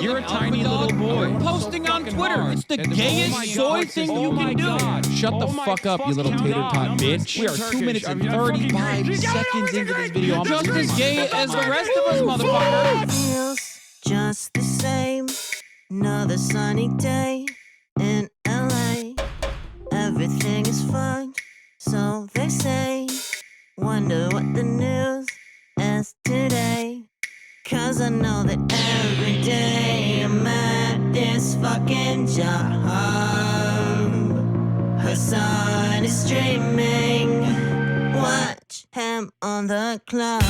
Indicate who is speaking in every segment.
Speaker 1: You're a tiny little boy.
Speaker 2: Posting on Twitter. It's the gayest soy thing you can do.
Speaker 1: Shut the fuck up, you little tater tot bitch. We are 2 minutes and 35 seconds into this video. I'm
Speaker 2: just as gay as the rest of us, motherfucker.
Speaker 3: Feels just the same. Another sunny day in LA. Everything is fine, so they say. Wonder what the news is today. 'Cause I know that every day I'm at this fucking job. Hasan is streaming. Watch him on the cloud.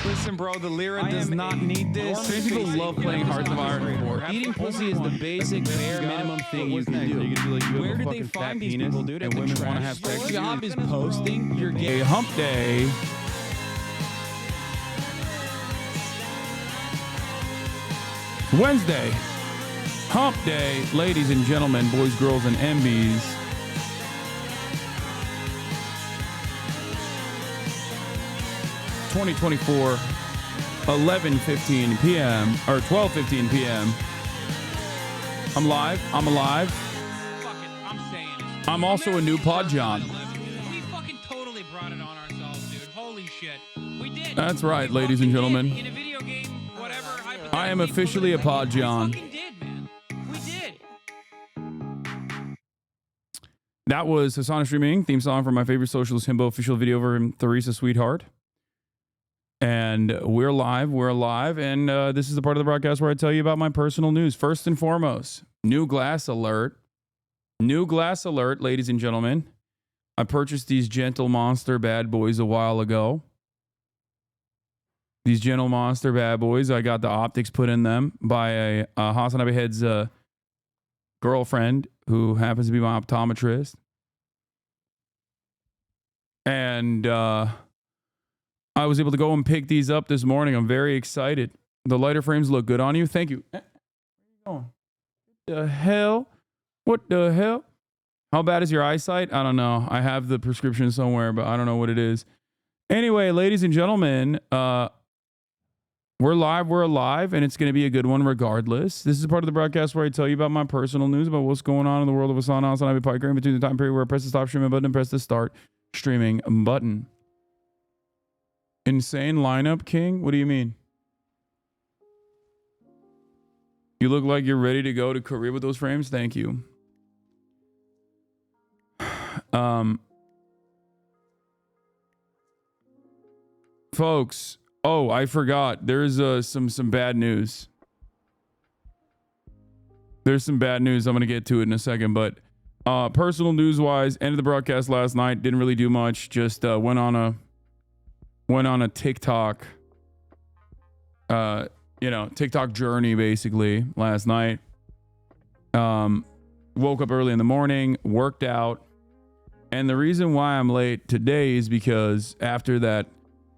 Speaker 2: Listen, bro, the Lyra does not need this.
Speaker 1: Trans people love playing Hearts of Iron. Eating pussy is the basic bare minimum thing you can do.
Speaker 2: Where did they find these people, dude?
Speaker 1: And women want to have sex.
Speaker 2: Your job is posting. You're gay.
Speaker 1: Hump day.
Speaker 4: Wednesday, hump day, ladies and gentlemen, boys, girls, and MBs. (2024) 11:15 p.m. or 12:15 p.m. I'm live. I'm alive.
Speaker 2: Fuck it, I'm saying it.
Speaker 4: I'm also a new pod John.
Speaker 2: We fucking totally brought it on ourselves, dude. Holy shit. We did.
Speaker 4: That's right,
Speaker 2: We
Speaker 4: ladies and
Speaker 2: fucking
Speaker 4: gentlemen.
Speaker 2: did. In a video game, whatever.
Speaker 4: I am officially a pod John.
Speaker 2: We fucking did, man. We did.
Speaker 4: That was Hasan Streaming, theme song from my favorite socialist himbo official video for Theresa Sweetheart. And we're live, and this is the part of the broadcast where I tell you about my personal news. First and foremost, new glass alert, ladies and gentlemen. I purchased these Gentle Monster bad boys a while ago. These Gentle Monster bad boys, I got the optics put in them by a HasanAbi head's girlfriend who happens to be my optometrist. And I was able to go and pick these up this morning. I'm very excited. The lighter frames look good on you. Thank you. Where are you going? What the hell? What the hell? How bad is your eyesight? I don't know. I have the prescription somewhere, but I don't know what it is. Anyway, ladies and gentlemen, we're live, we're alive, and it's going to be a good one regardless. This is part of the broadcast where I tell you about my personal news about what's going on in the world of Hasan, HasanAbi, Pike, in between the time period where I press the stop streaming button and press the start streaming button. Insane lineup, King? What do you mean? You look like you're ready to go to Korea with those frames? Thank you. Folks, oh, I forgot. There's some bad news. There's some bad news. I'm going to get to it in a second, but personal news-wise, ended the broadcast last night. Didn't really do much. Just went on a TikTok, TikTok journey basically last night. Woke up early in the morning, worked out. And the reason why I'm late today is because after that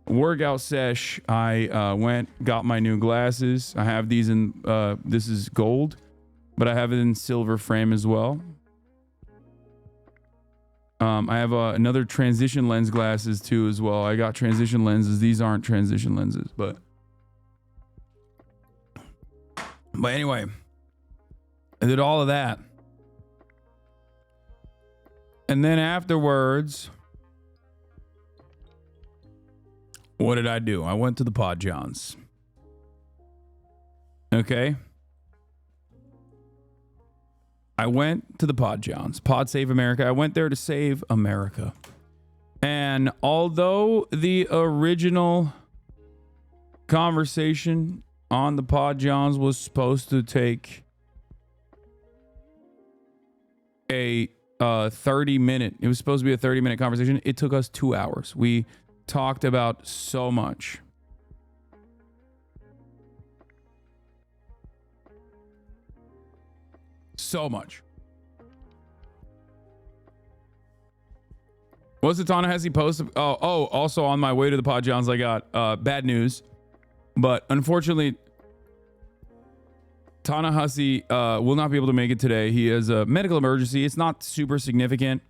Speaker 4: workout sesh, I got my new glasses. I have these in, this is gold, but I have it in silver frame as well. I have another transition lens glasses too as well. I got transition lenses. These aren't transition lenses, but anyway, I did all of that. And then afterwards, what did I do? I went to the Pod Johns. Okay. I went to the Pod Johns, Pod Save America. I went there to save America. And although the original conversation on the Pod Johns was supposed to take a 30-minute, it was supposed to be a 30-minute conversation. It took us 2 hours. We talked about so much. So much. What's the Ta-Nehisi post? Oh, also on my way to the Pod Johns, I got bad news. But unfortunately, Ta-Nehisi will not be able to make it today. He has a medical emergency. It's not super significant,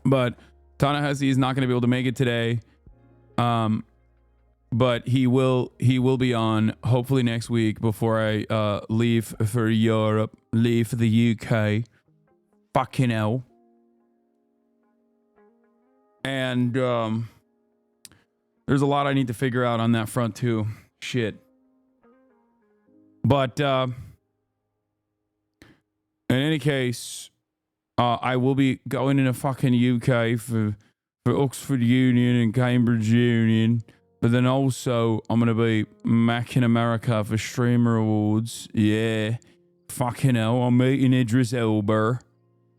Speaker 4: but Ta-Nehisi is not going to be able to make it today. But he will be on hopefully next week before I leave for Europe, leave for the UK. Fucking hell. And there's a lot I need to figure out on that front too. Shit. But in any case, I will be going in a fucking UK for Oxford Union and Cambridge Union. But then also, I'm going to be back in America for Streamer Awards. Yeah. Fucking hell. I'm meeting Idris Elba.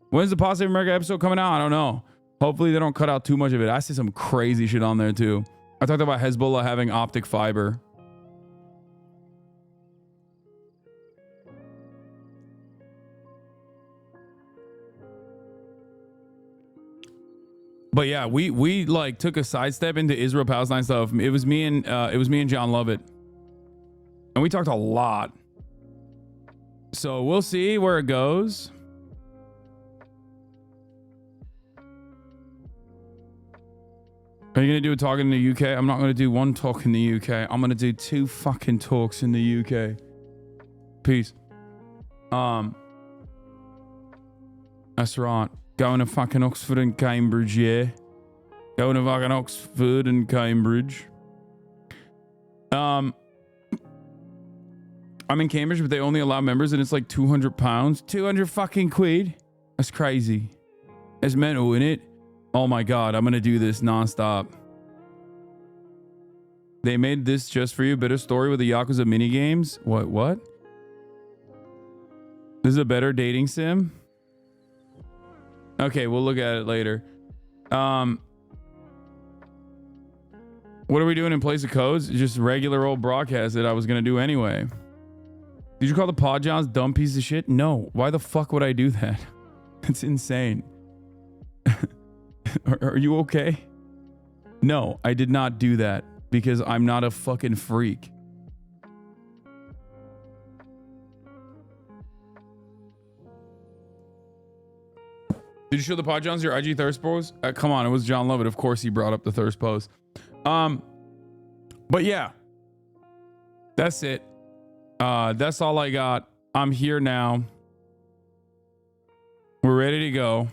Speaker 4: When's the Pod Save America episode coming out? I don't know. Hopefully they don't cut out too much of it. I see some crazy shit on there too. I talked about Hezbollah having optic fiber. But yeah, we like took a sidestep into Israel-Palestine stuff. It was me and John Lovett. And we talked a lot So we'll see where it goes. Are you gonna do a talk in the UK? I'm not gonna do one talk in the UK. I'm gonna do 2 fucking talks in the UK. Peace. That's right. Going to fucking Oxford and Cambridge, yeah. Going to fucking Oxford and Cambridge. I'm in Cambridge, but they only allow members, and it's like £200. 200 fucking quid. That's crazy. It's mental, isn't it? Oh my god, I'm gonna do this nonstop. They made this just for you. Better story with the Yakuza mini games. What? This is a better dating sim? Okay, we'll look at it later. What are we doing in place of codes? Just regular old broadcast that I was gonna do anyway. Did you call the Pod Johns dumb piece of shit? No. Why the fuck would I do that? It's insane. Are you okay? No, I did not do that because I'm not a fucking freak. Did you show the Pod Johns your IG thirst pose? Come on, it was John Lovett. Of course he brought up the thirst pose. But yeah, that's it. That's all I got. I'm here now. We're ready to go.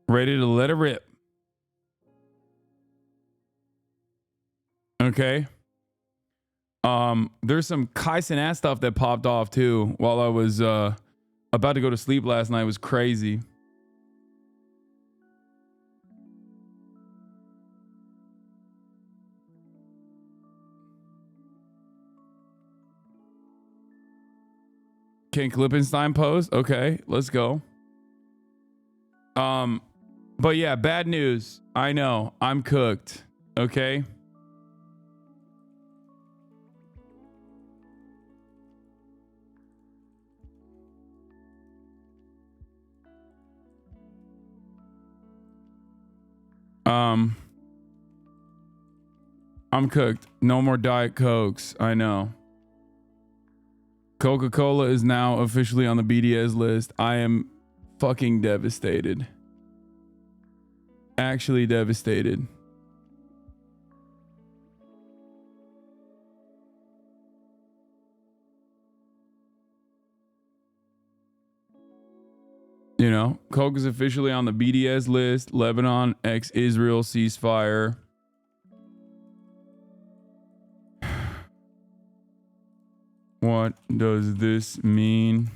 Speaker 4: Ready to let it rip. Okay. There's some Kaisen ass stuff that popped off too while I was about to go to sleep last night. It was crazy. Ken Klippenstein pose. Okay, let's go. But yeah, bad news. I know. I'm cooked. Okay. I'm cooked. No more Diet Cokes. I know. Coca-Cola is now officially on the BDS list. I am fucking devastated. Actually devastated. You know, Coke is officially on the BDS list. Lebanon x Israel ceasefire. What does this mean?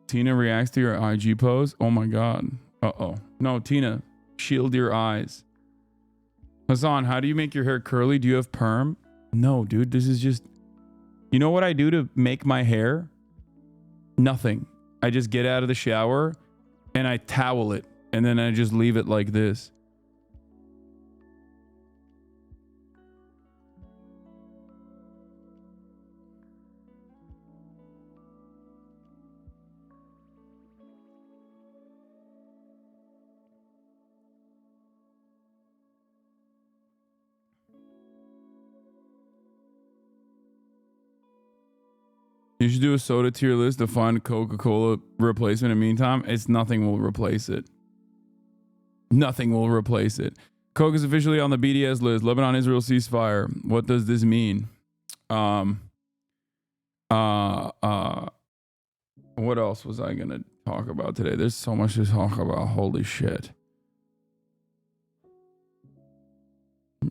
Speaker 4: Tina reacts to your IG pose. Oh my god. Uh-oh. No, Tina, shield your eyes. Hasan, how do you make your hair curly? Do you have perm? No, dude, this is just... You know what I do to make my hair? Nothing. I just get out of the shower and I towel it and then I just leave it like this. You should do a soda tier list to find Coca-Cola replacement. In the meantime, it's nothing will replace it. Nothing will replace it. Coke is officially on the BDS list. Lebanon Israel ceasefire. What does this mean? What else was I gonna talk about today? There's so much to talk about. Holy shit.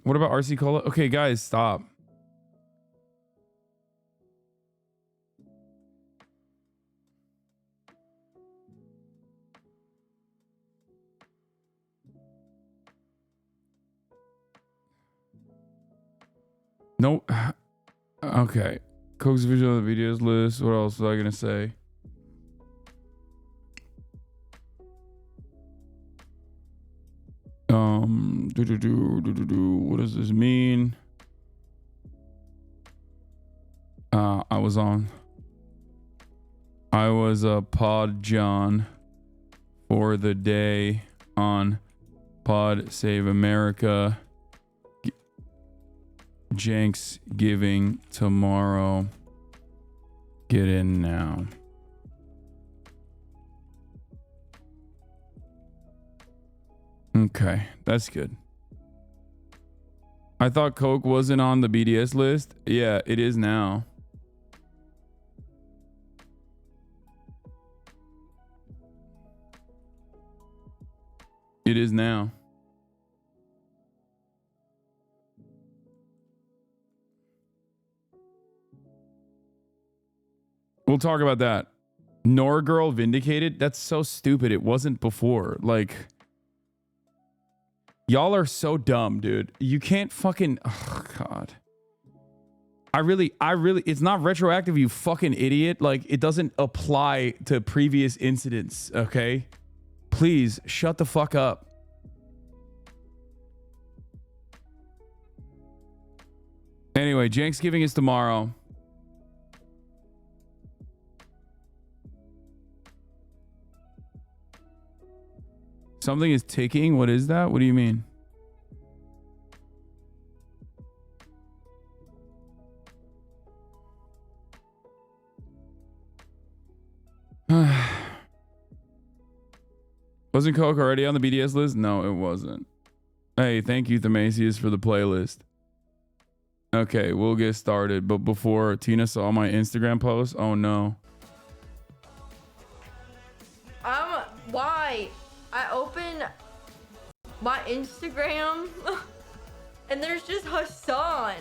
Speaker 4: What about RC Cola? Okay, guys, stop. No. Okay. Coke's visual on the videos list. What else was I gonna say? What does this mean? I was a Pod John for the day on Pod Save America. Jenks giving tomorrow. Get in now. Okay, that's good. I thought Coke wasn't on the BDS list. Yeah, it is now. It is now. We'll talk about that. Nor girl vindicated? That's so stupid. It wasn't before. Like, y'all are so dumb, dude. You can't fucking... Oh, God. I really... It's not retroactive, you fucking idiot. Like, it doesn't apply to previous incidents, okay? Please, shut the fuck up. Anyway, Thanksgiving is tomorrow. Something is ticking? What is that? What do you mean? Wasn't Coke already on the BDS list? No, it wasn't. Hey, thank you, Themasius, for the playlist. Okay, we'll get started. But before Tina saw my Instagram post, oh no.
Speaker 5: Why? I open my Instagram and there's just Hasan.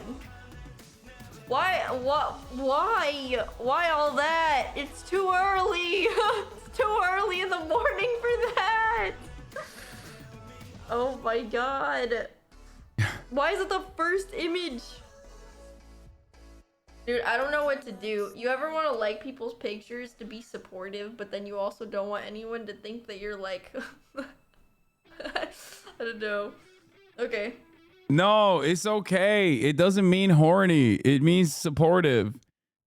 Speaker 5: Why? What? Why? Why all that? It's too early. It's too early in the morning for that. Oh my God. Why is it the first image? Dude, I don't know what to do. You ever want to like people's pictures to be supportive, but then you also don't want anyone to think that you're like... I don't know. Okay.
Speaker 4: No, it's okay. It doesn't mean horny. It means supportive.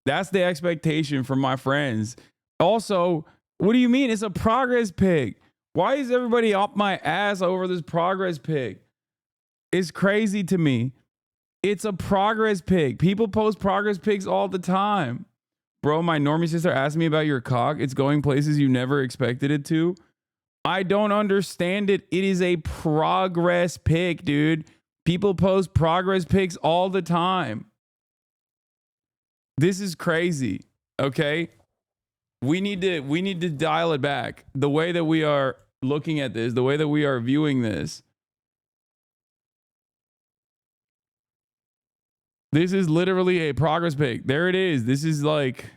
Speaker 4: That's the expectation from my friends. Also, what do you mean? It's a progress pic. Why is everybody up my ass over this progress pic? It's crazy to me. It's a progress pic. People post progress pics all the time. Bro, my normie sister asked me about your cock. It's going places you never expected it to. I don't understand it. It is a progress pic, dude. People post progress pics all the time. This is crazy. Okay? We need to dial it back. The way that we are looking at this, the way that we are viewing this. This is literally a progress pic. There it is. This is like...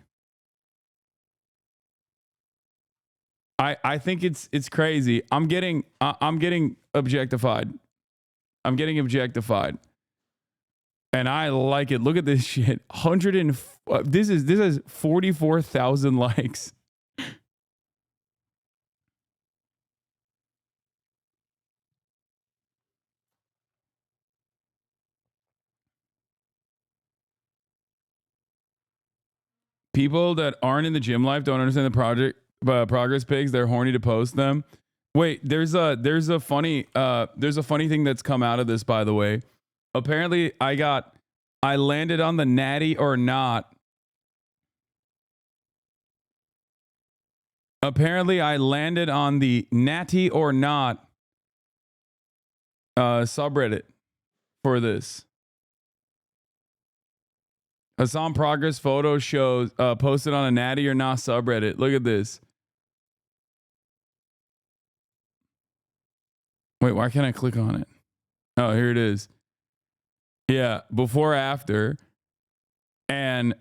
Speaker 4: I think it's crazy. I'm getting objectified. I'm getting objectified. And I like it. Look at this shit. This has 44,000 likes. People that aren't in the gym life don't understand the progress pics. They're horny to post them. Wait, there's a funny thing that's come out of this, by the way. Apparently I landed on the natty or not. Apparently I landed on the natty or not subreddit for this. Hasan progress photo shows posted on a natty or not subreddit. Look at this. Wait, why can't I click on it? Oh, here it is. Yeah, before after. And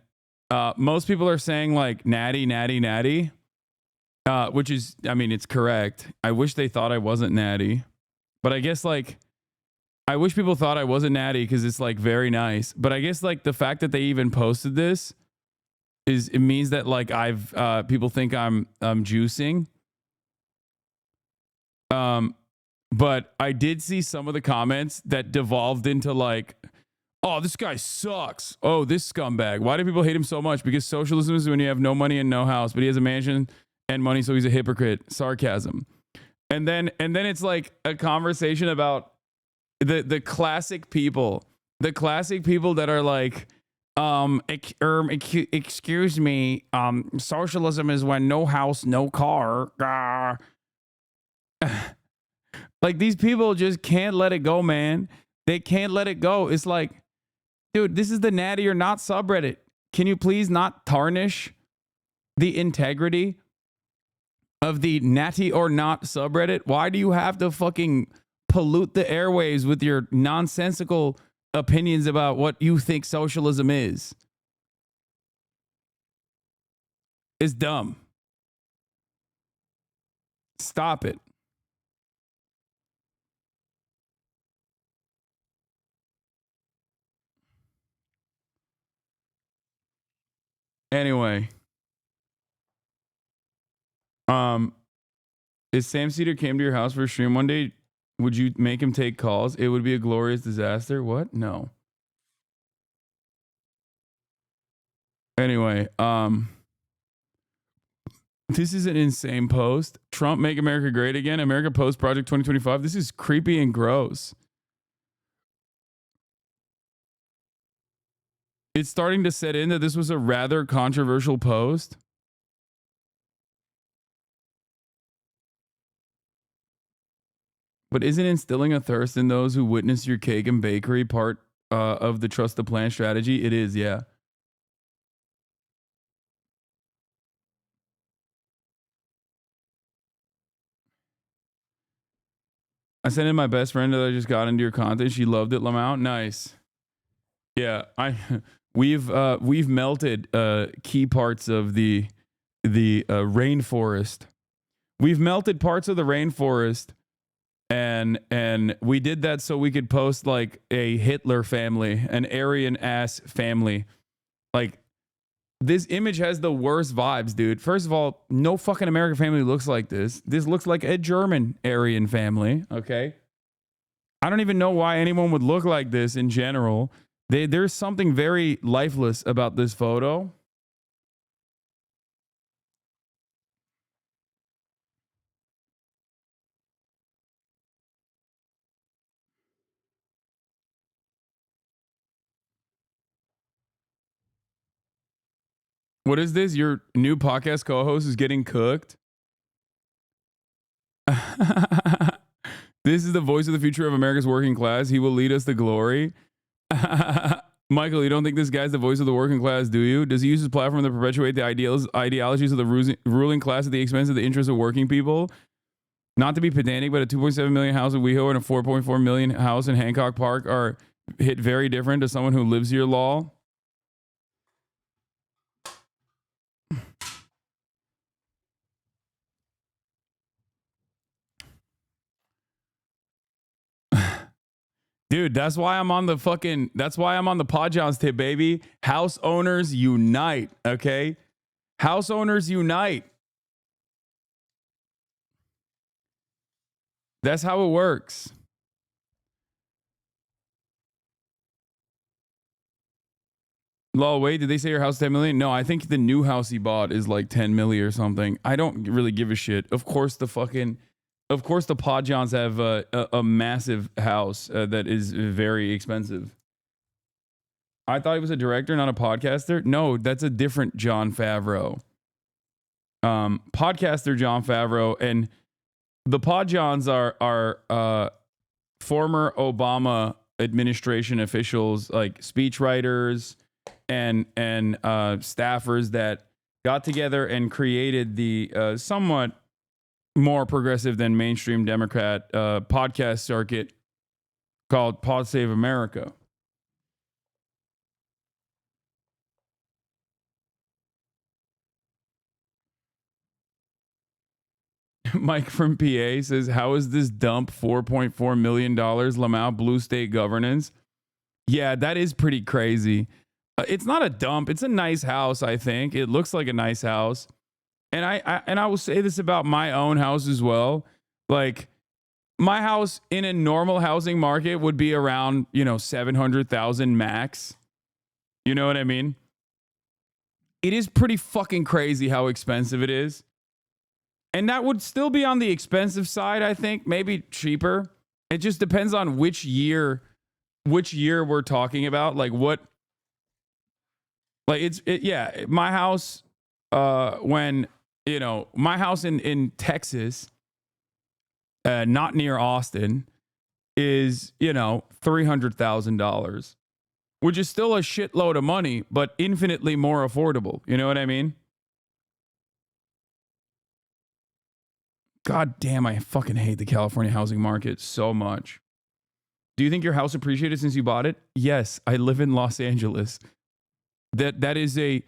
Speaker 4: most people are saying like natty, natty, natty. Which is, I mean, it's correct. I wish they thought I wasn't natty. But I guess like I wish people thought I wasn't natty because it's like very nice. But I guess like the fact that they even posted this it means that like people think I'm juicing. But I did see some of the comments that devolved into like, oh, this guy sucks. Oh, this scumbag. Why do people hate him so much? Because socialism is when you have no money and no house, but he has a mansion and money, so he's a hypocrite. Sarcasm. And then it's like a conversation about the classic people the classic people that are like, excuse me, socialism is when no house, no car. Like, these people just can't let it go, man. They can't let it go. It's like, dude, this is the natty or not subreddit. Can you please not tarnish the integrity of the natty or not subreddit? Why do you have to fucking pollute the airwaves with your nonsensical opinions about what you think socialism is? It's dumb. Stop it. Anyway, if Sam Cedar came to your house for a stream one day, would you make him take calls? It would be a glorious disaster. What? No. Anyway, this is an insane post. Trump make America great again. America Post Project 2025. This is creepy and gross. It's starting to set in that this was a rather controversial post. But isn't instilling a thirst in those who witness your cake and bakery part of the trust the plan strategy? It is, yeah. I sent in my best friend that I just got into your content. She loved it, Lamau. Nice. Yeah, we've melted key parts of the rainforest. We've melted parts of the rainforest, and we did that so we could post like a Hitler family, an Aryan ass family. Like, this image has the worst vibes, dude. First of all, no fucking American family looks like this. This looks like a German Aryan family. Okay, I don't even know why anyone would look like this in general. There's something very lifeless about this photo. What is this? Your new podcast co-host is getting cooked? This is the voice of the future of America's working class. He will lead us to glory. Michael, you don't think this guy's the voice of the working class, do you? Does he use his platform to perpetuate the ideologies of the ruling class at the expense of the interests of working people? Not to be pedantic, but a 2.7 million house in WeHo and a 4.4 million house in Hancock Park are hit very different to someone who lives here, lol. Dude, that's why I'm on the Podjohns tip, baby. House owners unite, okay? House owners unite. That's how it works. Lol, wait, did they say your house is 10 million? No, I think the new house he bought is like 10 million or something. I don't really give a shit. Of course the Podjohns have a massive house that is very expensive. I thought he was a director, not a podcaster. No, that's a different Jon Favreau. Podcaster Jon Favreau, and the Podjohns are former Obama administration officials, like speechwriters and staffers that got together and created the somewhat more progressive than mainstream Democrat podcast circuit called Pod Save America. Mike from PA says, how is this dump $4.4 million, Lamau Blue State Governance? Yeah, that is pretty crazy. It's not a dump. It's a nice house, I think. It looks like a nice house. And I will say this about my own house as well. Like, my house in a normal housing market would be around, 700,000 max. You know what I mean? It is pretty fucking crazy how expensive it is. And that would still be on the expensive side, I think. Maybe cheaper. It just depends on which year which year we're talking about. Like what? Like yeah, my house. When my house in Texas, not near Austin, is $300,000, which is still a shitload of money, but infinitely more affordable. You know what I mean? God damn, I fucking hate the California housing market so much. Do you think your house appreciated since you bought it? Yes, I live in Los Angeles. That is a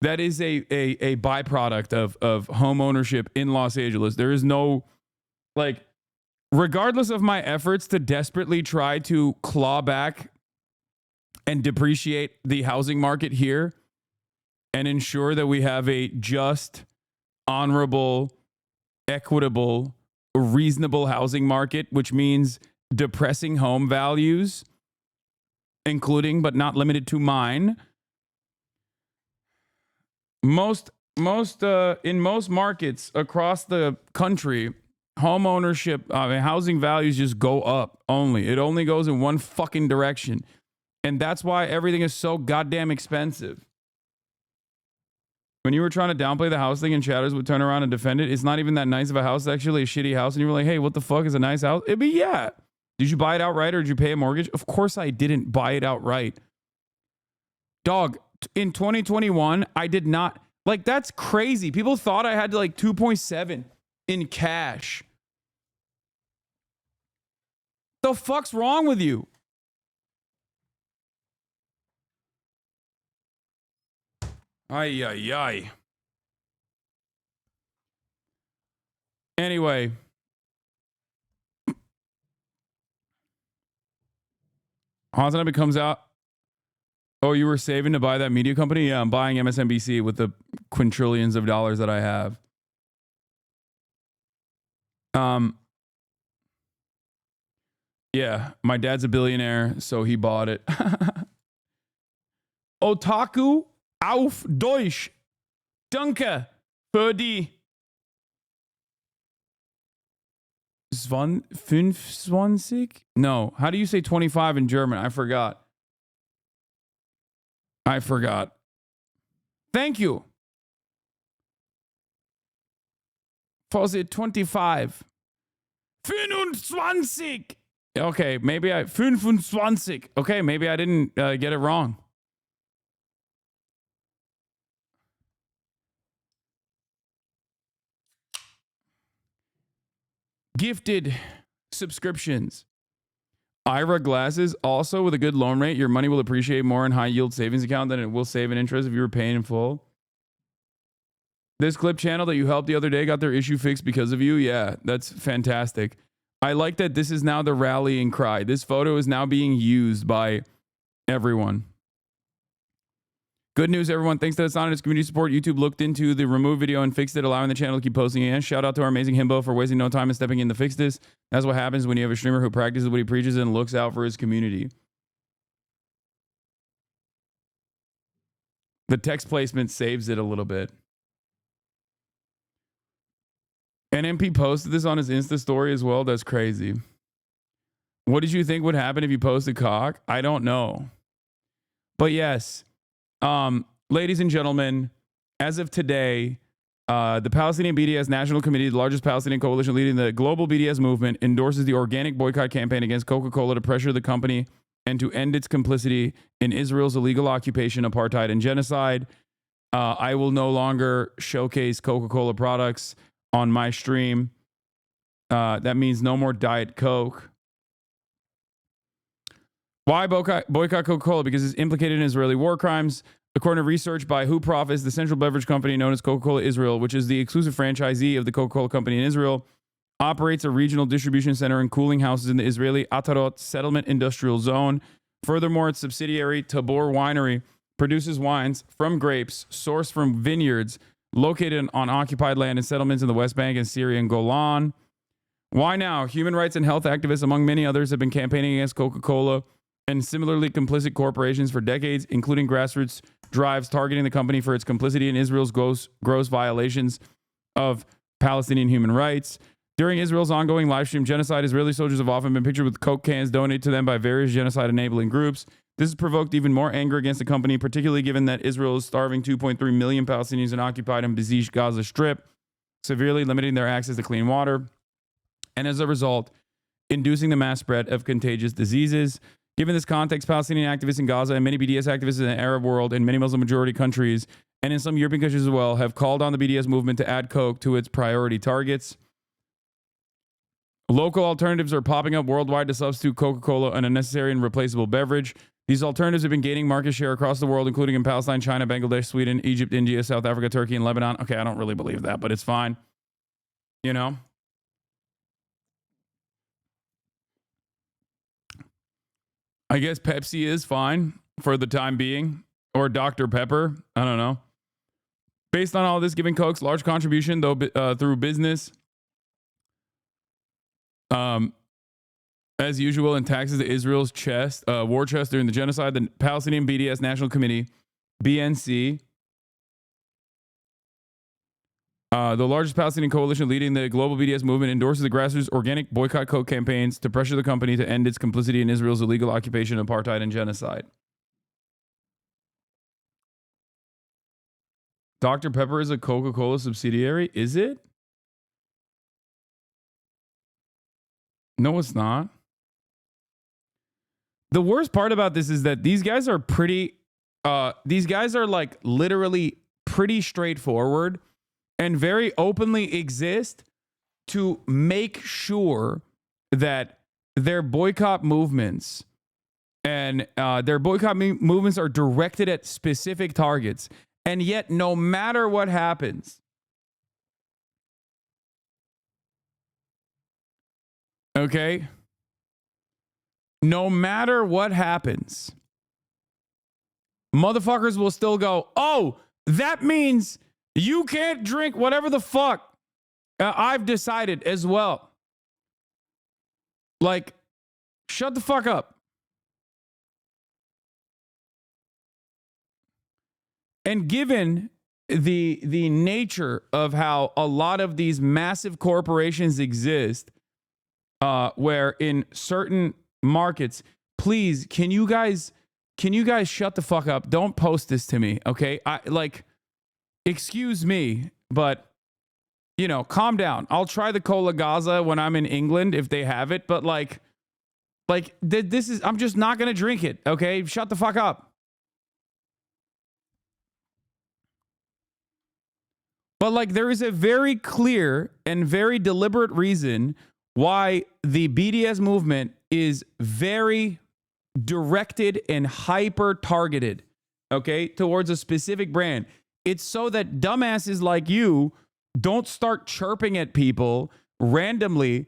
Speaker 4: byproduct of home ownership in Los Angeles. There is no, like, regardless of my efforts to desperately try to claw back and depreciate the housing market here and ensure that we have a just, honorable, equitable, reasonable housing market, which means depressing home values, including but not limited to mine. In most markets across the country, home ownership, housing values just go up only. It only goes in one fucking direction. And that's why everything is so goddamn expensive. When you were trying to downplay the house thing and Chatters would turn around and defend it, it's not even that nice of a house. It's actually a shitty house. And you were like, hey, what the fuck is a nice house? It'd be, yeah. Did you buy it outright or did you pay a mortgage? Of course I didn't buy it outright. Dog, in 2021, I did not. Like, that's crazy. People thought I had like 2.7 in cash. The fuck's wrong with you? Ay, ay, ay. Anyway. HasanAbi comes out. Oh, you were saving to buy that media company? Yeah, I'm buying MSNBC with the quintillions of dollars that I have. Yeah, my dad's a billionaire, so he bought it. Otaku auf Deutsch. Danke für die 25? No, how do you say 25 in German? I forgot. Thank you for the 25. 25. Okay, maybe 25. Okay, maybe I didn't get it wrong. Gifted subscriptions. IRA glasses, also with a good loan rate, your money will appreciate more in high yield savings account than it will save in interest if you were paying in full. This clip channel that you helped the other day got their issue fixed because of you. Yeah, that's fantastic. I like that this is now the rallying cry. This photo is now being used by everyone. Good news, everyone. Thanks to Hasan and his community support, YouTube looked into the removed video and fixed it, allowing the channel to keep posting again. Shout out to our amazing himbo for wasting no time and stepping in to fix this. That's what happens when you have a streamer who practices what he preaches and looks out for his community. The text placement saves it a little bit. NMP posted this on his Insta story as well. That's crazy. What did you think would happen if you posted cock? I don't know. But yes. Ladies and gentlemen, as of today, the Palestinian BDS National Committee, the largest Palestinian coalition leading the global BDS movement, endorses the organic boycott campaign against Coca-Cola to pressure the company and to end its complicity in Israel's illegal occupation, apartheid, and genocide. I will no longer showcase Coca-Cola products on my stream. That means no more Diet Coke. Why boycott Coca-Cola? Because it's implicated in Israeli war crimes. According to research by Who Profits, the central beverage company known as Coca-Cola Israel, which is the exclusive franchisee of the Coca-Cola company in Israel, operates a regional distribution center and cooling houses in the Israeli Atarot settlement industrial zone. Furthermore, its subsidiary, Tabor Winery, produces wines from grapes sourced from vineyards located on occupied land in settlements in the West Bank and Syria and Golan. Why now? Human rights and health activists, among many others, have been campaigning against Coca-Cola and similarly complicit corporations for decades, including grassroots drives targeting the company for its complicity in Israel's gross violations of Palestinian human rights. During Israel's ongoing live stream genocide, Israeli soldiers have often been pictured with Coke cans donated to them by various genocide-enabling groups. This has provoked even more anger against the company, particularly given that Israel is starving 2.3 million Palestinians in occupied and besieged Gaza Strip, severely limiting their access to clean water, and as a result, inducing the mass spread of contagious diseases. Given this context, Palestinian activists in Gaza and many BDS activists in the Arab world and many Muslim-majority countries, and in some European countries as well, have called on the BDS movement to add Coke to its priority targets. Local alternatives are popping up worldwide to substitute Coca-Cola, an unnecessary and replaceable beverage. These alternatives have been gaining market share across the world, including in Palestine, China, Bangladesh, Sweden, Egypt, India, South Africa, Turkey, and Lebanon. Okay, I don't really believe that, but it's fine. You know? I guess Pepsi is fine for the time being, or Dr. Pepper. I don't know. Based on all this, giving Coke's large contribution, though, through business, as usual, in taxes to Israel's war chest during the genocide, the Palestinian BDS National Committee, BNC, the largest Palestinian coalition leading the global BDS movement, endorses the grassroots organic boycott Coke campaigns to pressure the company to end its complicity in Israel's illegal occupation, apartheid, and genocide. Dr. Pepper is a Coca-Cola subsidiary? Is it? No, it's not. The worst part about this is that these guys are these guys are like literally pretty straightforward and very openly exist to make sure that their boycott movements and movements are directed at specific targets. And yet, no matter what happens, okay? No matter what happens, motherfuckers will still go, oh, that means you can't drink whatever the fuck I've decided as well. Like, shut the fuck up. And given the nature of how a lot of these massive corporations exist, where in certain markets, please, can you guys shut the fuck up? Don't post this to me, okay? Excuse me, but you know, calm down. I'll try the Cola Gaza when I'm in England if they have it, but I'm just not gonna drink it, okay? Shut the fuck up. But there is a very clear and very deliberate reason why the BDS movement is very directed and hyper targeted, okay, towards a specific brand. It's so that dumbasses like you don't start chirping at people randomly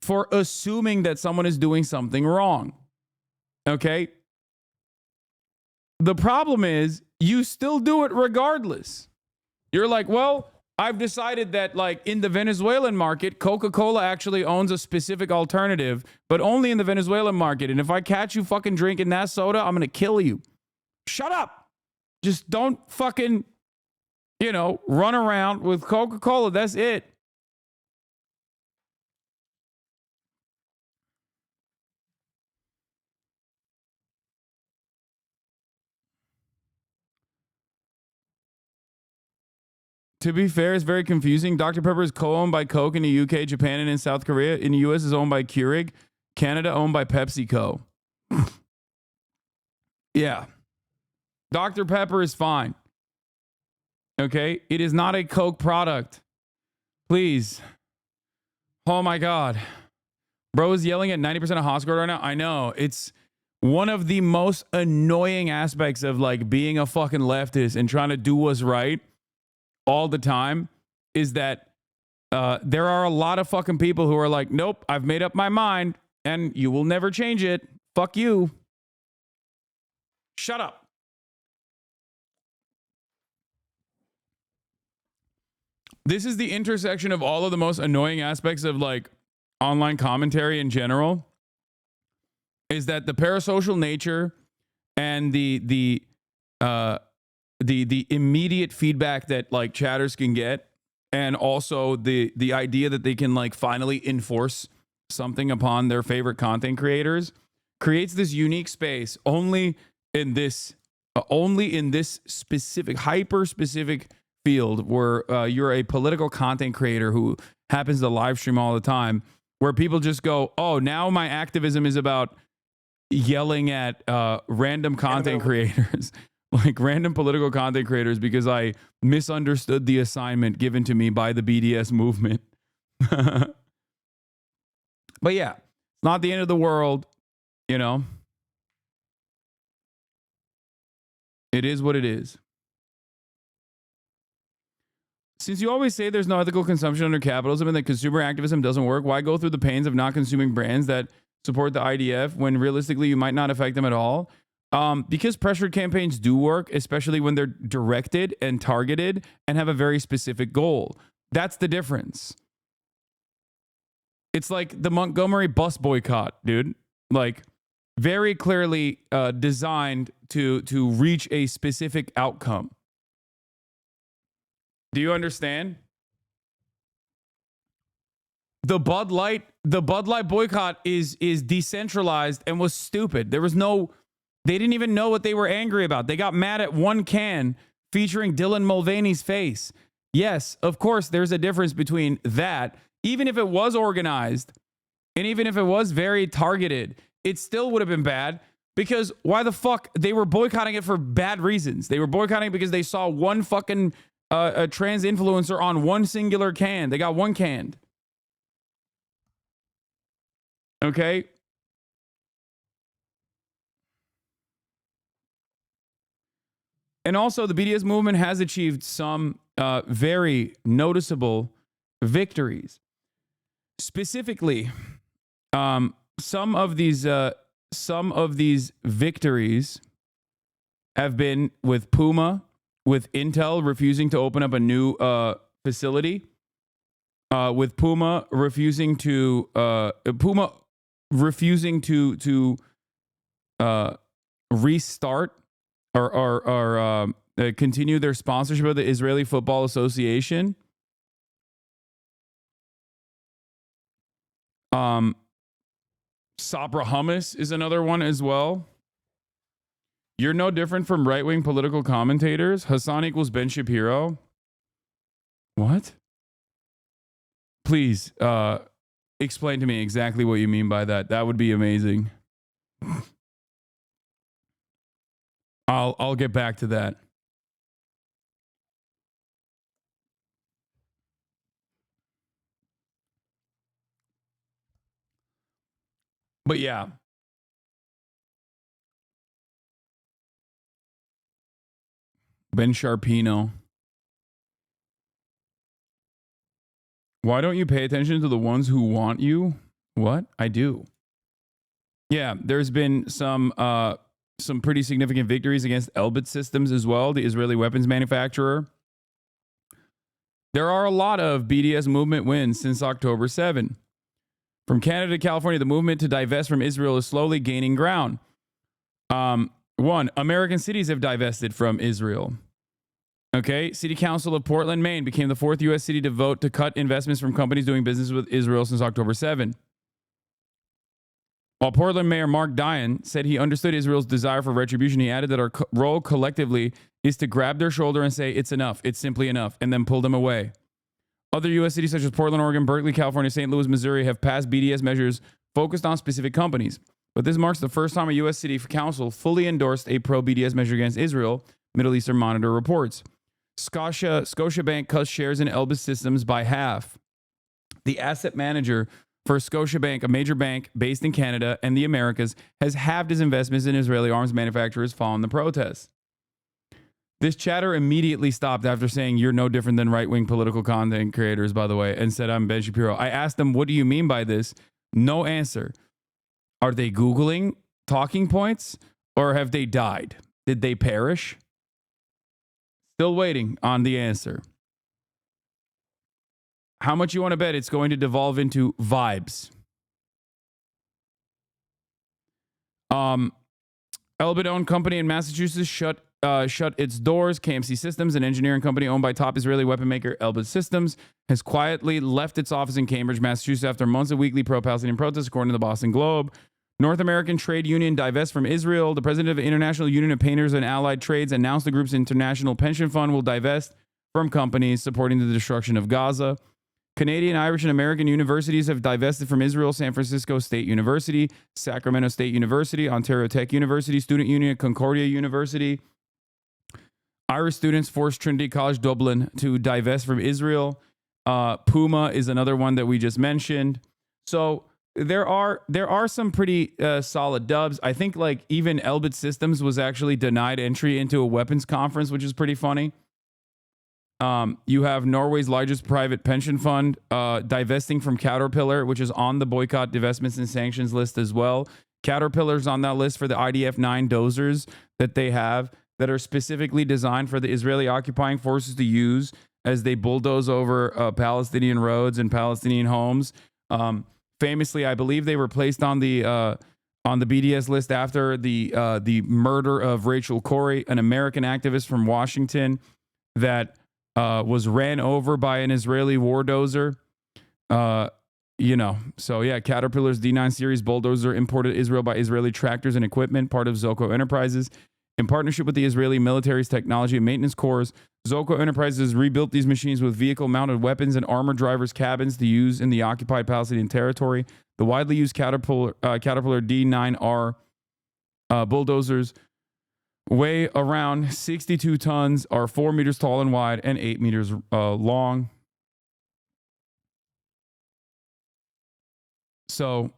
Speaker 4: for assuming that someone is doing something wrong, okay? The problem is you still do it regardless. You're like, well, I've decided that in the Venezuelan market, Coca-Cola actually owns a specific alternative, but only in the Venezuelan market. And if I catch you fucking drinking that soda, I'm going to kill you. Shut up. Just don't fucking, run around with Coca-Cola. That's it. To be fair, it's very confusing. Dr. Pepper is co-owned by Coke in the UK, Japan, and in South Korea. In the US, is owned by Keurig. Canada, owned by PepsiCo. Yeah. Dr. Pepper is fine. Okay? It is not a Coke product. Please. Oh my God. Bro is yelling at 90% of Hosgard right now. I know. It's one of the most annoying aspects of being a fucking leftist and trying to do what's right all the time is that there are a lot of fucking people who are like, nope, I've made up my mind and you will never change it. Fuck you. Shut up. This is the intersection of all of the most annoying aspects of online commentary in general, is that the parasocial nature and the immediate feedback that chatters can get and also the idea that they can like finally enforce something upon their favorite content creators creates this unique space only in this specific hyper specific field where you're a political content creator who happens to live stream all the time, where people just go, oh, now my activism is about yelling at random content creators, like random political content creators, because I misunderstood the assignment given to me by the BDS movement. But yeah, it's not the end of the world, you know. It is what it is. Since you always say there's no ethical consumption under capitalism and that consumer activism doesn't work, why go through the pains of not consuming brands that support the IDF when realistically you might not affect them at all? Because pressure campaigns do work, especially when they're directed and targeted and have a very specific goal. That's the difference. It's like the Montgomery bus boycott, dude. Like, very clearly designed to reach a specific outcome. Do you understand? The Bud Light boycott is decentralized and was stupid. They didn't even know what they were angry about. They got mad at one can featuring Dylan Mulvaney's face. Yes, of course, there's a difference between that. Even if it was organized and even if it was very targeted, it still would have been bad, because why the fuck? They were boycotting it for bad reasons. They were boycotting it because they saw one fucking a trans influencer on one singular can. They got one canned. Okay? And also, the BDS movement has achieved some very noticeable victories. Specifically, some of these victories have been with Puma, with Intel refusing to open up a new facility, with Puma refusing to restart or continue their sponsorship of the Israeli Football Association. Sabra Hummus is another one as well. You're no different from right-wing political commentators. Hasan equals Ben Shapiro. What? Please explain to me exactly what you mean by that. That would be amazing. I'll get back to that. But yeah. Ben Sharpino. Why don't you pay attention to the ones who want you? What? I do. Yeah, there's been some pretty significant victories against Elbit Systems as well, the Israeli weapons manufacturer. There are a lot of BDS movement wins since October 7. From Canada to California, the movement to divest from Israel is slowly gaining ground. One, American cities have divested from Israel. Okay, City Council of Portland, Maine became the 4th U.S. city to vote to cut investments from companies doing business with Israel since October 7. While Portland Mayor Mark Dion said he understood Israel's desire for retribution, he added that our role collectively is to grab their shoulder and say, it's enough, it's simply enough, and then pull them away. Other U.S. cities such as Portland, Oregon, Berkeley, California, St. Louis, Missouri have passed BDS measures focused on specific companies. But this marks the first time a U.S. city council fully endorsed a pro-BDS measure against Israel, Middle Eastern Monitor reports. Scotiabank cuts shares in Elbit Systems by half. The asset manager for Scotiabank, a major bank based in Canada and the Americas, has halved his investments in Israeli arms manufacturers following the protests. This chatter immediately stopped after saying, you're no different than right-wing political content creators, by the way, and said, I'm Ben Shapiro. I asked them, what do you mean by this? No answer. Are they Googling talking points, or have they died? Did they perish? Still waiting on the answer. How much you want to bet it's going to devolve into vibes? Elbit-owned company in Massachusetts shut shut its doors. KMC Systems, an engineering company owned by top Israeli weapon maker Elbit Systems, has quietly left its office in Cambridge, Massachusetts after months of weekly pro-Palestinian protests, according to the Boston Globe. North American Trade Union divests from Israel. The president of the International Union of Painters and Allied Trades announced the group's international pension fund will divest from companies supporting the destruction of Gaza. Canadian, Irish, and American universities have divested from Israel. San Francisco State University, Sacramento State University, Ontario Tech University, Student Union, Concordia University. Irish students forced Trinity College Dublin to divest from Israel. Puma is another one that we just mentioned. So there are some pretty solid dubs. I think like even Elbit Systems was actually denied entry into a weapons conference, which is pretty funny. You have Norway's largest private pension fund divesting from Caterpillar, which is on the boycott, divestments, and sanctions list as well. Caterpillar's on that list for the IDF-9 dozers that they have that are specifically designed for the Israeli occupying forces to use as they bulldoze over Palestinian roads and Palestinian homes. Famously, I believe they were placed on the BDS list after the murder of Rachel Corrie, an American activist from Washington that was ran over by an Israeli war dozer. So yeah, Caterpillar's D9 series bulldozer imported to Israel by Israeli tractors and equipment, part of Zoko Enterprises. In partnership with the Israeli military's technology and maintenance corps, Zoko Enterprises rebuilt these machines with vehicle-mounted weapons and armored drivers' cabins to use in the occupied Palestinian territory. The widely used Caterpillar D9R bulldozers weigh around 62 tons, are 4 meters tall and wide, and 8 meters long. So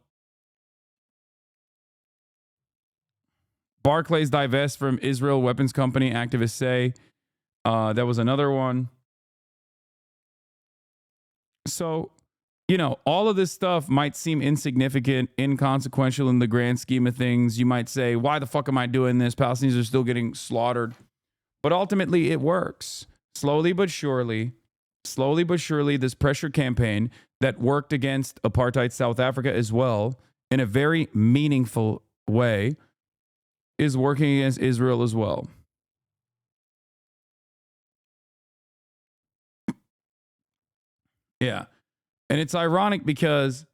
Speaker 4: Barclays divest from Israel weapons company, activists say. That was another one. So, all of this stuff might seem insignificant, inconsequential in the grand scheme of things. You might say, why the fuck am I doing this? Palestinians are still getting slaughtered. But ultimately, it works. Slowly but surely, this pressure campaign that worked against apartheid South Africa as well, in a very meaningful way, is working against Israel as well. Yeah. And it's ironic because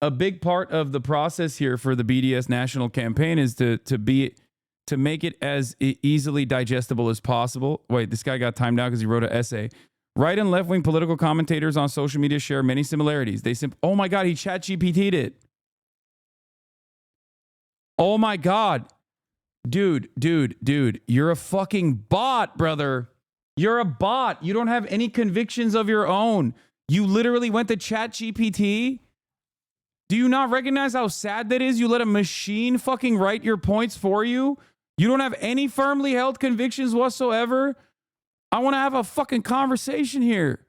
Speaker 4: a big part of the process here for the BDS national campaign is to make it as easily digestible as possible. Wait, this guy got timed out because he wrote an essay. Right and left-wing political commentators on social media share many similarities. Oh my God, he chat GPT'd it. Oh my God. Dude, you're a fucking bot, brother. You're a bot. You don't have any convictions of your own. You literally went to chat GPT. Do you not recognize how sad that is? You let a machine fucking write your points for you. You don't have any firmly held convictions whatsoever. I want to have a fucking conversation here.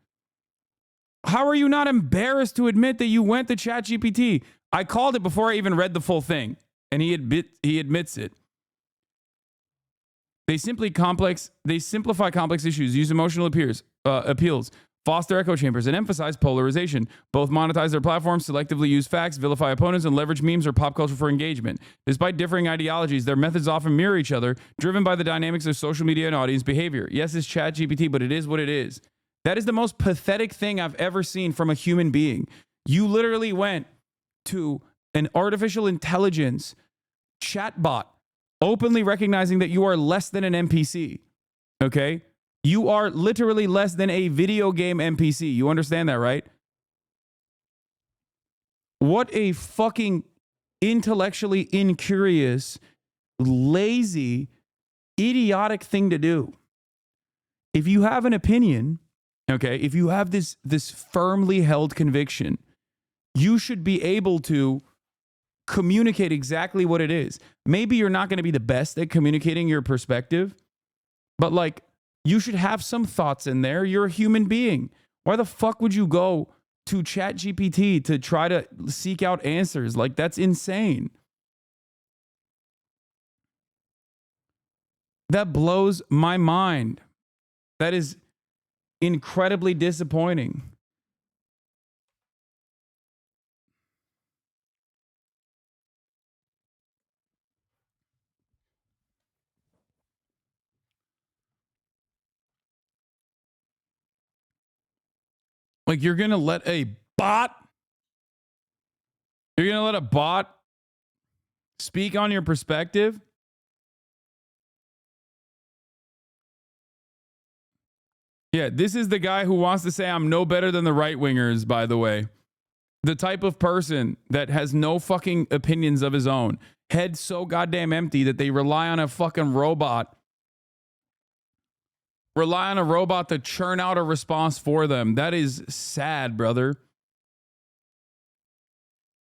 Speaker 4: How are you not embarrassed to admit that you went to chat GPT? I called it before I even read the full thing, and he admits it. They simplify complex issues, use emotional appeals, foster echo chambers, and emphasize polarization. Both monetize their platforms, selectively use facts, vilify opponents, and leverage memes or pop culture for engagement. Despite differing ideologies, their methods often mirror each other, driven by the dynamics of social media and audience behavior. Yes, it's ChatGPT, but it is what it is. That is the most pathetic thing I've ever seen from a human being. You literally went to an artificial intelligence chatbot, openly recognizing that you are less than an NPC. Okay? You are literally less than a video game NPC. You understand that, right? What a fucking intellectually incurious, lazy, idiotic thing to do. If you have an opinion, okay, if you have this firmly held conviction, you should be able to communicate exactly what it is. Maybe you're not going to be the best at communicating your perspective, but like, you should have some thoughts in there. You're a human being. Why the fuck would you go to ChatGPT to try to seek out answers? Like, that's insane. That blows my mind. That is incredibly disappointing. Like, you're going to let a bot speak on your perspective? Yeah, this is the guy who wants to say I'm no better than the right wingers, by the way. The type of person that has no fucking opinions of his own. Head so goddamn empty that they rely on a fucking robot. Rely on a robot to churn out a response for them. That is sad, brother.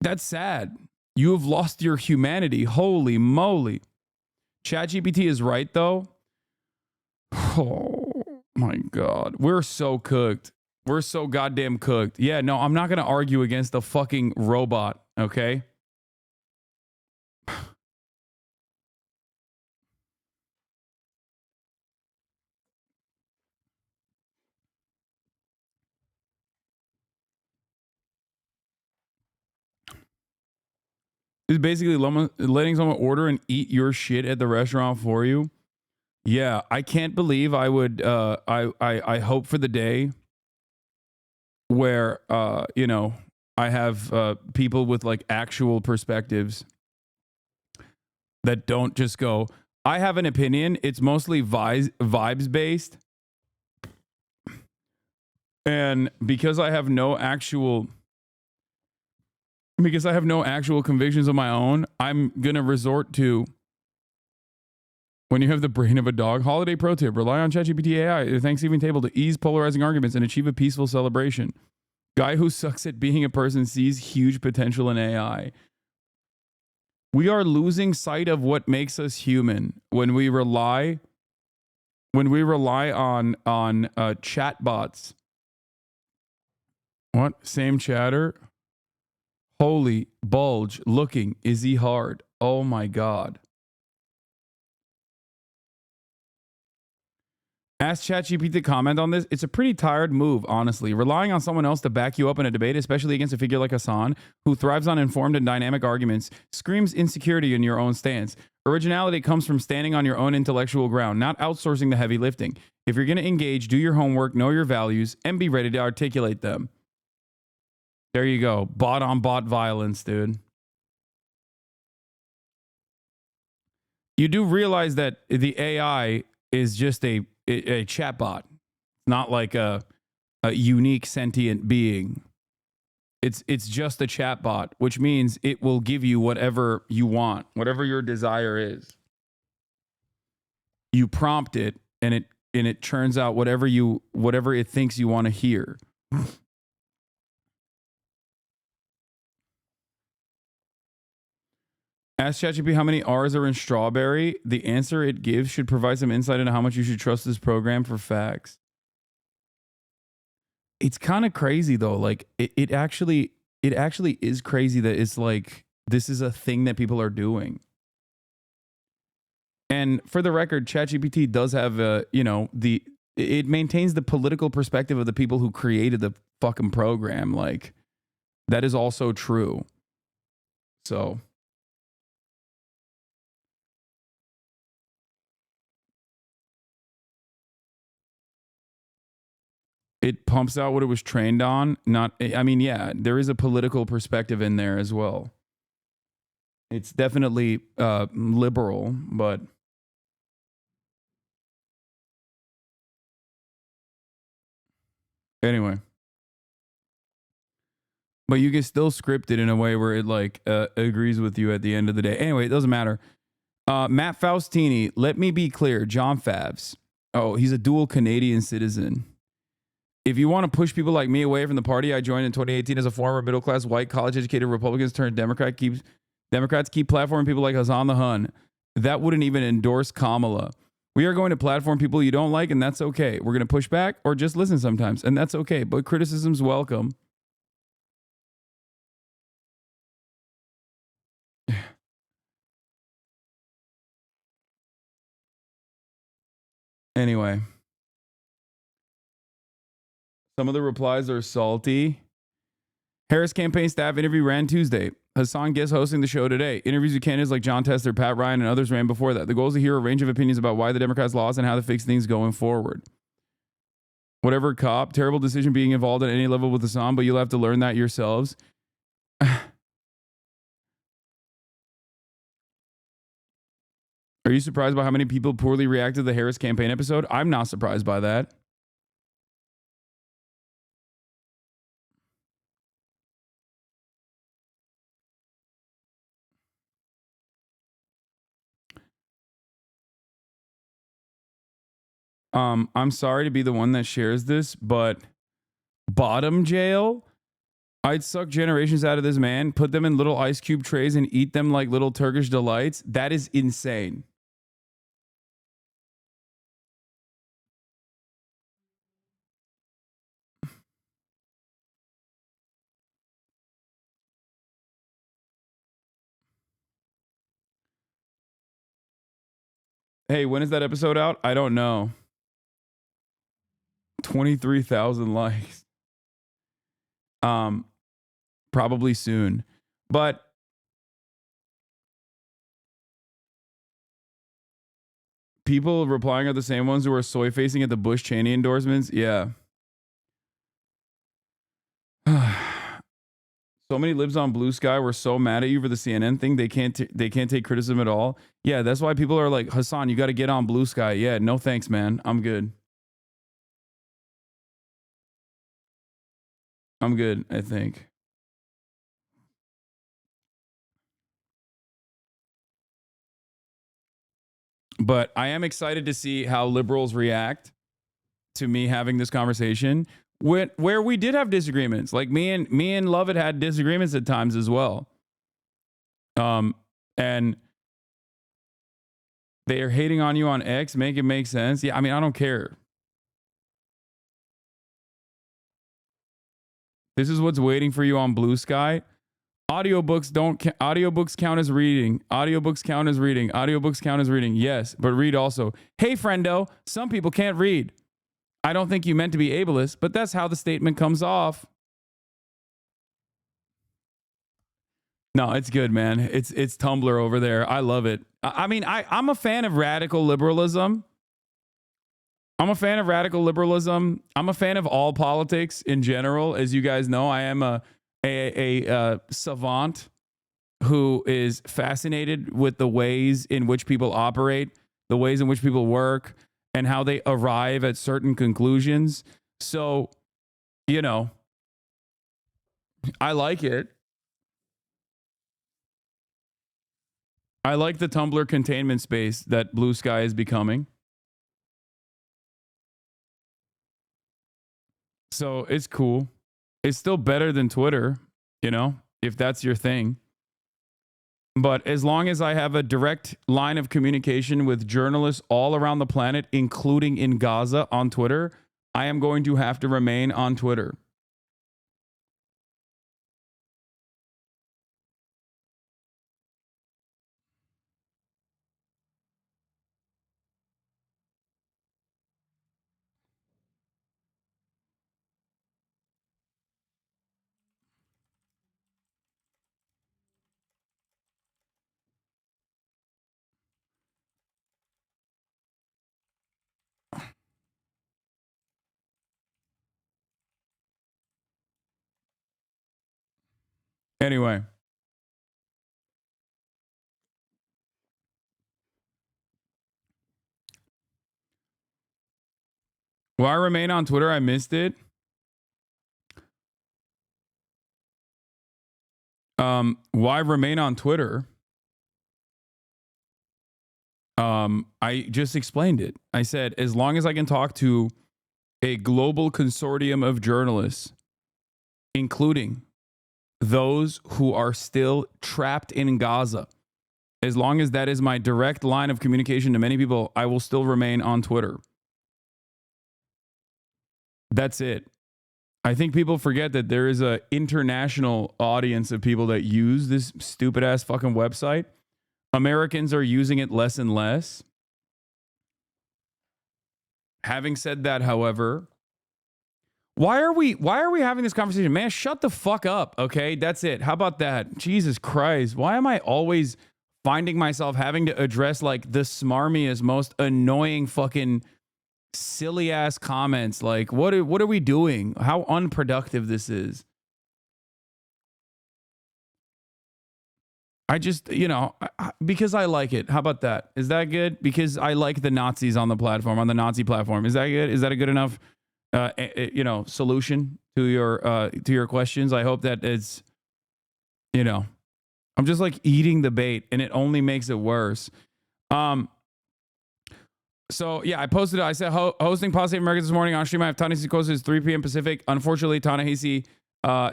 Speaker 4: That's sad. You have lost your humanity. Holy moly. ChatGPT is right, though. Oh, my God. We're so cooked. We're so goddamn cooked. Yeah, no, I'm not going to argue against a fucking robot, okay? It's basically letting someone order and eat your shit at the restaurant for you. Yeah, I can't believe I would. I hope for the day where you know, I have people with like actual perspectives that don't just go, I have an opinion. It's mostly vibes based, and because I have no actual convictions of my own, I'm gonna resort to, when you have the brain of a dog. Holiday pro tip: rely on ChatGPT AI at the Thanksgiving table to ease polarizing arguments and achieve a peaceful celebration. Guy who sucks at being a person sees huge potential in AI. We are losing sight of what makes us human when we rely on chatbots. What? Same chatter? Holy bulge looking. Is he hard? Oh my God. Ask ChatGPT to comment on this. It's a pretty tired move, honestly. Relying on someone else to back you up in a debate, especially against a figure like Hasan, who thrives on informed and dynamic arguments, screams insecurity in your own stance. Originality comes from standing on your own intellectual ground, not outsourcing the heavy lifting. If you're going to engage, do your homework, know your values, and be ready to articulate them. There you go. Bot on bot violence, dude. You do realize that the AI is just a chatbot, not like a unique sentient being. It's just a chatbot, which means it will give you whatever you want, whatever your desire is. You prompt it, and it churns out whatever it thinks you want to hear. Ask ChatGPT how many R's are in strawberry. The answer it gives should provide some insight into how much you should trust this program for facts. It's kind of crazy though. Like it actually is crazy that it's like this is a thing that people are doing. And for the record, ChatGPT does have it maintains the political perspective of the people who created the fucking program. Like that is also true. So it pumps out what it was trained on. Yeah, there is a political perspective in there as well. It's definitely liberal, but anyway. But you can still script it in a way where it like agrees with you at the end of the day. Anyway, it doesn't matter. Matt Faustini, let me be clear. John Favs. Oh, he's a dual Canadian citizen. If you want to push people like me away from the party I joined in 2018 as a former middle-class, white, college-educated Republicans turned Democrats keep platforming people like Hasan the Hun. That wouldn't even endorse Kamala. We are going to platform people you don't like, and that's okay. We're going to push back or just listen sometimes, and that's okay. But criticism's welcome. Anyway. Some of the replies are salty. Harris campaign staff interview ran Tuesday. Hasan guest hosting the show today. Interviews with candidates like John Tester, Pat Ryan, and others ran before that. The goal is to hear a range of opinions about why the Democrats lost and how to fix things going forward. Whatever, cop. Terrible decision being involved at any level with Hasan, but you'll have to learn that yourselves. Are you surprised by how many people poorly reacted to the Harris campaign episode? I'm not surprised by that. I'm sorry to be the one that shares this, but bottom jail, I'd suck generations out of this man, put them in little ice cube trays and eat them like little Turkish delights. That is insane. Hey, when is that episode out? I don't know. 23,000 likes. Probably soon. But people replying are the same ones who are soy facing at the Bush Cheney endorsements. Yeah. So many libs on Blue Sky were so mad at you for the CNN thing. They can't take criticism at all. Yeah, that's why people are like, Hasan, you got to get on Blue Sky. Yeah, no thanks, man. I'm good. I'm good, I think. But I am excited to see how liberals react to me having this conversation where we did have disagreements. Like me and Lovett had disagreements at times as well. And they are hating on you on X, make it make sense. Yeah, I mean, I don't care. This is what's waiting for you on Blue Sky. Audiobooks audiobooks count as reading. Audiobooks count as reading. Audiobooks count as reading. Yes, but read also. Hey, friendo, some people can't read. I don't think you meant to be ableist, but that's how the statement comes off. No, it's good, man. It's Tumblr over there. I love it. I mean, I'm a fan of radical liberalism. I'm a fan of radical liberalism. I'm a fan of all politics in general. As you guys know, I am a savant who is fascinated with the ways in which people operate, the ways in which people work, and how they arrive at certain conclusions. So, you know, I like it. I like the Tumblr containment space that Blue Sky is becoming. So it's cool. It's still better than Twitter, you know, if that's your thing. But as long as I have a direct line of communication with journalists all around the planet, including in Gaza on Twitter, I am going to have to remain on Twitter. Anyway. Will I remain on Twitter? I missed it. Why remain on Twitter? I just explained it. I said, as long as I can talk to a global consortium of journalists, including those who are still trapped in Gaza, as long as that is my direct line of communication to many people, I will still remain on Twitter. That's it. I think people forget that there is an international audience of people that use this stupid ass fucking website. Americans are using it less and less. Having said that, however, why are we having this conversation? Man, shut the fuck up, okay? That's it. How about that? Jesus Christ. Why am I always finding myself having to address like the smarmiest, most annoying fucking silly ass comments. Like, what are we doing? How unproductive this is. I just, because I like it. How about that? Is that good? Because I like the Nazis on the platform, on the Nazi platform. Is that good? Is that a good enough, solution to your questions? I hope that it's, I'm just like eating the bait, and it only makes it worse. So yeah, I posted. I said hosting Pod Save America this morning on stream. I have Ta-Nehisi Coates 3 p.m. Pacific. Unfortunately, Ta-Nehisi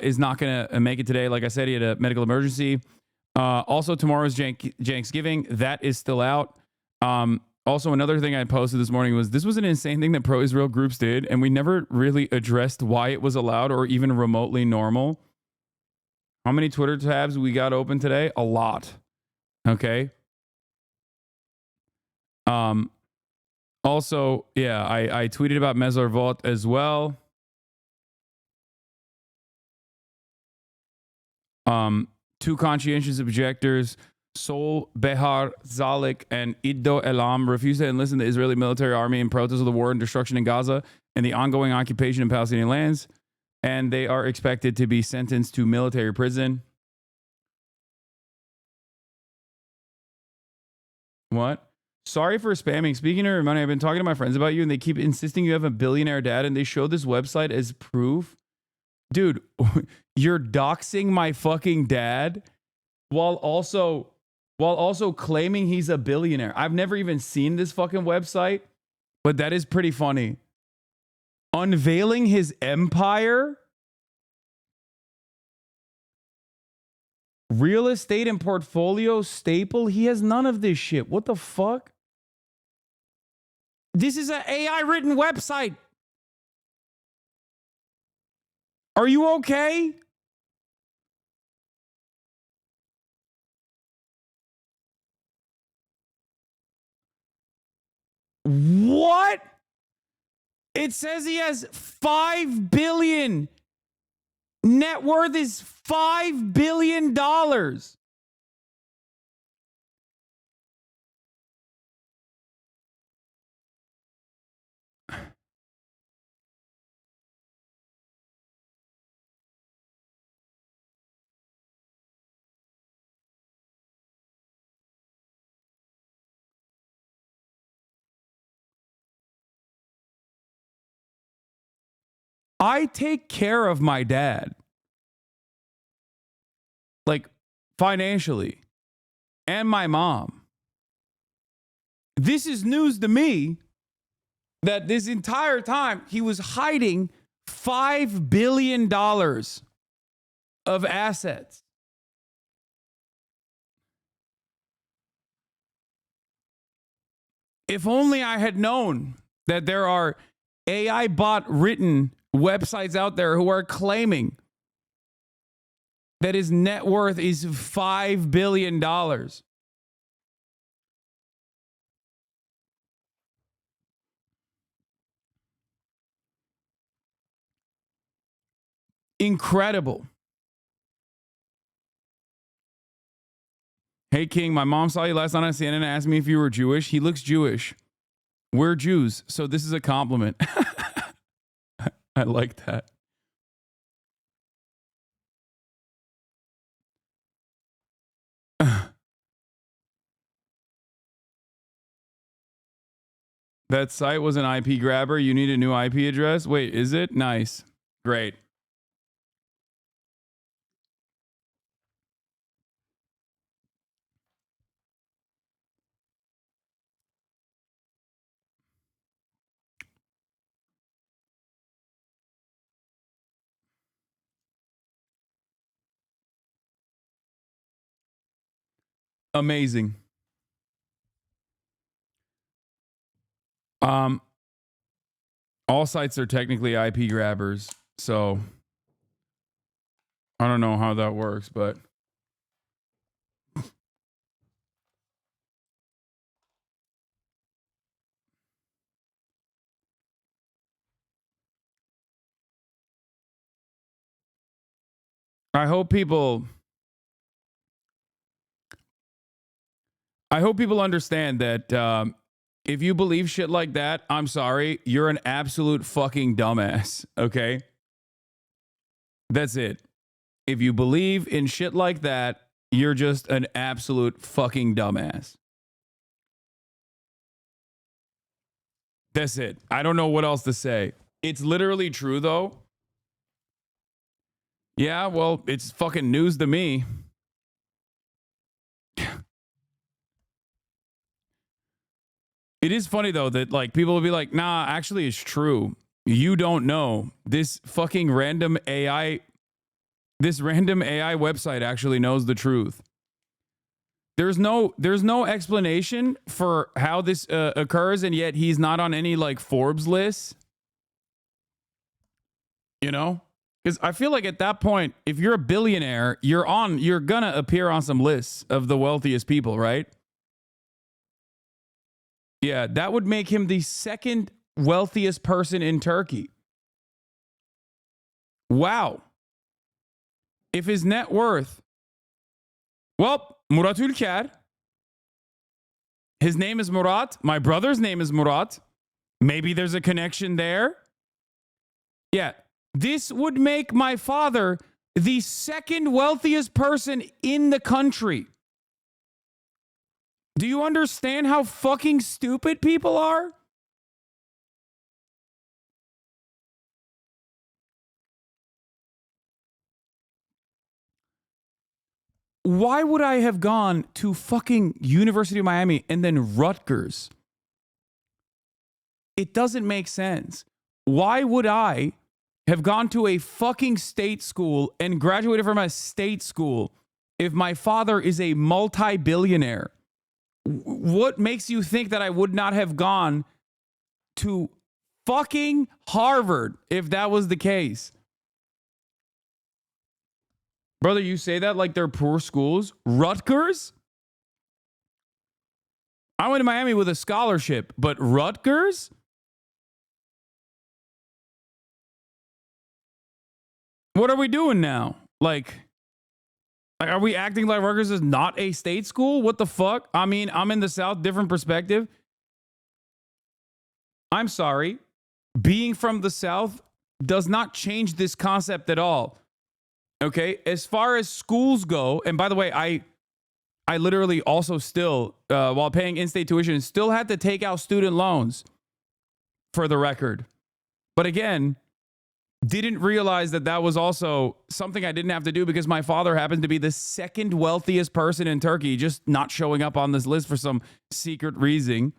Speaker 4: is not gonna make it today. Like I said, he had a medical emergency. Also, tomorrow's Thanksgiving. That is still out. Also, another thing I posted this morning was this was an insane thing that pro-Israel groups did, and we never really addressed why it was allowed or even remotely normal. How many Twitter tabs we got open today? A lot. Okay. Also, yeah, I tweeted about Mesor Vault as well. Two conscientious objectors, Sol Behar Zalik and Iddo Elam, refused to enlist in the Israeli military army in protest of the war and destruction in Gaza and the ongoing occupation of Palestinian lands. And they are expected to be sentenced to military prison. What? Sorry for spamming. Speaking of money, I've been talking to my friends about you, and they keep insisting you have a billionaire dad, and they show this website as proof. Dude, you're doxing my fucking dad while also claiming he's a billionaire. I've never even seen this fucking website, but that is pretty funny. Unveiling his empire? Real estate and portfolio staple? He has none of this shit. What the fuck? This is an AI written website. Are you okay? What? It says he has 5 billion. Net worth is $5 billion. I take care of my dad, like financially, and my mom. This is news to me that this entire time he was hiding $5 billion of assets. If only I had known that there are AI bot written websites out there who are claiming that his net worth is $5 billion. Incredible. Hey, King, my mom saw you last night on CNN and asked me if you were Jewish. He looks Jewish. We're Jews, so this is a compliment. I like that. That site was an IP grabber. You need a new IP address? Wait, is it? Nice. Great. Amazing. All sites are technically IP grabbers, so I don't know how that works, but I hope people understand that If you believe shit like that, I'm sorry, you're an absolute fucking dumbass, okay? That's it. If you believe in shit like that, you're just an absolute fucking dumbass. That's it. I don't know what else to say. It's literally true, though. Yeah, well, it's fucking news to me. It is funny, though, that like people will be like, nah, actually it's true. You don't know. This fucking random AI website actually knows the truth. There's no explanation for how this occurs, and yet he's not on any like Forbes list. You know? Because I feel like at that point, if you're a billionaire, you're gonna appear on some lists of the wealthiest people, right? Yeah, that would make him the second wealthiest person in Turkey. Wow. If his net worth, well, Murat Ülker, his name is Murat. My brother's name is Murat. Maybe there's a connection there. Yeah, this would make my father the second wealthiest person in the country. Do you understand how fucking stupid people are? Why would I have gone to fucking University of Miami and then Rutgers? It doesn't make sense. Why would I have gone to a fucking state school and graduated from a state school if my father is a multi-billionaire? What makes you think that I would not have gone to fucking Harvard if that was the case? Brother, you say that like they're poor schools? Rutgers? I went to Miami with a scholarship, but Rutgers? What are we doing now? Like, are we acting like Rutgers is not a state school? What the fuck? I mean, I'm in the South, different perspective. I'm sorry. Being from the South does not change this concept at all. Okay? As far as schools go, and by the way, I literally also still, while paying in-state tuition, still had to take out student loans, for the record. But again, didn't realize that that was also something I didn't have to do because my father happened to be the second wealthiest person in Turkey, just not showing up on this list for some secret reason.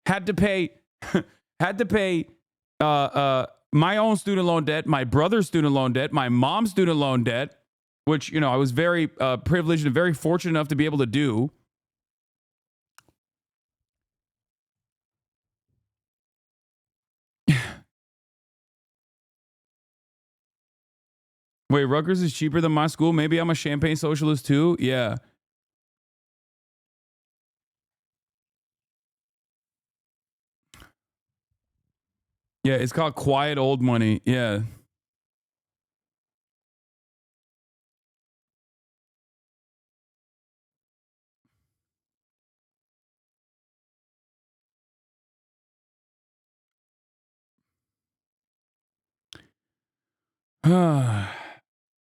Speaker 4: Had to pay my own student loan debt, my brother's student loan debt, my mom's student loan debt, which, you know, I was very privileged and very fortunate enough to be able to do. Wait, Rutgers is cheaper than my school? Maybe I'm a champagne socialist too? Yeah. Yeah, it's called quiet old money. Yeah.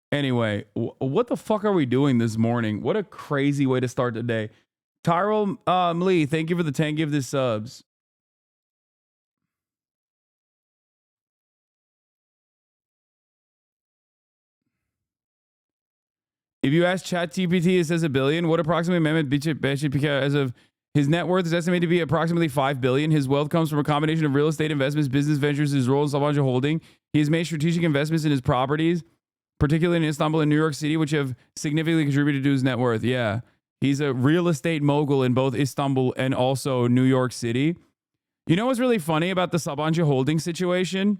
Speaker 4: Anyway, what the fuck are we doing this morning? What a crazy way to start the day. Tyrell Lee, thank you for the 10 give this subs. If you ask ChatGPT, it says $1 billion. What approximately Mehmet Becik as of his net worth is estimated to be approximately $5 billion. His wealth comes from a combination of real estate investments, business ventures, his role in Sabancı Holding. He has made strategic investments in his properties, particularly in Istanbul and New York City, which have significantly contributed to his net worth. Yeah. He's a real estate mogul in both Istanbul and also New York City. You know what's really funny about the Sabancı Holding situation?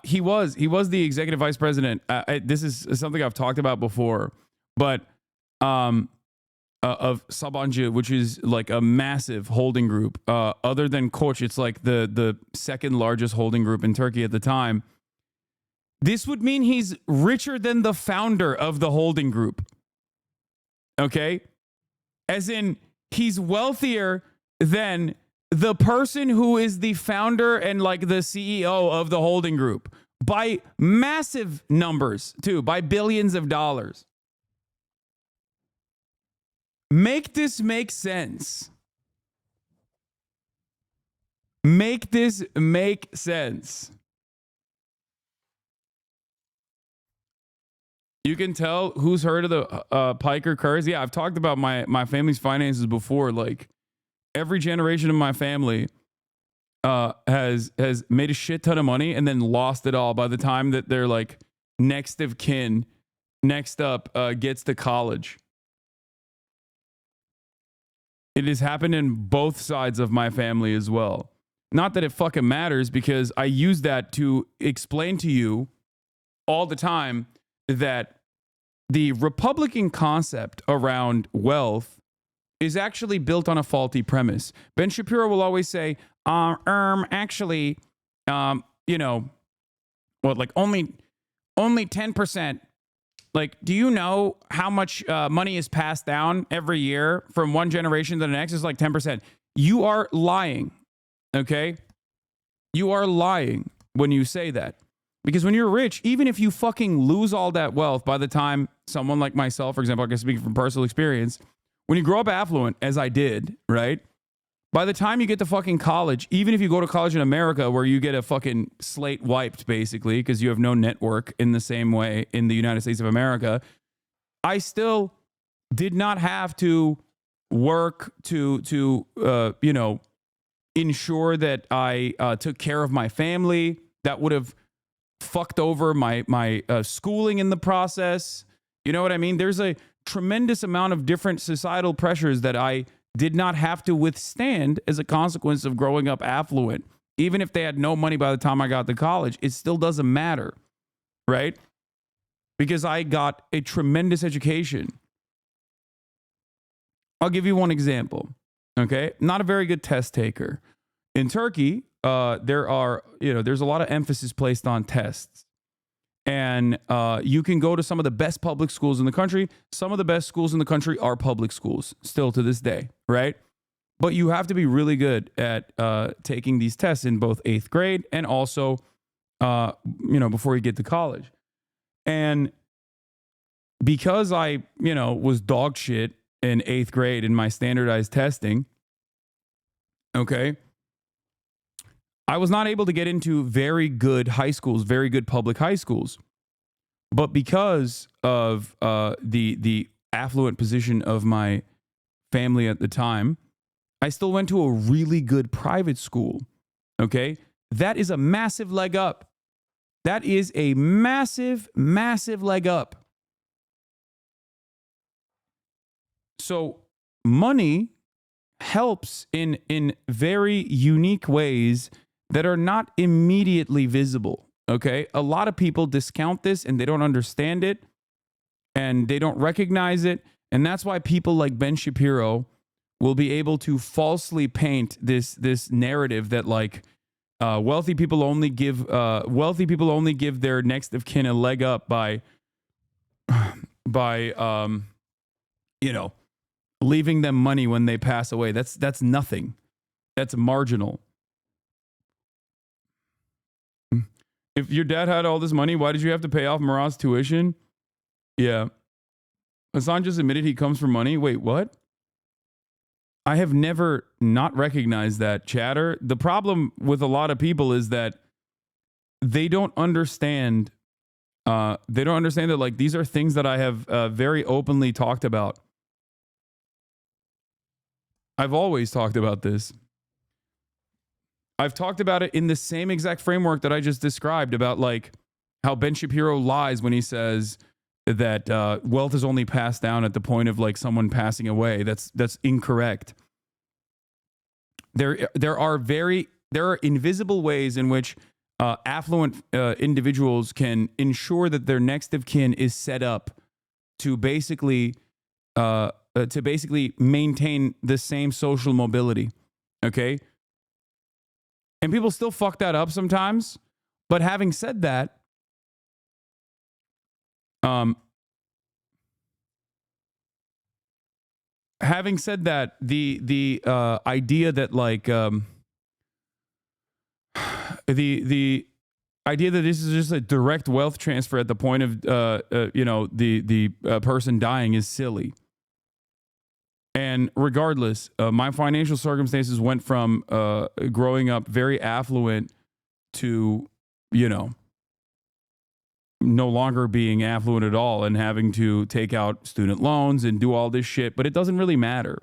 Speaker 4: He was the executive vice president. This is something I've talked about before, but of Sabancı, which is like a massive holding group. Other than Koç, it's like the second largest holding group in Turkey at the time. This would mean he's richer than the founder of the holding group. Okay? As in, he's wealthier than the person who is the founder and like the CEO of the holding group by massive numbers, too, by billions of dollars. Make this make sense. Make this make sense. You can tell who's heard of the Piker curse. Yeah, I've talked about my family's finances before. Like every generation of my family has made a shit ton of money and then lost it all by the time that their like next of kin, next up, gets to college. It has happened in both sides of my family as well. Not that it fucking matters, because I use that to explain to you all the time that the Republican concept around wealth is actually built on a faulty premise. Ben Shapiro will always say, actually, you know, what, like only 10%. Like, do you know how much money is passed down every year from one generation to the next? It's like 10%. You are lying, okay? You are lying when you say that. Because when you're rich, even if you fucking lose all that wealth by the time someone like myself, for example, I can speak from personal experience, when you grow up affluent, as I did, right? By the time you get to fucking college, even if you go to college in America where you get a fucking slate wiped, basically, because you have no network in the same way in the United States of America, I still did not have to work to you know, ensure that I took care of my family. That would have fucked over my schooling in the process. You know what I mean? There's a tremendous amount of different societal pressures that I did not have to withstand as a consequence of growing up affluent. Even if they had no money by the time I got to college, it still doesn't matter, right? Because I got a tremendous education. I'll give you one example, okay? Not a very good test taker. In Turkey, there's a lot of emphasis placed on tests. And you can go to some of the best public schools in the country. Some of the best schools in the country are public schools still to this day, right? But you have to be really good at taking these tests in both 8th grade and also, before you get to college. And because I, was dog shit in 8th grade in my standardized testing, okay, I was not able to get into very good high schools, very good public high schools. But because of the affluent position of my family at the time, I still went to a really good private school. Okay? That is a massive leg up. That is a massive, massive leg up. So money helps in very unique ways that are not immediately visible, okay? A lot of people discount this and they don't understand it and they don't recognize it. And that's why people like Ben Shapiro will be able to falsely paint this narrative that like wealthy people only give their next of kin a leg up by leaving them money when they pass away. That's nothing. That's marginal. If your dad had all this money, why did you have to pay off Murad's tuition? Yeah. Hasan just admitted he comes from money. Wait, what? I have never not recognized that, chatter. The problem with a lot of people is that they don't understand. That like these are things that I have very openly talked about. I've always talked about this. I've talked about it in the same exact framework that I just described about like how Ben Shapiro lies when he says that wealth is only passed down at the point of like someone passing away. That's incorrect. There are invisible ways in which affluent individuals can ensure that their next of kin is set up to basically maintain the same social mobility. Okay. And people still fuck that up sometimes. But having said that, having said that, the idea that like the idea that this is just a direct wealth transfer at the point of the person dying is silly. And regardless, my financial circumstances went from growing up very affluent to, no longer being affluent at all and having to take out student loans and do all this shit. But it doesn't really matter.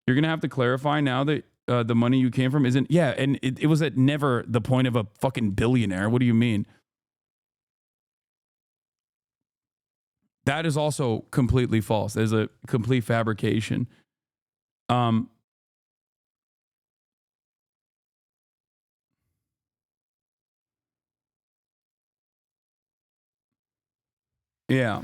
Speaker 4: You're going to have to clarify now that the money you came from isn't. Yeah, and it was at never the point of a fucking billionaire. What do you mean? That is also completely false. There's a complete fabrication. Yeah.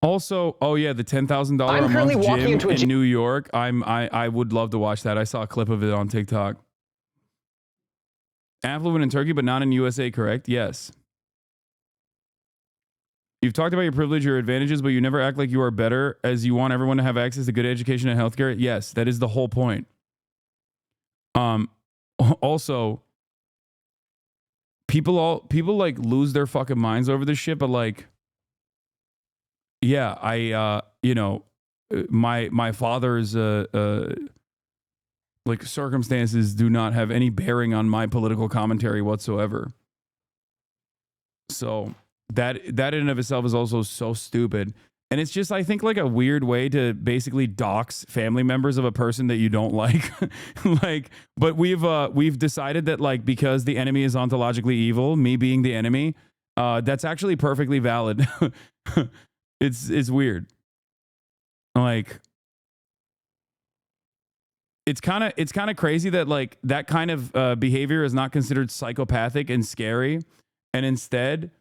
Speaker 4: Also, oh yeah, the $10,000 a month gym in New York. I would love to watch that. I saw a clip of it on TikTok. Affluent in Turkey, but not in USA, correct? Yes. You've talked about your privilege, your advantages, but you never act like you are better, as you want everyone to have access to good education and healthcare. Yes, that is the whole point. Also, people like lose their fucking minds over this shit, but like, yeah, my father's like circumstances do not have any bearing on my political commentary whatsoever. So that in and of itself is also so stupid. And it's just, I think, like a weird way to basically dox family members of a person that you don't like. But we've decided that, like, because the enemy is ontologically evil, me being the enemy, that's actually perfectly valid. It's weird. Like, it's kind of crazy that like that kind of behavior is not considered psychopathic and scary, and instead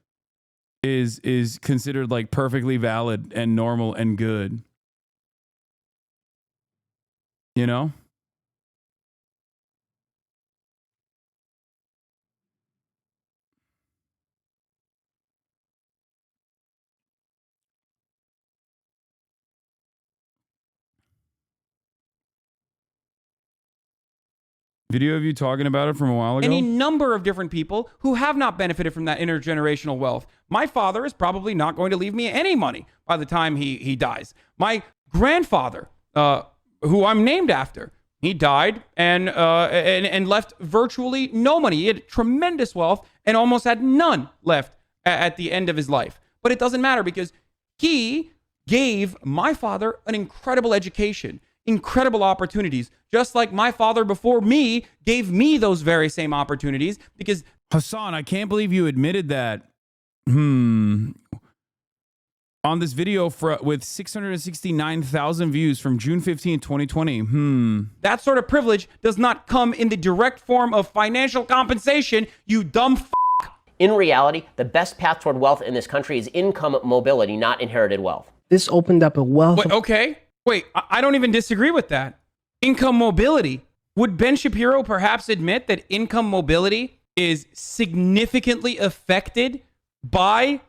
Speaker 4: is considered like perfectly valid and normal and good. You know? Video of you talking about it from a while ago?
Speaker 6: Any number of different people who have not benefited from that intergenerational wealth. My father is probably not going to leave me any money by the time he dies. My grandfather, who I'm named after, he died and left virtually no money. He had tremendous wealth and almost had none left at the end of his life. But it doesn't matter because he gave my father an incredible education, incredible opportunities, just like my father before me gave me those very same opportunities. Because
Speaker 4: Hasan, I can't believe you admitted that. On this video with 669,000 views from June 15, 2020.
Speaker 6: That sort of privilege does not come in the direct form of financial compensation, you dumb f***.
Speaker 7: In reality, the best path toward wealth in this country is income mobility, not inherited wealth.
Speaker 8: This opened up a wealth.
Speaker 6: Wait, I don't even disagree with that. Income mobility. Would Ben Shapiro perhaps admit that income mobility is significantly affected by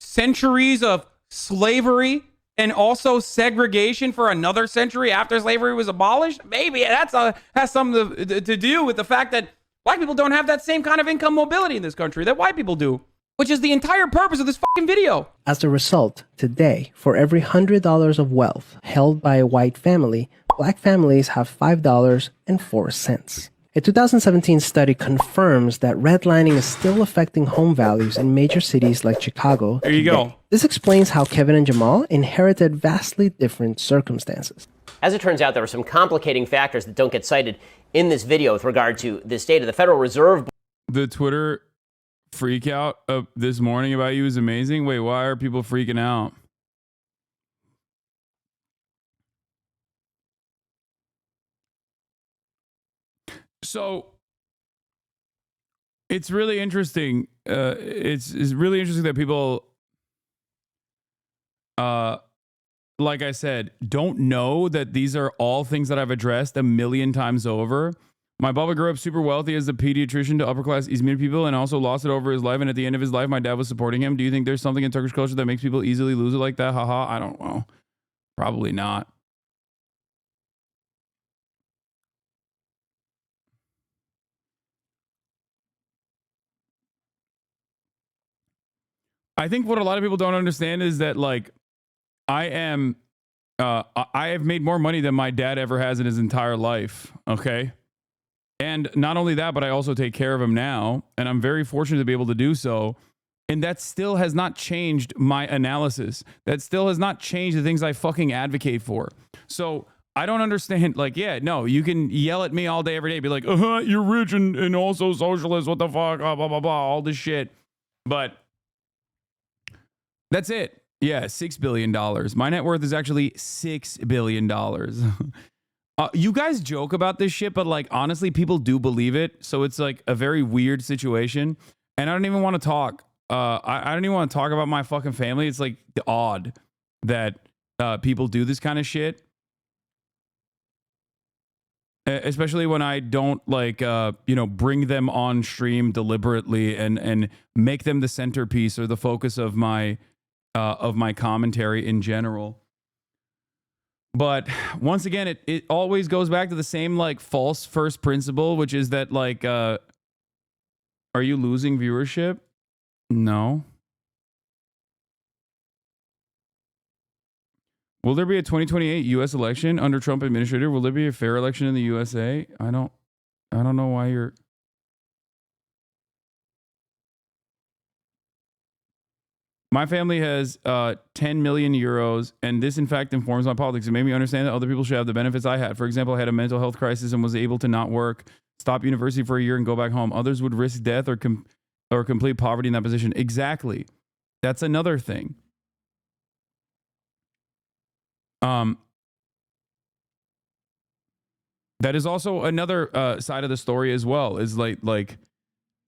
Speaker 6: centuries of slavery and also segregation for another century after slavery was abolished? Maybe has something to do with the fact that black people don't have that same kind of income mobility in this country that white people do, which is the entire purpose of this fucking video.
Speaker 8: As a result, today, for every $100 of wealth held by a white family, black families have $5.04. A 2017 study confirms that redlining is still affecting home values in major cities like Chicago.
Speaker 6: There you go.
Speaker 8: This explains how Kevin and Jamal inherited vastly different circumstances.
Speaker 7: As it turns out, there are some complicating factors that don't get cited in this video with regard to this data. The Federal Reserve...
Speaker 4: The Twitter freak out this morning about you is amazing. Wait, why are people freaking out? So it's really interesting. It's really interesting that people, like I said, don't know that these are all things that I've addressed a million times over. My Bubba grew up super wealthy as a pediatrician to upper class Izmir people and also lost it over his life. And at the end of his life, my dad was supporting him. Do you think there's something in Turkish culture that makes people easily lose it like that? Haha, I don't know. Probably not. I think what a lot of people don't understand is that, like, I have made more money than my dad ever has in his entire life. Okay. And not only that, but I also take care of him now. And I'm very fortunate to be able to do so. And that still has not changed my analysis. That still has not changed the things I fucking advocate for. So I don't understand. Like, yeah, no, you can yell at me all day, every day, be like, you're rich and also socialist. What the fuck? Blah, blah, blah, blah, all this shit. But that's it. Yeah, $6 billion. My net worth is actually $6 billion. You guys joke about this shit, but like, honestly, people do believe it. So it's like a very weird situation. And I don't even want to talk. I don't even want to talk about my fucking family. It's like odd that people do this kind of shit. Especially when I don't like, bring them on stream deliberately and make them the centerpiece or the focus of my commentary in general. But once again, it always goes back to the same like false first principle, which is that like, are you losing viewership? No. Will there be a 2028 U.S. election under Trump administrator? Will there be a fair election in the USA? I don't know why you're. My family has 10 million euros, and this, in fact, informs my politics. It made me understand that other people should have the benefits I had. For example, I had a mental health crisis and was able to not work, stop university for a year, and go back home. Others would risk death or complete poverty in that position. Exactly. That's another thing. That is also another side of the story as well. Is like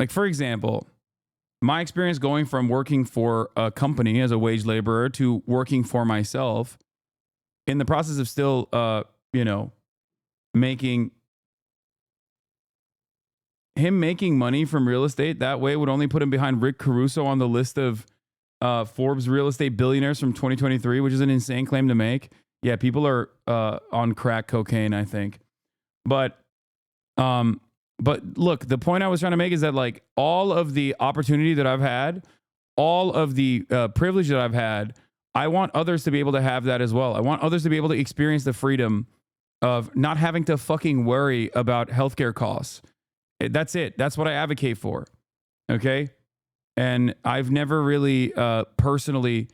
Speaker 4: for example, my experience going from working for a company as a wage laborer to working for myself, in the process of still, making money from real estate that way would only put him behind Rick Caruso on the list of Forbes real estate billionaires from 2023, which is an insane claim to make. Yeah, people are on crack cocaine, I think. But look, the point I was trying to make is that like all of the opportunity that I've had, all of the privilege that I've had, I want others to be able to have that as well. I want others to be able to experience the freedom of not having to fucking worry about healthcare costs. That's it. That's what I advocate for. Okay. And I've never really personally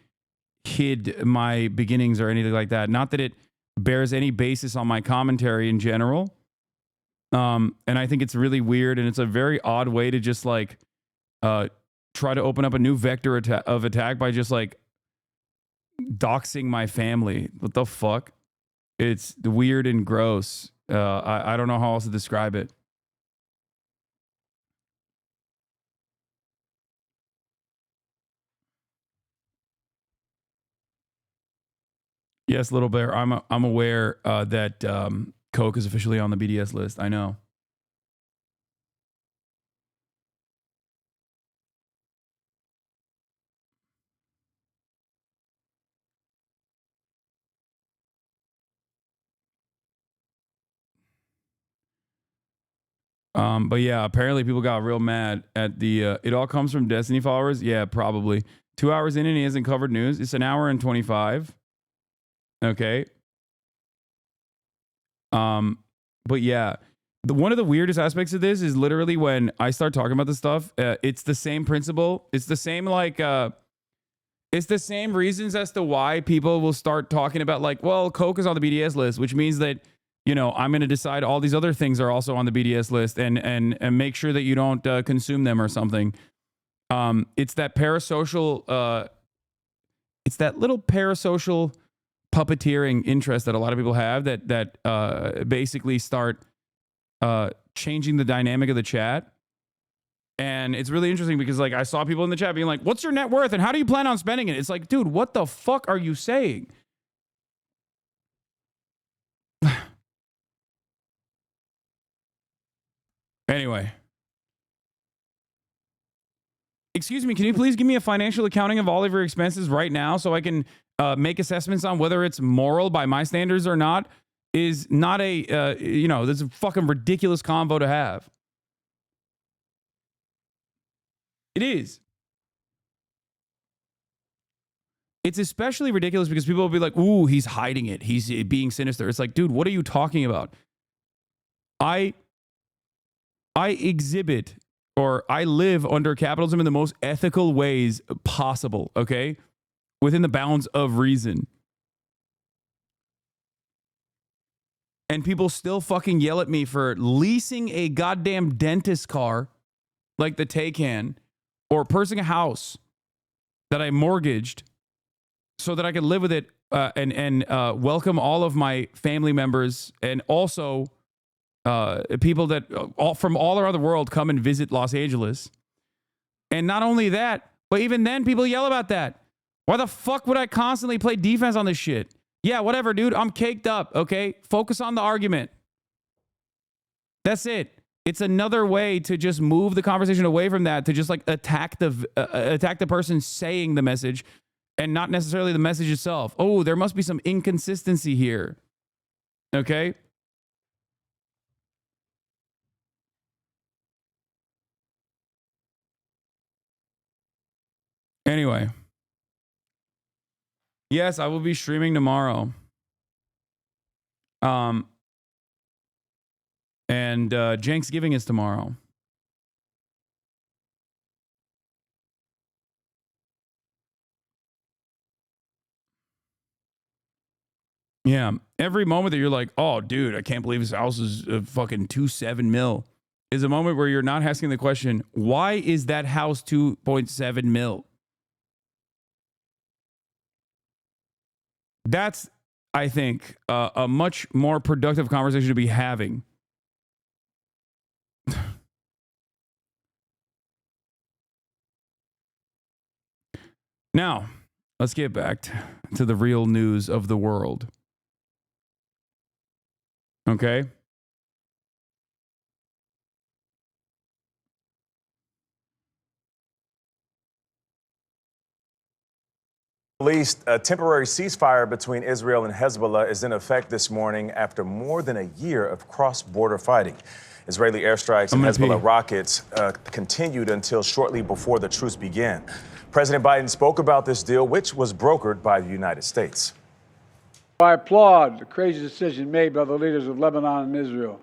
Speaker 4: hid my beginnings or anything like that. Not that it bears any basis on my commentary in general. And I think it's really weird, and it's a very odd way to just like try to open up a new vector of attack by just like doxing my family. What the fuck? It's weird and gross. I don't know how else to describe it. Yes, Little Bear. I'm aware that Coke is officially on the BDS list. I know. But yeah, apparently people got real mad at the it all comes from Destiny followers. Yeah, probably. 2 hours in and he hasn't covered news. It's an hour and 25. Okay. But yeah, one of the weirdest aspects of this is literally when I start talking about this stuff, it's the same principle. It's the same like it's the same reasons as to why people will start talking about like, well, Coke is on the BDS list, which means that, you know, I'm going to decide all these other things are also on the BDS list and make sure that you don't consume them or something. It's that parasocial, it's that little parasocial puppeteering interest that a lot of people have that basically start changing the dynamic of the chat. And it's really interesting because like I saw people in the chat being like, what's your net worth and how do you plan on spending it? It's like, dude, what the fuck are you saying? Anyway. Excuse me, can you please give me a financial accounting of all of your expenses right now so I can make assessments on whether it's moral by my standards or not? Is not a, this is a fucking ridiculous convo to have. It is. It's especially ridiculous because people will be like, ooh, he's hiding it. He's being sinister. It's like, dude, what are you talking about? I exhibit or I live under capitalism in the most ethical ways possible, okay? Within the bounds of reason. And people still fucking yell at me for leasing a goddamn dentist car like the Taycan or purchasing a house that I mortgaged so that I could live with it and welcome all of my family members and also people that from all around the world come and visit Los Angeles. And not only that, but even then people yell about that. Why the fuck would I constantly play defense on this shit? Yeah, whatever, dude. I'm caked up, okay? Focus on the argument. That's it. It's another way to just move the conversation away from that, to just like attack the person saying the message and not necessarily the message itself. Oh, there must be some inconsistency here. Okay? Anyway. Yes, I will be streaming tomorrow. And Thanksgiving is tomorrow. Yeah, every moment that you're like, oh, dude, I can't believe this house is fucking 2.7 mil, is a moment where you're not asking the question, why is that house 2.7 mil? That's, I think, a much more productive conversation to be having. Now, let's get back to the real news of the world. Okay?
Speaker 9: Released a temporary ceasefire between Israel and Hezbollah is in effect this morning after more than a year of cross-border fighting. Israeli airstrikes and Hezbollah rockets continued until shortly before the truce began. President Biden spoke about this deal, which was brokered by the United States.
Speaker 10: I applaud the crazy decision made by the leaders of Lebanon and Israel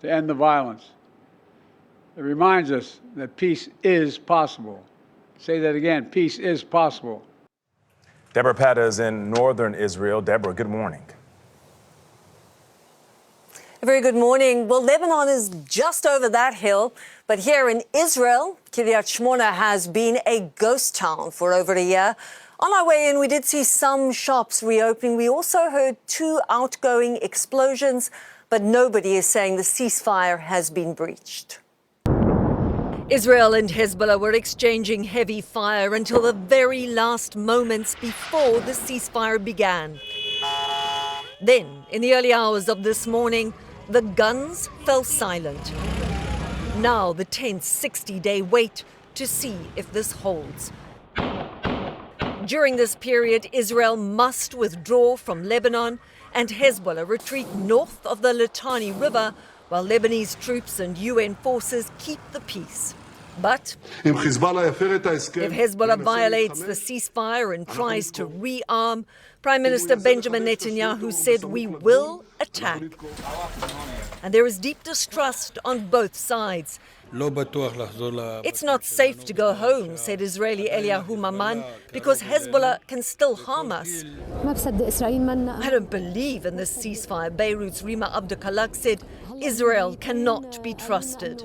Speaker 10: to end the violence. It reminds us that peace is possible. Say that again, peace is possible.
Speaker 9: Deborah Pata is in northern Israel. Deborah, good morning.
Speaker 11: A very good morning. Well, Lebanon is just over that hill, but here in Israel, Kiryat Shmona has been a ghost town for over a year. On our way in, we did see some shops reopening. We also heard 2 outgoing explosions, but nobody is saying the ceasefire has been breached. Israel and Hezbollah were exchanging heavy fire until the very last moments before the ceasefire began. Then, in the early hours of this morning, the guns fell silent. Now the tense 60-day wait to see if this holds. During this period, Israel must withdraw from Lebanon and Hezbollah retreat north of the Litani River while Lebanese troops and UN forces keep the peace. But if Hezbollah violates the ceasefire and tries to rearm, Prime Minister Benjamin Netanyahu said we will attack. And there is deep distrust on both sides. It's not safe to go home, said Israeli Eliyahu Maman, because Hezbollah can still harm us. I don't believe in this ceasefire, Beirut's Rima Abdelkalak said. Israel cannot be trusted.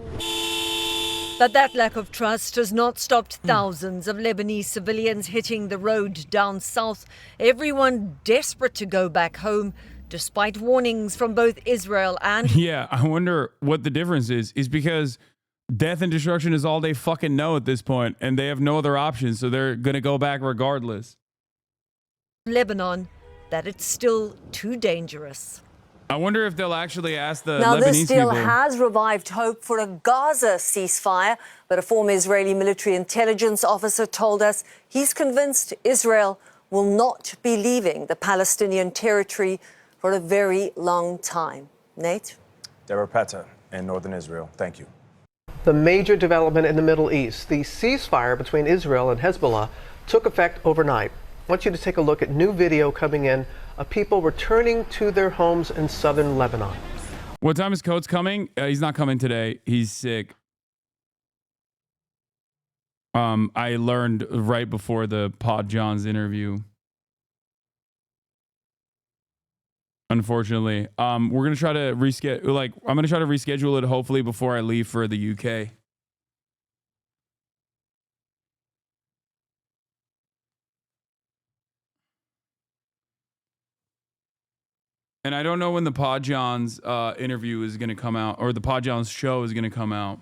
Speaker 11: But that lack of trust has not stopped thousands of Lebanese civilians hitting the road down south, everyone desperate to go back home, despite warnings from both Israel and...
Speaker 4: Yeah, I wonder what the difference is because death and destruction is all they fucking know at this point, and they have no other options, so they're going to go back regardless.
Speaker 11: Lebanon, that it's still too dangerous.
Speaker 4: I wonder if they'll actually ask the
Speaker 11: Now,
Speaker 4: Lebanese
Speaker 11: this deal
Speaker 4: people.
Speaker 11: has revived hope for a Gaza ceasefire, but a former Israeli military intelligence officer told us he's convinced Israel will not be leaving the Palestinian territory for a very long time. Nate?
Speaker 9: Deborah Petta in northern Israel. Thank you.
Speaker 12: The major development in the Middle East, the ceasefire between Israel and Hezbollah, took effect overnight. I want you to take a look at new video coming in of people returning to their homes in southern Lebanon.
Speaker 4: What time is Coates coming? He's not coming today. He's sick. I learned right before the Pod John's interview. Unfortunately, we're gonna try to reschedule. Like, I'm gonna try to reschedule it hopefully before I leave for the UK. And I don't know when the Pod John's interview is gonna come out, or the Pod John's show is gonna come out.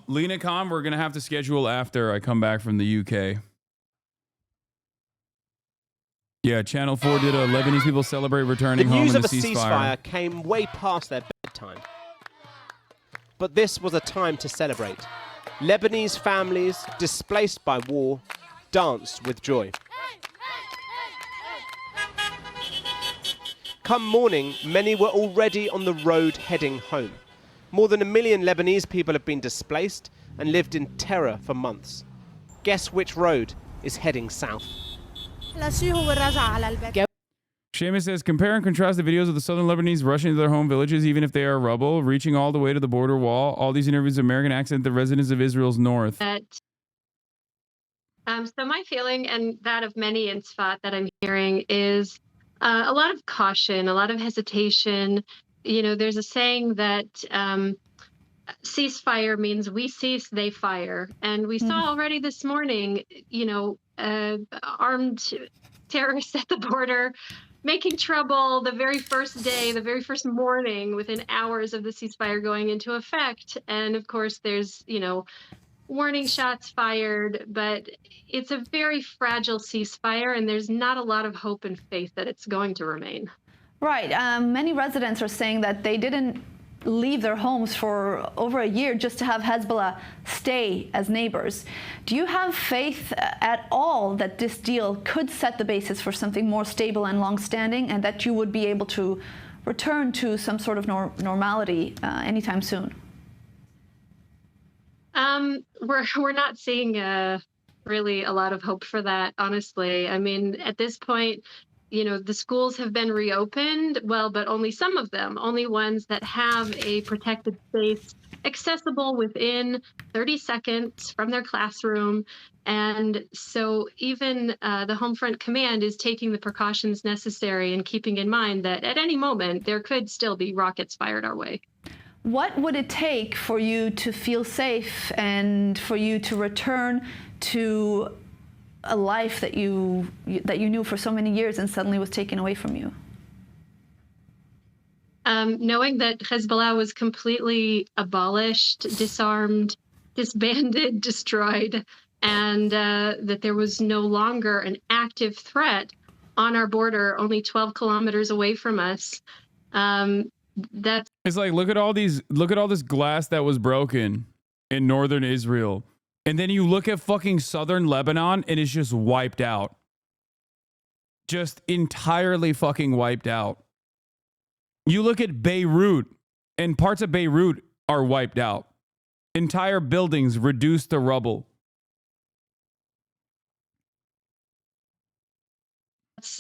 Speaker 4: Lena Khan, we're gonna have to schedule after I come back from the UK. Yeah, Channel 4 did a Lebanese people celebrate returning home in the ceasefire.
Speaker 13: Came way past their bedtime. But this was a time to celebrate. Lebanese families displaced by war danced with joy. Come morning, many were already on the road heading home. More than 1 million Lebanese people have been displaced and lived in terror for months. Guess which road is heading south?
Speaker 4: Seamus says, compare and contrast the videos of the southern Lebanese rushing to their home villages, even if they are rubble, reaching all the way to the border wall. All these interviews, American accent, the residents of Israel's north.
Speaker 14: So my feeling, and that of many in Sfat that I'm hearing, is a lot of caution, a lot of hesitation. You know, there's a saying that ceasefire means we cease, they fire. And we saw already this morning, you know, armed terrorists at the border making trouble the very first day, the very first morning, within hours of the ceasefire going into effect. And of course, there's, you know, warning shots fired, but it's a very fragile ceasefire, and there's not a lot of hope and faith that it's going to remain.
Speaker 15: Right. Many residents are saying that they didn't leave their homes for over a year just to have Hezbollah stay as neighbors. Do you have faith at all that this deal could set the basis for something more stable and long-standing, and that you would be able to return to some sort of normality anytime soon?
Speaker 14: We're not seeing really a lot of hope for that, honestly. I mean, at this point, you know, the schools have been reopened, well, but only some of them, only ones that have a protected space accessible within 30 seconds from their classroom. And so even the Homefront Command is taking the precautions necessary and keeping in mind that at any moment there could still be rockets fired our way.
Speaker 15: What would it take for you to feel safe and for you to return to a life that you knew for so many years and suddenly was taken away from you?
Speaker 14: Knowing that Hezbollah was completely abolished, disarmed, disbanded, destroyed, and that there was no longer an active threat on our border, only 12 kilometers away from us. That's
Speaker 4: It's like, look at all this glass that was broken in northern Israel. And then you look at fucking southern Lebanon and it's just wiped out. Just entirely fucking wiped out. You look at Beirut and parts of Beirut are wiped out. Entire buildings reduced to rubble.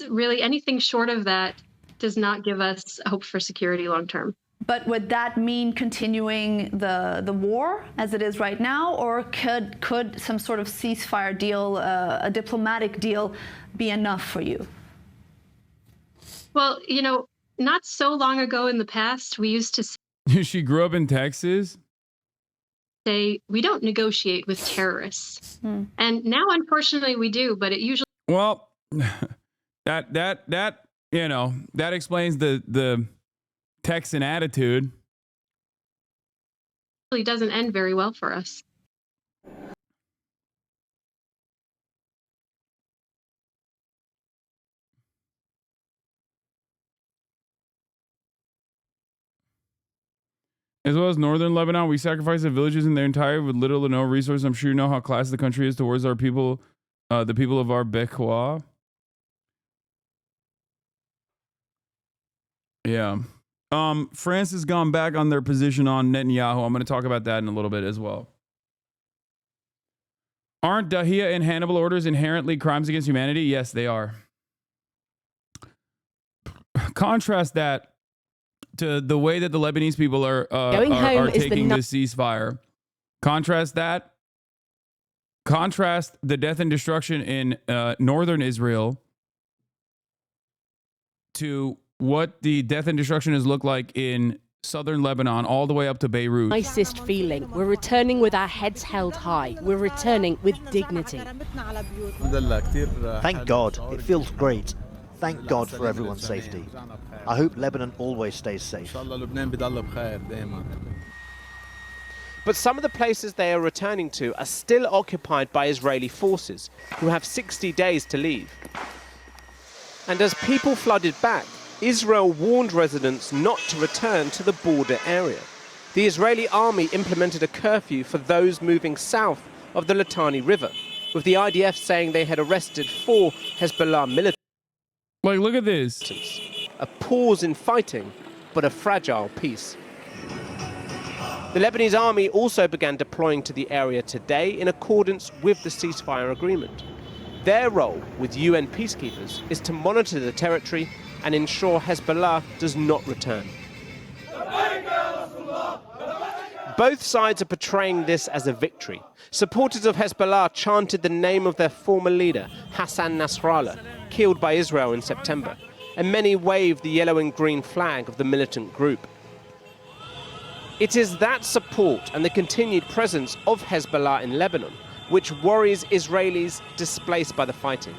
Speaker 14: really anything short of that does not give us hope for security long term.
Speaker 15: But would that mean continuing the war as it is right now, or could some sort of ceasefire deal, a diplomatic deal, be enough for you?
Speaker 14: Well, you know, not so long ago in the past, we used to
Speaker 4: She grew up in Texas?
Speaker 14: say we don't negotiate with terrorists. And now, unfortunately, we do, but it usually...
Speaker 4: Well, that you know, that explains the Texan attitude.
Speaker 14: doesn't end very well for us.
Speaker 4: As well as northern Lebanon, we sacrifice the villages in their entirety with little or no resources. I'm sure you know how class the country is towards our people, the people of our Bekwa. Yeah. France has gone back on their position on Netanyahu. I'm going to talk about that in a little bit as well. Aren't Dahia and Hannibal orders inherently crimes against humanity? Yes, they are. Contrast that to the way that the Lebanese people are taking the ceasefire. Contrast that. Contrast the death and destruction in northern Israel to what the death and destruction has looked like in southern Lebanon, all the way up to Beirut.
Speaker 16: Nicest feeling. We're returning with our heads held high. We're returning with dignity.
Speaker 17: Thank God. It feels great. Thank God for everyone's safety. I hope Lebanon always stays safe.
Speaker 13: But some of the places they are returning to are still occupied by Israeli forces, who have 60 days to leave. And as people flooded back, Israel warned residents not to return to the border area. The Israeli army implemented a curfew for those moving south of the Litani River, with the IDF saying they had arrested 4 Hezbollah militants.
Speaker 4: Like, look at this.
Speaker 13: A pause in fighting, but a fragile peace. The Lebanese army also began deploying to the area today in accordance with the ceasefire agreement. Their role with UN peacekeepers is to monitor the territory and ensure Hezbollah does not return. Both sides are portraying this as a victory. Supporters of Hezbollah chanted the name of their former leader, Hasan Nasrallah, killed by Israel in September, and many waved the yellow and green flag of the militant group. It is that support and the continued presence of Hezbollah in Lebanon which worries Israelis displaced by the fighting.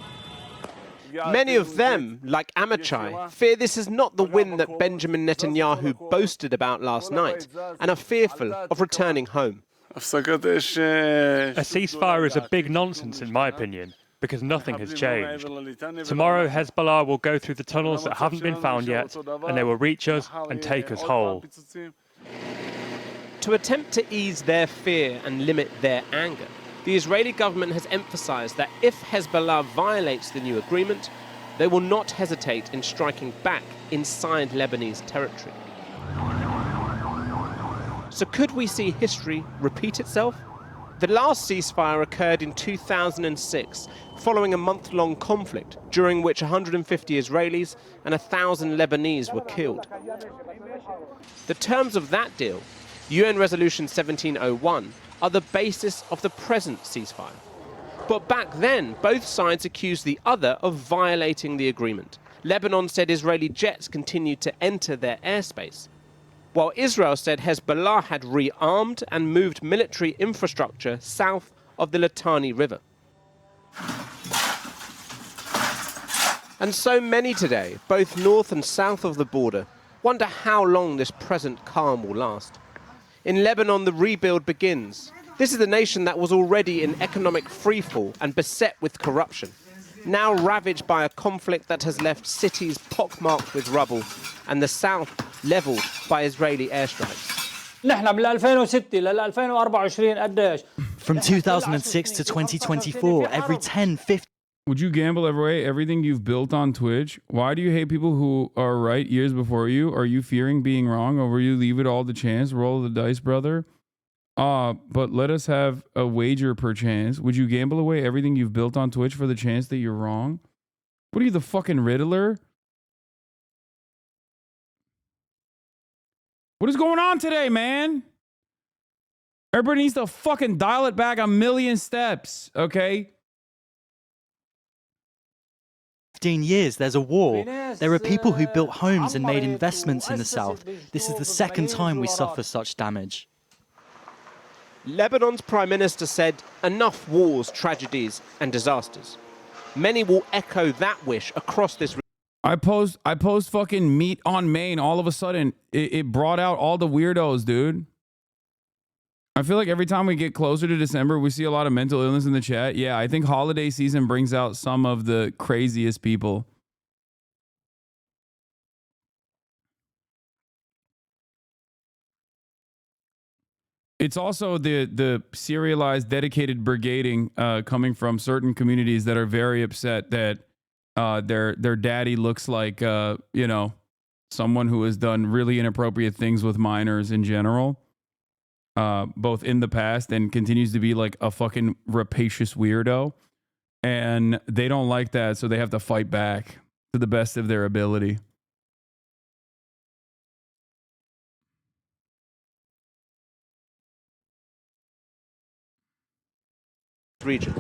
Speaker 13: Many of them, like Amichai, fear this is not the win that Benjamin Netanyahu boasted about last night and are fearful of returning home.
Speaker 18: A ceasefire is a big nonsense, in my opinion, because nothing has changed. Tomorrow, Hezbollah will go through the tunnels that haven't been found yet, and they will reach us and take us whole.
Speaker 13: To attempt to ease their fear and limit their anger, the Israeli government has emphasized that if Hezbollah violates the new agreement, they will not hesitate in striking back inside Lebanese territory. So could we see history repeat itself? The last ceasefire occurred in 2006, following a month-long conflict during which 150 Israelis and 1,000 Lebanese were killed. The terms of that deal, UN Resolution 1701, are the basis of the present ceasefire. But back then, both sides accused the other of violating the agreement. Lebanon said Israeli jets continued to enter their airspace, while Israel said Hezbollah had rearmed and moved military infrastructure south of the Litani River. And so many today, both north and south of the border, wonder how long this present calm will last. In Lebanon, the rebuild begins. This is a nation that was already in economic freefall and beset with corruption, now ravaged by a conflict that has left cities pockmarked with rubble and the south leveled by Israeli airstrikes.
Speaker 19: From 2006 to 2024, every 10, 15...
Speaker 4: Would you gamble away everything you've built on Twitch? Why do you hate people who are right years before you? Are you fearing being wrong, or will you leave it all to chance? Roll the dice, brother. But let us have a wager per chance. Would you gamble away everything you've built on Twitch for the chance that you're wrong? What are you, the fucking Riddler? What is going on today, man? Everybody needs to fucking dial it back a million steps, okay?
Speaker 19: 15 years, there's a war. There are people who built homes and made investments in the south. This is the second time we suffer such damage.
Speaker 13: Lebanon's prime minister said, enough wars, tragedies, and disasters. Many will echo that wish across this region.
Speaker 4: I post fucking meat on Maine. All of a sudden, it brought out all the weirdos, dude. I feel like every time we get closer to December, we see a lot of mental illness in the chat. Yeah, I think holiday season brings out some of the craziest people. It's also the serialized, dedicated brigading coming from certain communities that are very upset that their daddy looks like you know, someone who has done really inappropriate things with minors in general, both in the past and continues to be like a fucking rapacious weirdo, and they don't like that, so they have to fight back to the best of their ability.
Speaker 13: Region,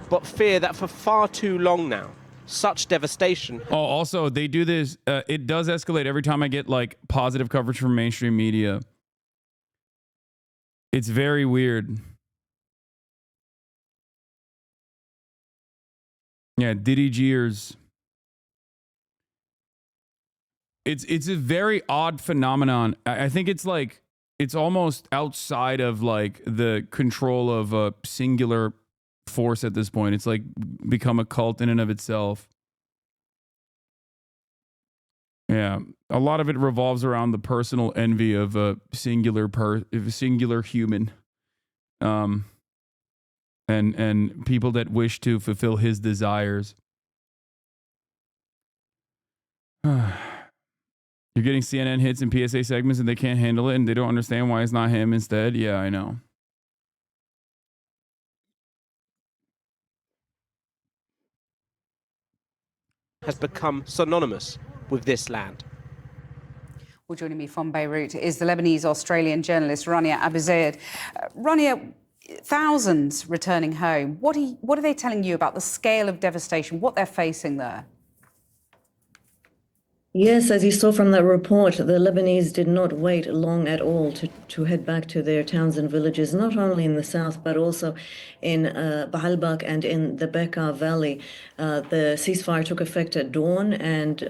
Speaker 13: but fear that for far too long now, such devastation.
Speaker 4: Oh, also, they do this. It does escalate every time I get like positive coverage from mainstream media. It's very weird. Yeah, Diddy Jeers. It's a very odd phenomenon. I think it's like it's almost outside of like the control of a singular force at this point. It's like become a cult in and of itself. Yeah, a lot of it revolves around the personal envy of a singular human, and people that wish to fulfill his desires. You're getting CNN hits and PSA segments, and they can't handle it, and they don't understand why it's not him instead. Yeah, I know.
Speaker 13: Has become synonymous with this land.
Speaker 20: Well, joining me from Beirut is the Lebanese-Australian journalist Rania Abizaid. Rania, thousands returning home. What are they telling you about the scale of devastation, what they're facing there?
Speaker 21: Yes, as you saw from that report, the Lebanese did not wait long at all to head back to their towns and villages, not only in the south, but also in Baalbek and in the Bekaa Valley. The ceasefire took effect at dawn, and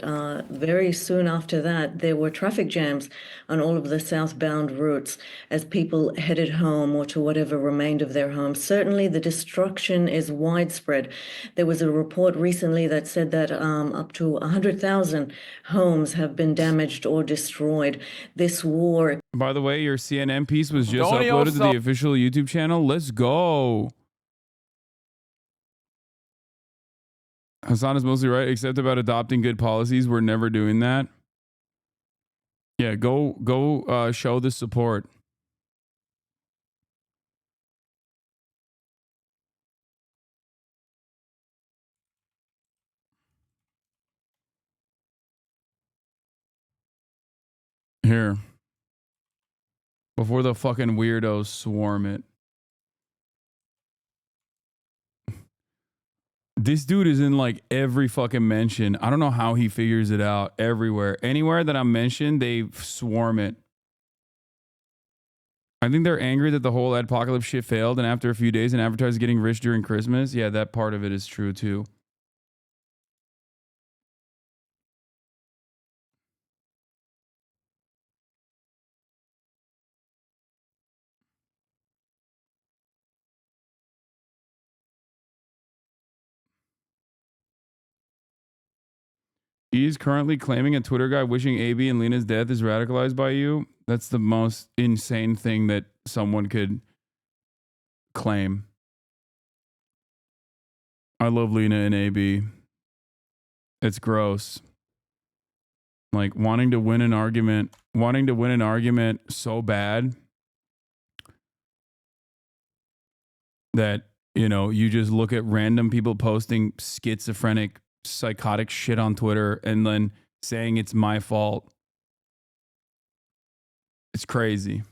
Speaker 21: very soon after that, there were traffic jams on all of the southbound routes as people headed home or to whatever remained of their homes. Certainly, the destruction is widespread. There was a report recently that said that up to 100,000 homes have been damaged or destroyed. This war.
Speaker 4: By the way, your CNN piece was just uploaded to the official YouTube channel. Let's go. Hasan is mostly right, except about adopting good policies. We're never doing that. Yeah, go show the support. Here. Before the fucking weirdos swarm it. This dude is in like every fucking mention. I don't know how he figures it out. Everywhere. Anywhere that I'm mentioned, they swarm it. I think they're angry that the whole adpocalypse shit failed, and after a few days, an advertiser getting rich during Christmas. Yeah, that part of it is true too. He's currently claiming a Twitter guy wishing AB and Lena's death is radicalized by you. That's the most insane thing that someone could claim. I love Lena and AB. It's gross. Like wanting to win an argument so bad that, you know, you just look at random people posting schizophrenic, psychotic shit on Twitter and then saying it's my fault. It's crazy.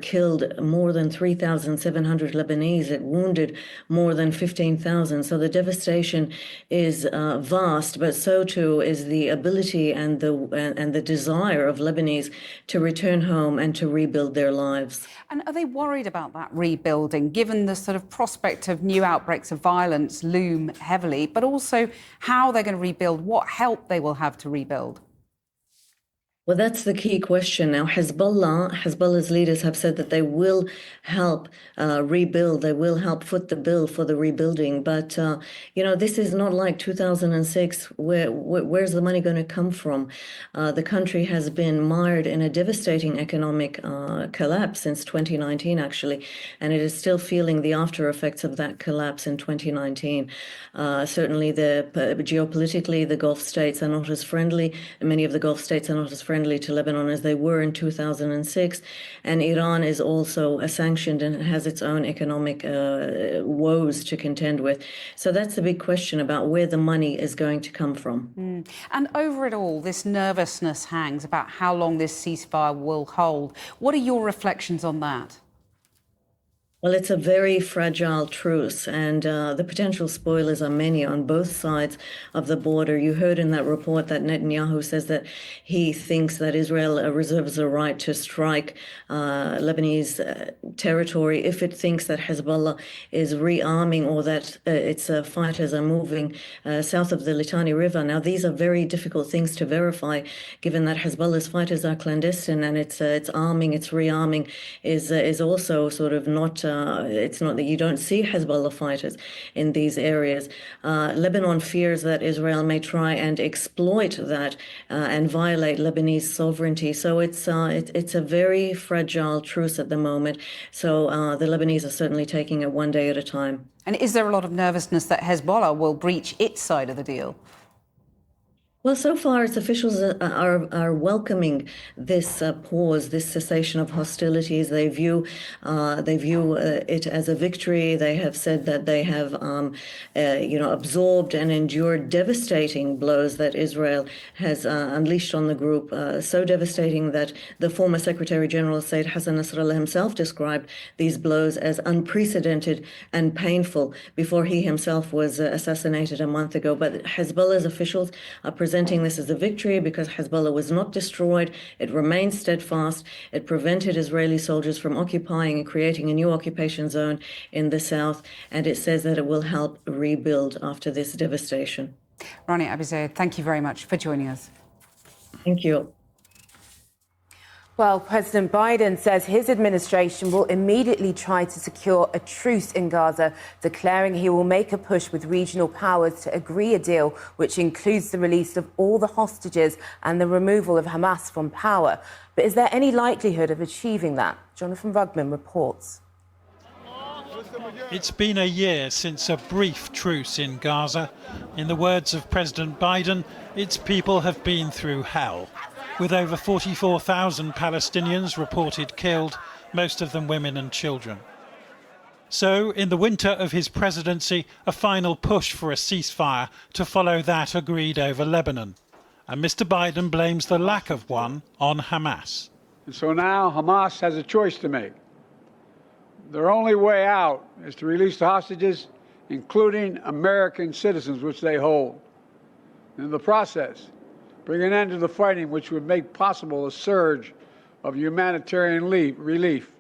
Speaker 21: killed more than 3,700 Lebanese. It wounded more than 15,000. So the devastation is vast, but so too is the ability and the desire of Lebanese to return home and to rebuild their lives.
Speaker 20: And are they worried about that rebuilding, given the sort of prospect of new outbreaks of violence loom heavily, but also how they're going to rebuild, what help they will have to rebuild?
Speaker 21: Well, that's the key question. Now, Hezbollah's leaders have said that they will help rebuild. They will help foot the bill for the rebuilding. But, this is not like 2006. Where's the money going to come from? The country has been mired in a devastating economic collapse since 2019, actually, and it is still feeling the after effects of that collapse in 2019. Certainly, geopolitically, the Gulf states are not as friendly. Many of the Gulf states are not as friendly to Lebanon as they were in 2006. And Iran is also sanctioned and has its own economic woes to contend with. So that's the big question about where the money is going to come from.
Speaker 20: And over it all, this nervousness hangs about how long this ceasefire will hold. What are your reflections on that?
Speaker 21: Well, it's a very fragile truce, and the potential spoilers are many on both sides of the border. You heard in that report that Netanyahu says that he thinks that Israel reserves the right to strike Lebanese territory if it thinks that Hezbollah is rearming or that its fighters are moving south of the Litani River. Now, these are very difficult things to verify, given that Hezbollah's fighters are clandestine, and its arming, its rearming is also sort of not. It's not that you don't see Hezbollah fighters in these areas. Lebanon fears that Israel may try and exploit that and violate Lebanese sovereignty. So it's a very fragile truce at the moment. So the Lebanese are certainly taking it one day at a time.
Speaker 20: And is there a lot of nervousness that Hezbollah will breach its side of the deal?
Speaker 21: Well, so far, its officials are welcoming this pause, this cessation of hostilities. They view it as a victory. They have said that they have, absorbed and endured devastating blows that Israel has unleashed on the group. So devastating that the former Secretary General of State Hasan Nasrallah himself described these blows as unprecedented and painful before he himself was assassinated a month ago. But Hezbollah's officials are presenting this as a victory because Hezbollah was not destroyed. It remained steadfast. It prevented Israeli soldiers from occupying and creating a new occupation zone in the south. And it says that it will help rebuild after this devastation.
Speaker 20: Rania Abizaid, thank you very much for joining us.
Speaker 21: Thank you.
Speaker 3: Well, President Biden says his administration will immediately try to secure a truce in Gaza, declaring he will make a push with regional powers to agree a deal which includes the release of all the hostages and the removal of Hamas from power. But is there any likelihood of achieving that? Jonathan Rugman reports.
Speaker 22: It's been a year since a brief truce in Gaza. In the words of President Biden, its people have been through hell. With over 44,000 Palestinians reported killed, most of them women and children. So, in the winter of his presidency, a final push for a ceasefire to follow that agreed over Lebanon. And Mr. Biden blames the lack of one on Hamas.
Speaker 10: And so now Hamas has a choice to make. Their only way out is to release the hostages, including American citizens, which they hold. In the process, bring an end to the fighting, which would make possible a surge of humanitarian relief.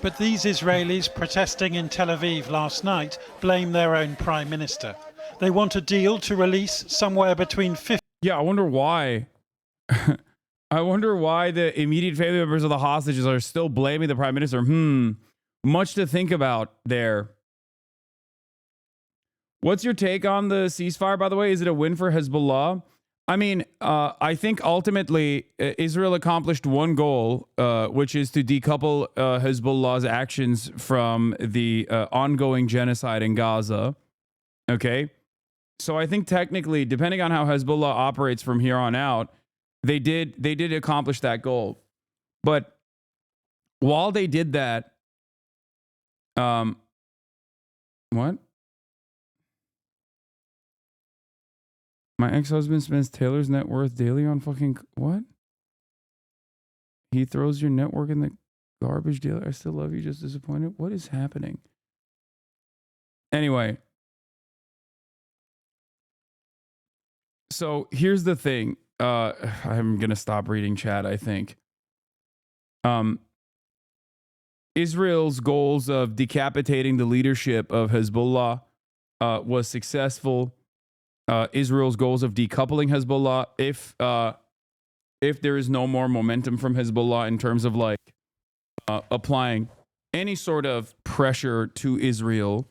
Speaker 22: But these Israelis protesting in Tel Aviv last night blame their own prime minister. They want a deal to release somewhere between 50...
Speaker 4: Yeah, I wonder why. I wonder why the immediate family members of the hostages are still blaming the prime minister. Much to think about there. What's your take on the ceasefire, by the way? Is it a win for Hezbollah? I mean, I think ultimately Israel accomplished one goal, which is to decouple Hezbollah's actions from the ongoing genocide in Gaza. Okay? So I think technically, depending on how Hezbollah operates from here on out, they did accomplish that goal. But while they did that, what? My ex-husband spends Taylor's net worth daily on fucking what? He throws your network in the garbage dealer. I still love you, just disappointed. What is happening? Anyway. So here's the thing. I'm going to stop reading chat, I think. Israel's goals of decapitating the leadership of Hezbollah was successful. Israel's goals of decoupling Hezbollah, if there is no more momentum from Hezbollah in terms of like applying any sort of pressure to Israel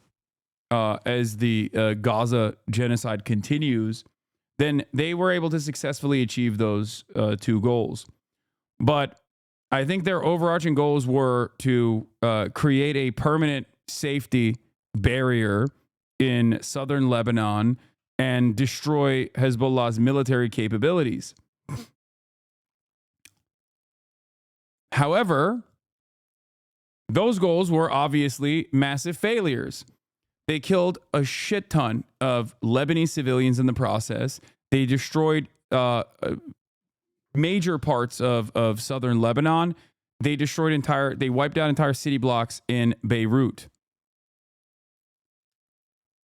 Speaker 4: as the Gaza genocide continues, then they were able to successfully achieve those two goals. But I think their overarching goals were to create a permanent safety barrier in southern Lebanon and destroy Hezbollah's military capabilities. However, those goals were obviously massive failures. They killed a shit ton of Lebanese civilians in the process. They destroyed major parts of southern Lebanon. They wiped out entire city blocks in Beirut.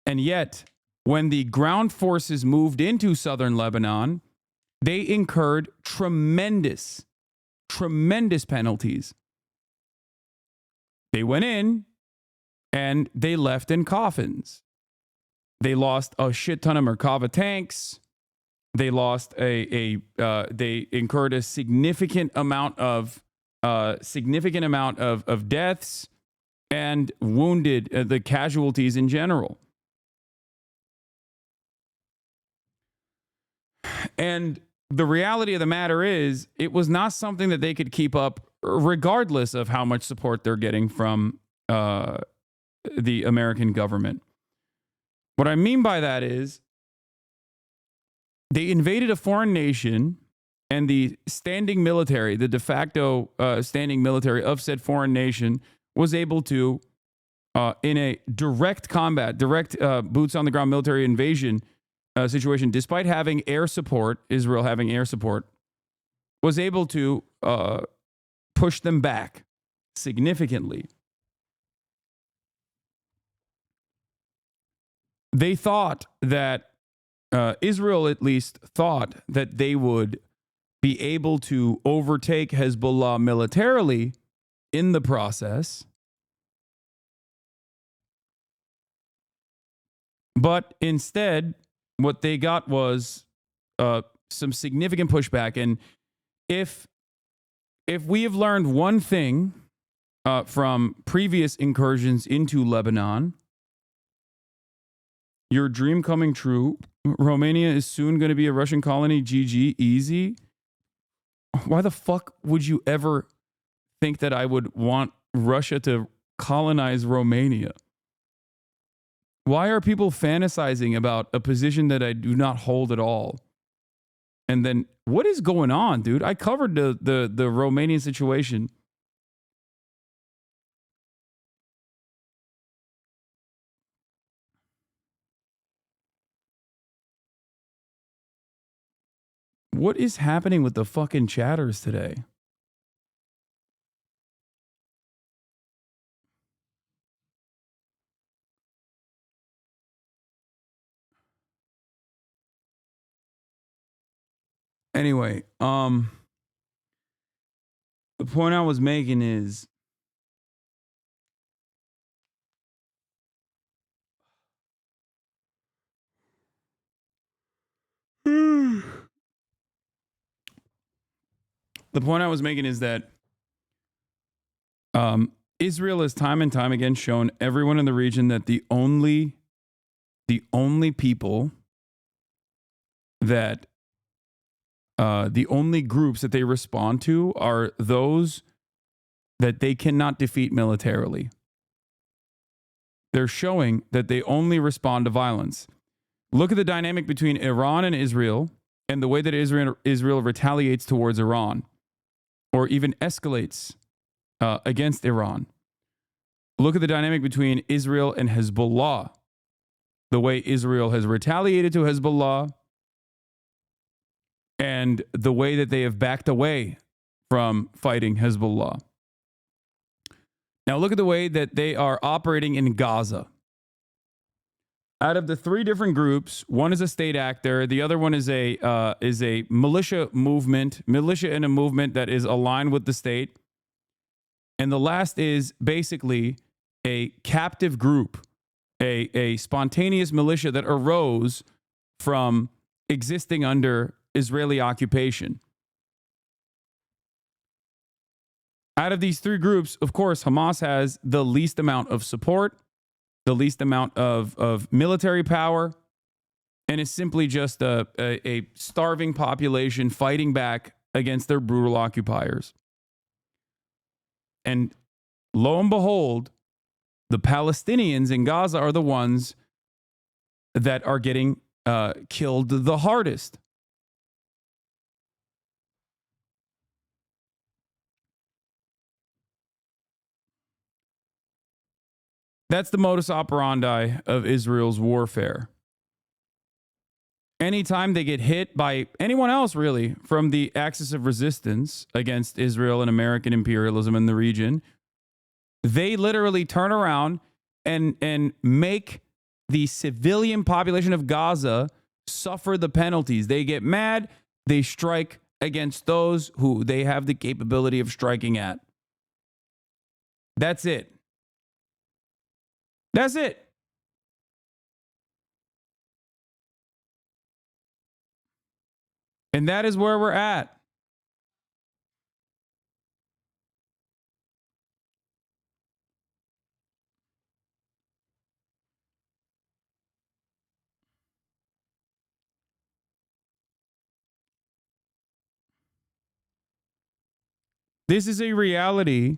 Speaker 4: And yet, when the ground forces moved into southern Lebanon, they incurred tremendous penalties. They went in and they left in coffins. They lost a shit ton of Merkava tanks. They lost they incurred a significant amount of deaths and wounded the casualties in general. And the reality of the matter is, it was not something that they could keep up regardless of how much support they're getting from the American government. What I mean by that is, they invaded a foreign nation, and the standing military, the de facto standing military of said foreign nation, was able to, in a direct combat, boots on the ground military invasion situation, despite having air support, Israel having air support, was able to push them back significantly. They thought that, Israel at least thought that they would be able to overtake Hezbollah militarily in the process. But instead, what they got was some significant pushback. And if we have learned one thing from previous incursions into Lebanon, your dream coming true. Romania is soon going to be a Russian colony. GG, easy. Why the fuck would you ever think that I would want Russia to colonize Romania? Why are people fantasizing about a position that I do not hold at all? And then, what is going on, dude? I covered the Romanian situation. What is happening with the fucking chatters today? Anyway, the point I was making is, that Israel has time and time again shown everyone in the region that the only people that the only groups that they respond to are those that they cannot defeat militarily. They're showing that they only respond to violence. Look at the dynamic between Iran and Israel, and the way that Israel retaliates towards Iran, or even escalates against Iran. Look at the dynamic between Israel and Hezbollah, the way Israel has retaliated to Hezbollah, and the way that they have backed away from fighting Hezbollah. Now look at the way that they are operating in Gaza. Out of the three different groups, one is a state actor, the other one is a militia in a movement that is aligned with the state, and the last is basically a captive group, a spontaneous militia that arose from existing under Israeli occupation. Out of these three groups, of course, Hamas has the least amount of support, the least amount of military power, and is simply just a starving population fighting back against their brutal occupiers. And lo and behold, the Palestinians in Gaza are the ones that are getting killed the hardest. That's the modus operandi of Israel's warfare. Anytime they get hit by anyone else, really, from the axis of resistance against Israel and American imperialism in the region, they literally turn around and make the civilian population of Gaza suffer the penalties. They get mad, they strike against those who they have the capability of striking at. That's it. That's it. And that is where we're at. This is a reality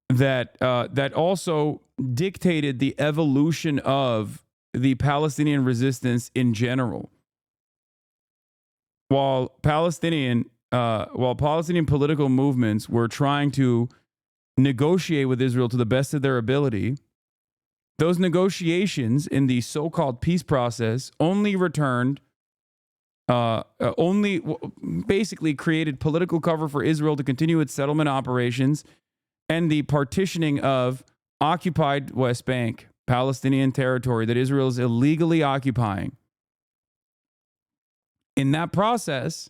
Speaker 4: that that also dictated the evolution of the Palestinian resistance in general. While Palestinian political movements were trying to negotiate with Israel to the best of their ability, those negotiations in the so-called peace process only basically created political cover for Israel to continue its settlement operations and the partitioning of occupied West Bank, Palestinian territory that Israel is illegally occupying. In that process,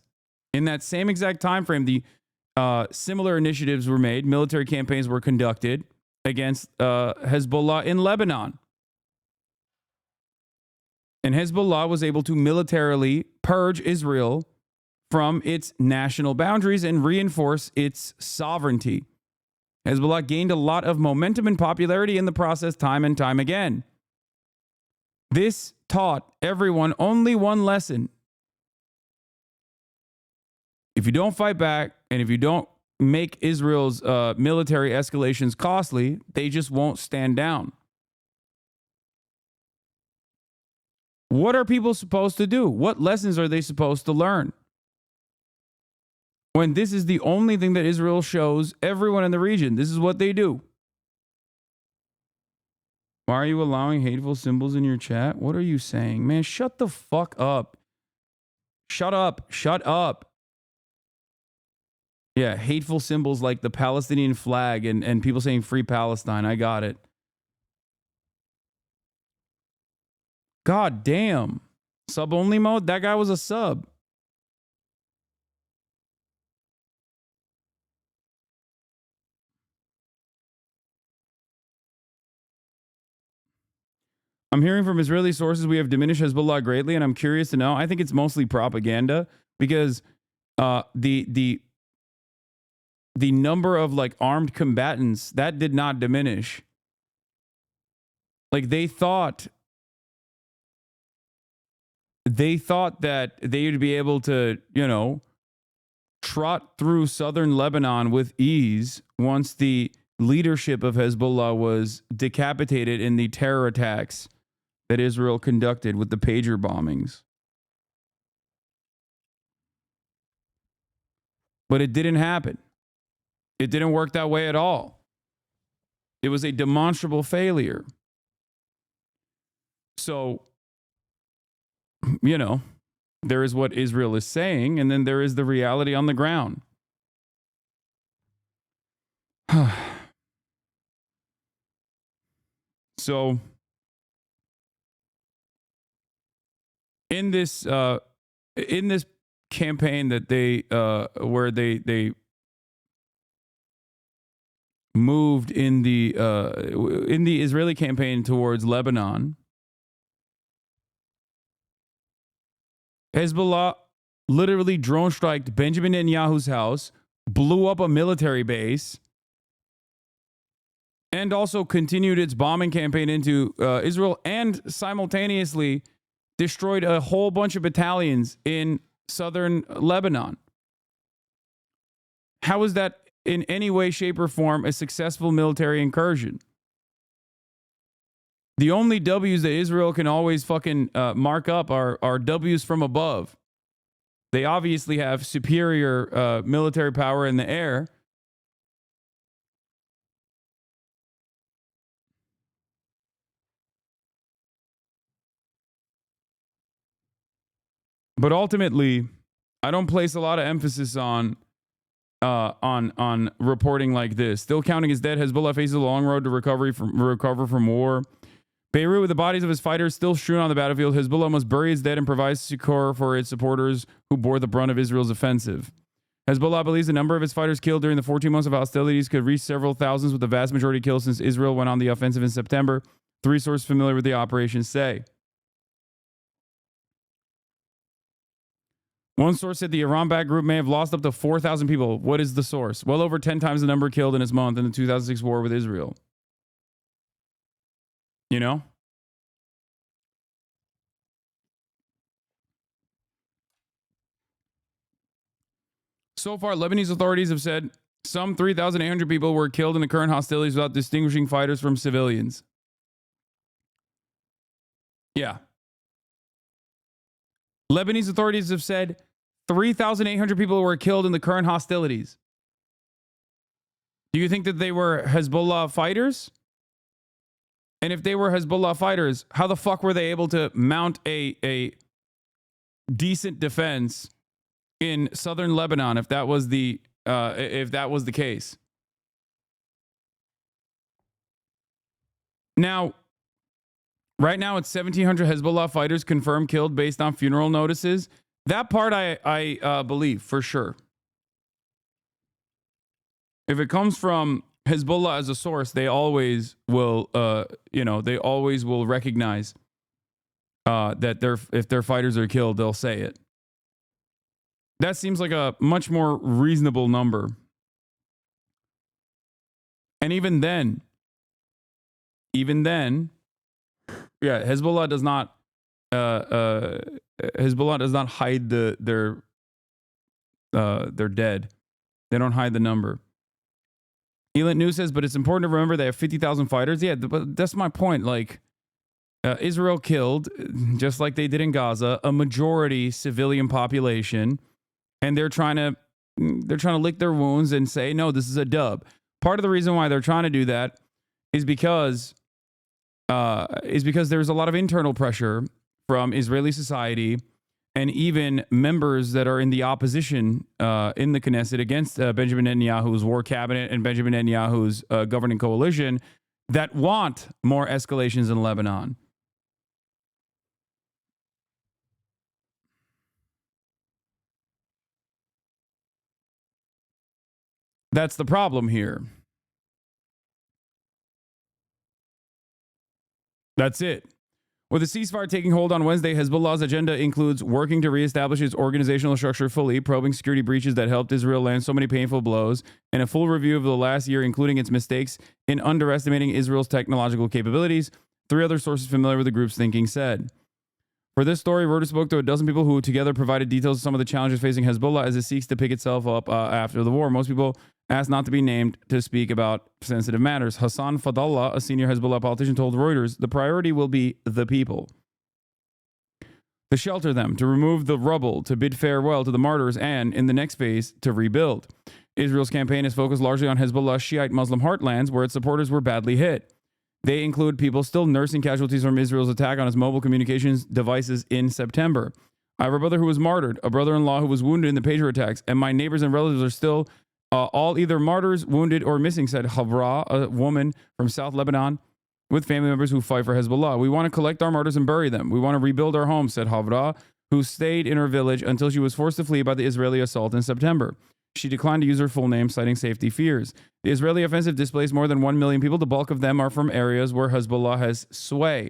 Speaker 4: in that same exact time frame, the similar initiatives were made, military campaigns were conducted against Hezbollah in Lebanon. And Hezbollah was able to militarily purge Israel from its national boundaries and reinforce its sovereignty. Hezbollah gained a lot of momentum and popularity in the process time and time again. This taught everyone only one lesson. If you don't fight back and if you don't make Israel's military escalations costly, they just won't stand down. What are people supposed to do? What lessons are they supposed to learn? When this is the only thing that Israel shows everyone in the region, this is what they do. Why are you allowing hateful symbols in your chat? What are you saying? Man, shut the fuck up. Shut up. Shut up. Yeah, hateful symbols like the Palestinian flag and people saying free Palestine. I got it. God damn. Sub only mode? That guy was a sub. I'm hearing from Israeli sources we have diminished Hezbollah greatly, and I'm curious to know. I think it's mostly propaganda because the number of like armed combatants that did not diminish. Like they thought that they would be able to, you know, trot through southern Lebanon with ease once the leadership of Hezbollah was decapitated in the terror attacks that Israel conducted with the pager bombings. But it didn't happen. It didn't work that way at all. It was a demonstrable failure. So, you know, there is what Israel is saying, and then there is the reality on the ground. So in this campaign that they where they moved in the Israeli campaign towards Lebanon, Hezbollah literally drone striked Benjamin Netanyahu's house, blew up a military base, and also continued its bombing campaign into Israel, and simultaneously destroyed a whole bunch of battalions in southern Lebanon. How is that in any way, shape, or form a successful military incursion? The only W's that Israel can always fucking mark up are W's from above. They obviously have superior military power in the air. But ultimately, I don't place a lot of emphasis on reporting like this. Still counting his dead, Hezbollah faces a long road to recover from war. Beirut, with the bodies of his fighters still strewn on the battlefield, Hezbollah must bury his dead and provide succor for its supporters who bore the brunt of Israel's offensive. Hezbollah believes the number of its fighters killed during the 14 months of hostilities could reach several thousands, with the vast majority killed since Israel went on the offensive in September, 3 sources familiar with the operation say. One source said the Iran-backed group may have lost up to 4,000 people. What is the source? Well over 10 times the number killed in its month in the 2006 war with Israel. You know? So far, Lebanese authorities have said some 3,800 people were killed in the current hostilities without distinguishing fighters from civilians. Yeah. Lebanese authorities have said 3,800 people were killed in the current hostilities. Do you think that they were Hezbollah fighters? And if they were Hezbollah fighters, how the fuck were they able to mount a decent defense in southern Lebanon if that was the case? Now, right now it's 1,700 Hezbollah fighters confirmed killed based on funeral notices. That part I believe for sure. If it comes from Hezbollah as a source, they always will, they always will recognize that if their fighters are killed, they'll say it. That seems like a much more reasonable number. And even then, yeah, Hezbollah does not hide their dead. They don't hide the number. Elent News says, but it's important to remember they have 50,000 fighters. Yeah, but that's my point. Like, Israel killed, just like they did in Gaza, a majority civilian population, and they're trying to lick their wounds and say, no, this is a dub. Part of the reason why they're trying to do that is because there's a lot of internal pressure from Israeli society and even members that are in the opposition in the Knesset against Benjamin Netanyahu's war cabinet and Benjamin Netanyahu's governing coalition that want more escalations in Lebanon. That's the problem here. That's it. With the ceasefire taking hold on Wednesday, Hezbollah's agenda includes working to reestablish its organizational structure fully, probing security breaches that helped Israel land so many painful blows, and a full review of the last year, including its mistakes in underestimating Israel's technological capabilities, 3 other sources familiar with the group's thinking said. For this story, Reuters spoke to a dozen people who together provided details of some of the challenges facing Hezbollah as it seeks to pick itself up after the war. Most people asked not to be named to speak about sensitive matters. Hassan Fadallah, a senior Hezbollah politician, told Reuters the priority will be the people. To shelter them, to remove the rubble, to bid farewell to the martyrs, and, in the next phase, to rebuild. Israel's campaign is focused largely on Hezbollah's Shiite Muslim heartlands, where its supporters were badly hit. They include people still nursing casualties from Israel's attack on its mobile communications devices in September. I have a brother who was martyred, a brother-in-law who was wounded in the pager attacks, and my neighbors and relatives are still all either martyrs, wounded, or missing, said Havra, a woman from South Lebanon with family members who fight for Hezbollah. We want to collect our martyrs and bury them. We want to rebuild our homes, said Havra, who stayed in her village until she was forced to flee by the Israeli assault in September. She declined to use her full name, citing safety fears. The Israeli offensive displaced more than 1 million people. The bulk of them are from areas where Hezbollah has sway.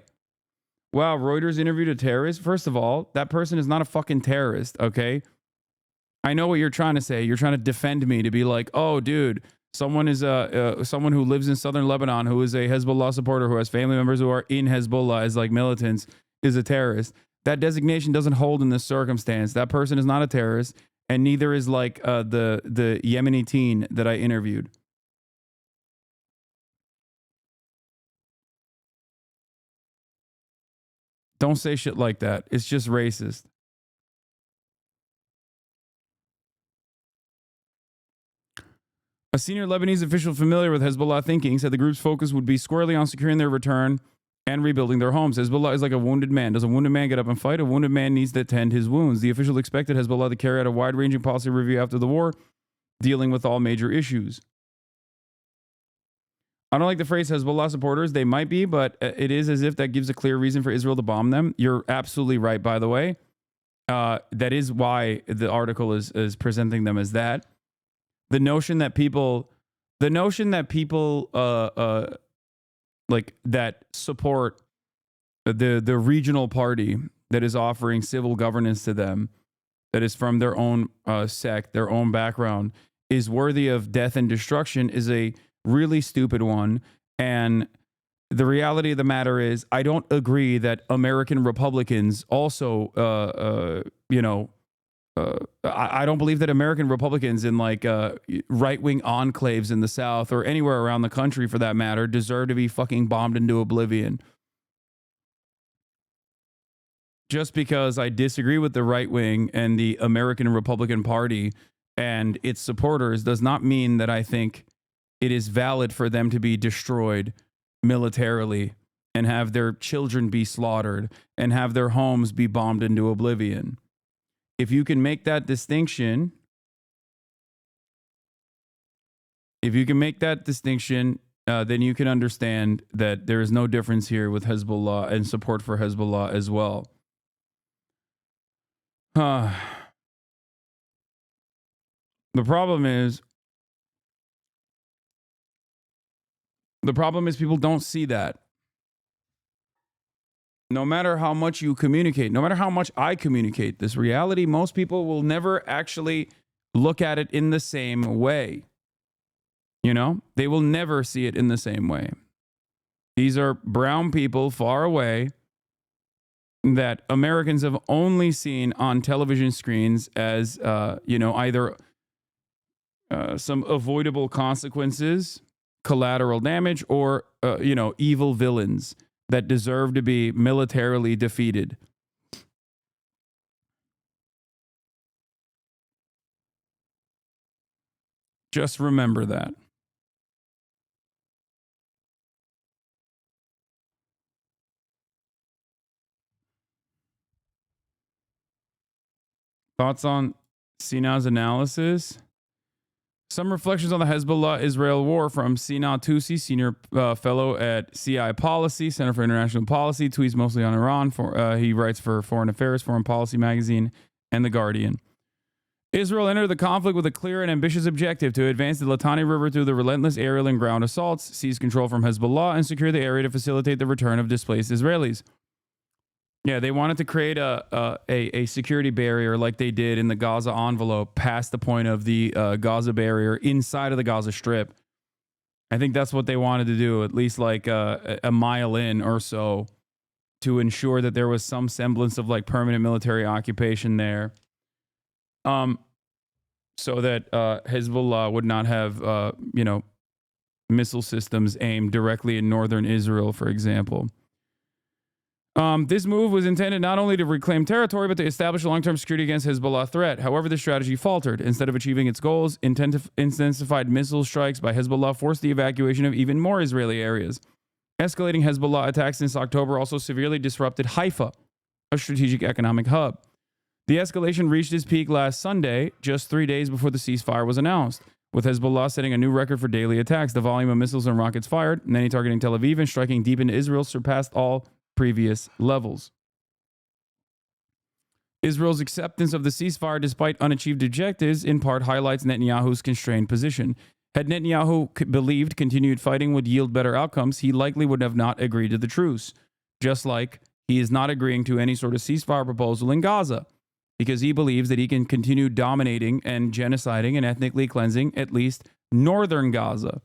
Speaker 4: Wow, Reuters interviewed a terrorist. First of all, that person is not a fucking terrorist, okay? I know what you're trying to say. You're trying to defend me to be like, oh, dude, someone is someone who lives in southern Lebanon who is a Hezbollah supporter who has family members who are in Hezbollah as like militants is a terrorist. That designation doesn't hold in this circumstance. That person is not a terrorist, and neither is like the Yemeni teen that I interviewed. Don't say shit like that. It's just racist. A senior Lebanese official familiar with Hezbollah thinking said the group's focus would be squarely on securing their return and rebuilding their homes. Hezbollah is like a wounded man. Does a wounded man get up and fight? A wounded man needs to tend his wounds. The official expected Hezbollah to carry out a wide-ranging policy review after the war, dealing with all major issues. I don't like the phrase Hezbollah supporters. They might be, but it is as if that gives a clear reason for Israel to bomb them. You're absolutely right, by the way. That is why the article is presenting them as that. The notion that people like that support the regional party that is offering civil governance to them, that is from their own sect, their own background, is worthy of death and destruction is a really stupid one. And the reality of the matter is, I don't agree that American Republicans also, I don't believe that American Republicans in like right-wing enclaves in the South or anywhere around the country for that matter deserve to be fucking bombed into oblivion. Just because I disagree with the right wing and the American Republican Party and its supporters does not mean that I think it is valid for them to be destroyed militarily and have their children be slaughtered and have their homes be bombed into oblivion. If you can make that distinction, then you can understand that there is no difference here with Hezbollah and support for Hezbollah as well. The problem is people don't see that. No matter how much you communicate, no matter how much I communicate this reality, most people will never actually look at it in the same way. You know, they will never see it in the same way. These are brown people far away that Americans have only seen on television screens as, either some avoidable consequences, collateral damage, or, evil villains that deserve to be militarily defeated. Just remember that. Thoughts on Sinah's analysis? Some reflections on the Hezbollah-Israel war from Sinah Tusi, senior fellow at CI Policy, Center for International Policy, tweets mostly on Iran. He writes for Foreign Affairs, Foreign Policy Magazine, and The Guardian. Israel entered the conflict with a clear and ambitious objective to advance the Litani River through the relentless aerial and ground assaults, seize control from Hezbollah, and secure the area to facilitate the return of displaced Israelis. Yeah, they wanted to create a security barrier like they did in the Gaza envelope past the point of the Gaza barrier inside of the Gaza Strip. I think that's what they wanted to do, at least like a mile in or so, to ensure that there was some semblance of like permanent military occupation there. So that Hezbollah would not have, missile systems aimed directly in northern Israel, for example. This move was intended not only to reclaim territory, but to establish a long-term security against Hezbollah threat. However, the strategy faltered. Instead of achieving its goals, intensified missile strikes by Hezbollah forced the evacuation of even more Israeli areas. Escalating Hezbollah attacks since October also severely disrupted Haifa, a strategic economic hub. The escalation reached its peak last Sunday, just 3 days before the ceasefire was announced, with Hezbollah setting a new record for daily attacks. The volume of missiles and rockets fired, many targeting Tel Aviv and striking deep into Israel, surpassed all previous levels. Israel's acceptance of the ceasefire despite unachieved objectives in part highlights Netanyahu's constrained position. Had Netanyahu believed continued fighting would yield better outcomes, he likely would have not agreed to the truce, just like he is not agreeing to any sort of ceasefire proposal in Gaza, because he believes that he can continue dominating and genociding and ethnically cleansing at least northern Gaza.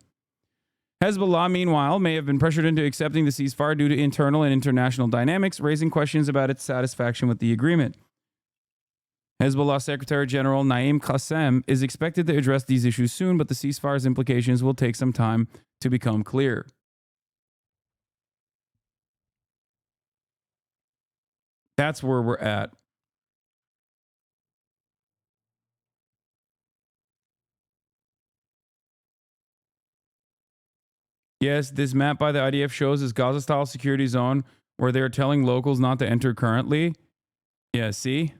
Speaker 4: Hezbollah, meanwhile, may have been pressured into accepting the ceasefire due to internal and international dynamics, raising questions about its satisfaction with the agreement. Hezbollah Secretary General Naim Qassem is expected to address these issues soon, but the ceasefire's implications will take some time to become clear. That's where we're at. Yes, this map by the IDF shows this Gaza-style security zone where they're telling locals not to enter currently. Yeah, see?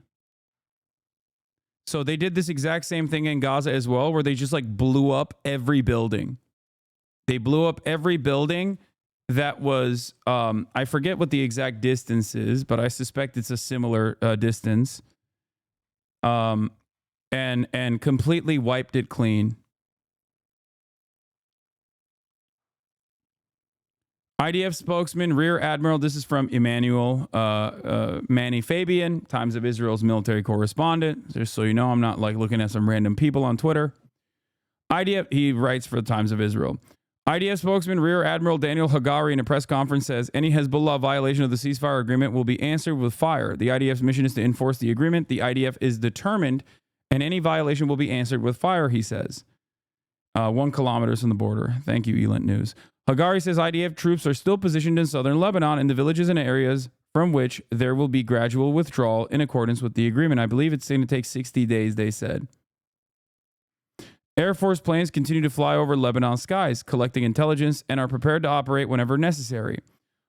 Speaker 4: So they did this exact same thing in Gaza as well, where they just like blew up every building. They blew up every building that was, I forget what the exact distance is, but I suspect it's a similar distance. And completely wiped it clean. IDF spokesman, Rear Admiral, this is from Emmanuel Manny Fabian, Times of Israel's military correspondent. Just so you know, I'm not like looking at some random people on Twitter. IDF, he writes for the Times of Israel. IDF spokesman Rear Admiral Daniel Hagari in a press conference says any Hezbollah violation of the ceasefire agreement will be answered with fire. The IDF's mission is to enforce the agreement. The IDF is determined, and any violation will be answered with fire, he says. 1 kilometer from the border. Thank you, Elent News. Hagari says IDF troops are still positioned in southern Lebanon in the villages and areas from which there will be gradual withdrawal in accordance with the agreement. I believe it's going to take 60 days, they said. Air Force planes continue to fly over Lebanon skies, collecting intelligence, and are prepared to operate whenever necessary.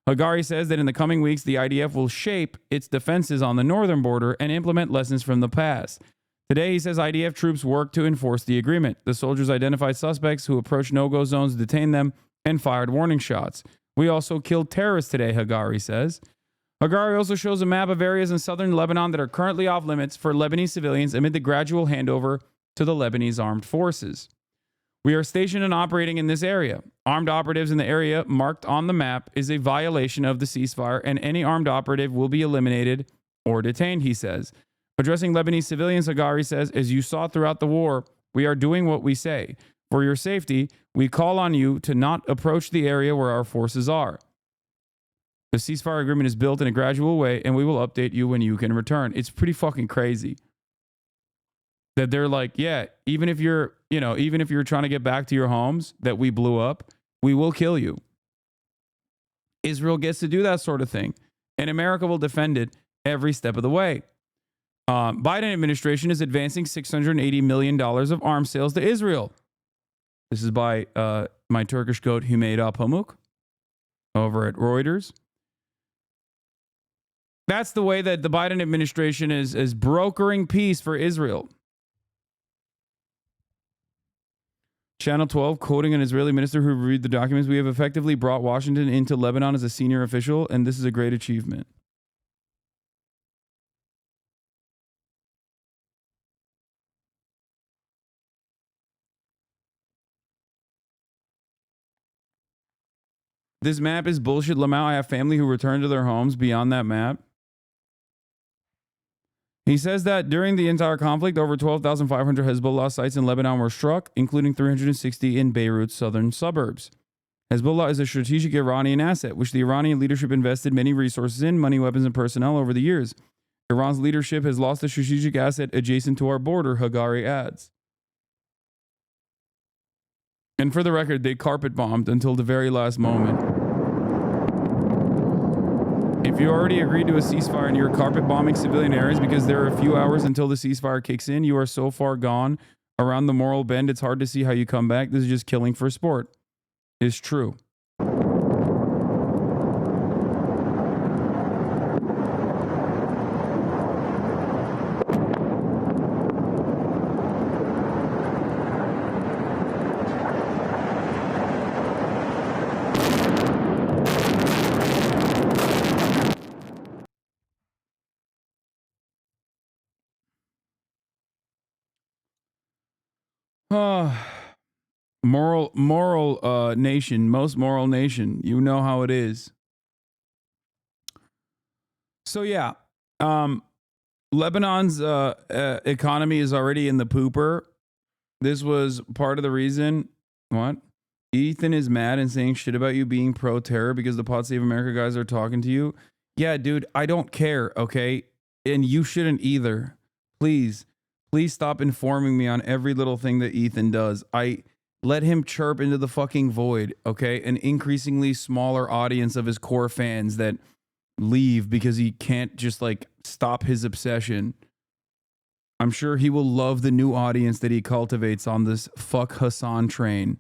Speaker 4: Hagari says that in the coming weeks, the IDF will shape its defenses on the northern border and implement lessons from the past. Today, he says IDF troops work to enforce the agreement. The soldiers identified suspects who approached no-go zones, detained them, and fired warning shots. We also killed terrorists today, Hagari says. Hagari also shows a map of areas in southern Lebanon that are currently off limits for Lebanese civilians amid the gradual handover to the Lebanese armed forces. We are stationed and operating in this area. Armed operatives in the area marked on the map is a violation of the ceasefire, and any armed operative will be eliminated or detained, he says. Addressing Lebanese civilians, Hagari says, as you saw throughout the war, we are doing what we say. For your safety, we call on you to not approach the area where our forces are. The ceasefire agreement is built in a gradual way, and we will update you when you can return. It's pretty fucking crazy that they're like, yeah, even if you're trying to get back to your homes that we blew up, we will kill you. Israel gets to do that sort of thing, and America will defend it every step of the way. Biden administration is advancing $680 million of arms sales to Israel. This is by my Turkish goat, Hümeyra Pamuk, over at Reuters. That's the way that the Biden administration is brokering peace for Israel. Channel 12, quoting an Israeli minister who reviewed the documents, we have effectively brought Washington into Lebanon as a senior official, and this is a great achievement. This map is bullshit, Lamau. I have family who returned to their homes beyond that map. He says that during the entire conflict, over 12,500 Hezbollah sites in Lebanon were struck, including 360 in Beirut's southern suburbs. Hezbollah is a strategic Iranian asset, which the Iranian leadership invested many resources in, money, weapons, and personnel over the years. Iran's leadership has lost a strategic asset adjacent to our border, Hagari adds. And for the record, they carpet bombed until the very last moment. If you already agreed to a ceasefire and you're carpet bombing civilian areas because there are a few hours until the ceasefire kicks in, you are so far gone around the moral bend, it's hard to see how you come back. This is just killing for sport. It's true. Moral nation, most moral nation. You know how it is. So yeah, Lebanon's economy is already in the pooper. This was part of the reason. What? Ethan is mad and saying shit about you being pro-terror because the Pod Save America guys are talking to you. Yeah, dude, I don't care, okay? And you shouldn't either. Please stop informing me on every little thing that Ethan does. I let him chirp into the fucking void, okay? An increasingly smaller audience of his core fans that leave because he can't just like stop his obsession. I'm sure he will love the new audience that he cultivates on this fuck Hasan train.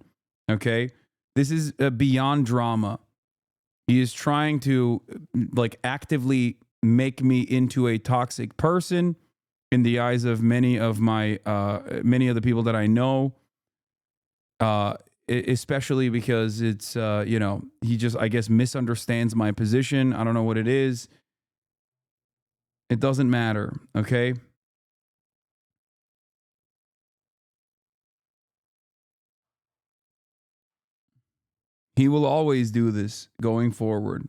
Speaker 4: Okay? This is beyond drama. He is trying to like actively make me into a toxic person in the eyes of many of the people that I know. Especially because it's, he just, I guess, misunderstands my position. I don't know what it is. It doesn't matter, okay? He will always do this going forward.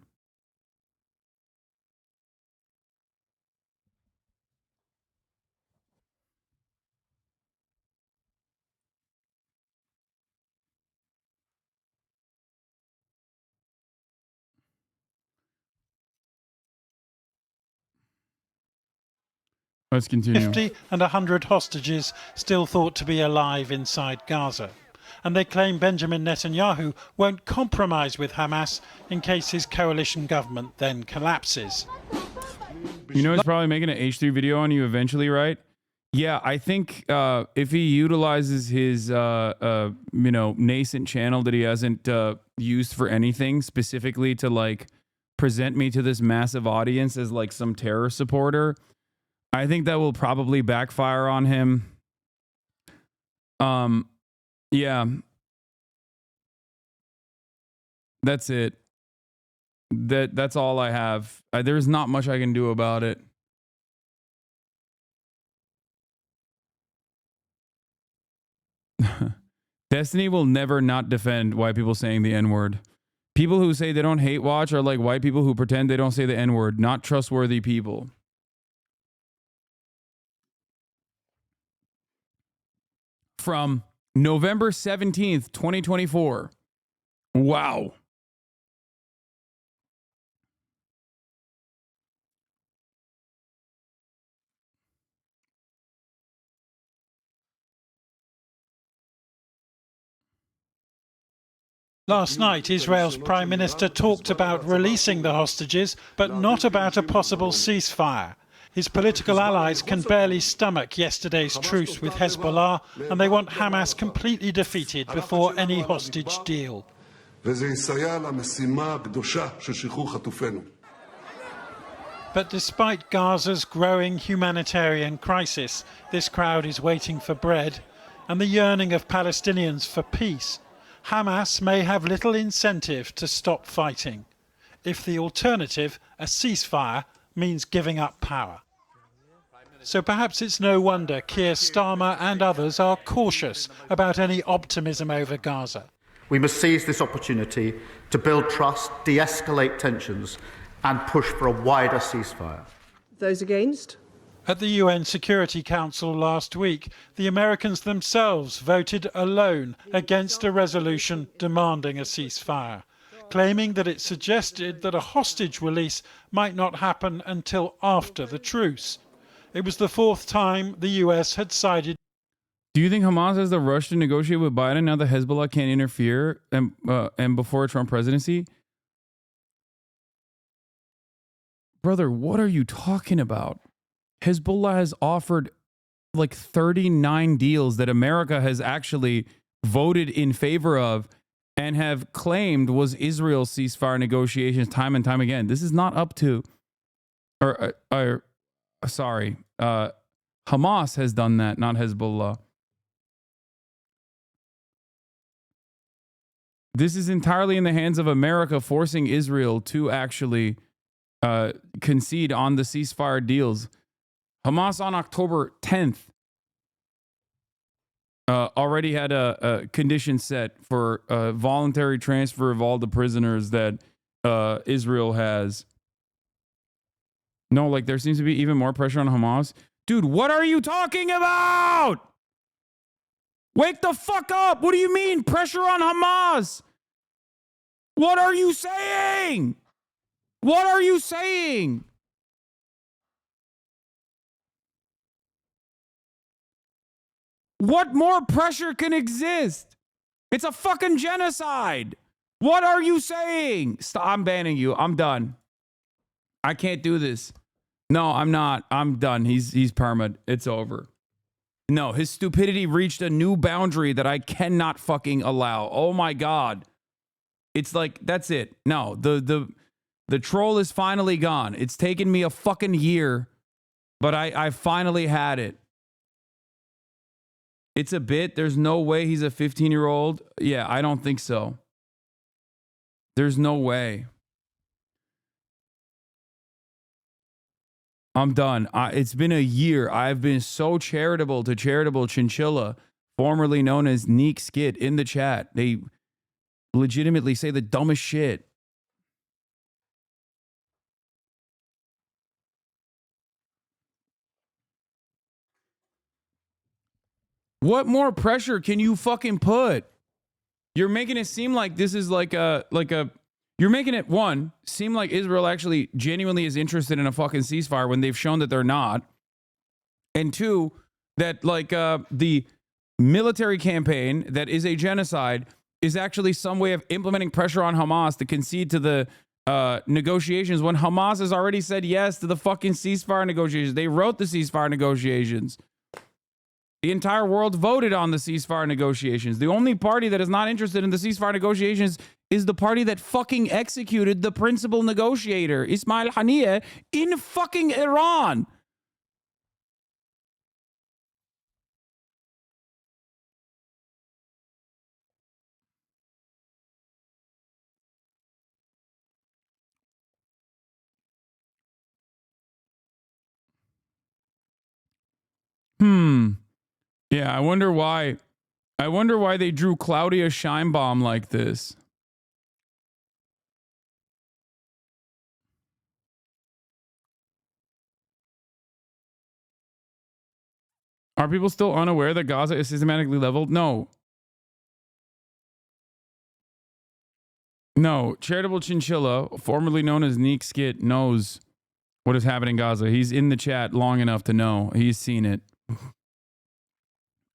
Speaker 4: Let's continue.
Speaker 22: 50 and 100 hostages still thought to be alive inside Gaza. And they claim Benjamin Netanyahu won't compromise with Hamas in case his coalition government then collapses.
Speaker 4: You know he's probably making an H3 video on you eventually, right? Yeah, I think if he utilizes his nascent channel that he hasn't used for anything, specifically to like present me to this massive audience as like some terror supporter, I think that will probably backfire on him. Yeah. That's it. That's all I have. There's not much I can do about it. Destiny will never not defend white people saying the N-word. People who say they don't hate watch are like white people who pretend they don't say the N-word. Not trustworthy people. From November 17th, 2024. Wow.
Speaker 22: Last night, Israel's Prime Minister talked about releasing the hostages, but not about a possible ceasefire. His political allies can barely stomach yesterday's truce with Hezbollah, and they want Hamas completely defeated before any hostage deal. But despite Gaza's growing humanitarian crisis, this crowd is waiting for bread, and the yearning of Palestinians for peace. Hamas may have little incentive to stop fighting, if the alternative, a ceasefire, means giving up power. So perhaps it's no wonder Keir Starmer and others are cautious about any optimism over Gaza.
Speaker 1: We must seize this opportunity to build trust, de-escalate tensions, and push for a wider ceasefire.
Speaker 22: Those against? At the UN Security Council last week, the Americans themselves voted alone against a resolution demanding a ceasefire, claiming that it suggested that a hostage release might not happen until after the truce. It was the fourth time the US had sided.
Speaker 4: Do you think Hamas has the rush to negotiate with Biden now that Hezbollah can't interfere and before a Trump presidency? Brother, what are you talking about? Hezbollah has offered like 39 deals that America has actually voted in favor of and have claimed was Israel's ceasefire negotiations time and time again. This is not up to, sorry, Hamas has done that, not Hezbollah. This is entirely in the hands of America forcing Israel to actually concede on the ceasefire deals. Hamas on October 10th already had a condition set for voluntary transfer of all the prisoners that Israel has. No, like there seems to be even more pressure on Hamas. Dude, what are you talking about? Wake the fuck up. What do you mean pressure on Hamas? What are you saying? What are you saying? What more pressure can exist? It's a fucking genocide. What are you saying? Stop, I'm banning you. I'm done. I can't do this. No, I'm not. I'm done. He's perma. It's over. No, his stupidity reached a new boundary that I cannot fucking allow. Oh my God. It's like, that's it. No, the troll is finally gone. It's taken me a fucking year, but I finally had it. It's a bit. There's no way he's a 15-year-old. Yeah, I don't think so. There's no way. I'm done. It's been a year. I've been so charitable to Charitable Chinchilla, formerly known as Neek Skid, in the chat. They legitimately say the dumbest shit. What more pressure can you fucking put? You're making it seem like this is like a you're making it, one, seem like Israel actually genuinely is interested in a fucking ceasefire when they've shown that they're not. And two, that like the military campaign that is a genocide is actually some way of implementing pressure on Hamas to concede to the negotiations when Hamas has already said yes to the fucking ceasefire negotiations. They wrote the ceasefire negotiations. The entire world voted on the ceasefire negotiations. The only party that is not interested in the ceasefire negotiations is the party that fucking executed the principal negotiator, Ismail Haniyeh, in fucking Iran. Yeah, I wonder why they drew Claudia Scheinbaum like this. Are people still unaware that Gaza is systematically leveled? No. No. Charitable Chinchilla, formerly known as Neek Skit, knows what is happening in Gaza. He's in the chat long enough to know. He's seen it.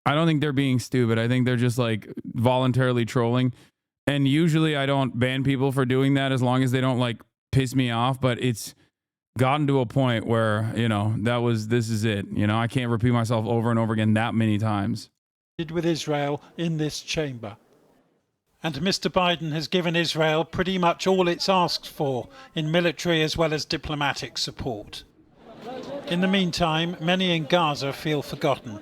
Speaker 4: I don't think they're being stupid. I think they're just like voluntarily trolling. And usually I don't ban people for doing that as long as they don't like piss me off. But it's gotten to a point where, you know, this is it. You know, I can't repeat myself over and over again that many times.
Speaker 22: With Israel in this chamber. And Mr. Biden has given Israel pretty much all it's asked for in military as well as diplomatic support. In the meantime, many in Gaza feel forgotten,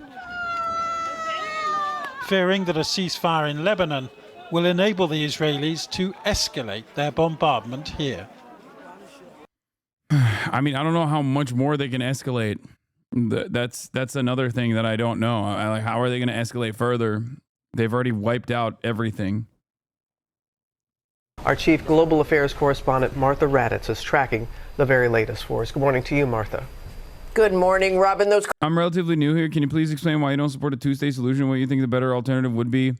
Speaker 22: fearing that a ceasefire in Lebanon will enable the Israelis to escalate their bombardment here.
Speaker 4: I mean, I don't know how much more they can escalate. That's another thing that I don't know. Like, how are they going to escalate further? They've already wiped out everything.
Speaker 12: Our chief global affairs correspondent, Martha Raddatz, is tracking the very latest for us. Good morning to you, Martha.
Speaker 2: Good morning, Robin.
Speaker 4: I'm relatively new here. Can you please explain why you don't support a two-state solution? What you think the better alternative would be?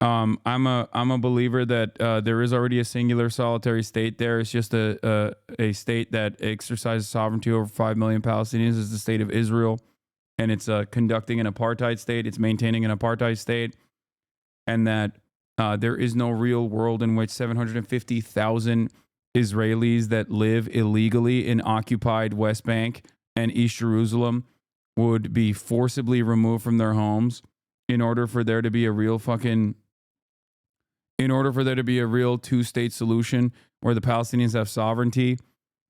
Speaker 4: I'm a believer that there is already a singular solitary state there. It's just a state that exercises sovereignty over 5 million Palestinians. Is the state of Israel, and it's conducting an apartheid state. It's maintaining an apartheid state, and that there is no real world in which 750,000 Israelis that live illegally in occupied West Bank and East Jerusalem would be forcibly removed from their homes in order for there to be a real two-state solution where the Palestinians have sovereignty.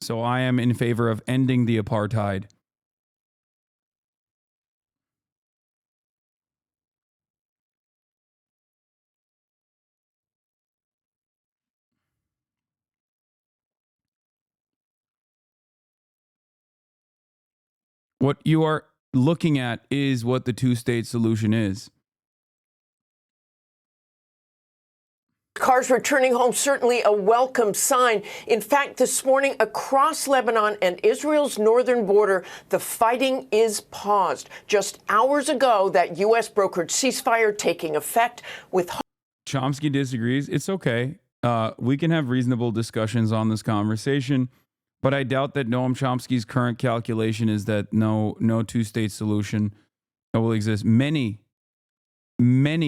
Speaker 4: So I am in favor of ending the apartheid. What you are looking at is what the two-state solution is.
Speaker 2: Cars returning home, certainly a welcome sign. In fact, this morning across Lebanon and Israel's northern border, the fighting is paused. Just hours ago, that U.S. brokered ceasefire taking effect with...
Speaker 4: Chomsky disagrees. It's okay. We can have reasonable discussions on this conversation, but I doubt that Noam Chomsky's current calculation is that no two-state solution will exist. Many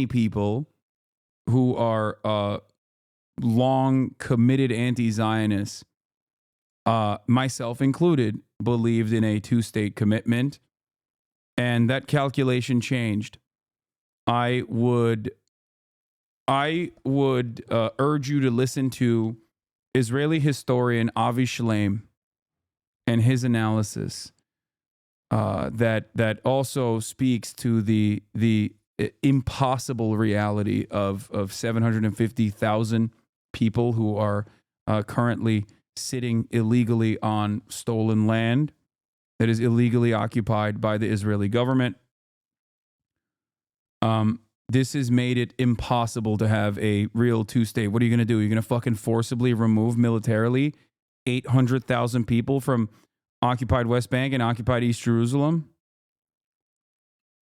Speaker 4: people who are long committed anti-Zionists, myself included, believed in a two-state commitment, and that calculation changed. I would urge you to listen to Israeli historian Avi Shlaim and his analysis that also speaks to the impossible reality of 750,000 people who are currently sitting illegally on stolen land that is illegally occupied by the Israeli government. This has made it impossible to have a real two-state. What are you going to do? You're going to fucking forcibly remove militarily 800,000 people from occupied West Bank and occupied East Jerusalem?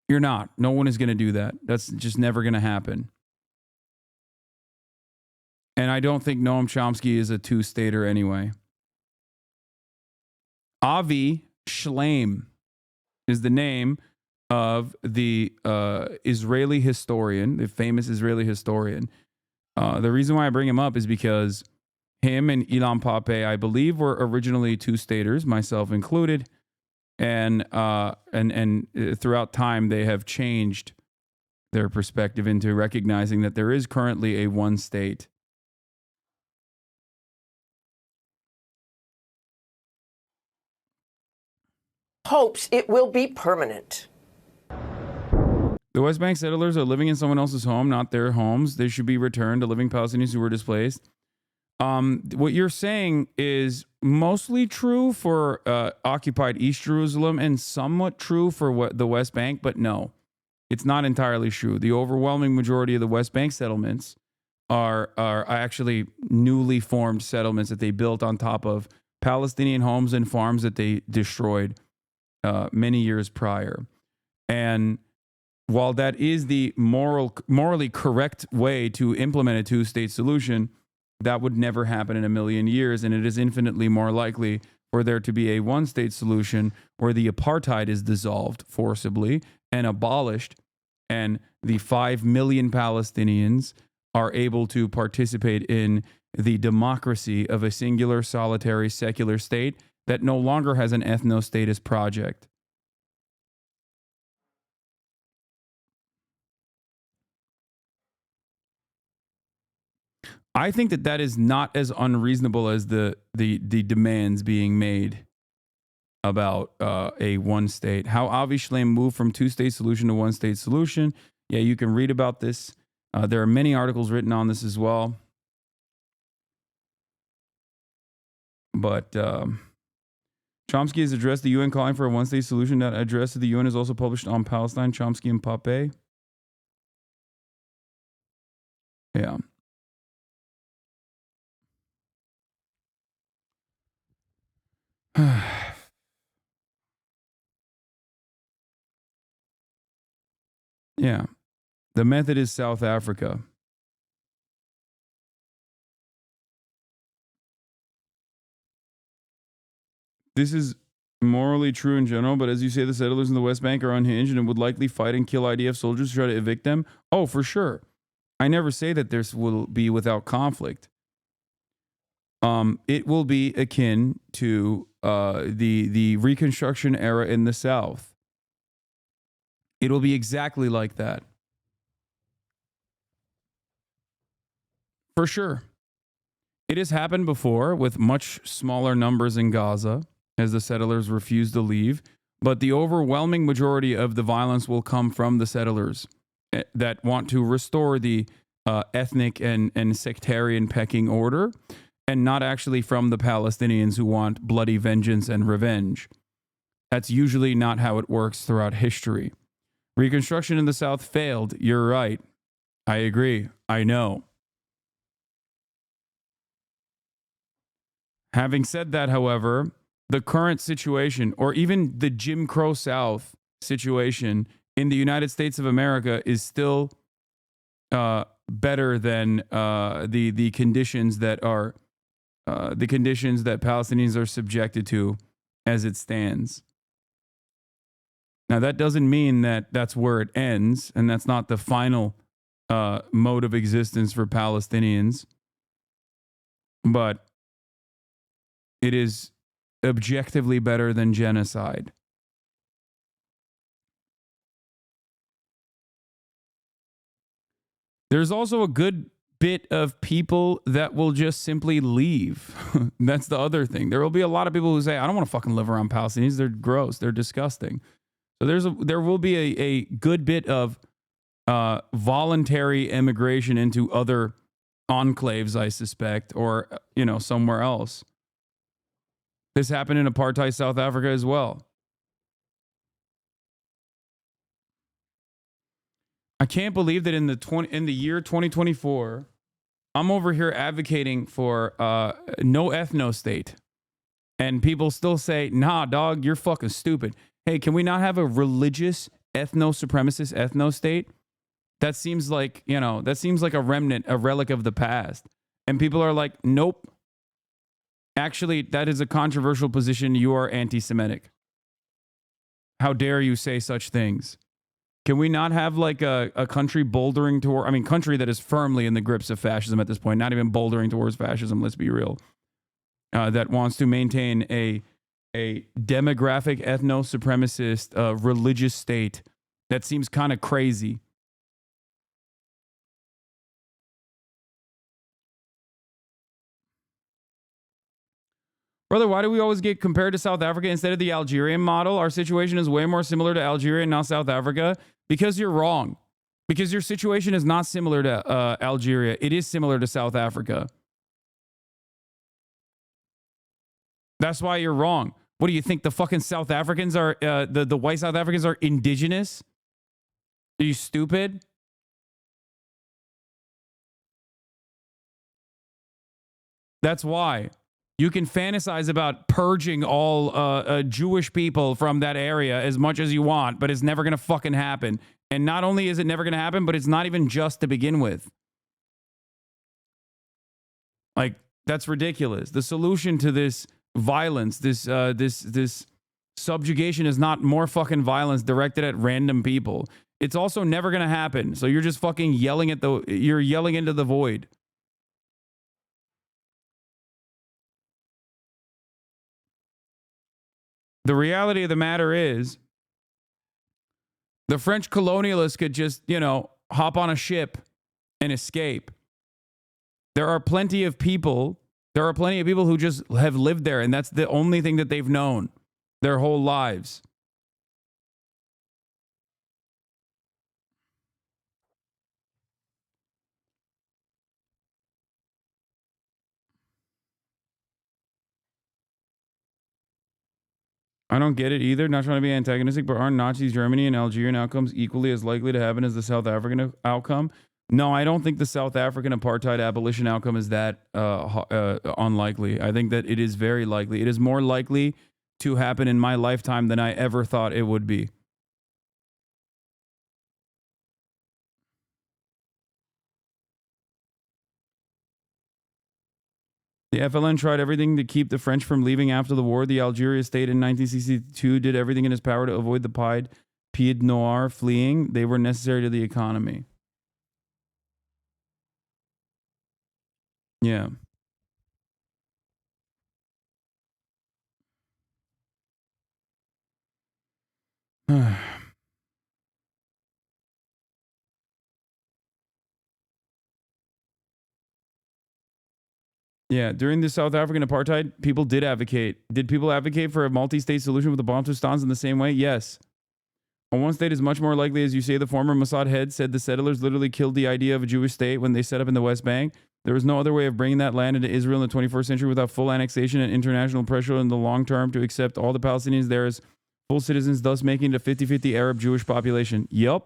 Speaker 4: You're not. No one is going to do that. That's just never going to happen. And I don't think Noam Chomsky is a two-stater anyway. Avi Shlaim is the name of the Israeli historian, the famous Israeli historian. The reason why I bring him up is because him and Ilan Pappé, I believe, were originally two-staters, myself included. And throughout time, they have changed their perspective into recognizing that there is currently a one state.
Speaker 2: Hopes it will be permanent.
Speaker 4: The West Bank settlers are living in someone else's home, not their homes. They should be returned to living Palestinians who were displaced. What you're saying is mostly true for occupied East Jerusalem and somewhat true for the West Bank, but no, it's not entirely true. The overwhelming majority of the West Bank settlements are actually newly formed settlements that they built on top of Palestinian homes and farms that they destroyed many years prior. And while that is the morally correct way to implement a two-state solution, that would never happen in a million years, and it is infinitely more likely for there to be a one-state solution where the apartheid is dissolved forcibly and abolished, and the 5 million Palestinians are able to participate in the democracy of a singular, solitary, secular state that no longer has an ethno-statist project. I think that is not as unreasonable as the demands being made about a one state. How Avi Shlaim moved from two-state solution to one-state solution. Yeah, you can read about this. There are many articles written on this as well. But Chomsky has addressed the UN calling for a one-state solution. That address to the UN is also published on Palestine, Chomsky and Pappé. Yeah. Yeah. The method is South Africa. This is morally true in general, but as you say, the settlers in the West Bank are unhinged and would likely fight and kill IDF soldiers to try to evict them. Oh, for sure. I never say that this will be without conflict. It will be akin to the Reconstruction era in the South. It will be exactly like that. For sure. It has happened before with much smaller numbers in Gaza as the settlers refuse to leave, but the overwhelming majority of the violence will come from the settlers that want to restore the ethnic and sectarian pecking order, and not actually from the Palestinians who want bloody vengeance and revenge. That's usually not how it works throughout history. Reconstruction in the South failed. You're right. I agree. I know. Having said that, however, the current situation, or even the Jim Crow South situation in the United States of America, is still better than the conditions that are the conditions that Palestinians are subjected to as it stands. Now, that doesn't mean that that's where it ends, and that's not the final mode of existence for Palestinians, but it is objectively better than genocide. There's also a good bit of people that will just simply leave. That's the other thing. There will be a lot of people who say, I don't want to fucking live around Palestinians. They're gross. They're disgusting. So there will be a good bit of voluntary immigration into other enclaves, I suspect, or, somewhere else. This happened in apartheid South Africa as well. I can't believe that in the year 2024, I'm over here advocating for no ethno state, and people still say, "Nah, dog, you're fucking stupid." Hey, can we not have a religious ethno supremacist ethno state? That seems like a remnant, a relic of the past, and people are like, "Nope." Actually, that is a controversial position. You are anti-Semitic. How dare you say such things? Can we not have like a country bouldering toward, country that is firmly in the grips of fascism at this point, not even bouldering towards fascism, let's be real, that wants to maintain a demographic, ethno-supremacist, religious state? That seems kind of crazy. Brother, why do we always get compared to South Africa instead of the Algerian model? Our situation is way more similar to Algeria and not South Africa. Because you're wrong. Because your situation is not similar to Algeria. It is similar to South Africa. That's why you're wrong. What do you think? The fucking South Africans are, the white South Africans are indigenous? Are you stupid? That's why. You can fantasize about purging all Jewish people from that area as much as you want, but it's never going to fucking happen. And not only is it never going to happen, but it's not even just to begin with. Like, that's ridiculous. The solution to this violence, this subjugation, is not more fucking violence directed at random people. It's also never going to happen. So you're just fucking yelling you're yelling into the void. The reality of the matter is, the French colonialists could just, hop on a ship and escape. There are plenty of people who just have lived there, and that's the only thing that they've known their whole lives. I don't get it either. Not trying to be antagonistic, but aren't Nazis, Germany, and Algerian outcomes equally as likely to happen as the South African outcome? No, I don't think the South African apartheid abolition outcome is that unlikely. I think that it is very likely. It is more likely to happen in my lifetime than I ever thought it would be. The FLN tried everything to keep the French from leaving after the war. The Algeria state in 1962 did everything in its power to avoid the Pied Noir fleeing. They were necessary to the economy. Yeah. Yeah, during the South African apartheid, people did advocate. Did people advocate for a multi-state solution with the Bantustans in the same way? Yes. On one state is much more likely, as you say, the former Mossad head said the settlers literally killed the idea of a Jewish state when they set up in the West Bank. There was no other way of bringing that land into Israel in the 21st century without full annexation and international pressure in the long term to accept all the Palestinians there as full citizens, thus making it a 50-50 Arab-Jewish population. Yep.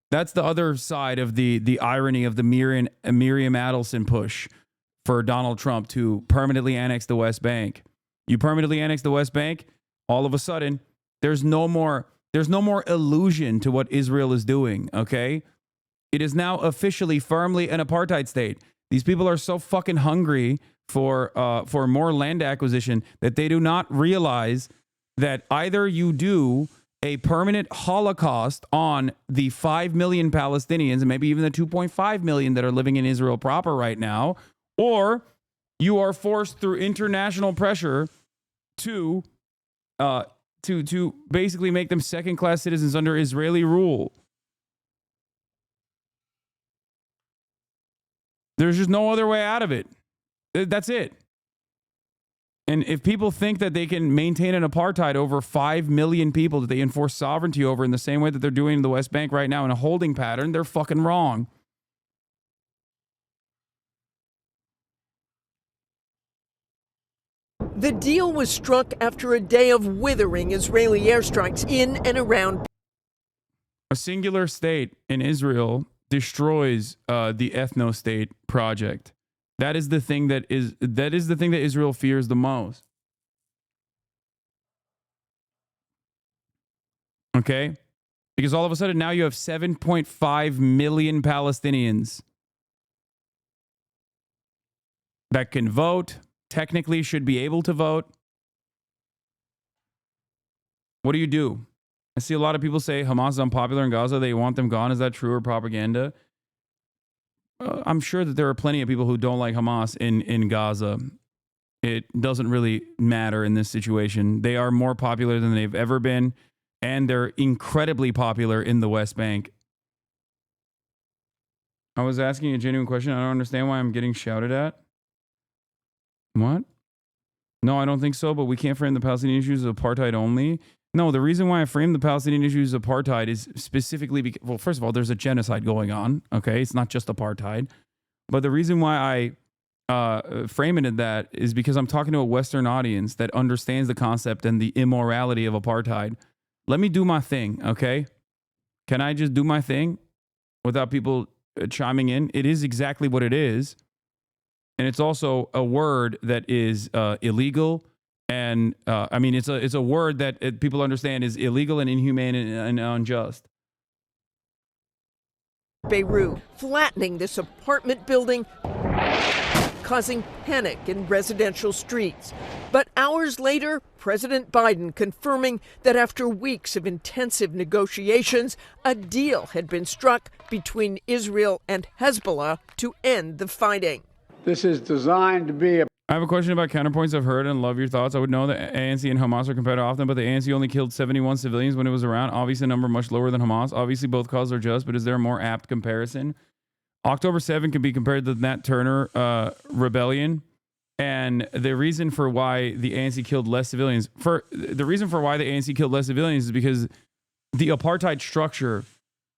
Speaker 4: That's the other side of the irony of the Miriam Adelson push. for Donald Trump to permanently annex the West Bank. You permanently annex the West Bank, all of a sudden, there's no more illusion to what Israel is doing, okay? It is now officially firmly an apartheid state. These people are so fucking hungry for more land acquisition that they do not realize that either you do a permanent Holocaust on the 5 million Palestinians and maybe even the 2.5 million that are living in Israel proper right now, or you are forced through international pressure to basically make them second-class citizens under Israeli rule. There's just no other way out of it. That's it. And if people think that they can maintain an apartheid over 5 million people that they enforce sovereignty over in the same way that they're doing in the West Bank right now in a holding pattern, they're fucking wrong.
Speaker 2: The deal was struck after a day of withering Israeli airstrikes in and around.
Speaker 4: A singular state in Israel destroys the ethno-state project. That is the thing that Israel fears the most. Okay? Because all of a sudden now you have 7.5 million Palestinians that can vote, technically should be able to vote. What do? I see a lot of people say Hamas is unpopular in Gaza. They want them gone. Is that true or propaganda? I'm sure that there are plenty of people who don't like Hamas in Gaza. It doesn't really matter in this situation. They are more popular than they've ever been, and they're incredibly popular in the West Bank. I was asking a genuine question. I don't understand why I'm getting shouted at. What? No, I don't think so, but we can't frame the Palestinian issues as apartheid only. No, the reason why I frame the Palestinian issues as apartheid is specifically because, well, first of all, there's a genocide going on, okay? It's not just apartheid. But the reason why I frame it in that is because I'm talking to a Western audience that understands the concept and the immorality of apartheid. Let me do my thing, okay? Can I just do my thing without people chiming in? It is exactly what it is. And it's also a word that is illegal. And I mean, it's a word that people understand is illegal and inhumane and unjust.
Speaker 2: Beirut, flattening this apartment building, causing panic in residential streets. But hours later, President Biden confirming that after weeks of intensive negotiations, a deal had been struck between Israel and Hezbollah to end the fighting.
Speaker 10: This is designed to be a...
Speaker 4: I have a question about counterpoints. I've heard and love your thoughts. I would know that ANC and Hamas are compared often, but the ANC only killed 71 civilians when it was around. Obviously, a number much lower than Hamas. Obviously, both causes are just, but is there a more apt comparison? October 7 can be compared to the Nat Turner rebellion. And the reason for why the ANC killed less civilians, is because the apartheid structure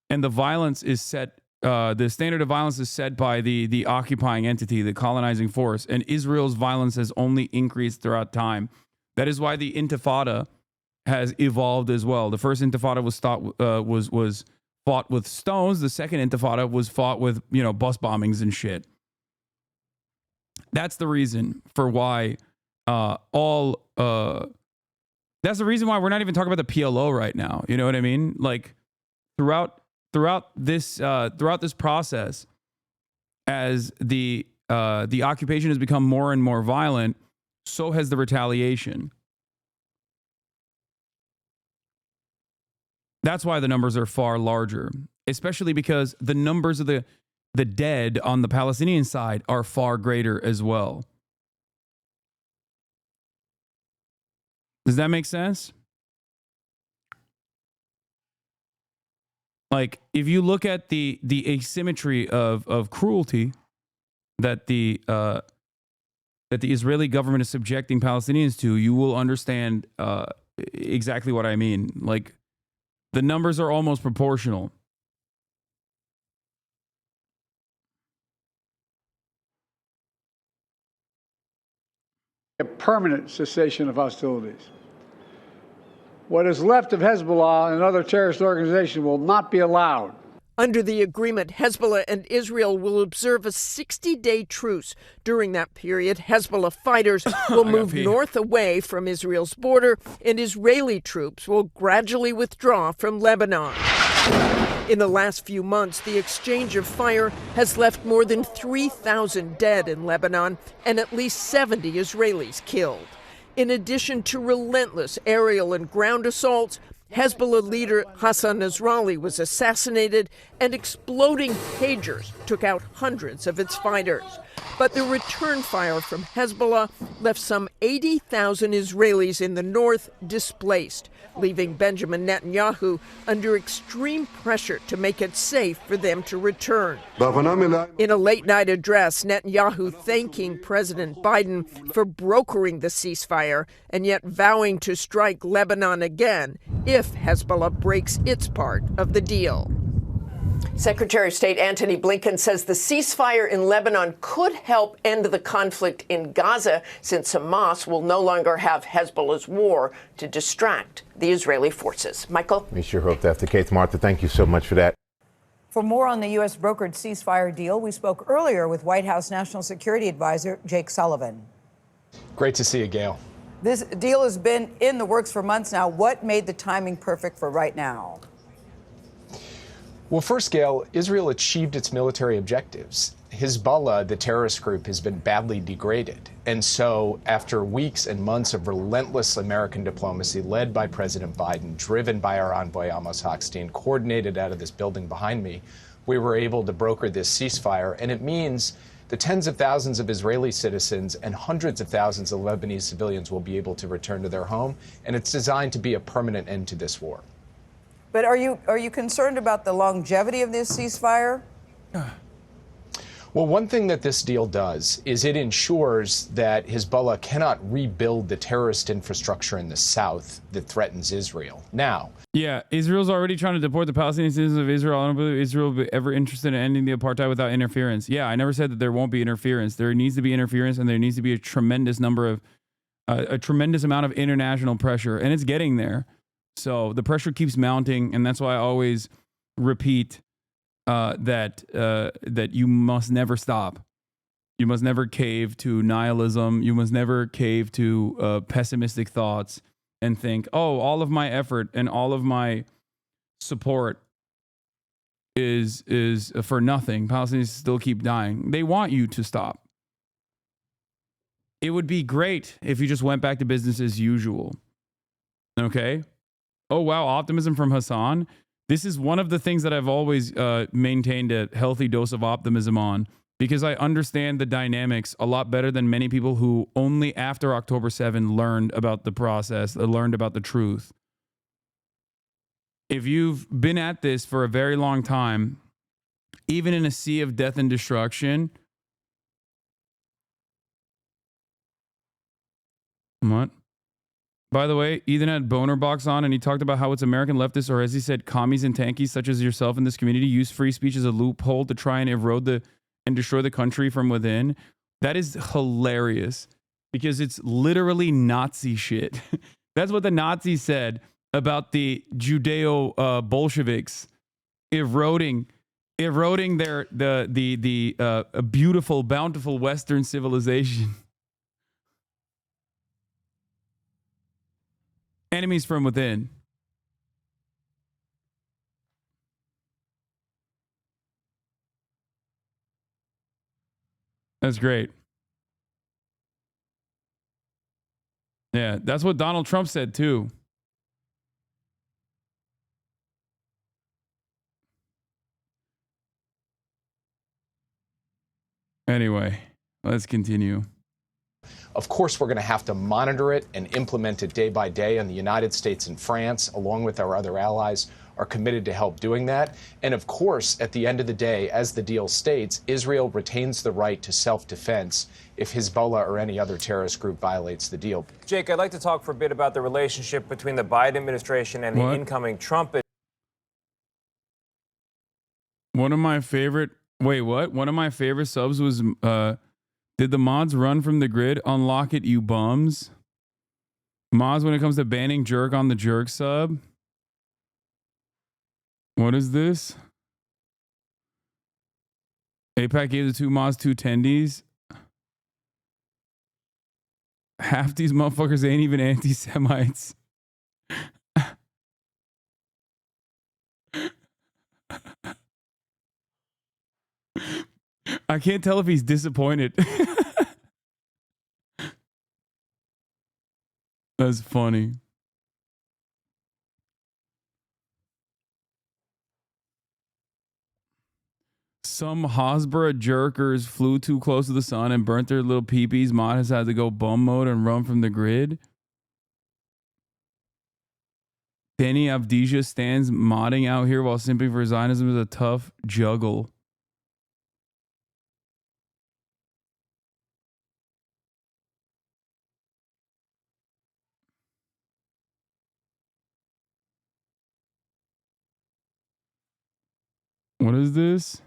Speaker 4: and the violence is set. The standard of violence is set by the occupying entity, the colonizing force, and Israel's violence has only increased throughout time. That is why the Intifada has evolved as well. The first Intifada was fought with stones. The second Intifada was fought with bus bombings and shit. That's the reason for why that's the reason why we're not even talking about the PLO right now. You know what I mean? Like throughout this process, as the occupation has become more and more violent, so has the retaliation. That's why the numbers are far larger, especially because the numbers of the dead on the Palestinian side are far greater as well. Does that make sense? Like, if you look at the asymmetry of cruelty that the Israeli government is subjecting Palestinians to, you will understand exactly what I mean. Like, the numbers are almost proportional.
Speaker 10: A permanent cessation of hostilities. What is left of Hezbollah and other terrorist organizations will not be allowed.
Speaker 2: Under the agreement, Hezbollah and Israel will observe a 60-day truce. During that period, Hezbollah fighters will move north away from Israel's border, and Israeli troops will gradually withdraw from Lebanon. In the last few months, the exchange of fire has left more than 3,000 dead in Lebanon and at least 70 Israelis killed. In addition to relentless aerial and ground assaults, Hezbollah leader Hasan Nasrallah was assassinated, and exploding pagers took out hundreds of its fighters. But the return fire from Hezbollah left some 80,000 Israelis in the north displaced, leaving Benjamin Netanyahu under extreme pressure to make it safe for them to return. In a late-night address, Netanyahu thanking President Biden for brokering the ceasefire and yet vowing to strike Lebanon again if Hezbollah breaks its part of the deal. Secretary of State Antony Blinken says the ceasefire in Lebanon could help end the conflict in Gaza, since Hamas will no longer have Hezbollah's war to distract the Israeli forces. Michael?
Speaker 5: We sure hope that's the case. Martha, thank you so much for that.
Speaker 6: For more on the U.S. brokered ceasefire deal, we spoke earlier with White House National Security Advisor Jake Sullivan.
Speaker 23: Great to see you, Gail.
Speaker 6: This deal has been in the works for months now. What made the timing perfect for right now?
Speaker 23: Well, first, Gail, Israel achieved its military objectives. Hezbollah, the terrorist group, has been badly degraded. And so after weeks and months of relentless American diplomacy led by President Biden, driven by our envoy Amos Hochstein, coordinated out of this building behind me, we were able to broker this ceasefire. And it means the tens of thousands of Israeli citizens and hundreds of thousands of Lebanese civilians will be able to return to their home. And it's designed to be a permanent end to this war.
Speaker 6: But are you concerned about the longevity of this ceasefire?
Speaker 23: Well, one thing that this deal does is it ensures that Hezbollah cannot rebuild the terrorist infrastructure in the south that threatens Israel. Now,
Speaker 4: yeah, Israel's already trying to deport the Palestinian citizens of Israel. I don't believe Israel will be ever interested in ending the apartheid without interference. Yeah, I never said that there won't be interference. There needs to be interference, and there needs to be a tremendous amount of international pressure, and it's getting there. So the pressure keeps mounting, and that's why I always repeat that you must never stop. You must never cave to nihilism. You must never cave to pessimistic thoughts and think, oh, all of my effort and all of my support is for nothing. Palestinians still keep dying. They want you to stop. It would be great if you just went back to business as usual. Okay? Oh, wow, optimism from Hasan. This is one of the things that I've always maintained a healthy dose of optimism on, because I understand the dynamics a lot better than many people who only after October 7 learned about the process, learned about the truth. If you've been at this for a very long time, even in a sea of death and destruction, what? By the way, Ethan had Boner Box on, and he talked about how it's American leftists, or as he said, commies and tankies such as yourself in this community, use free speech as a loophole to try and erode and destroy the country from within. That is hilarious, because it's literally Nazi shit. That's what the Nazis said about the Judeo Bolsheviks eroding the beautiful, bountiful Western civilization. Enemies from within. That's great. Yeah, that's what Donald Trump said too. Anyway, let's continue.
Speaker 23: of course, we're going to have to monitor it and implement it day by day, and the United States and France, along with our other allies, are committed to help doing that. And of course, at the end of the day, as the deal states, Israel retains the right to self-defense if Hezbollah or any other terrorist group violates the deal.
Speaker 24: Jake, I'd like to talk for a bit about the relationship between the Biden administration and the incoming Trump.
Speaker 4: One of my favorite, one of my favorite subs was, did the mods run from the grid? Unlock it, you bums. Mods when it comes to banning jerk on the jerk sub. What is this? APAC gave the two mods two tendies. Half these motherfuckers ain't even anti-Semites. I can't tell if he's disappointed. That's funny. Some Hasbara jerkers flew too close to the sun and burnt their little peepees. Mod has had to go bum mode and run from the grid. Danny Avdija stands modding out here while simping for Zionism is a tough juggle. What is this?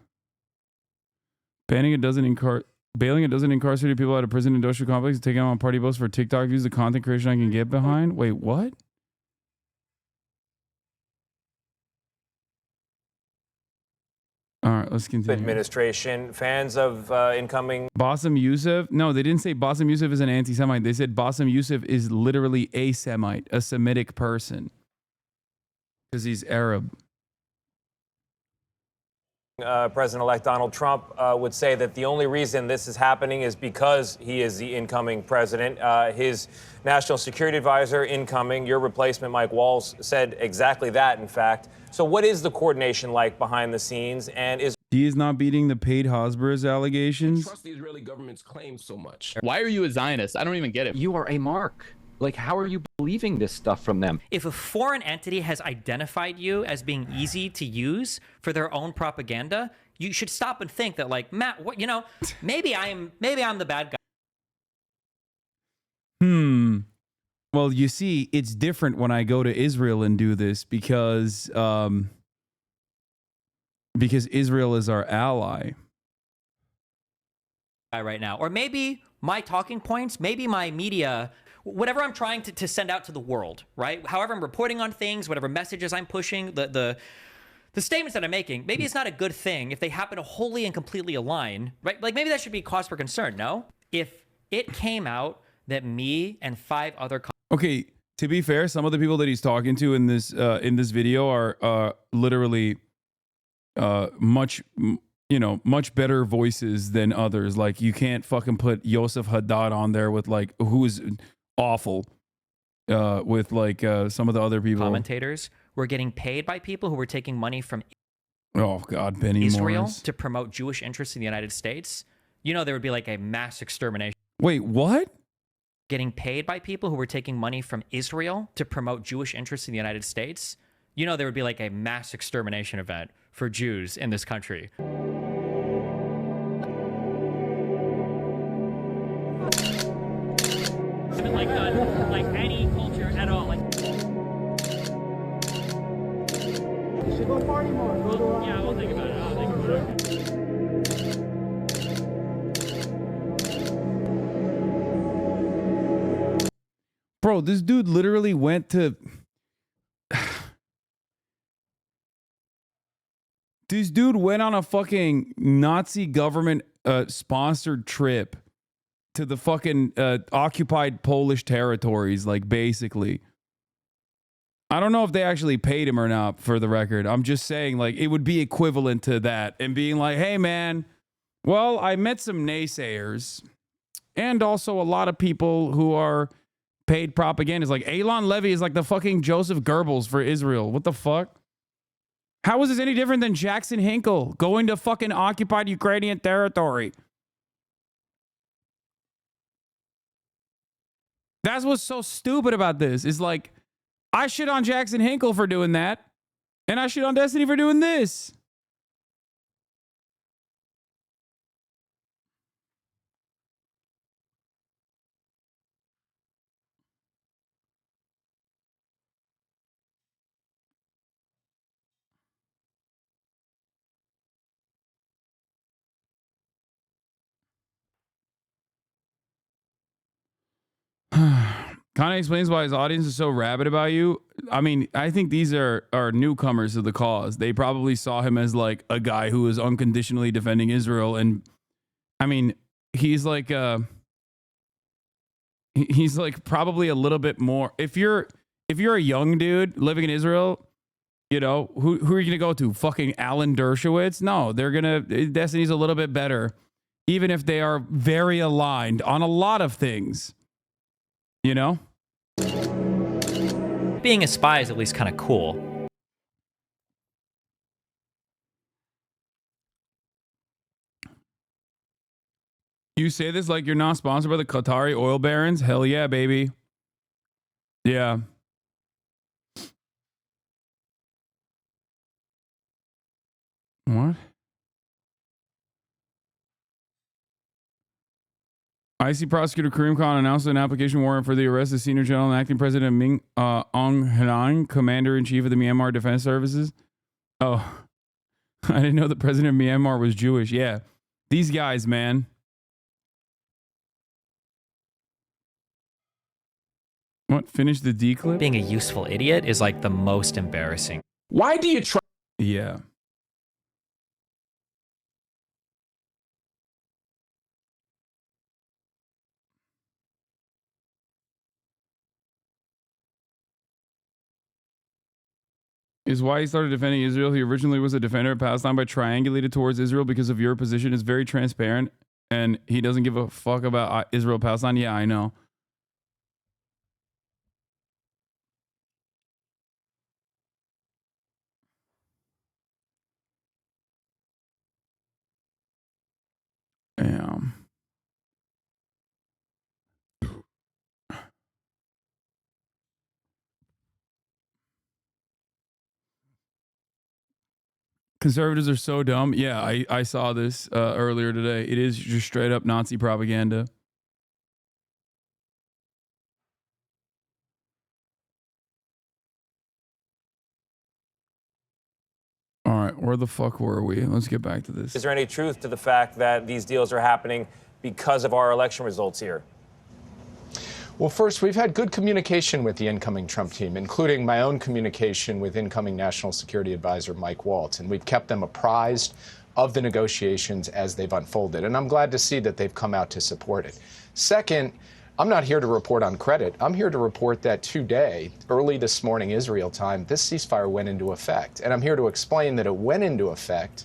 Speaker 4: Bailing a dozen incarcerated people out of prison industrial complex, taking them on party boats for TikTok views, the content creation I can get behind. Wait, what? All right, let's continue.
Speaker 24: Administration, fans of incoming.
Speaker 4: Bassem Youssef? No, they didn't say Bassem Youssef is an anti-Semite. They said Bassem Youssef is literally a Semite, a Semitic person. Because he's Arab.
Speaker 24: President-elect Donald Trump would say that the only reason this is happening is because he is the incoming president. His national security advisor, incoming, your replacement, Mike Walls, said exactly that, in fact. So what is the coordination like behind the scenes? And is
Speaker 4: He is not beating the paid Hasbara's allegations?
Speaker 7: Trust the Israeli government's claims so much. Why are you a Zionist? I don't even get it. You are a mark. Like, how are you believing this stuff from them?
Speaker 8: If a foreign entity has identified you as being easy to use for their own propaganda, you should stop and think that, like, Matt, what, you know, maybe I'm the bad guy.
Speaker 4: Well, you see, it's different when I go to Israel and do this because Israel is our ally.
Speaker 8: Right now, or maybe my talking points, maybe my media, whatever I'm trying to send out to the world, right? However I'm reporting on things, whatever messages I'm pushing, the statements that I'm making, maybe it's not a good thing if they happen to wholly and completely align, right? Like maybe that should be cause for concern, no? If it came out that me and 5 other
Speaker 4: Okay, to be fair, some of the people that he's talking to in this video are literally much better voices than others. Like you can't fucking put Yosef Haddad on there with like who's awful with like some of the other people.
Speaker 8: commentators were getting paid by people who were taking money from
Speaker 4: Oh God, Benny
Speaker 8: Israel
Speaker 4: Morris.
Speaker 8: to promote Jewish interests in the United States. You know, there would be like a mass extermination.
Speaker 4: Wait, what?
Speaker 8: Getting paid by people who were taking money from Israel to promote Jewish interests in the United States. You know, there would be like a mass extermination event for Jews in this country.
Speaker 9: Like any culture at all. Like, you should go party more. Yeah, we'll think about it. I'll think about it.
Speaker 4: Bro, this dude literally went to... This dude went on a fucking Nazi government sponsored trip to the fucking occupied Polish territories, like basically. I don't know if they actually paid him or not, for the record. I'm just saying, like, it would be equivalent to that and being like, hey, man, well, I met some naysayers and also a lot of people who are paid propagandists. Like, Elon Levy is like the fucking Joseph Goebbels for Israel. What the fuck? How is this any different than Jackson Hinkle going to fucking occupied Ukrainian territory? That's what's so stupid about this. Is like, I shit on Jackson Hinkle for doing that, and I shit on Destiny for doing this. Kind of explains why his audience is so rabid about you. I mean, I think these are newcomers to the cause. They probably saw him as like a guy who is unconditionally defending Israel. And I mean, he's like probably a little bit more. If you're a young dude living in Israel, you know, who are you going to go to? Fucking Alan Dershowitz? No, Destiny's a little bit better, even if they are very aligned on a lot of things, you know?
Speaker 8: Being a spy is at least kind of cool.
Speaker 4: You say this like you're not sponsored by the Qatari oil barons? Hell yeah, baby. Yeah. What? IC prosecutor Karim Khan announced an application warrant for the arrest of Senior General and Acting President Min Aung Hlaing, Commander-in-Chief of the Myanmar Defense Services. Oh, I didn't know the president of Myanmar was Jewish. Yeah. These guys, man. What? Finish the D clip?
Speaker 8: Being a useful idiot is like the most embarrassing.
Speaker 24: Why do you try?
Speaker 4: Yeah. Is why he started defending Israel. He originally was a defender of Palestine, but triangulated towards Israel because of your position. Is very transparent, and he doesn't give a fuck about Israel, Palestine. Yeah, I know. Damn. Conservatives are so dumb. Yeah, I saw this earlier today. It is just straight up Nazi propaganda. All right, where the fuck were we? Let's get back to this.
Speaker 24: Is there any truth to the fact that these deals are happening because of our election results here?
Speaker 23: Well, first, we've had good communication with the incoming Trump team, including my own communication with incoming National Security Advisor Mike Waltz, and we've kept them apprised of the negotiations as they've unfolded, and I'm glad to see that they've come out to support it. Second, I'm not here to report on credit. I'm here to report that today, early this morning Israel time, this ceasefire went into effect, and I'm here to explain that it went into effect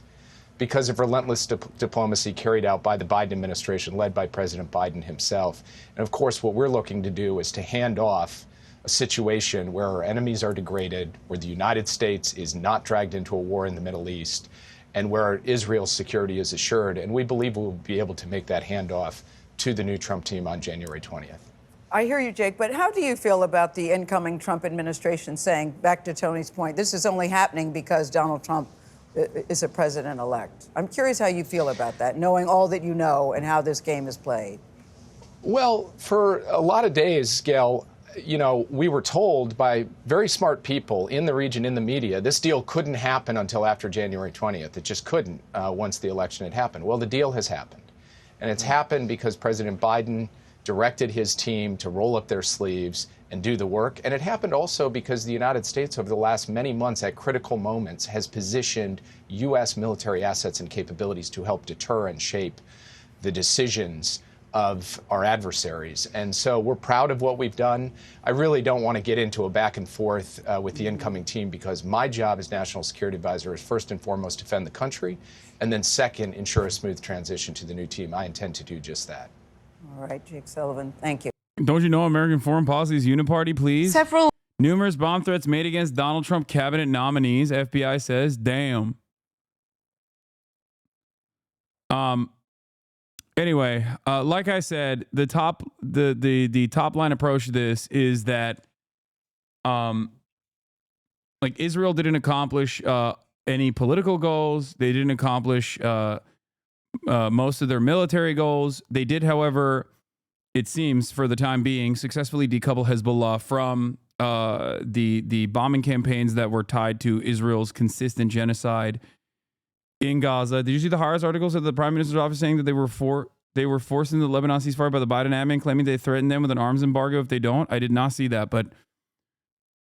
Speaker 23: because of relentless diplomacy carried out by the Biden administration, led by President Biden himself. And of course, what we're looking to do is to hand off a situation where our enemies are degraded, where the United States is not dragged into a war in the Middle East, and where Israel's security is assured. And we believe we'll be able to make that handoff to the new Trump team on January 20th.
Speaker 6: I hear you, Jake, but how do you feel about the incoming Trump administration saying, back to Tony's point, this is only happening because Donald Trump is a president-elect? I'm curious how you feel about that, knowing all that you know and how this game is played.
Speaker 23: Well, for a lot of days, Gail, you know, we were told by very smart people in the region, in the media, this deal couldn't happen until after January 20th. It just couldn't once the election had happened. Well, the deal has happened. And it's happened because President Biden directed his team to roll up their sleeves and do the work. And it happened also because the United States over the last many months at critical moments has positioned U.S. military assets and capabilities to help deter and shape the decisions of our adversaries. And so we're proud of what we've done. I really don't want to get into a back and forth with the incoming team because my job as National Security Advisor is first and foremost defend the country, and then second, ensure a smooth transition to the new team. I intend to do just that.
Speaker 6: All right, Jake Sullivan, thank you.
Speaker 4: Don't you know American foreign policy is uniparty, please?
Speaker 20: Several
Speaker 4: numerous bomb threats made against Donald Trump cabinet nominees, FBI says. Damn. Anyway, like I said, the top line approach to this is that like Israel didn't accomplish any political goals. They didn't accomplish most of their military goals. They did, however, it seems, for the time being, successfully decouple Hezbollah from the bombing campaigns that were tied to Israel's consistent genocide in Gaza. Did you see the Haaretz articles of the Prime Minister's office saying that they were for they were forced into the Lebanon ceasefire by the Biden admin, claiming they threatened them with an arms embargo if they don't. I did not see that, but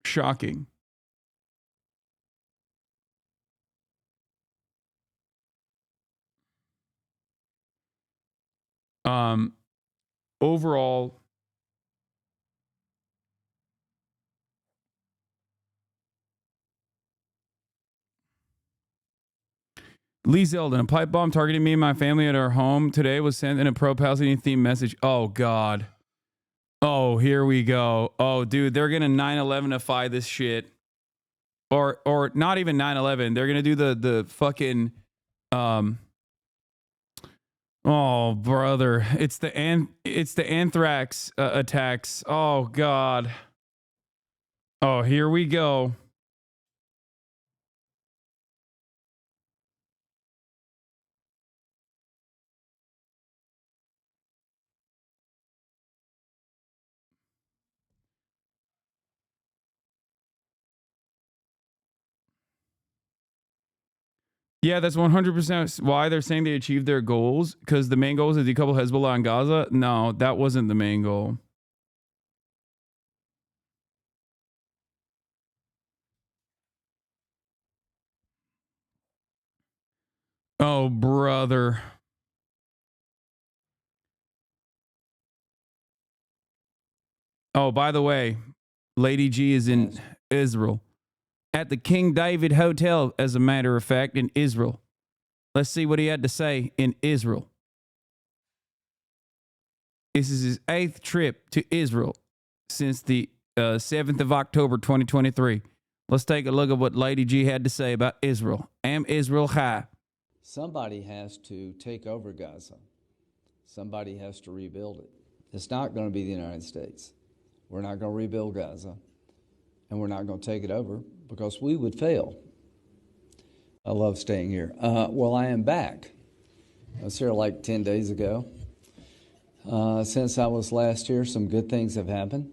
Speaker 4: shocking. Overall, Lee Zeldin, a pipe bomb targeting me and my family at our home today was sent in a pro-Palestinian themed message. Oh, God. Oh, here we go. Oh, dude, they're going to 9/11ify this shit. Or not even 9/11. They're going to do the fucking... Oh, brother. It's the anthrax attacks. Oh, God. Oh, here we go. Yeah, that's 100% why they're saying they achieved their goals, because the main goal is to decouple Hezbollah and Gaza. No, that wasn't the main goal. Oh, brother. Oh, by the way, Lady G is in Israel. At the King David Hotel, as a matter of fact, in Israel. Let's see what he had to say in Israel. This is his 8th trip to Israel since the 7th of October, 2023. Let's take a look at what Lady G had to say about Israel. Am Israel high?
Speaker 11: Somebody has to take over Gaza. Somebody has to rebuild it. It's not going to be the United States. We're not going to rebuild Gaza, and we're not going to take it over because we would fail. I love staying here. Well, I am back. I was here like 10 days ago. Since I was last here, some good things have happened.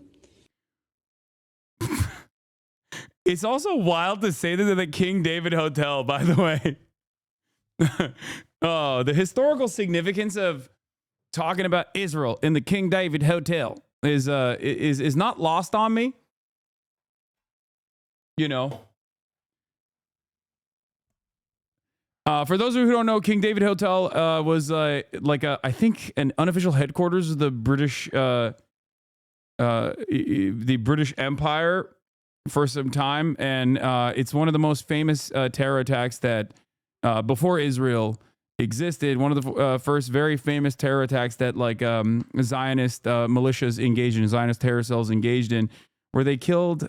Speaker 4: It's also wild to say this at the King David Hotel, by the way. Oh, the historical significance of talking about Israel in the King David Hotel is not lost on me. You know. For those of you who don't know, King David Hotel was I think an unofficial headquarters of the British Empire for some time, and it's one of the most famous terror attacks that before Israel existed. One of the first very famous terror attacks that Zionist militias engaged in, Zionist terror cells engaged in, where they killed,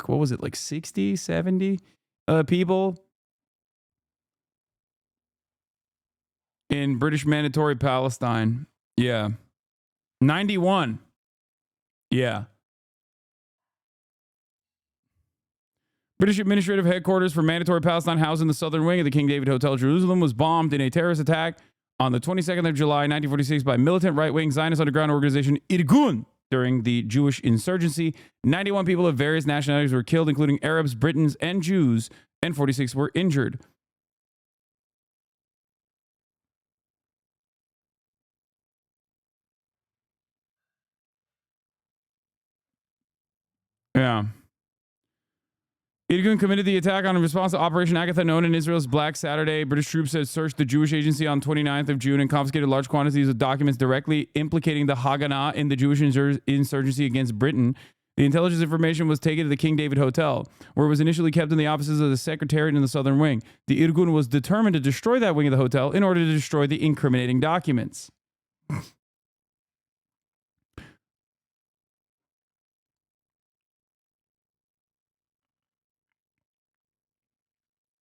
Speaker 4: what was it, like 60, 70 people in British Mandatory Palestine. Yeah. 91. Yeah. British administrative headquarters for Mandatory Palestine, housed in the southern wing of the King David Hotel, Jerusalem, was bombed in a terrorist attack on the 22nd of July, 1946 by militant right-wing Zionist underground organization Irgun during the Jewish insurgency. 91 people of various nationalities were killed, including Arabs, Britons, and Jews, and 46 were injured. Yeah. Irgun committed the attack in response to Operation Agatha, known in Israel's Black Saturday. British troops had searched the Jewish agency on 29th of June and confiscated large quantities of documents directly implicating the Haganah in the Jewish insurgency against Britain. The intelligence information was taken to the King David Hotel, where it was initially kept in the offices of the Secretariat in the southern wing. The Irgun was determined to destroy that wing of the hotel in order to destroy the incriminating documents.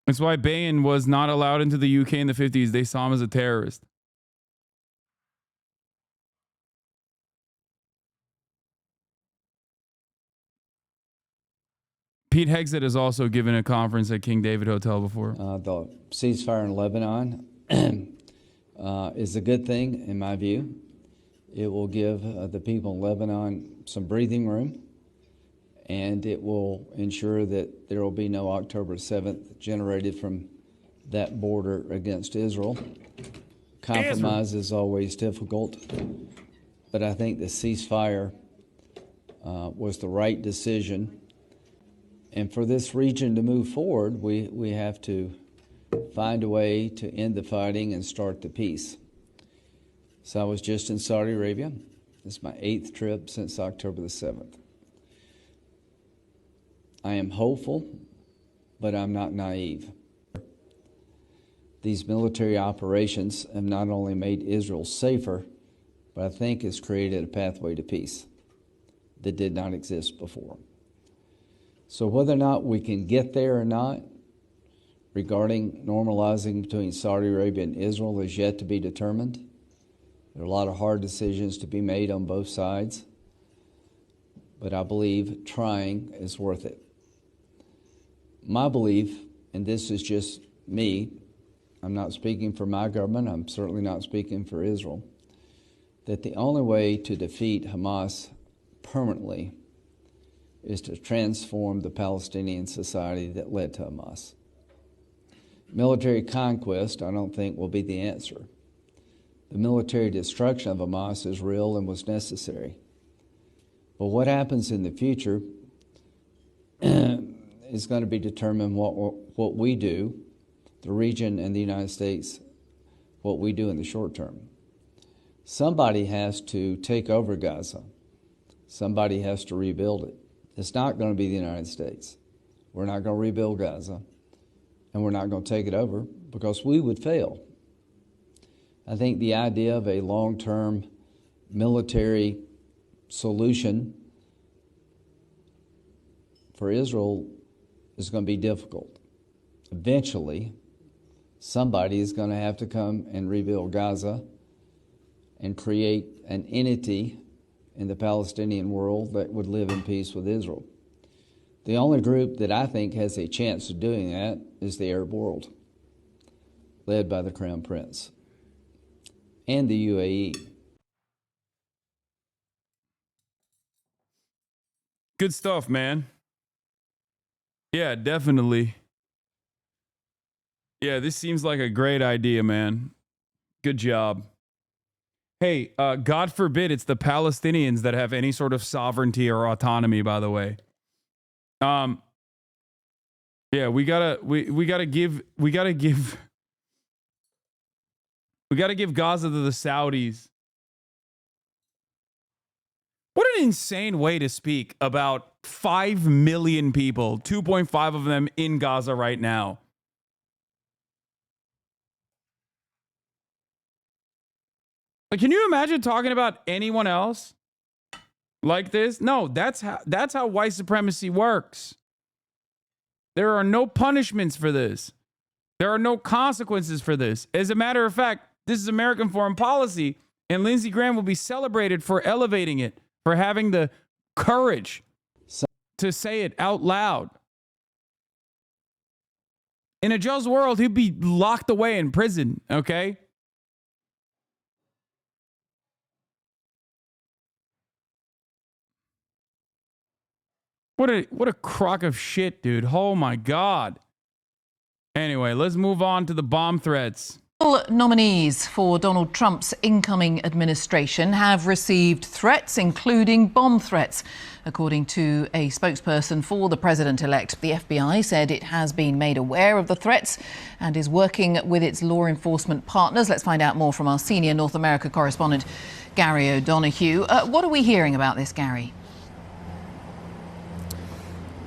Speaker 4: That's why Bain was not allowed into the UK in the 50s. They saw him as a terrorist. Pete Hegseth has also given a conference at King David Hotel before.
Speaker 11: The ceasefire in Lebanon is a good thing, in my view. It will give the people in Lebanon some breathing room, and it will ensure that there will be no October 7th generated from that border against Israel, Compromise is always difficult, but I think the ceasefire was the right decision. And for this region to move forward, we have to find a way to end the fighting and start the peace. So I was just in Saudi Arabia. This is my 8th trip since October the 7th. I am hopeful, but I'm not naive. These military operations have not only made Israel safer, but I think has created a pathway to peace that did not exist before. So whether or not we can get there or not, regarding normalizing between Saudi Arabia and Israel, is yet to be determined. There are a lot of hard decisions to be made on both sides, but I believe trying is worth it. My belief, and this is just me, I'm not speaking for my government, I'm certainly not speaking for Israel, that the only way to defeat Hamas permanently is to transform the Palestinian society that led to Hamas. Military conquest, I don't think, will be the answer. The military destruction of Hamas is real and was necessary. But what happens in the future is going to be determined what we do, the region and the United States, what we do in the short term. Somebody has to take over Gaza. Somebody has to rebuild it. It's not going to be the United States. We're not going to rebuild Gaza, and we're not going to take it over because we would fail. I think the idea of a long-term military solution for Israel is going to be difficult. Eventually, somebody is going to have to come and rebuild Gaza and create an entity in the Palestinian world that would live in peace with Israel. The only group that I think has a chance of doing that is the Arab world, led by the Crown Prince and the UAE.
Speaker 4: Good stuff, man. Yeah, definitely. Yeah, this seems like a great idea, man. Good job. Hey, God forbid it's the Palestinians that have any sort of sovereignty or autonomy, by the way. Yeah, we gotta give Gaza to the Saudis. What an insane way to speak about 5 million people, 2.5 of them in Gaza right now. Like, can you imagine talking about anyone else like this? No, that's how white supremacy works. There are no punishments for this. There are no consequences for this. As a matter of fact, this is American foreign policy, and Lindsey Graham will be celebrated for elevating it, for having the courage to say it out loud. In a just world, he'd be locked away in prison, okay? What a crock of shit, dude. Oh my God. Anyway, let's move on to the bomb threats.
Speaker 14: Nominees for Donald Trump's incoming administration have received threats, including bomb threats. According to a spokesperson for the president-elect, the FBI said it has been made aware of the threats and is working with its law enforcement partners. Let's find out more from our senior North America correspondent, Gary O'Donoghue. What are we hearing about this, Gary?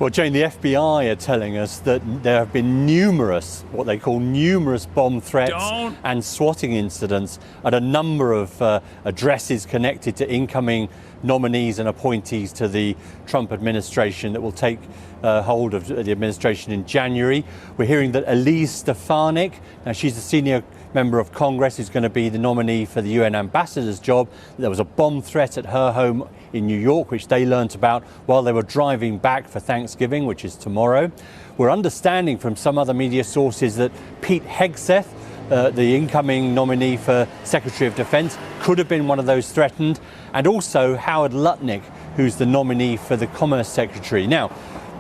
Speaker 15: Well, Jane, the FBI are telling us that there have been numerous, what they call numerous bomb threats and swatting incidents at a number of addresses connected to incoming nominees and appointees to the Trump administration that will take hold of the administration in January. We're hearing that Elise Stefanik, now she's a senior member of Congress who's going to be the nominee for the UN ambassador's job. There was a bomb threat at her home in New York, which they learnt about while they were driving back for Thanksgiving, which is tomorrow. We're understanding from some other media sources that Pete Hegseth, the incoming nominee for Secretary of Defense, could have been one of those threatened, and also Howard Lutnick, who's the nominee for the Commerce Secretary. Now,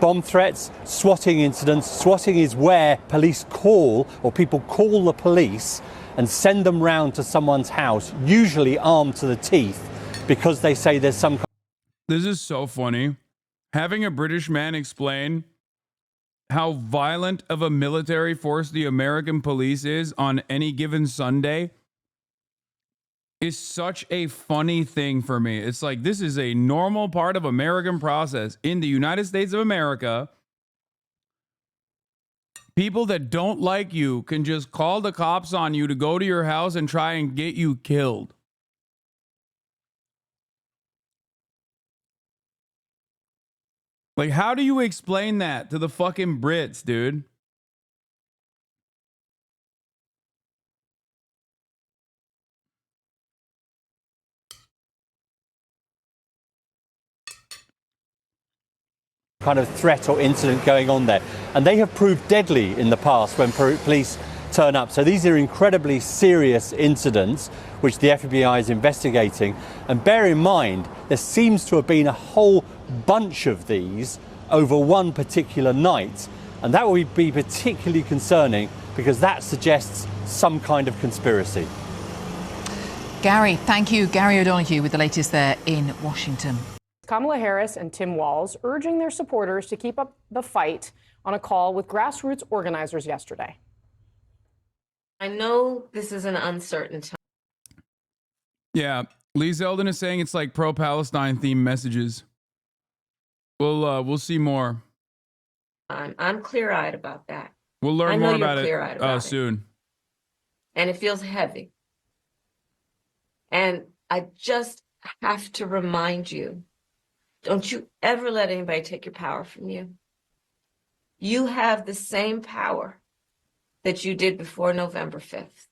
Speaker 15: bomb threats, swatting incidents. Swatting is where police call, or people call the police and send them round to someone's house, usually armed to the teeth, because they say there's some.
Speaker 4: This is so funny. Having a British man explain how violent of a military force the American police is on any given Sunday is such a funny thing for me. It's like, this is a normal part of American process. In the United States of America, people that don't like you can just call the cops on you to go to your house and try and get you killed. Like, how do you explain that to the fucking Brits, dude?
Speaker 15: Kind of threat or incident going on there, and they have proved deadly in the past when police turn up. So these are incredibly serious incidents which the FBI is investigating, and bear in mind there seems to have been a whole bunch of these over one particular night, and that would be particularly concerning because that suggests some kind of conspiracy.
Speaker 14: Gary, thank you. Gary O'Donoghue with the latest there in Washington.
Speaker 16: Kamala Harris and Tim Walz urging their supporters to keep up the fight on a call with grassroots organizers yesterday.
Speaker 17: I know this is an uncertain time.
Speaker 4: Yeah, Lee Zeldin is saying it's like pro-Palestine themed messages. We'll see more.
Speaker 17: I'm clear-eyed about that.
Speaker 4: We'll learn more about
Speaker 17: it
Speaker 4: soon.
Speaker 17: And it feels heavy. And I just have to remind you, don't you ever let anybody take your power from you. You have the same power that you did before November 5th.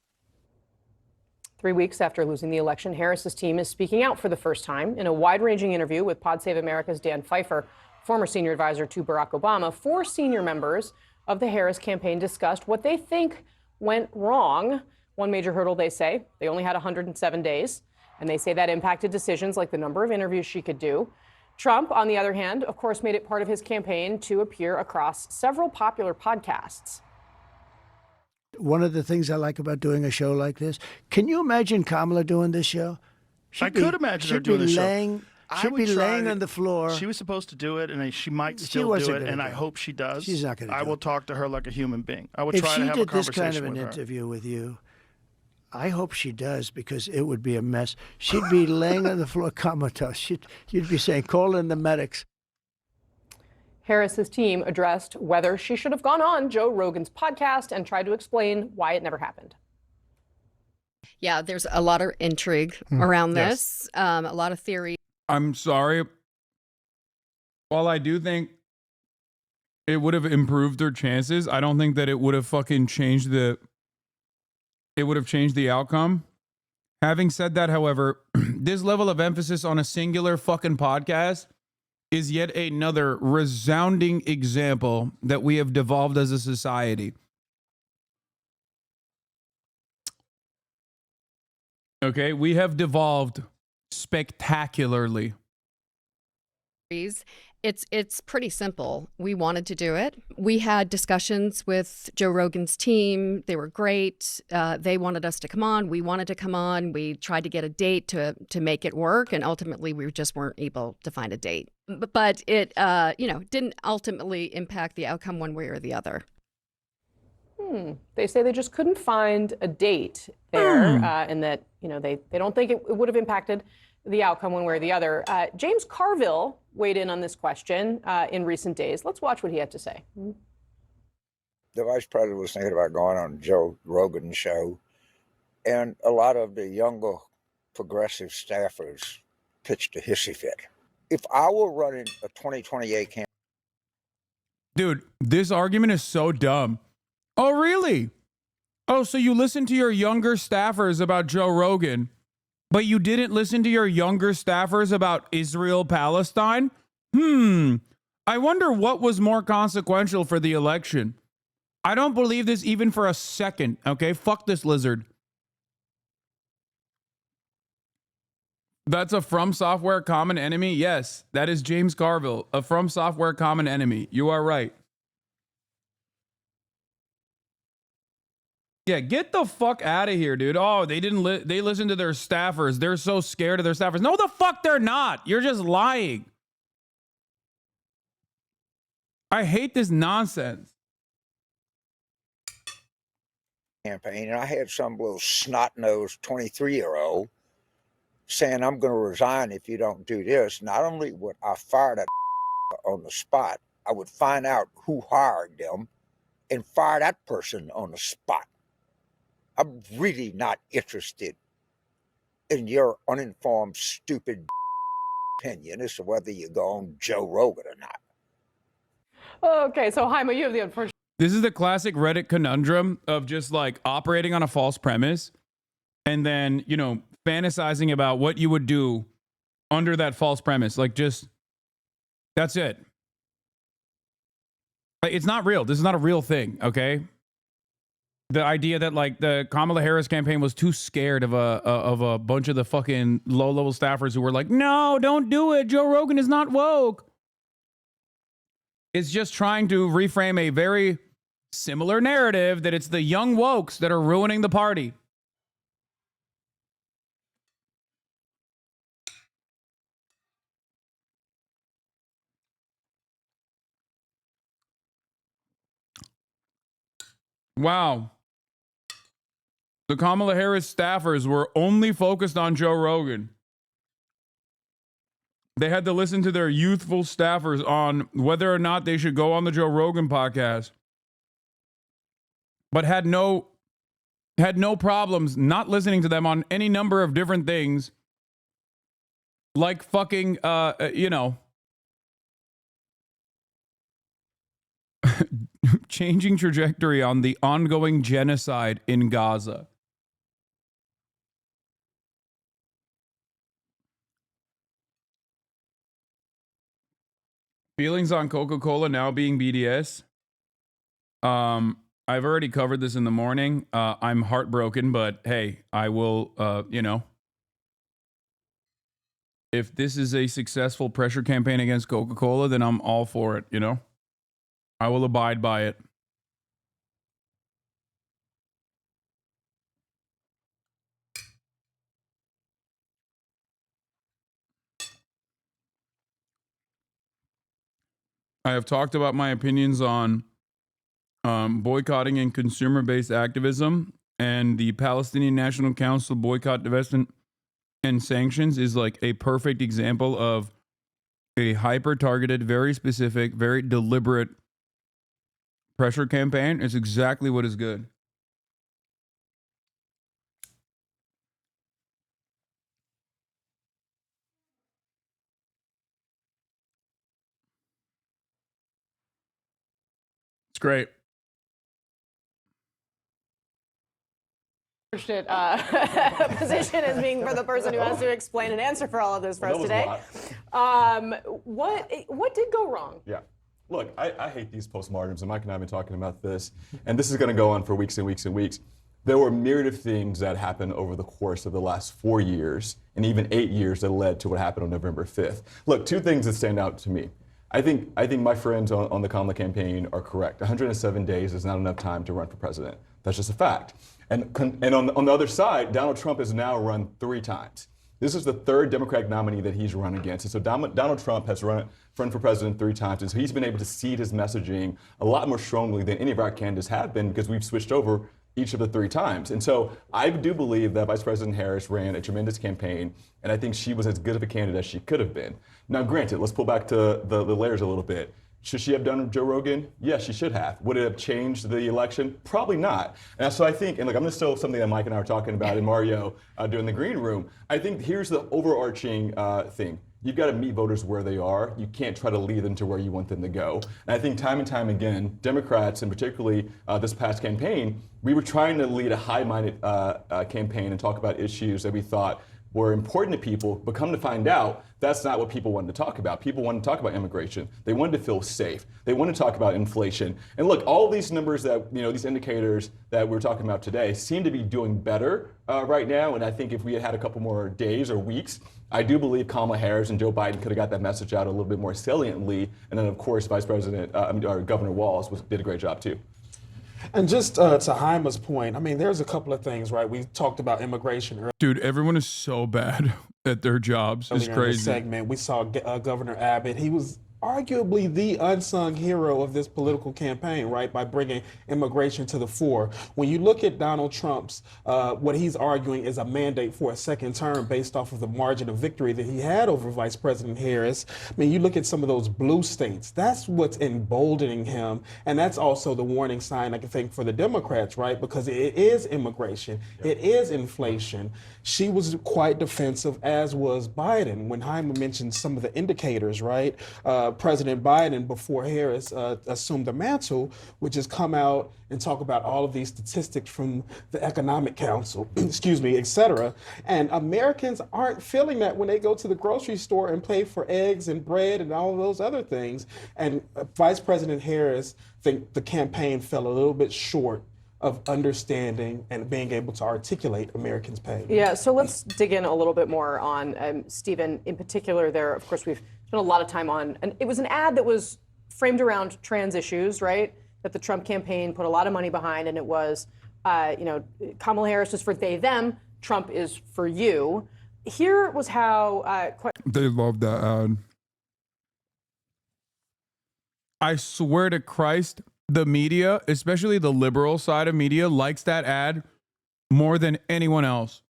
Speaker 16: 3 weeks after losing the election, Harris's team is speaking out for the first time. In a wide-ranging interview with Pod Save America's Dan Pfeiffer, former senior advisor to Barack Obama, 4 senior members of the Harris campaign discussed what they think went wrong. One major hurdle, they say, they only had 107 days, and they say that impacted decisions like the number of interviews she could do. Trump, on the other hand, of course, made it part of his campaign to appear across several popular podcasts.
Speaker 18: One of the things I like about doing a show like this, can you imagine Kamala doing this show?
Speaker 19: I could imagine her doing this show.
Speaker 18: She'd be laying on the floor.
Speaker 19: She was supposed to do it, and she might still do it, and I hope she does.
Speaker 18: She's not going to do it.
Speaker 19: I will talk to her like a human being. I will try to have a conversation with her.
Speaker 18: If she did this kind of an interview with you, I hope she does, because it would be a mess. She'd be laying on the floor comatose. You'd be saying, call in the medics.
Speaker 16: Harris's team addressed whether she should have gone on Joe Rogan's podcast and tried to explain why it never happened.
Speaker 25: Yeah, there's a lot of intrigue around this, a lot of theory.
Speaker 4: I'm sorry. While I do think it would have improved their chances, I don't think that it would have fucking changed the outcome. Having said that, however, this level of emphasis on a singular fucking podcast is yet another resounding example that we have devolved as a society. Okay, we have devolved spectacularly.
Speaker 25: It's pretty simple. We wanted to do it. We had discussions with Joe Rogan's team. They were great. They wanted us to come on. We wanted to come on. We tried to get a date to make it work, and ultimately we just weren't able to find a date. But it didn't ultimately impact the outcome one way or the other.
Speaker 16: They say they just couldn't find a date there, and that they don't think it would have impacted the outcome one way or the other. James Carville weighed in on this question in recent days. Let's watch what he had to say.
Speaker 26: The vice president was thinking about going on Joe Rogan's show, and a lot of the younger progressive staffers pitched a hissy fit. If I were running a 2028 campaign...
Speaker 4: Dude, this argument is so dumb. Oh, really? Oh, so you listened to your younger staffers about Joe Rogan, but you didn't listen to your younger staffers about Israel-Palestine? I wonder what was more consequential for the election. I don't believe this even for a second, okay? Fuck this lizard. That's a From Software common enemy? Yes, that is James Carville, a From Software common enemy. You are right. Yeah, get the fuck out of here, dude. Oh, they didn't. They listen to their staffers. They're so scared of their staffers. No, the fuck they're not. You're just lying. I hate this nonsense.
Speaker 26: Campaign, and I had some little snot-nosed 23-year-old saying, I'm going to resign if you don't do this. Not only would I fire that on the spot, I would find out who hired them and fire that person on the spot. I'm really not interested in your uninformed, stupid opinion as to whether you go on Joe Rogan or not.
Speaker 16: Okay, so Jaime, you have the unfortunate.
Speaker 4: This is the classic Reddit conundrum of just like operating on a false premise and then, you know, fantasizing about what you would do under that false premise. Like, just, that's it. Like, it's not real. This is not a real thing, okay? The idea that like the Kamala Harris campaign was too scared of a bunch of the fucking low-level staffers who were like, no, don't do it. Joe Rogan is not woke. It's just trying to reframe a very similar narrative that it's the young wokes that are ruining the party. Wow. The Kamala Harris staffers were only focused on Joe Rogan. They had to listen to their youthful staffers on whether or not they should go on the Joe Rogan podcast, but had no problems not listening to them on any number of different things, like fucking, you know, changing trajectory on the ongoing genocide in Gaza. Feelings on Coca-Cola now being BDS. I've already covered this in the morning. I'm heartbroken, but hey, I will, you know, if this is a successful pressure campaign against Coca-Cola, then I'm all for it, you know? I will abide by it. I have talked about my opinions on boycotting and consumer-based activism, and the Palestinian National Council boycott, divestment, and sanctions is like a perfect example of a hyper-targeted, very specific, very deliberate pressure campaign. It's exactly what is good. It's great.
Speaker 16: Position as being for the person who has to explain and answer for all of this for us today. What did go wrong?
Speaker 1: Yeah. Look, I hate these postmortems, and Mike and I have been talking about this, and this is going to go on for weeks and weeks and weeks. There were myriad of things that happened over the course of the last 4 years, and even 8 years that led to what happened on November 5th. Look, two things that stand out to me. I think my friends on the Kamala campaign are correct. 107 days is not enough time to run for president. That's just a fact. And on the other side, Donald Trump has now run 3 times. This is the 3rd Democratic nominee that he's run against. And so Donald Trump has run for president 3 times. And so he's been able to seed his messaging a lot more strongly than any of our candidates have been, because we've switched over each of the 3 times. And so I do believe that Vice President Harris ran a tremendous campaign, and I think she was as good of a candidate as she could have been. Now, granted, let's pull back to the layers a little bit. Should she have done Joe Rogan? Yes, she should have. Would it have changed the election? Probably not. And so I think, and look, I'm going to steal something that Mike and I were talking about in Mario during the green room. I think here's the overarching thing. You've got to meet voters where they are. You can't try to lead them to where you want them to go. And I think time and time again, Democrats, and particularly this past campaign, we were trying to lead a high-minded campaign and talk about issues that we thought were important to people, but come to find out, that's not what people wanted to talk about. People wanted to talk about immigration. They wanted to feel safe. They wanted to talk about inflation. And look, all these numbers that, these indicators that we're talking about today seem to be doing better right now. And I think if we had a couple more days or weeks, I do believe Kamala Harris and Joe Biden could have got that message out a little bit more saliently. And then, of course, Governor Walz did a great job, too.
Speaker 3: And just to Haima's point, I mean, there's a couple of things, right? We talked about immigration earlier.
Speaker 4: Dude, everyone is so bad at their jobs. It's
Speaker 3: In this
Speaker 4: crazy.
Speaker 3: segment, we saw Governor Abbott. He was arguably the unsung hero of this political campaign, right, by bringing immigration to the fore. When you look at Donald Trump's, what he's arguing is a mandate for a second term based off of the margin of victory that he had over Vice President Harris. I mean, you look at some of those blue states, that's what's emboldening him. And that's also the warning sign, I think, for the Democrats, right, because it is immigration, it is inflation. She was quite defensive, as was Biden. When Haima mentioned some of the indicators, right, President Biden, before Harris assumed the mantle, would just come out and talk about all of these statistics from the Economic Council, excuse me, et cetera. And Americans aren't feeling that when they go to the grocery store and pay for eggs and bread and all of those other things. And Vice President Harris, I think the campaign fell a little bit short of understanding and being able to articulate Americans' pain.
Speaker 16: Yeah, so let's dig in a little bit more on Stephen in particular there. Of course, we've spent a lot of time on, and it was an ad that was framed around trans issues, right? That the Trump campaign put a lot of money behind, and it was, Kamala Harris is for they, them, Trump is for you. Here was how...
Speaker 4: They love that ad. I swear to Christ, the media, especially the liberal side of media, likes that ad more than anyone else.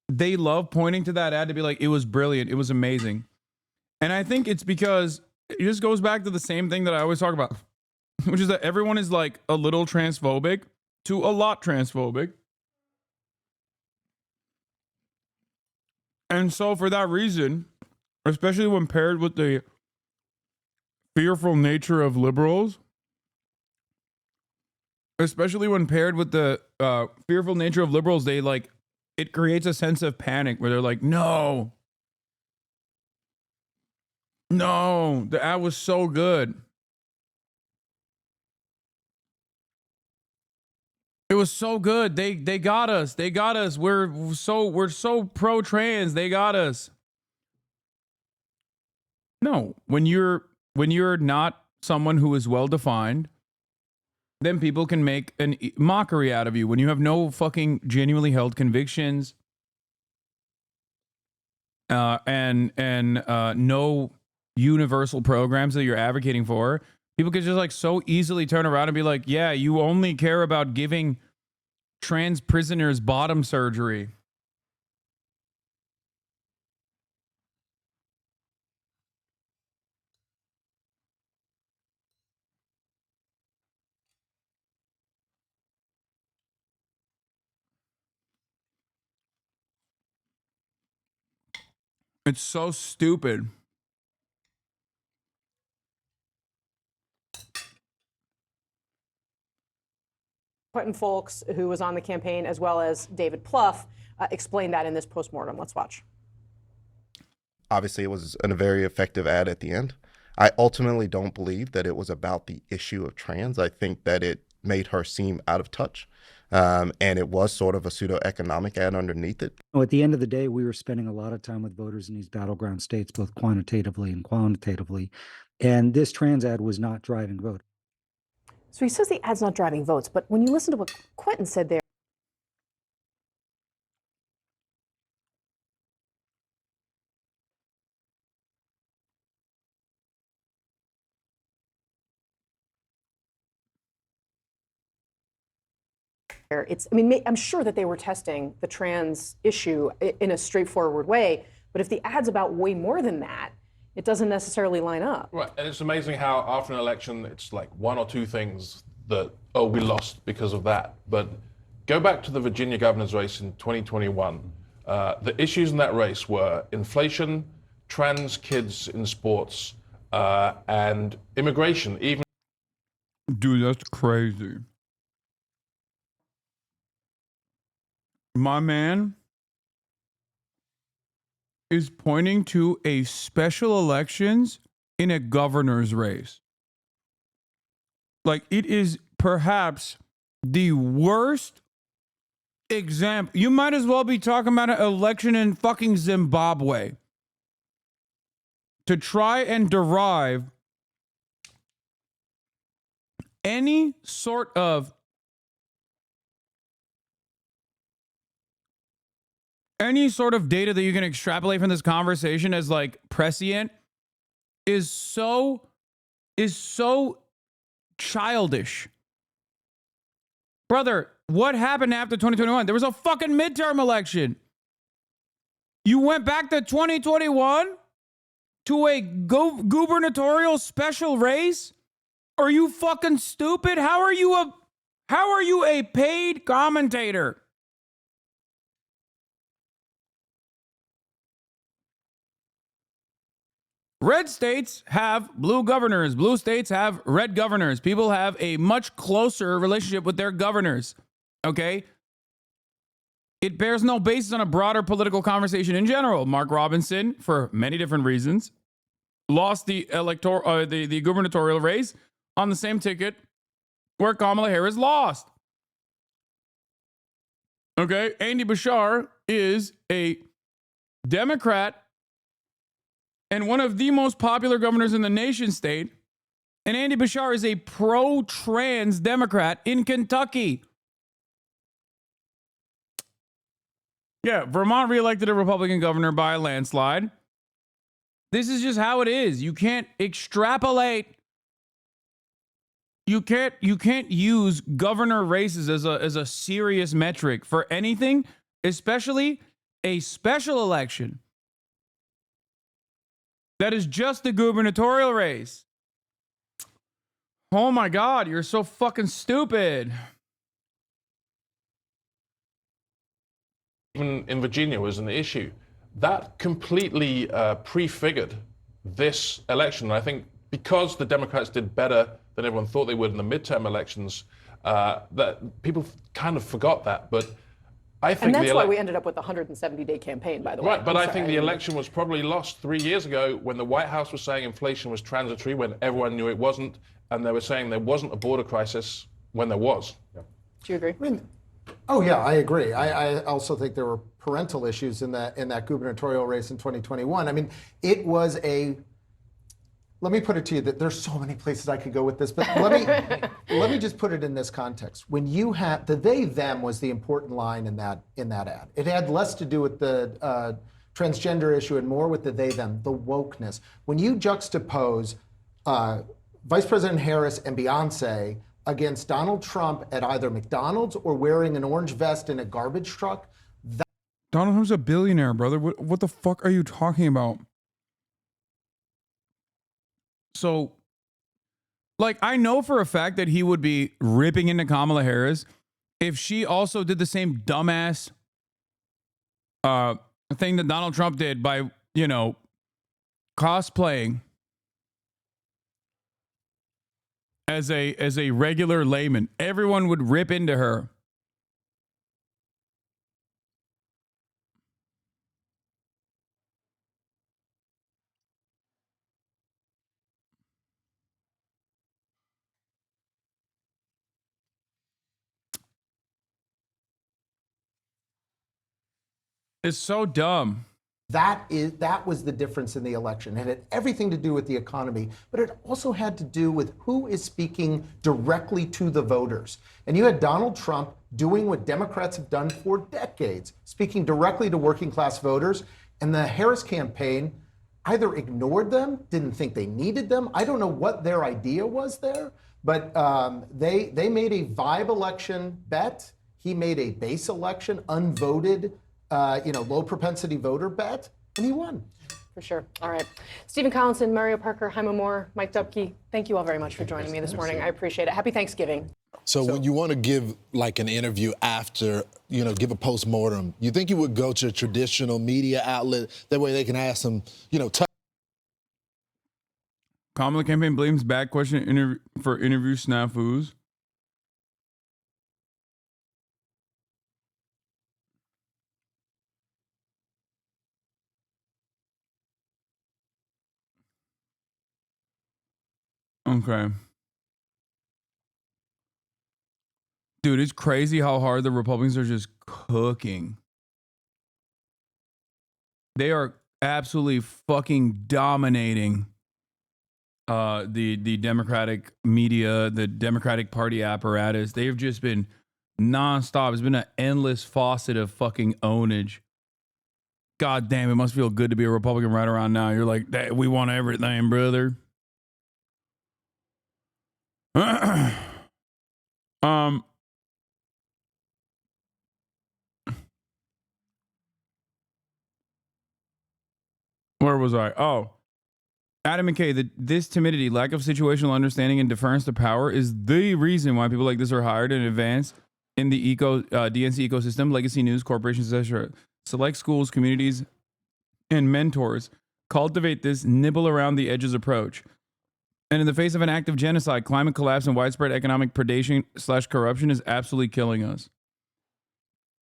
Speaker 4: They love pointing to that ad to be like, it was brilliant, it was amazing. And I think it's because it just goes back to the same thing that I always talk about, which is that everyone is like a little transphobic to a lot transphobic. And so for that reason, especially when paired with the fearful nature of liberals, especially when paired with the fearful nature of liberals, they like, it creates a sense of panic where they're like, no, the ad was so good. It was so good. They got us. They got us. We're so pro-trans. They got us. No, when you're not someone who is well-defined, then people can make a mockery out of you. When you have no fucking genuinely held convictions, and no universal programs that you're advocating for, people can just like so easily turn around and be like, yeah, you only care about giving trans prisoners bottom surgery. It's so stupid.
Speaker 16: Quentin Folks, who was on the campaign, as well as David Plouffe, explained that in this postmortem. Let's watch.
Speaker 10: Obviously, it was a very effective ad at the end. I ultimately don't believe that it was about the issue of trans. I think that it made her seem out of touch. And it was sort of a pseudo-economic ad underneath it.
Speaker 12: At the end of the day, we were spending a lot of time with voters in these battleground states, both quantitatively and quantitatively. And this trans ad was not driving vote.
Speaker 16: So he says the ad's not driving votes, but when you listen to what Quentin said there, I'm sure that they were testing the trans issue in a straightforward way, but if the ad's about way more than that, it doesn't necessarily line up.
Speaker 13: Right, and it's amazing how after an election, it's like one or two things that, oh, we lost because of that. But go back to the Virginia governor's race in 2021. The issues in that race were inflation, trans kids in sports, and immigration. Even
Speaker 4: Dude, that's crazy. My man is pointing to a special elections in a governor's race. Like, it is perhaps the worst example. You might as well be talking about an election in fucking Zimbabwe to try and derive any sort of data that you can extrapolate from this conversation as like prescient is so childish. Brother, what happened after 2021? There was a fucking midterm election. You went back to 2021 to a gubernatorial special race? Are you fucking stupid? How are you a paid commentator? Red states have blue governors. Blue states have red governors. People have a much closer relationship with their governors. Okay? It bears no basis on a broader political conversation in general. Mark Robinson, for many different reasons, lost the gubernatorial race on the same ticket where Kamala Harris lost. Okay? Andy Bashar is a Democrat and one of the most popular governors in the nation state. And Andy Bashar is a pro-trans Democrat in Kentucky. Yeah, Vermont reelected a Republican governor by a landslide. This is just how it is. You can't extrapolate. You can't use governor races as a serious metric for anything, especially a special election. That is just the gubernatorial race. Oh my God, you're so fucking stupid.
Speaker 13: Even in Virginia was an issue. That completely prefigured this election. I think because the Democrats did better than everyone thought they would in the midterm elections, that people kind of forgot that. But I think
Speaker 16: and that's why we ended up with a 170-day campaign, by the way.
Speaker 13: Right, but I think the election was probably lost 3 years ago when the White House was saying inflation was transitory when everyone knew it wasn't, and they were saying there wasn't a border crisis when there was.
Speaker 16: Do you agree?
Speaker 2: I mean, oh yeah, I agree. I also think there were parental issues in that gubernatorial race in 2021. I mean, it was a. Let me put it to you that there's so many places I could go with this, but let me just put it in this context. When you have the they them was the important line in that ad. It had less to do with the transgender issue and more with the they them, the wokeness. When you juxtapose Vice President Harris and Beyonce against Donald Trump at either McDonald's or wearing an orange vest in a garbage truck.
Speaker 4: Donald Trump's a billionaire, brother. What the fuck are you talking about? So, like, I know for a fact that he would be ripping into Kamala Harris if she also did the same dumbass thing that Donald Trump did by, cosplaying as a regular layman. Everyone would rip into her. It's so dumb.
Speaker 2: That was the difference in the election. It had everything to do with the economy, but it also had to do with who is speaking directly to the voters. And you had Donald Trump doing what Democrats have done for decades, speaking directly to working class voters. And the Harris campaign either ignored them, didn't think they needed them. I don't know what their idea was there, but they made a vibe election bet. He made a base election, unvoted, low propensity voter bet, and he won.
Speaker 16: For sure. All right. Stephen Collinson, Mario Parker, Jaime Moore, Mike Dubke, thank you all very much for joining me this morning. I appreciate it. Happy Thanksgiving.
Speaker 5: So when you want to give like an interview after, give a postmortem, you think you would go to a traditional media outlet? That way they can ask some,
Speaker 4: Kamala campaign blames bad question for interview snafus. Okay. Dude, it's crazy how hard the Republicans are just cooking. They are absolutely fucking dominating the Democratic media, the Democratic Party apparatus, they've just been nonstop. It's been an endless faucet of fucking ownage. God damn, it must feel good to be a Republican right around now. You're like, we want everything, brother. Where was I? Oh, Adam McKay, this timidity, lack of situational understanding, and deference to power is the reason why people like this are hired in advance in the DNC ecosystem, legacy news, corporations, etc. Select schools, communities, and mentors cultivate this nibble around the edges approach. And in the face of an act of genocide, climate collapse, and widespread economic predation/corruption is absolutely killing us.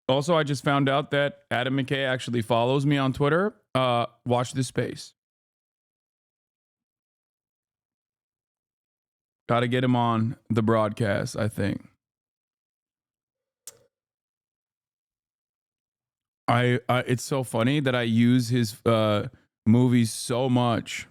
Speaker 4: Also, I just found out that Adam McKay actually follows me on Twitter. Watch this space. Got to get him on the broadcast, I think. It's so funny that I use his movies so much.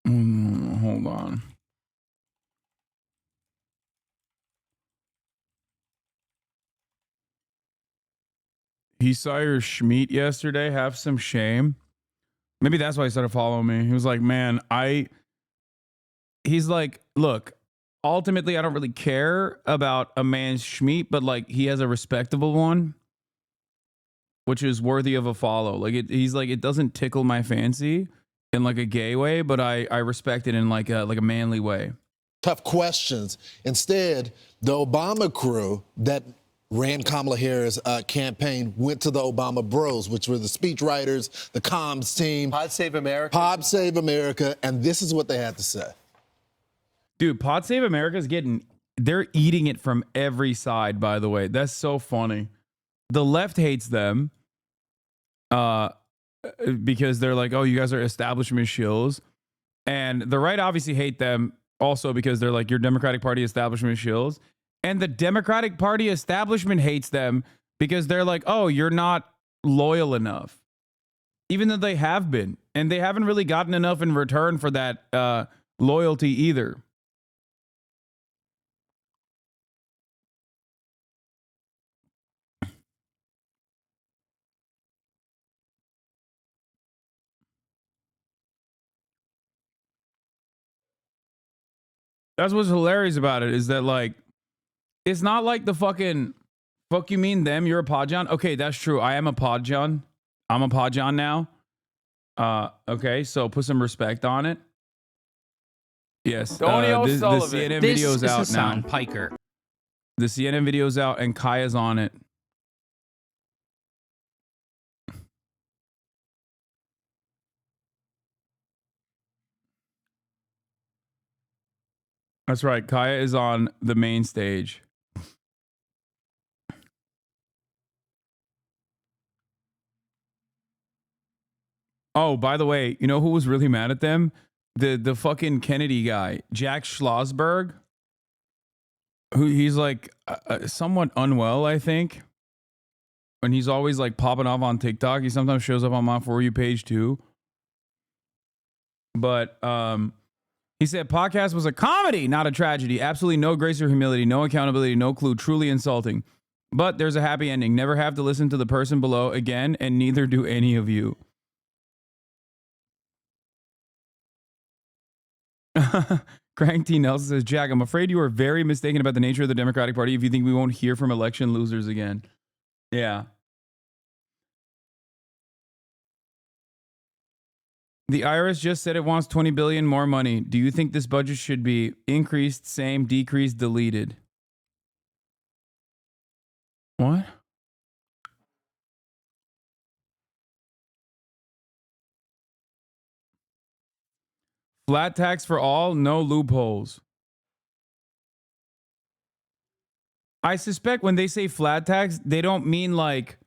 Speaker 4: Hold on. He saw your Schmeat yesterday. Have some shame. Maybe that's why he started following me. He was like, man, he's like, look, ultimately, I don't really care about a man's Schmeat, but like he has a respectable one, which is worthy of a follow. Like he's like, it doesn't tickle my fancy in like a gay way, but I respect it in like a manly way.
Speaker 5: Tough questions. Instead, the Obama crew that ran Kamala Harris' campaign went to the Obama Bros, which were the speechwriters, the comms team.
Speaker 7: Pod Save America.
Speaker 5: Pod Save America, and this is what they had to say.
Speaker 4: Dude, Pod Save America's they're eating it from every side, by the way. That's so funny. The left hates them because they're like, oh, you guys are establishment shills. And the right obviously hate them also because they're like, you're Democratic Party establishment shills. And the Democratic Party establishment hates them because they're like, oh, you're not loyal enough. Even though they have been. And they haven't really gotten enough in return for that loyalty either. That's what's hilarious about it is that, like, it's not like the fucking, fuck you mean them, you're a Podjon? Okay, that's true. I am a Podjon. I'm a Podjon now. Okay, so put some respect on it. Yes. The CNN video's out
Speaker 8: Hasan
Speaker 4: now.
Speaker 8: Piker.
Speaker 4: The CNN video's out and Kaya's on it. That's right. Kaya is on the main stage. Oh, by the way, you know who was really mad at them? The fucking Kennedy guy, Jack Schlossberg, who he's like somewhat unwell, I think. And he's always like popping off on TikTok. He sometimes shows up on my For You page too. But he said podcast was a comedy, not a tragedy. Absolutely no grace or humility, no accountability, no clue. Truly insulting. But there's a happy ending. Never have to listen to the person below again, and neither do any of you. Crank T. Nelson says, Jack, I'm afraid you are very mistaken about the nature of the Democratic Party if you think we won't hear from election losers again. Yeah. The IRS just said it wants $20 billion more money. Do you think this budget should be increased, same, decreased, deleted? What? Flat tax for all, no loopholes. I suspect when they say flat tax, they don't mean like,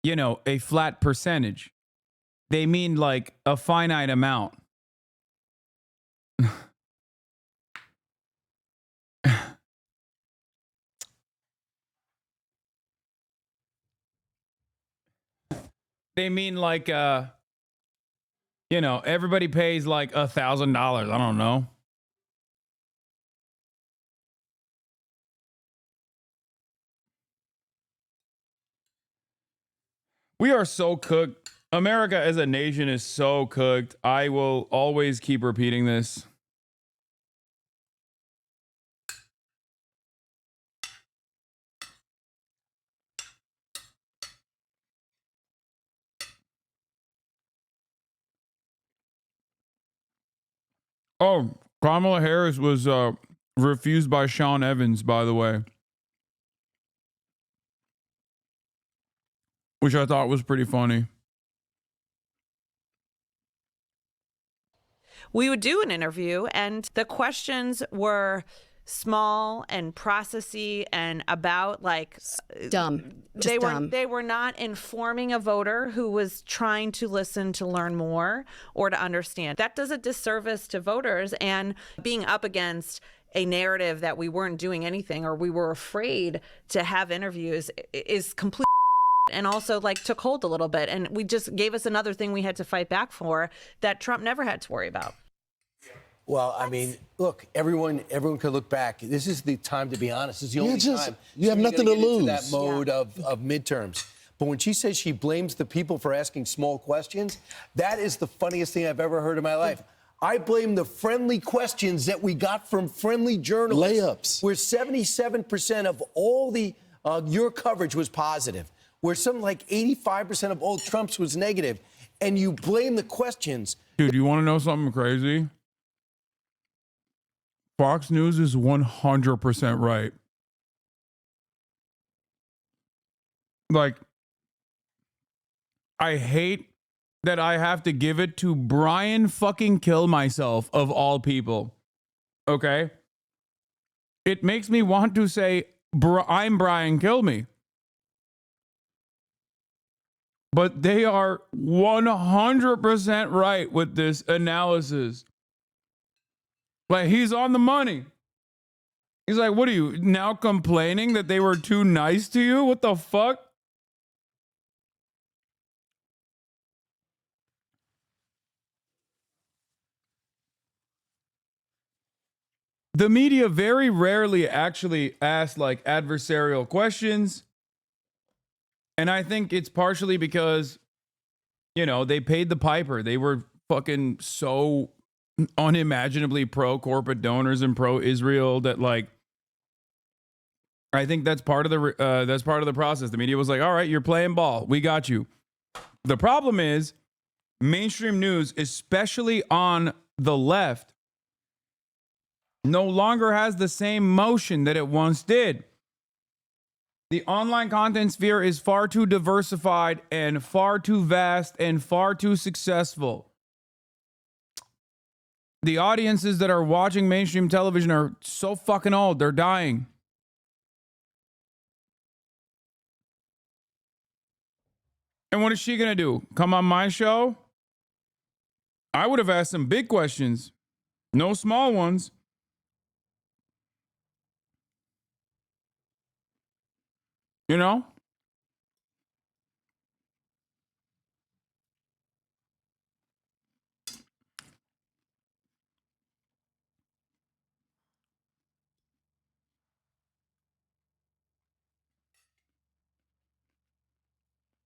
Speaker 4: you know, a flat percentage. They mean like a finite amount. they mean like, everybody pays like $1,000. I don't know. We are so cooked. America as a nation is so cooked. I will always keep repeating this. Oh, Kamala Harris was refused by Sean Evans, by the way, which I thought was pretty funny.
Speaker 7: We would do an interview, and the questions were small and processy and about like
Speaker 25: dumb. Just dumb.
Speaker 7: They were not informing a voter who was trying to listen to learn more or to understand. That does a disservice to voters, and being up against a narrative that we weren't doing anything or we were afraid to have interviews is complete. And also like took hold a little bit, and we just gave us another thing we had to fight back for that Trump never had to worry about.
Speaker 8: Well, I mean, look, everyone could look back. This is the time to be honest. This is the only time.
Speaker 5: You have nothing to lose.
Speaker 8: That mode of midterms. But when she says she blames the people for asking small questions, that is the funniest thing I've ever heard in my life. I blame the friendly questions that we got from friendly journalists.
Speaker 5: Layups.
Speaker 8: Where 77% of all the your coverage was positive. Where something like 85% of all Trump's was negative. And you blame the questions.
Speaker 4: Dude, you want to know something crazy? Fox News is 100% right. Like, I hate that I have to give it to Brian fucking Kill Myself of all people. Okay? It makes me want to say, I'm Brian Kill Me. But they are 100% right with this analysis. Like, he's on the money. He's like, what are you now complaining that they were too nice to you? What the fuck? The media very rarely actually asks like adversarial questions. And I think it's partially because, they paid the piper. They were fucking so unimaginably pro-corporate donors and pro-Israel that, like, I think that's part of the process. The media was like, all right, you're playing ball. We got you. The problem is mainstream news, especially on the left, no longer has the same motion that it once did. The online content sphere is far too diversified and far too vast and far too successful. The audiences that are watching mainstream television are so fucking old. They're dying. And what is she going to do? Come on my show? I would have asked some big questions. No small ones. You know?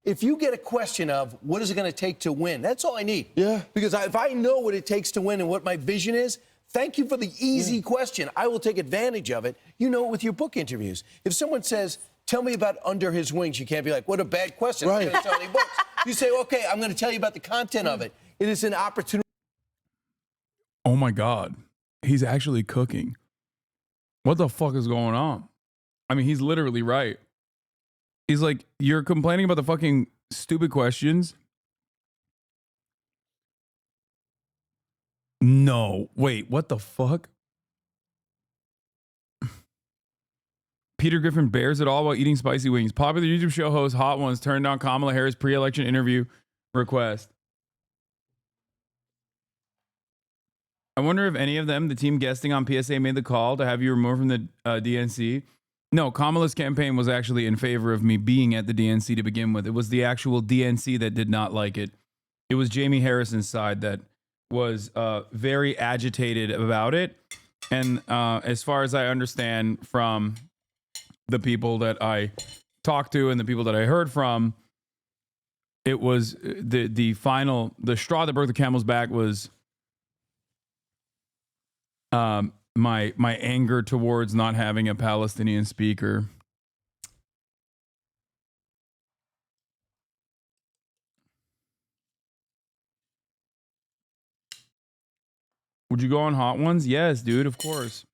Speaker 8: If you get a question of what is it going to take to win, that's all I need. Yeah. Because if I know what it takes to win and what my vision is, thank you for the easy question. I will take advantage of it. You know it with your book interviews. If someone says, tell me about Under His Wings, you can't be like, what a bad question.
Speaker 5: Right.
Speaker 8: I'm going to sell any books. You say, okay, I'm going to tell you about the content of it. It is an opportunity.
Speaker 4: Oh my God. He's actually cooking. What the fuck is going on? I mean, he's literally right. He's like, you're complaining about the fucking stupid questions? No. Wait, what the fuck? Peter Griffin bears it all while eating spicy wings. Popular YouTube show host Hot Ones turned down Kamala Harris pre-election interview request. I wonder if any of them, the team guesting on PSA, made the call to have you removed from the DNC. No, Kamala's campaign was actually in favor of me being at the DNC to begin with. It was the actual DNC that did not like it. It was Jamie Harrison's side that was very agitated about it. And as far as I understand from the people that I talked to and the people that I heard from, it was the straw that broke the camel's back was my anger towards not having a Palestinian speaker. Would you go on Hot Ones? Yes, dude, of course.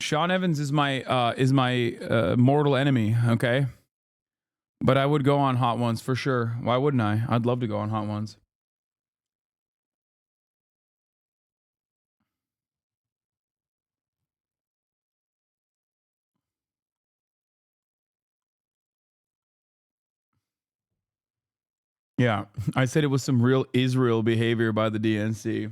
Speaker 4: Sean Evans is my mortal enemy, okay? But I would go on Hot Ones for sure. Why wouldn't I? I'd love to go on Hot Ones. Yeah, I said it was some real Israel behavior by the DNC.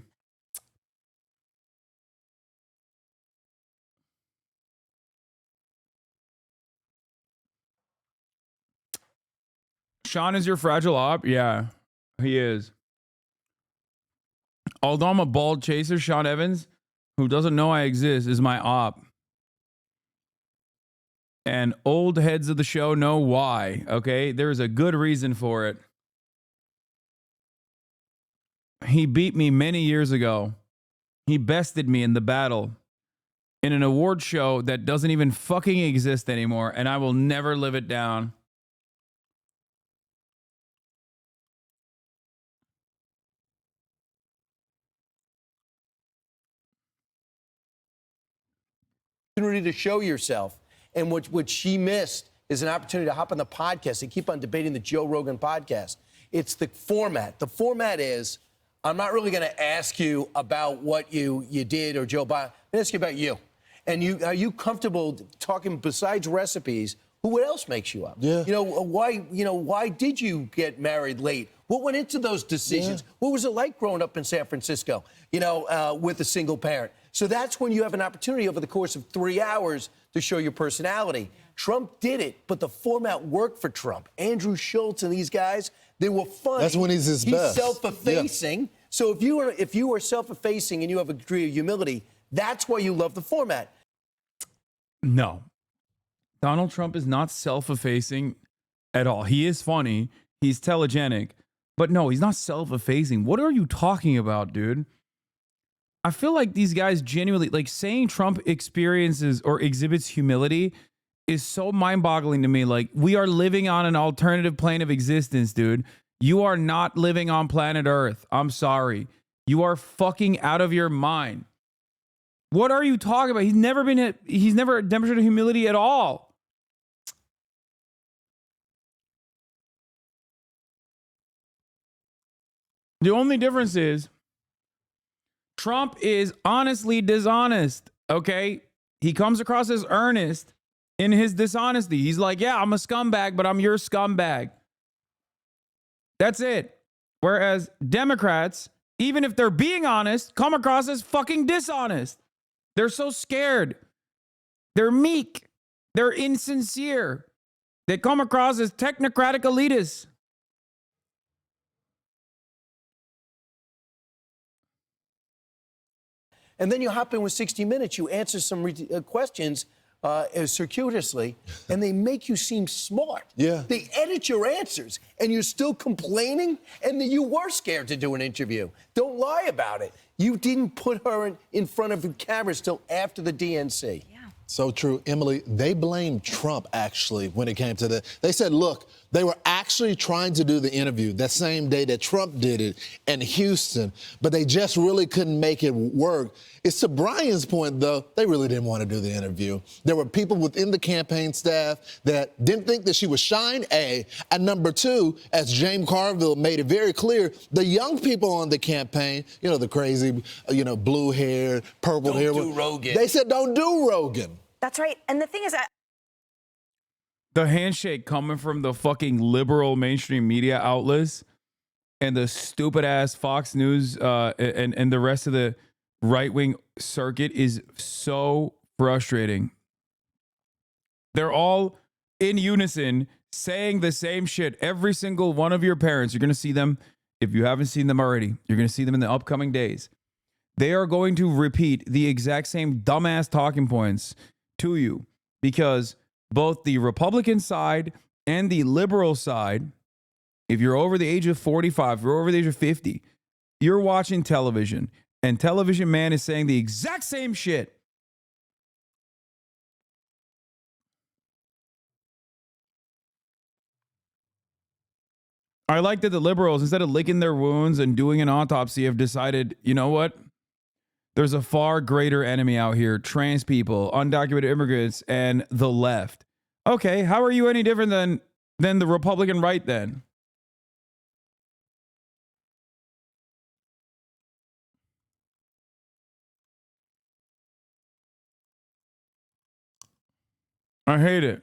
Speaker 4: Sean is your fragile op? Yeah, he is. Although I'm a bald chaser, Sean Evans, who doesn't know I exist, is my op. And old heads of the show know why, okay? There's a good reason for it. He beat me many years ago. He bested me in the battle in an award show that doesn't even fucking exist anymore, and I will never live it down.
Speaker 8: Opportunity to show yourself. And what she missed is an opportunity to hop on the podcast and keep on debating the Joe Rogan podcast. It's the format. The format is, I'm not really going to ask you about what you did or Joe Biden. I'm going to ask you about you. And are you comfortable talking besides recipes? What else makes you up? Yeah. Why did you get married late? What went into those decisions? Yeah. What was it like growing up in San Francisco, with a single parent? So that's when you have an opportunity over the course of 3 hours to show your personality. Trump did it, but the format worked for Trump. Andrew Schultz and these guys, they were funny.
Speaker 5: That's when he's his best.
Speaker 8: He's self-effacing. Yeah. So if you are self-effacing and you have a degree of humility, that's why you love the format.
Speaker 4: No. Donald Trump is not self-effacing at all. He is funny. He's telegenic. But no, he's not self-effacing. What are you talking about, dude? I feel like these guys genuinely, like, saying Trump experiences or exhibits humility is so mind-boggling to me. Like, we are living on an alternative plane of existence, dude. You are not living on planet Earth. I'm sorry. You are fucking out of your mind. What are you talking about? He's never demonstrated humility at all. The only difference is Trump is honestly dishonest, okay? He comes across as earnest in his dishonesty. He's like, yeah, I'm a scumbag, but I'm your scumbag. That's it. Whereas Democrats, even if they're being honest, come across as fucking dishonest. They're so scared. They're meek. They're insincere. They come across as technocratic elitists.
Speaker 8: And then you hop in with 60 Minutes, you answer some questions circuitously, and they make you seem smart.
Speaker 5: Yeah.
Speaker 8: They edit your answers, and you're still complaining, and then you were scared to do an interview. Don't lie about it. You didn't put her in front of the cameras till after the DNC. Yeah.
Speaker 5: So true. Emily, they blamed Trump, actually, when it came to that. They said, look, they were actually trying to do the interview that same day that Trump did it in Houston, but they just really couldn't make it work. It's to Brian's point, though, they really didn't want to do the interview. There were people within the campaign staff that didn't think that she would shine, A. And number two, as James Carville made it very clear, the young people on the campaign, the crazy, blue hair, purple hair.
Speaker 8: Don't do Rogan.
Speaker 5: They said, don't do Rogan.
Speaker 6: That's right. And the thing is,
Speaker 4: the handshake coming from the fucking liberal mainstream media outlets and the stupid ass Fox News and the rest of the right-wing circuit is so frustrating. They're all in unison saying the same shit. Every single one of your parents, you're going to see them. If you haven't seen them already, you're going to see them in the upcoming days. They are going to repeat the exact same dumbass talking points to you because both the Republican side and the liberal side, if you're over the age of 45, if you're over the age of 50, you're watching television and Television Man is saying the exact same shit. I like that the liberals, instead of licking their wounds and doing an autopsy, have decided, you know what? There's a far greater enemy out here, trans people, undocumented immigrants, and the left. Okay, how are you any different than the Republican right then? I hate it.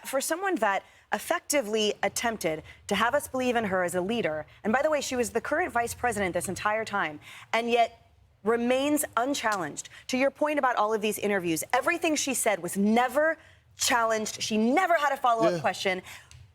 Speaker 6: For someone that effectively attempted to have us believe in her as a leader, and by the way, she was the current vice president this entire time, and yet remains unchallenged. To your point about all of these interviews, everything she said was never challenged. She never had a follow-up question.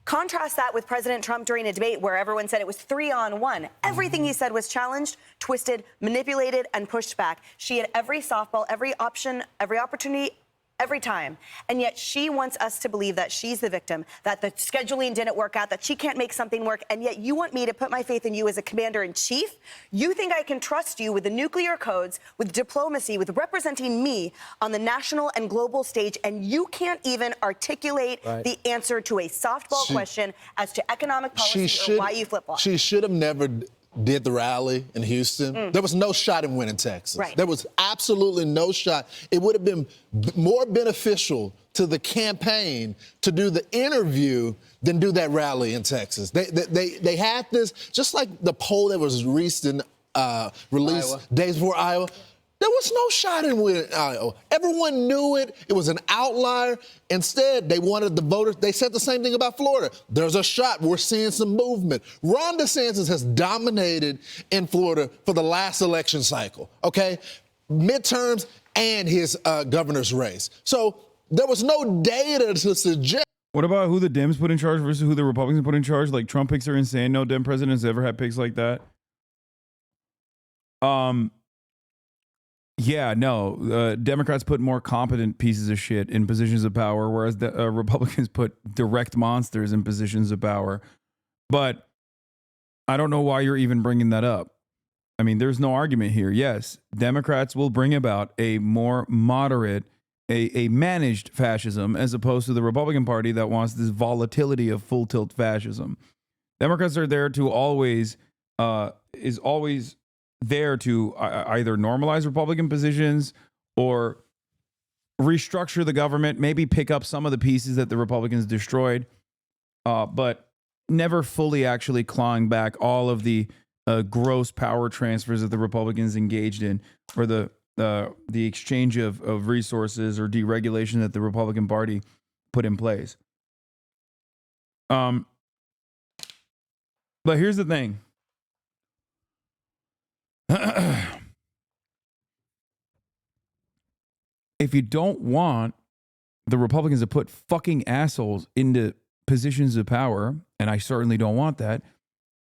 Speaker 6: Contrast that with President Trump during a debate where everyone said it was 3-on-1. Everything he said was challenged, twisted, manipulated, and pushed back. She had every softball, every option, every opportunity, every time. And yet she wants us to believe that she's the victim, that the scheduling didn't work out, that she can't make something work. And yet you want me to put my faith in you as a commander-in-chief? You think I can trust you with the nuclear codes, with diplomacy, with representing me on the national and global stage, and you can't even articulate the answer to a softball question as to economic policy or why you flip-flop?
Speaker 5: She should have never did the rally in Houston. There was no shot in winning Texas. There was absolutely no shot. It would have been more beneficial to the campaign to do the interview than do that rally in Texas. They had this, just like the poll that was released days before Iowa. There was no shot in winning Iowa. Everyone knew it. It was an outlier. Instead, they wanted the voters. They said the same thing about Florida. There's a shot. We're seeing some movement. Ron DeSantis has dominated in Florida for the last election cycle, okay? Midterms and his governor's race. So there was no data to suggest.
Speaker 4: What about who the Dems put in charge versus who the Republicans put in charge? Like, Trump picks are insane. No Dem president's ever had picks like that. Yeah, no. Democrats put more competent pieces of shit in positions of power, whereas the Republicans put direct monsters in positions of power. But I don't know why you're even bringing that up. I mean, there's no argument here. Yes, Democrats will bring about a more moderate, a managed fascism, as opposed to the Republican Party that wants this volatility of full tilt fascism. Democrats are there to always there to either normalize Republican positions or restructure the government, maybe pick up some of the pieces that the Republicans destroyed, but never fully actually clawing back all of the gross power transfers that the Republicans engaged in, or the exchange of resources or deregulation that the Republican Party put in place. But here's the thing. If you don't want the Republicans to put fucking assholes into positions of power, and I certainly don't want that,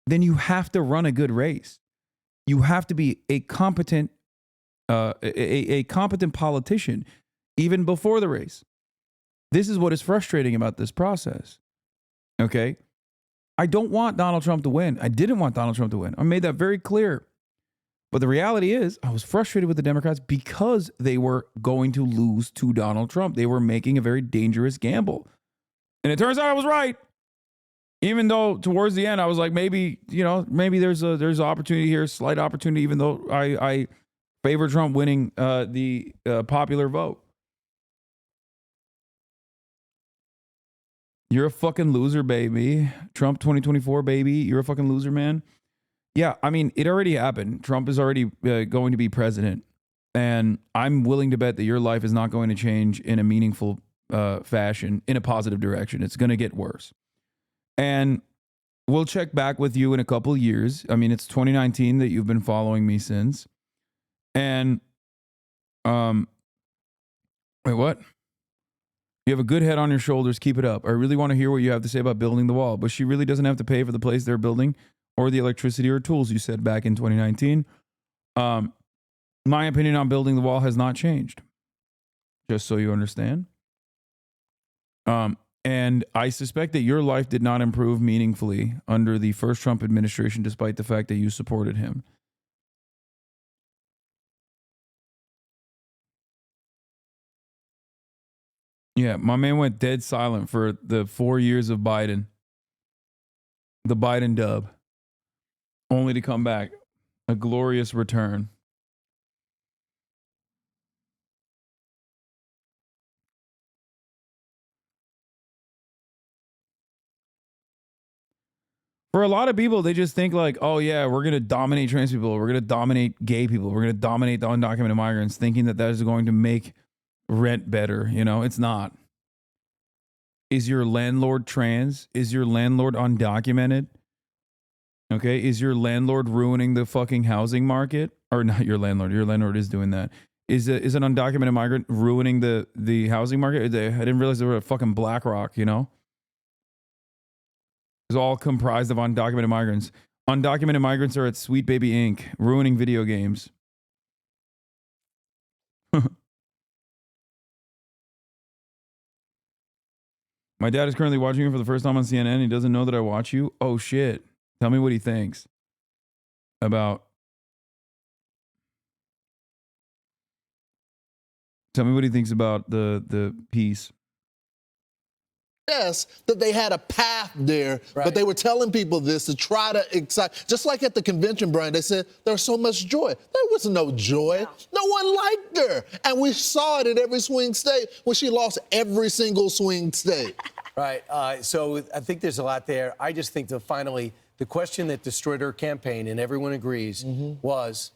Speaker 4: then you have to run a good race. You have to be a competent, a competent politician, even before the race. This is what is frustrating about this process. Okay? I don't want Donald Trump to win. I didn't want Donald Trump to win. I made that very clear. But the reality is, I was frustrated with the Democrats because they were going to lose to Donald Trump. They were making a very dangerous gamble. And it turns out I was right. Even though towards the end, I was like, maybe there's an opportunity here, slight opportunity, even though I favor Trump winning the popular vote. You're a fucking loser, baby. Trump 2024, baby. You're a fucking loser, man. Yeah, I mean, it already happened. Trump is already going to be president. And I'm willing to bet that your life is not going to change in a meaningful fashion, in a positive direction. It's going to get worse. And we'll check back with you in a couple of years. I mean, it's 2019 that you've been following me since. And, wait, what? You have a good head on your shoulders. Keep it up. I really want to hear what you have to say about building the wall. But she really doesn't have to pay for the place they're building or the electricity or tools, you said back in 2019. My opinion on building the wall has not changed, just so you understand. And I suspect that your life did not improve meaningfully under the first Trump administration, despite the fact that you supported him. Yeah, my man went dead silent for the 4 years of Biden, the Biden dub, only to come back. A glorious return. For a lot of people, they just think like, oh yeah, we're going to dominate trans people. We're going to dominate gay people. We're going to dominate the undocumented migrants, thinking that that is going to make rent better. You know, it's not. Is your landlord trans? Is your landlord undocumented? Okay. Is your landlord ruining the fucking housing market? Or not your landlord. Your landlord is doing that. Is an undocumented migrant ruining the housing market? I didn't realize they were at fucking BlackRock, you know? It's all comprised of undocumented migrants. Undocumented migrants are at Sweet Baby Inc., ruining video games. My dad is currently watching you for the first time on CNN. He doesn't know that I watch you. Oh, shit. Tell me what he thinks about... Tell me what he thinks about the piece.
Speaker 5: Yes, that they had a path there, but they were telling people this to try to excite. Just like at the convention, Brian, they said there was so much joy. There was no joy. No one liked her. And we saw it at every swing state when she lost every single swing state.
Speaker 8: Right. So I think there's a lot there. I just think that finally, the question that destroyed her campaign, and everyone agrees, was,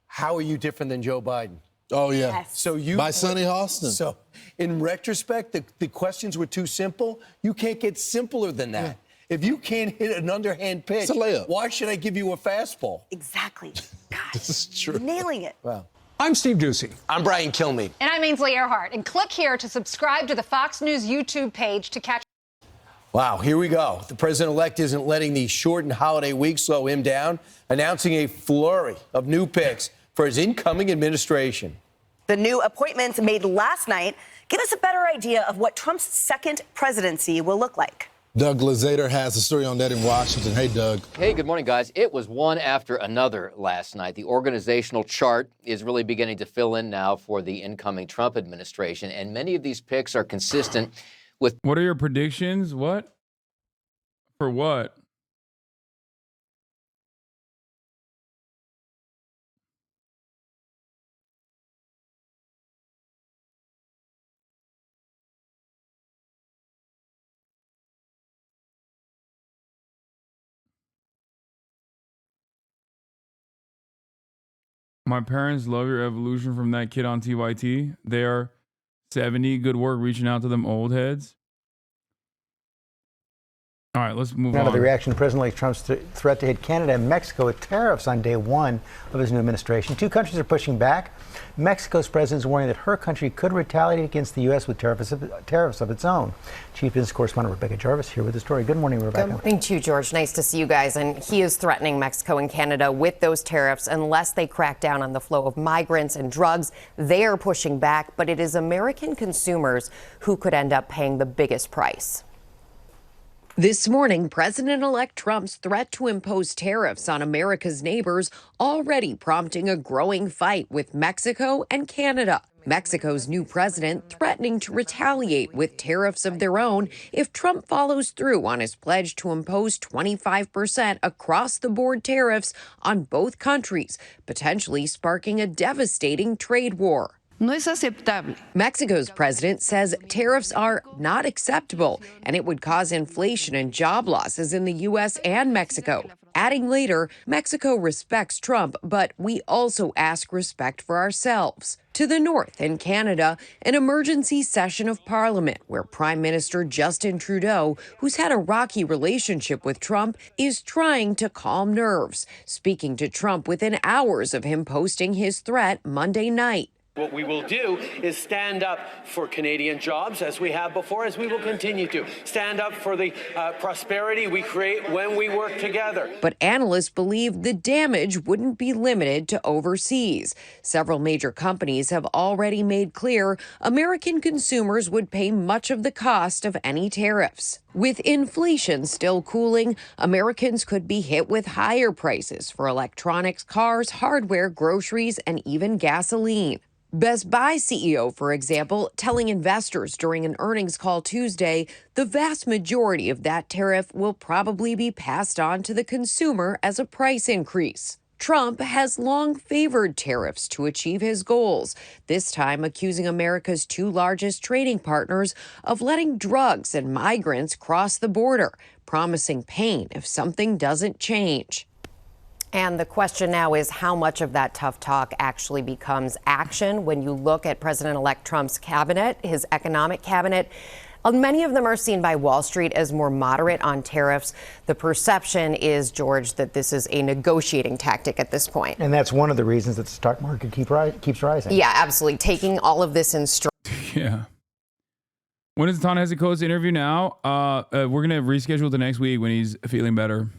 Speaker 8: how are you different than Joe Biden?
Speaker 5: Oh, yeah.
Speaker 8: Yes. So you
Speaker 5: by Sonny Austin.
Speaker 8: So in retrospect, the questions were too simple. You can't get simpler than that. Yeah. If you can't hit an underhand pitch,
Speaker 5: it's a layup.
Speaker 8: Why should I give you a fastball?
Speaker 6: Exactly. God,
Speaker 5: this is true.
Speaker 6: Nailing it.
Speaker 8: Wow.
Speaker 9: I'm Steve Ducey.
Speaker 8: I'm Brian Kilmeade.
Speaker 20: And I'm Ainsley Earhart. And click here to subscribe to the Fox News YouTube page to catch.
Speaker 8: Wow, here we go. The president-elect isn't letting the shortened holiday week slow him down, announcing a flurry of new picks for his incoming administration.
Speaker 6: The new appointments made last night give us a better idea of what Trump's second presidency will look like.
Speaker 5: Doug Glazader has a story on that in Washington. Hey, Doug.
Speaker 21: Hey, good morning, guys. It was one after another last night. The organizational chart is really beginning to fill in now for the incoming Trump administration, and many of these picks are consistent with...
Speaker 4: What are your predictions? What? For what? My parents love your evolution from that kid on TYT. They are 70. Good work reaching out to them old heads. All right, let's move on.
Speaker 22: Now to the reaction to President-elect Trump's threat to hit Canada and Mexico with tariffs on day one of his new administration. Two countries are pushing back. Mexico's president is warning that her country could retaliate against the U.S. with tariffs of its own. Chief Business Correspondent Rebecca Jarvis here with the story. Good morning, Rebecca.
Speaker 23: Good morning to you, George. Nice to see you guys. And he is threatening Mexico and Canada with those tariffs unless they crack down on the flow of migrants and drugs. They are pushing back, but it is American consumers who could end up paying the biggest price. This morning, President-elect Trump's threat to impose tariffs on America's neighbors already prompting a growing fight with Mexico and Canada. Mexico's new president threatening to retaliate with tariffs of their own if Trump follows through on his pledge to impose 25% across-the-board tariffs on both countries, potentially sparking a devastating trade war. No es aceptable. Mexico's president says tariffs are not acceptable and it would cause inflation and job losses in the U.S. and Mexico. adding later, Mexico respects Trump, but we also ask respect for ourselves. To the north, in Canada, an emergency session of Parliament where Prime Minister Justin Trudeau, who's had a rocky relationship with Trump, is trying to calm nerves, speaking to Trump within hours of him posting his threat Monday night.
Speaker 9: What we will do is stand up for Canadian jobs, as we have before, as we will continue to. Stand up for the prosperity we create when we work together.
Speaker 23: But analysts believe the damage wouldn't be limited to overseas. Several major companies have already made clear American consumers would pay much of the cost of any tariffs. With inflation still cooling, Americans could be hit with higher prices for electronics, cars, hardware, groceries, and even gasoline. Best Buy CEO, for example, telling investors during an earnings call Tuesday, the vast majority of that tariff will probably be passed on to the consumer as a price increase. Trump has long favored tariffs to achieve his goals, this time accusing America's two largest trading partners of letting drugs and migrants cross the border, promising pain if something doesn't change. And the question now is how much of that tough talk actually becomes action when you look at President-elect Trump's cabinet, his economic cabinet. Many of them are seen by Wall Street as more moderate on tariffs. The perception is, George, that this is a negotiating tactic at this point.
Speaker 22: And that's one of the reasons that the stock market keeps rising.
Speaker 23: Yeah, absolutely. Taking all of this in stride.
Speaker 4: Yeah. When is Ta-Nehisi Coates' interview now? We're going to reschedule the next week when he's feeling better.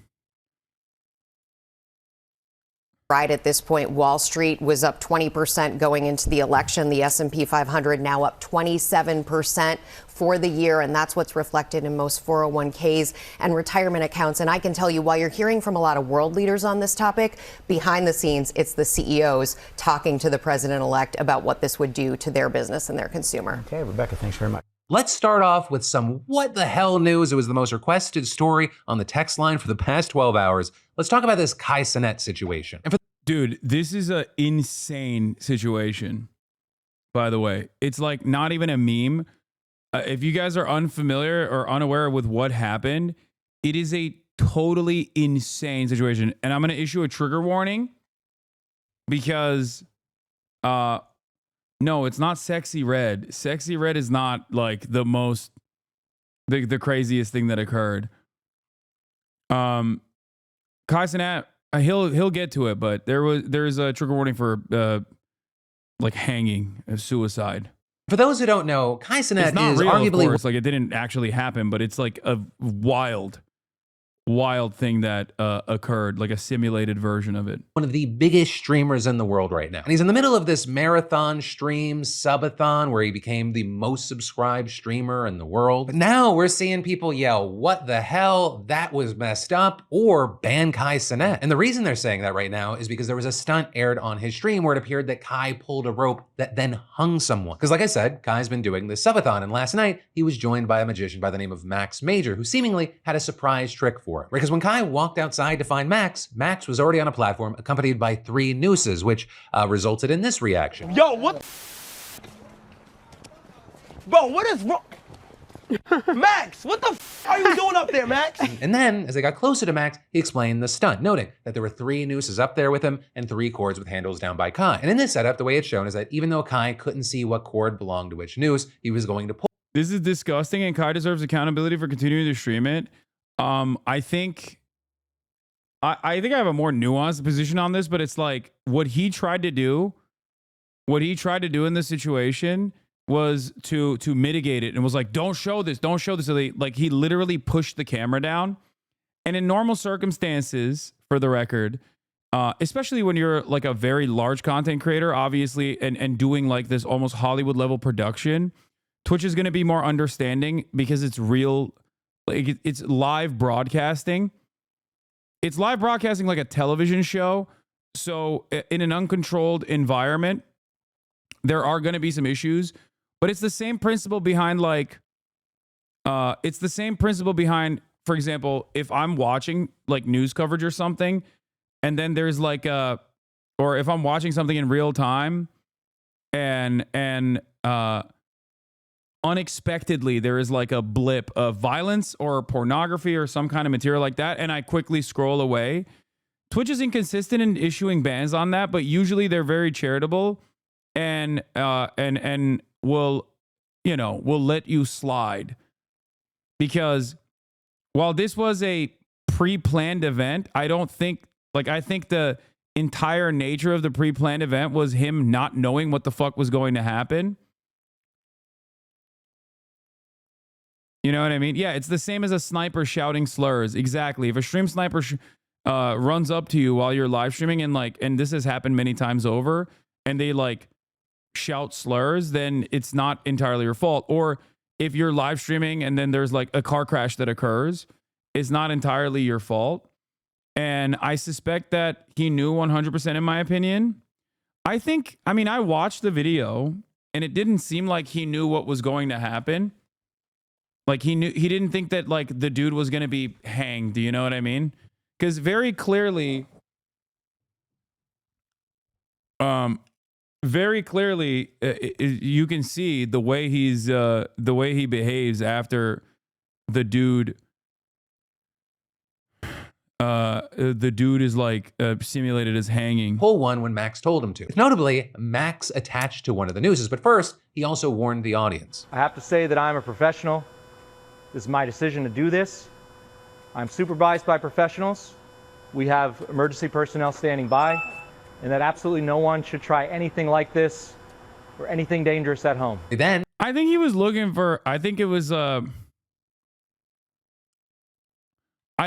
Speaker 23: Right at this point, Wall Street was up 20% going into the election. The S&P 500 now up 27% for the year, and that's what's reflected in most 401ks and retirement accounts. And I can tell you, while you're hearing from a lot of world leaders on this topic, behind the scenes, it's the CEOs talking to the president-elect about what this would do to their business and their consumer.
Speaker 22: Okay, Rebecca, thanks very much.
Speaker 11: Let's start off with some what the hell news. It was the most requested story on the text line for the past 12 hours. Let's talk about this Kai Cenat situation.
Speaker 4: Dude, this is an insane situation, by the way. It's like not even a meme. If you guys are unfamiliar or unaware with what happened, it is a totally insane situation. And I'm going to issue a trigger warning because, no, it's not Sexy Red. Sexy Red is not like the craziest thing that occurred. Kai Cenat, he'll get to it, but there's a trigger warning for like hanging, suicide.
Speaker 11: For those who don't know, Kai Cenat
Speaker 4: it's not
Speaker 11: is
Speaker 4: real,
Speaker 11: arguably
Speaker 4: of course. Like it didn't actually happen, but it's like a wild thing that occurred, like a simulated version of it.
Speaker 11: One of the biggest streamers in the world right now. And he's in the middle of this marathon stream subathon where he became the most subscribed streamer in the world. But now we're seeing people yell, what the hell, that was messed up, or ban Kai Cenat. And the reason they're saying that right now is because there was a stunt aired on his stream where it appeared that Kai pulled a rope that then hung someone. Because like I said, Kai's been doing this subathon, and last night he was joined by a magician by the name of Max Major, who seemingly had a surprise trick for it. Because when Kai walked outside to find Max, Max was already on a platform accompanied by 3 nooses, which resulted in this reaction.
Speaker 14: Yo, what? Bro, what is wrong? Max, what the are you doing up there, Max?
Speaker 11: And then, as they got closer to Max, he explained the stunt, noting that there were 3 nooses up there with him and 3 cords with handles down by Kai. And in this setup, the way it's shown is that even though Kai couldn't see what cord belonged to which noose, he was going to pull.
Speaker 4: This is disgusting, and Kai deserves accountability for continuing to stream it. I think I have a more nuanced position on this, but it's like what he tried to do in this situation was to mitigate it and was like, don't show this. So he literally pushed the camera down. And in normal circumstances, for the record, especially when you're like a very large content creator, obviously, and doing like this almost Hollywood level production, Twitch is going to be more understanding because it's real. Like it's live broadcasting. It's live broadcasting like a television show. So in an uncontrolled environment, there are going to be some issues, but it's the same principle behind for example, if I'm watching like news coverage or something, and then there's like or if I'm watching something in real time and unexpectedly there is like a blip of violence or pornography or some kind of material like that, and I quickly scroll away. Twitch is inconsistent in issuing bans on that, but usually they're very charitable and will let you slide. Because while this was a pre-planned event, I think the entire nature of the pre-planned event was him not knowing what the fuck was going to happen. You know what I mean? Yeah, it's the same as a sniper shouting slurs. Exactly. If a stream sniper runs up to you while you're live streaming and this has happened many times over, and they shout slurs, then it's not entirely your fault. Or if you're live streaming and then there's a car crash that occurs, it's not entirely your fault. And I suspect that he knew 100% in my opinion. I watched the video and it didn't seem like he knew what was going to happen. He didn't think that the dude was going to be hanged. Do you know what I mean? Because very clearly, you can see the way he behaves after the dude is simulated as hanging.
Speaker 11: Pull one when Max told him to. Notably, Max attached to one of the nooses, but first, he also warned the audience.
Speaker 15: I have to say that I'm a professional. This is my decision to do this. I'm supervised by professionals. We have emergency personnel standing by, and that absolutely no one should try anything like this or anything dangerous at home.
Speaker 11: Then,
Speaker 4: I think he was looking for, I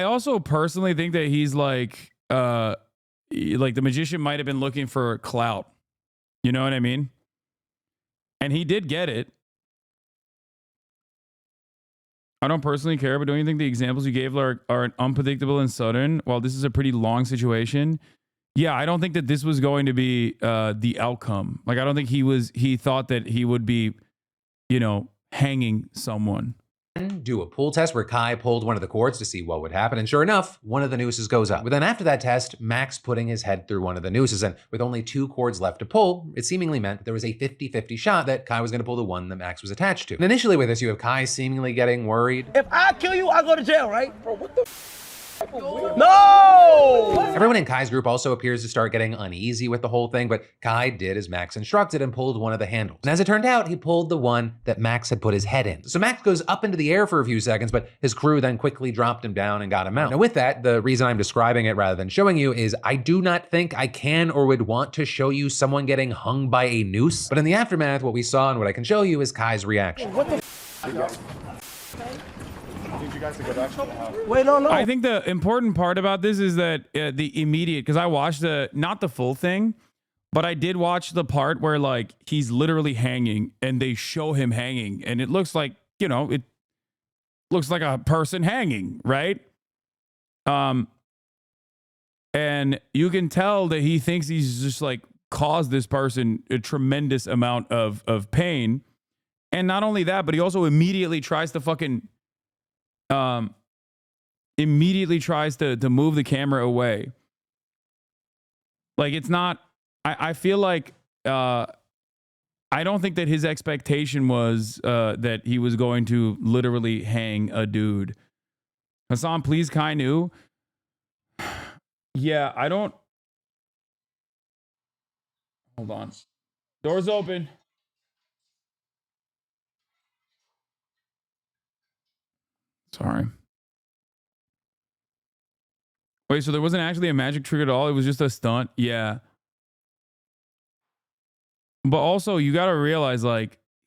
Speaker 4: also personally think that he's the magician might have been looking for clout. You know what I mean? And he did get it. I don't personally care, but don't you think the examples you gave are unpredictable and sudden? While this is a pretty long situation, yeah, I don't think that this was going to be the outcome. I don't think he thought that he would be, hanging someone.
Speaker 11: Do a pull test where Kai pulled one of the cords to see what would happen, and sure enough, one of the nooses goes up. But then after that test, Max putting his head through one of the nooses, and with only 2 cords left to pull, it seemingly meant there was a 50-50 shot that Kai was going to pull the one that Max was attached to. And initially with this, you have Kai seemingly getting worried.
Speaker 14: If I kill you, I go to jail, right? Bro, what the No!
Speaker 11: Everyone in Kai's group also appears to start getting uneasy with the whole thing, but Kai did as Max instructed and pulled one of the handles. And as it turned out, he pulled the one that Max had put his head in. So Max goes up into the air for a few seconds, but his crew then quickly dropped him down and got him out. Now with that, the reason I'm describing it rather than showing you is I do not think I can or would want to show you someone getting hung by a noose. But in the aftermath, what we saw and what I can show you is Kai's reaction.
Speaker 14: What the
Speaker 4: Wait, no. I think the important part about this is that the immediate, because I watched not the full thing, but I did watch the part where he's literally hanging and they show him hanging and it looks like, it looks like a person hanging, right? And you can tell that he thinks he's just caused this person a tremendous amount of pain. And not only that, but he also immediately tries to move the camera away. It's not, I feel like, I don't think that his expectation was that he was going to literally hang a dude. Hasan, please, Kai knew. Yeah, I don't. Hold on. Doors open. Sorry. Wait, so there wasn't actually a magic trick at all? It was just a stunt? Yeah. But also, you got to realize,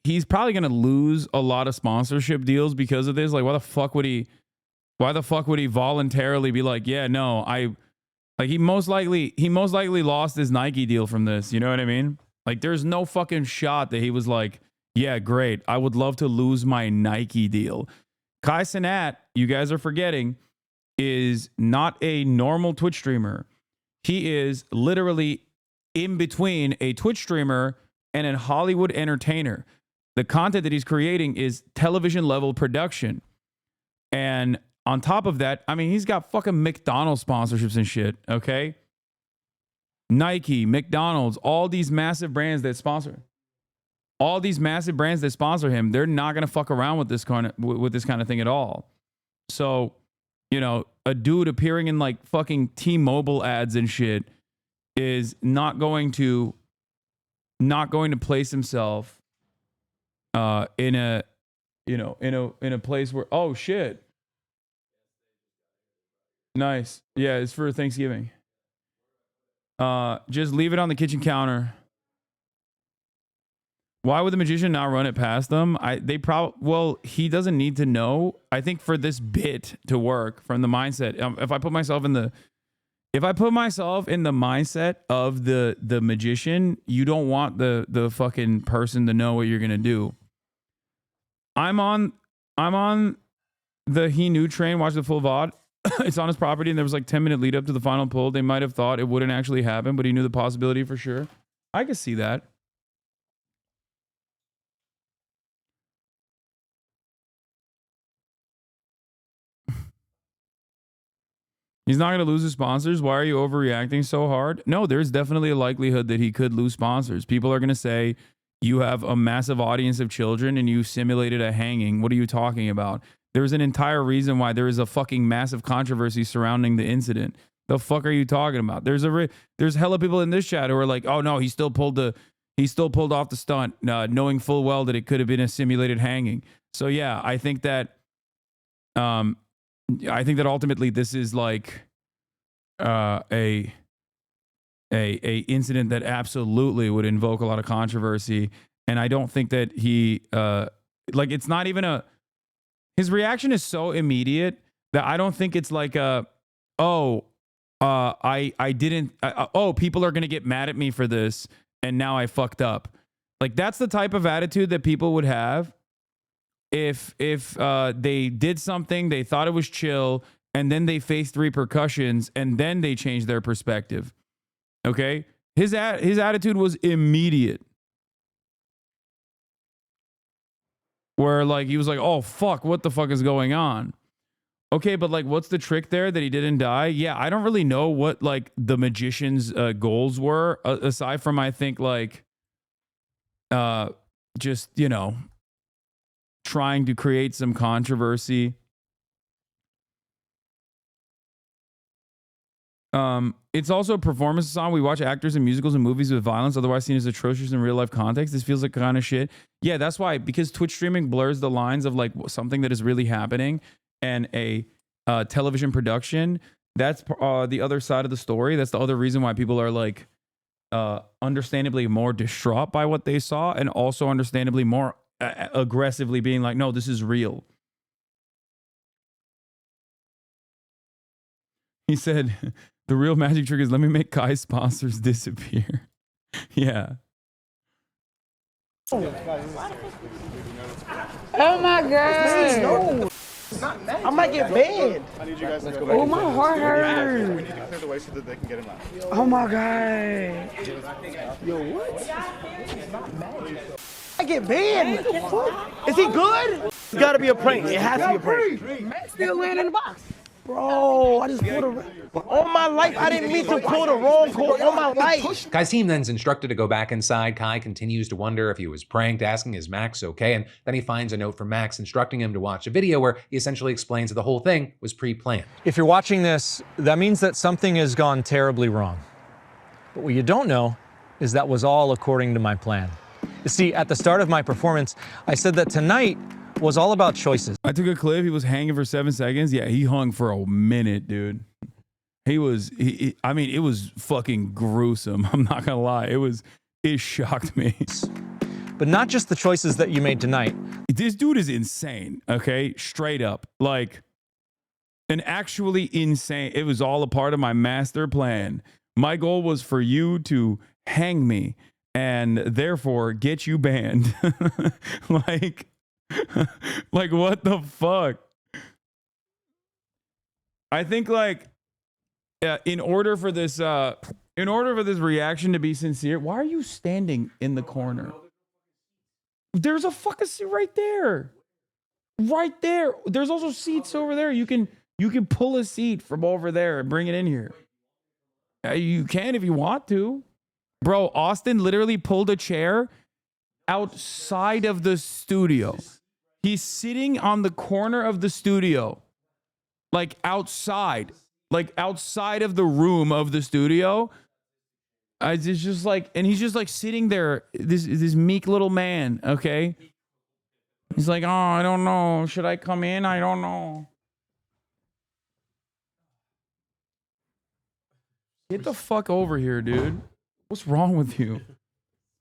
Speaker 4: he's probably going to lose a lot of sponsorship deals because of this. Why the fuck would he voluntarily be yeah, no, he most likely lost his Nike deal from this. You know what I mean? There's no fucking shot that he was yeah, great. I would love to lose my Nike deal. Kai Cenat, you guys are forgetting, is not a normal Twitch streamer. He is literally in between a Twitch streamer and a Hollywood entertainer. The content that he's creating is television level production. And on top of that, he's got fucking McDonald's sponsorships and shit, okay? Nike, McDonald's, all these massive brands that sponsor. all these massive brands that sponsor him, they're not gonna fuck around with this kind of thing at all. So, you know, a dude appearing in like fucking T-Mobile ads and shit is not going to place himself in a place where, oh shit. Nice. Yeah, it's for Thanksgiving. Just leave it on the kitchen counter. Why would the magician not run it past them? Well, he doesn't need to know. I think for this bit to work from the mindset, if I put myself in the mindset of the magician, you don't want the fucking person to know what you're gonna do. I'm on the he knew train, watch the full VOD. It's on his property, and there was like 10-minute lead up to the final pull. They might have thought it wouldn't actually happen, but he knew the possibility for sure. I could see that. He's not going to lose his sponsors. Why are you overreacting so hard? No, there's definitely a likelihood that he could lose sponsors. People are going to say, you have a massive audience of children and you simulated a hanging. What are you talking about? There's an entire reason why there is a fucking massive controversy surrounding the incident. The fuck are you talking about? There's hella people in this chat who are like, oh no, he still pulled off the stunt, knowing full well that it could have been a simulated hanging. So yeah, I think that ultimately this is like a incident that absolutely would invoke a lot of controversy, and I don't think that he it's not even his reaction is so immediate that I don't think it's like people are gonna get mad at me for this and now I fucked up. Like that's the type of attitude that people would have if they did something, they thought it was chill, and then they faced repercussions, and then they changed their perspective. Okay, his attitude was immediate, where like he was like, "Oh fuck, what the fuck is going on?" Okay, but like, what's the trick there that he didn't die? Yeah, I don't really know what like the magician's goals were, aside from I think like, just trying to create some controversy. It's also a performance song. We watch actors in musicals and movies with violence, otherwise seen as atrocious in real life context. This feels like kind of shit. Yeah, that's why, because Twitch streaming blurs the lines of like something that is really happening and a television production. That's the other side of the story. That's the other reason why people are like understandably more distraught by what they saw, and also understandably more aggressively being like, no, this is real. He said, the real magic trick is let me make Kai's sponsors disappear. Yeah.
Speaker 14: Oh my God. No. I might get banned.
Speaker 1: I need you guys to go
Speaker 14: Oh, my heart hurts.
Speaker 1: We need to clear the way so that they can get him out.
Speaker 14: Oh my God. Yo, what? I get banned. Is he good? It's gotta be a prank. It has to be a prank. Max still laying in the box. Bro, I just pulled a... All my life, I didn't mean to pull the wrong call. All my life.
Speaker 11: Kai's team then's instructed to go back inside. Kai continues to wonder if he was pranked, asking, is Max okay? And then he finds a note from Max instructing him to watch a video where he essentially explains that the whole thing was pre-planned.
Speaker 17: If you're watching this, that means that something has gone terribly wrong. But what you don't know is that was all according to my plan. You see, at the start of my performance, I said that tonight was all about choices.
Speaker 4: I took a clip. He was hanging for 7 seconds. Yeah, he hung for a minute, dude. He was, I mean, it was fucking gruesome. I'm not gonna lie. It shocked me.
Speaker 17: But not just the choices that you made tonight.
Speaker 4: This dude is insane, okay? Straight up. Like, an actually insane. It was all a part of my master plan. My goal was for you to hang me and therefore get you banned. Like, what the fuck? I think like in order for this reaction to be sincere, why are you standing in the corner? There's a fucking seat right there. Right there. There's also seats over there. You can pull a seat from over there and bring it in here. You can if you want to. Bro, Austin literally pulled a chair outside of the studio. He's sitting on the corner of the studio, like outside of the room of the studio. It's just like, and he's just like sitting there, this meek little man, okay? He's like, oh, I don't know. Should I come in? I don't know. Get the fuck over here, dude. What's wrong with you?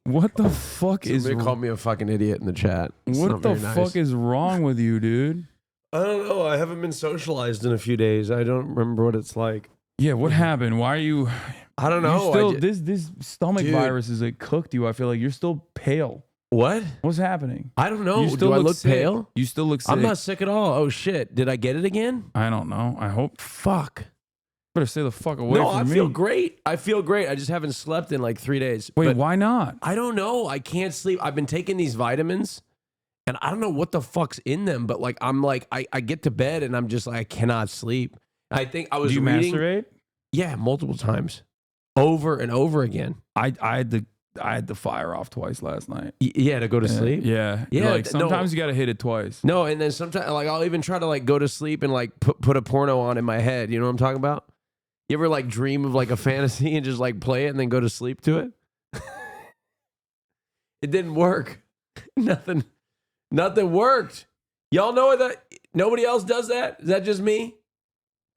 Speaker 4: What the fuck is...
Speaker 3: Somebody called me a fucking idiot in the chat.
Speaker 4: What the fuck is wrong with you, dude?
Speaker 3: I don't know. I haven't been socialized in a few days. I don't remember what it's like.
Speaker 4: Yeah, what happened? Why are you...
Speaker 3: I don't know.
Speaker 4: Still, this stomach virus is like cooked you. I feel like you're still pale.
Speaker 3: What?
Speaker 4: What's happening?
Speaker 3: I don't know.
Speaker 4: You still
Speaker 3: Do I
Speaker 4: look
Speaker 3: look
Speaker 4: sick.
Speaker 3: pale?
Speaker 4: You still look sick.
Speaker 3: I'm not sick at all. Oh shit! Did I get it again?
Speaker 4: I don't know. I hope.
Speaker 3: Fuck.
Speaker 4: Better stay the fuck away
Speaker 3: No,
Speaker 4: from
Speaker 3: I
Speaker 4: me.
Speaker 3: feel great. I feel great. I just haven't slept in like 3 days.
Speaker 4: Wait,
Speaker 3: But
Speaker 4: why not?
Speaker 3: I don't know. I can't sleep. I've been taking these vitamins, and I don't know what the fuck's in them. But like, I'm like, I get to bed and I'm just like, I cannot sleep. I think I was
Speaker 4: Do you
Speaker 3: reading.
Speaker 4: masturbate?
Speaker 3: Yeah, multiple times, over and over again.
Speaker 4: I had the fire off twice last night.
Speaker 3: Yeah, to go to sleep.
Speaker 4: Yeah,
Speaker 3: Yeah,
Speaker 4: Like
Speaker 3: no.
Speaker 4: sometimes you got to hit it twice.
Speaker 3: No, and then sometimes like I'll even try to like go to sleep and like put a porno on in my head. You know what I'm talking about? You ever like dream of like a fantasy and just like play it and then go to sleep to it? It didn't work. Nothing worked. Y'all know that nobody else does that? Is that just me?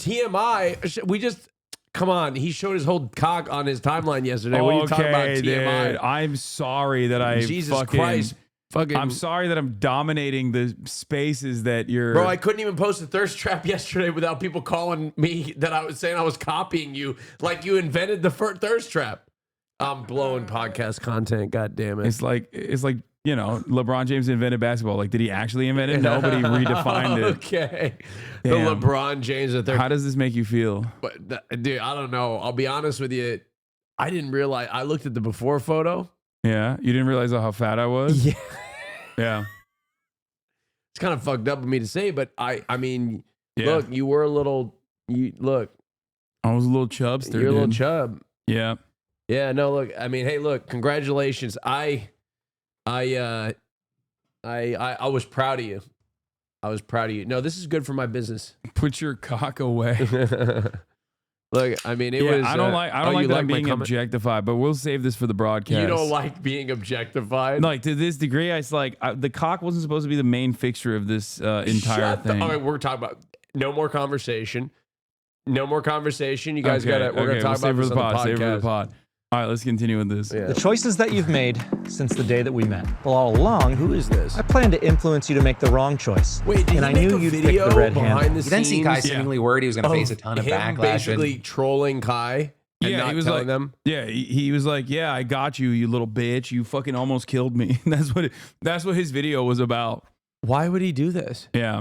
Speaker 3: TMI. We just come on. He showed his whole cock on his timeline yesterday. What are you talking about? TMI.
Speaker 4: Dude, I'm sorry that I
Speaker 3: Jesus Christ. Fucking.
Speaker 4: I'm sorry that I'm dominating the spaces that you're.
Speaker 3: Bro, I couldn't even post a thirst trap yesterday without people calling me that I was saying I was copying you, like you invented the thirst trap. I'm blowing podcast content. God damn it!
Speaker 4: It's like you know, LeBron James invented basketball. Like, did he actually invent it? Nobody redefined it.
Speaker 3: Okay.
Speaker 4: Damn.
Speaker 3: The LeBron James of thirst.
Speaker 4: How does this make you feel?
Speaker 3: But dude, I don't know. I'll be honest with you. I didn't realize. I looked at the before photo.
Speaker 4: Yeah, you didn't realize how fat I was.
Speaker 3: Yeah.
Speaker 4: Yeah.
Speaker 3: It's kind of fucked up of me to say, but I mean,
Speaker 4: Yeah.
Speaker 3: look, you were a little. Look,
Speaker 4: I was a little chubster.
Speaker 3: you're a little
Speaker 4: dude.
Speaker 3: chub.
Speaker 4: Yeah.
Speaker 3: Yeah, no, look, I mean, hey, look, congratulations. I was proud of you. I was proud of you. No, this is good for my business.
Speaker 4: Put your cock away.
Speaker 3: Look, I mean, it
Speaker 4: Yeah,
Speaker 3: was.
Speaker 4: I don't like
Speaker 3: you
Speaker 4: that I'm
Speaker 3: my
Speaker 4: being
Speaker 3: comment?
Speaker 4: objectified, but we'll save this for the broadcast.
Speaker 3: You don't like being objectified?
Speaker 4: Like, to this degree, it's like the cock wasn't supposed to be the main fixture of this entire thing.
Speaker 3: All right, we're talking about no more conversation. No more conversation. You guys
Speaker 4: Okay,
Speaker 3: got to. We're
Speaker 4: okay,
Speaker 3: going to talk
Speaker 4: we'll
Speaker 3: about this
Speaker 4: save it for the
Speaker 3: on
Speaker 4: pod.
Speaker 3: the
Speaker 4: Save it for
Speaker 3: podcast.
Speaker 4: the pod. All right, let's continue with this.
Speaker 17: The choices that you've made since the day that we met. Well, all along,
Speaker 3: Who is this?
Speaker 17: I planned to influence you to make the wrong choice.
Speaker 3: Wait, did
Speaker 17: and
Speaker 3: he
Speaker 17: I
Speaker 3: make
Speaker 17: knew
Speaker 3: a
Speaker 17: you'd pick
Speaker 3: video
Speaker 17: the red
Speaker 3: behind
Speaker 17: handle.
Speaker 3: the
Speaker 11: You then see Kai
Speaker 3: scenes
Speaker 11: seemingly worried he was going to face a ton of
Speaker 3: him
Speaker 11: backlash.
Speaker 3: basically trolling Kai and
Speaker 4: Yeah,
Speaker 3: not
Speaker 4: he was
Speaker 3: telling
Speaker 4: like,
Speaker 3: them.
Speaker 4: yeah, he was like, yeah, I got you, you little bitch. You fucking almost killed me. That's what his video was about.
Speaker 3: Why would he do this?
Speaker 4: Yeah.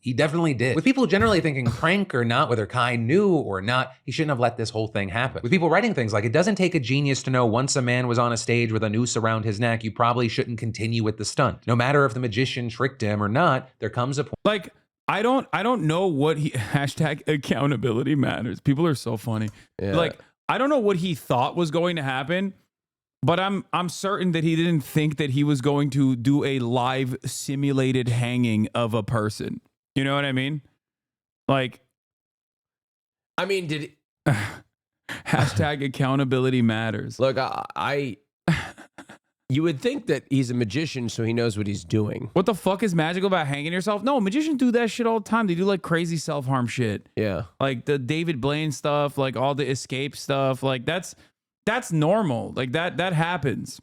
Speaker 11: He definitely did. With people generally thinking prank or not, whether Kai knew or not, he shouldn't have let this whole thing happen. With people writing things like, it doesn't take a genius to know once a man was on a stage with a noose around his neck, you probably shouldn't continue with the stunt. No matter if the magician tricked him or not, there comes a point.
Speaker 4: Like, I don't know what he hashtag accountability matters. People are so funny.
Speaker 3: Yeah.
Speaker 4: Like, I don't know what he thought was going to happen, but I'm certain that he didn't think that he was going to do a live simulated hanging of a person. You know what I mean? Like,
Speaker 3: I mean, did
Speaker 4: hashtag accountability matters.
Speaker 3: look? You would think that he's a magician, so he knows what he's doing.
Speaker 4: What the fuck is magical about hanging yourself? No, magicians do that shit all the time. They do like crazy self-harm shit.
Speaker 3: Yeah.
Speaker 4: Like the David Blaine stuff, like all the escape stuff. Like that's normal. Like that happens.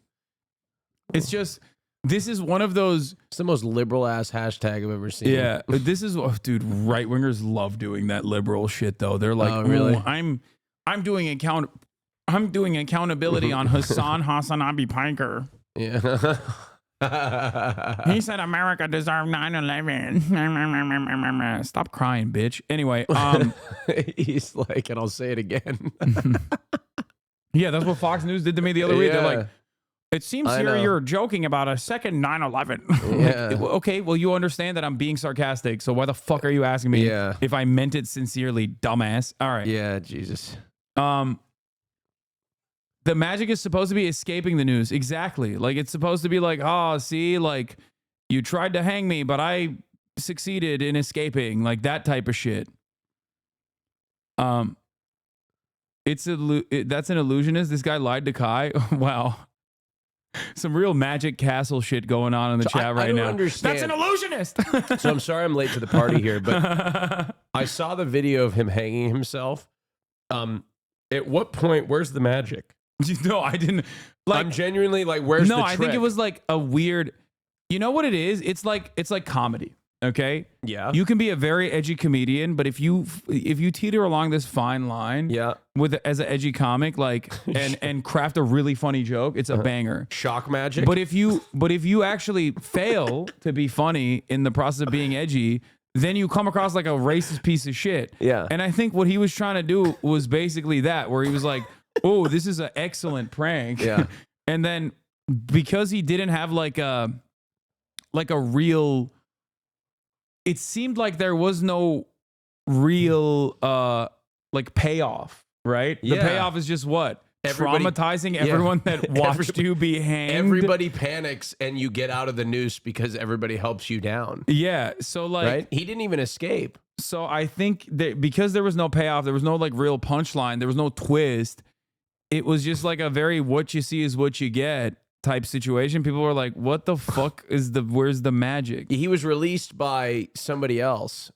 Speaker 4: It's just, this is one of those.
Speaker 3: It's the most liberal ass hashtag I've ever seen.
Speaker 4: Yeah. This is, dude, right wingers love doing that liberal shit though. They're like,
Speaker 3: Oh, really?
Speaker 4: "Ooh, I'm doing accountability on HasanAbi Piker.
Speaker 3: Yeah.
Speaker 4: He said America deserved 9/11. Stop crying, bitch. Anyway,
Speaker 3: He's like, and I'll say it again.
Speaker 4: yeah, that's what Fox News did to me the other week. They're like, it seems
Speaker 3: I
Speaker 4: here
Speaker 3: know.
Speaker 4: you're joking about a second 9/11.
Speaker 3: Yeah.
Speaker 4: Like, okay, well, you understand that I'm being sarcastic, so why the fuck are you asking me
Speaker 3: Yeah.
Speaker 4: if I meant it sincerely, dumbass? All right.
Speaker 3: Yeah, Jesus.
Speaker 4: the magic is supposed to be escaping the news. Exactly. Like it's supposed to be like, oh, see, like you tried to hang me, but I succeeded in escaping. Like that type of shit. That's an illusionist. This guy lied to Kai. Wow. Some real Magic Castle shit going on in the chat right now.
Speaker 3: Understand.
Speaker 4: That's an illusionist.
Speaker 3: So I'm sorry I'm late to the party here, but I saw the video of him hanging himself. At what point, where's the magic?
Speaker 4: No, I didn't. Like,
Speaker 3: I'm genuinely like, where's the
Speaker 4: no,
Speaker 3: trick?
Speaker 4: I think it was like a weird, you know what it is? It's like comedy. Okay.
Speaker 3: Yeah.
Speaker 4: You can be a very edgy comedian, but if you teeter along this fine line, as an edgy comic, like and craft a really funny joke, it's a banger.
Speaker 3: Shock magic.
Speaker 4: But if you actually fail to be funny in the process of being edgy, then you come across like a racist piece of shit.
Speaker 3: Yeah.
Speaker 4: And I think what he was trying to do was basically that, where he was like, "Oh, this is an excellent prank."
Speaker 3: Yeah.
Speaker 4: And then because he didn't have like a real, it seemed like there was no real like payoff, right? The
Speaker 3: Yeah.
Speaker 4: payoff is just what?
Speaker 3: Everybody-
Speaker 4: Traumatizing
Speaker 3: yeah.
Speaker 4: everyone that watched you be hanged.
Speaker 3: Everybody panics and you get out of the noose because everybody helps you down.
Speaker 4: Yeah. So like,
Speaker 3: Right? He didn't even escape.
Speaker 4: So I think that because there was no payoff, there was no like real punchline, there was no twist. It was just like a very what you see is what you get type situation. People were like, what the fuck is where's the magic?
Speaker 3: He was released by somebody else.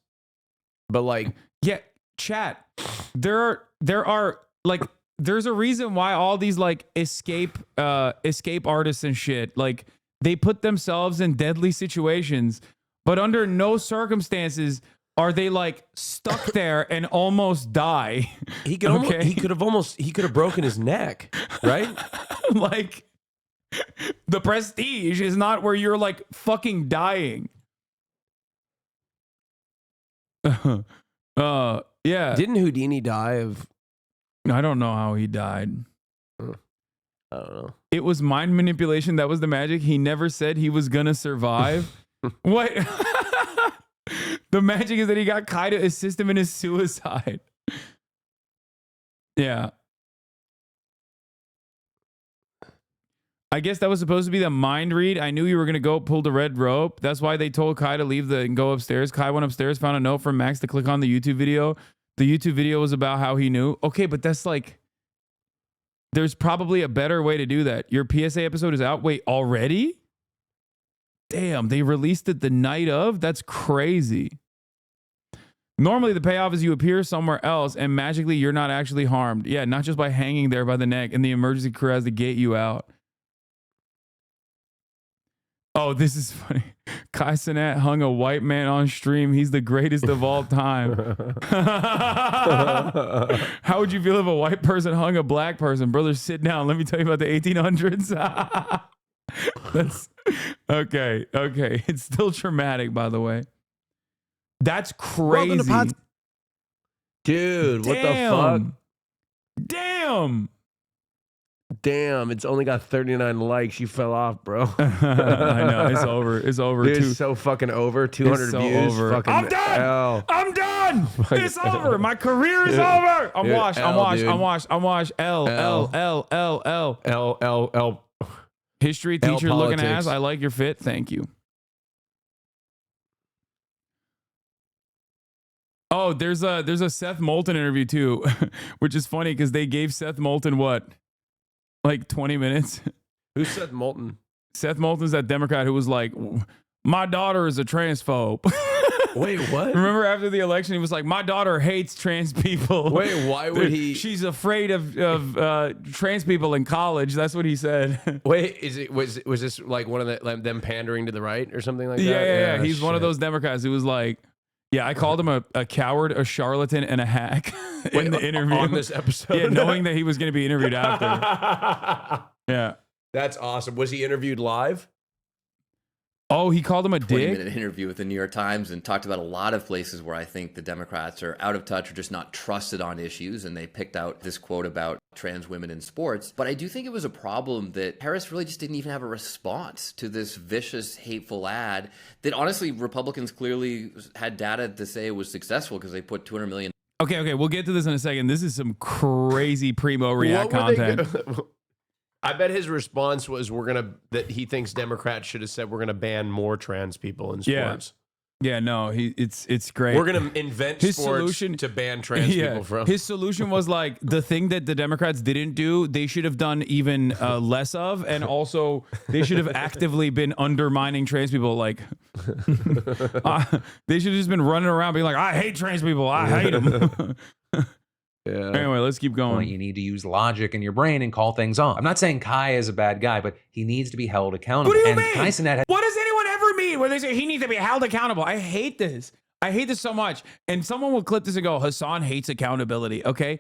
Speaker 3: But like,
Speaker 4: yeah, chat. There are like, there's a reason why all these like escape artists and shit, like they put themselves in deadly situations, but under no circumstances are they like stuck there and almost die.
Speaker 3: he could have broken his neck, right?
Speaker 4: Like, the Prestige is not where you're like fucking dying. Yeah.
Speaker 3: Didn't Houdini die of?
Speaker 4: I don't know how he died.
Speaker 3: I don't know.
Speaker 4: It was mind manipulation. That was the magic. He never said he was gonna survive. What? The magic is that he got Kai to assist him in his suicide. Yeah. I guess that was supposed to be the mind read. I knew you were going to go pull the red rope. That's why they told Kai to leave and go upstairs. Kai went upstairs, found a note from Max to click on the YouTube video. The YouTube video was about how he knew. Okay, but that's like, there's probably a better way to do that. Your PSA episode is out. Wait, already? Damn, they released it the night of? That's crazy. Normally, the payoff is you appear somewhere else and magically you're not actually harmed. Yeah, not just by hanging there by the neck and the emergency crew has to get you out. Oh, this is funny. Kai Cenat hung a white man on stream. He's the greatest of all time. How would you feel if a white person hung a black person? Brother, sit down. Let me tell you about the 1800s. That's okay. Okay. It's still traumatic, by the way. That's crazy.
Speaker 3: Dude, what the fuck?
Speaker 4: Damn.
Speaker 3: Damn, it's only got 39 likes. You fell off, bro.
Speaker 4: I know. It's over. It's over.
Speaker 3: Dude, it's so fucking over. 200
Speaker 4: so
Speaker 3: views.
Speaker 4: over.
Speaker 3: Fucking
Speaker 4: I'm done.
Speaker 3: L.
Speaker 4: I'm done. It's over. My career is over. I'm washed. I'm washed. I'm washed. I'm washed. L. History teacher looking ass. I like your fit. Thank you. Oh, there's a Seth Moulton interview too, which is funny because they gave Seth Moulton what? Like 20 minutes.
Speaker 3: Who's Seth Moulton?
Speaker 4: Seth Moulton's that Democrat who was like, my daughter is a transphobe.
Speaker 3: Wait, what?
Speaker 4: Remember after the election, he was like, my daughter hates trans people.
Speaker 3: Wait, why would he?
Speaker 4: She's afraid of trans people in college. That's what he said.
Speaker 3: Wait, was this like one of them pandering to the right or something like that?
Speaker 4: Yeah. He's one of those Democrats who was like, yeah, I called him a coward, a charlatan, and a hack in the interview.
Speaker 3: On this episode?
Speaker 4: Yeah, knowing that he was going to be interviewed after. Yeah.
Speaker 3: That's awesome. Was he interviewed live?
Speaker 4: Oh, he called him a dick?
Speaker 10: 20-minute interview with the New York Times and talked about a lot of places where I think the Democrats are out of touch or just not trusted on issues. And they picked out this quote about trans women in sports. But I do think it was a problem that Harris really just didn't even have a response to this vicious, hateful ad that honestly, Republicans clearly had data to say it was successful because they put $200 million.
Speaker 4: Okay, we'll get to this in a second. This is some crazy primo react content.
Speaker 3: I bet his response was that he thinks Democrats should have said we're gonna ban more trans people in sports.
Speaker 4: Yeah, no, it's great.
Speaker 3: We're gonna invent
Speaker 4: his
Speaker 3: sports
Speaker 4: solution
Speaker 3: to ban trans people from.
Speaker 4: His solution was like the thing that the Democrats didn't do, they should have done even less of, and also they should have actively been undermining trans people. Like they should have just been running around being like, I hate trans people, I hate them. Anyway, let's keep going.
Speaker 11: You need to use logic in your brain and call things off. I'm not saying Kai is a bad guy, but he needs to be held accountable.
Speaker 4: What do you
Speaker 11: and
Speaker 4: mean?
Speaker 11: Kai Cenat
Speaker 4: What does anyone ever mean when they say he needs to be held accountable? I hate this. I hate this so much. And someone will clip this and go, Hasan hates accountability. Okay.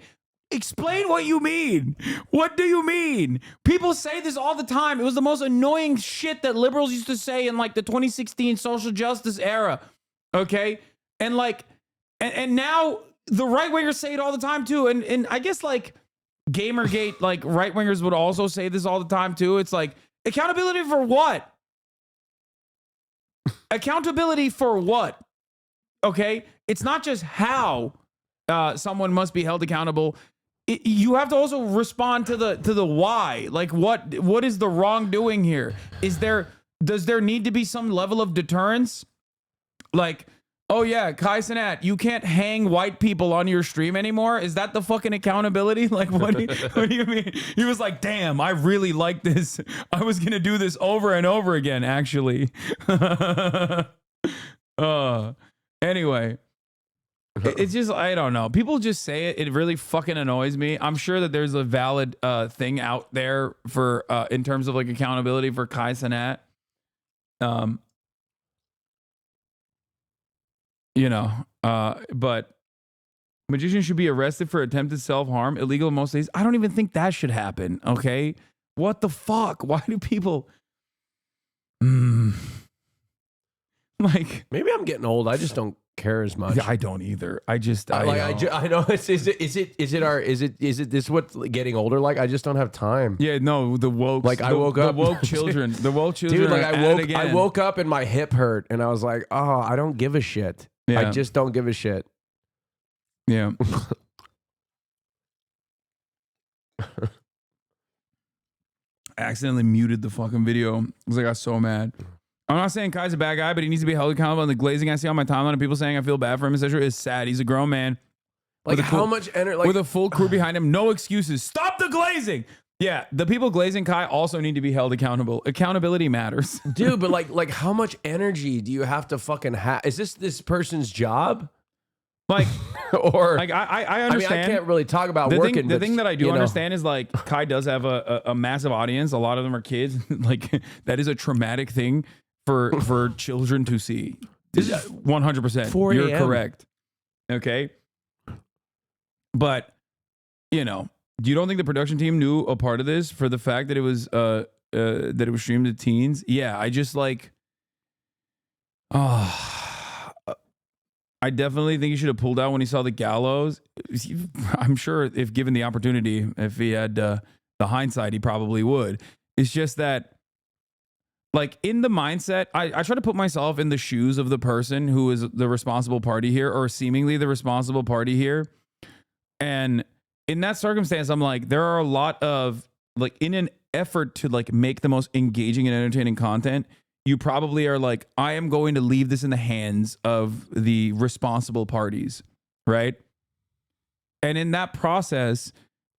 Speaker 4: Explain what you mean. What do you mean? People say this all the time. It was the most annoying shit that liberals used to say in like the 2016 social justice era. Okay. And like, and now the right wingers say it all the time too. And I guess like Gamergate, like right wingers would also say this all the time too. It's like, accountability for what? Accountability for what? Okay. It's not just how someone must be held accountable. You have to also respond to the why. Like what is the wrongdoing here? Does there need to be some level of deterrence? Like, oh yeah, Kai Cenat, you can't hang white people on your stream anymore. Is that the fucking accountability? Like, what do you mean? He was like, damn, I really like this. I was gonna do this over and over again, actually. Anyway, it's just, I don't know. People just say it. It really fucking annoys me. I'm sure that there's a valid thing out there for in terms of like accountability for Kai Cenat. But magicians should be arrested for attempted self-harm, illegal in most states. I don't even think that should happen. Okay. What the fuck? Why do people like,
Speaker 3: maybe I'm getting old. I just don't care as much.
Speaker 4: I don't either. I
Speaker 3: know. Is it this what getting older like? I just don't have time.
Speaker 4: Yeah, no, the woke,
Speaker 3: like I woke up,
Speaker 4: the woke children,
Speaker 3: dude. Like I woke up and my hip hurt, and I was like, oh, I don't give a shit.
Speaker 4: Yeah.
Speaker 3: I just don't give a shit.
Speaker 4: Yeah. I accidentally muted the fucking video because I got so mad. I'm not saying Kai's a bad guy, but he needs to be held accountable. And the glazing I see on my timeline of people saying I feel bad for him, etc., is sad. He's a grown man.
Speaker 3: Like how much energy? Like,
Speaker 4: with a full crew behind him, no excuses. Stop the glazing. Yeah, the people glazing Kai also need to be held accountable. Accountability matters,
Speaker 3: dude. But like, how much energy do you have to fucking have? Is this person's job?
Speaker 4: Like,
Speaker 3: or
Speaker 4: like I understand.
Speaker 3: I mean, I can't really talk about
Speaker 4: the
Speaker 3: working.
Speaker 4: The thing that I do understand is like Kai does have a massive audience. A lot of them are kids. Like that is a traumatic thing for children to see. 100%. You're correct. Okay. But, you don't think the production team knew a part of this for the fact that it was streamed to teens? Yeah, I just like, I definitely think he should have pulled out when he saw the gallows. I'm sure if given the opportunity, if he had the hindsight, he probably would. It's just that, like, in the mindset, I try to put myself in the shoes of the person who is the responsible party here, or seemingly the responsible party here. And in that circumstance, I'm like, there are a lot of, like, in an effort to, like, make the most engaging and entertaining content, you probably are like, I am going to leave this in the hands of the responsible parties, right? And in that process,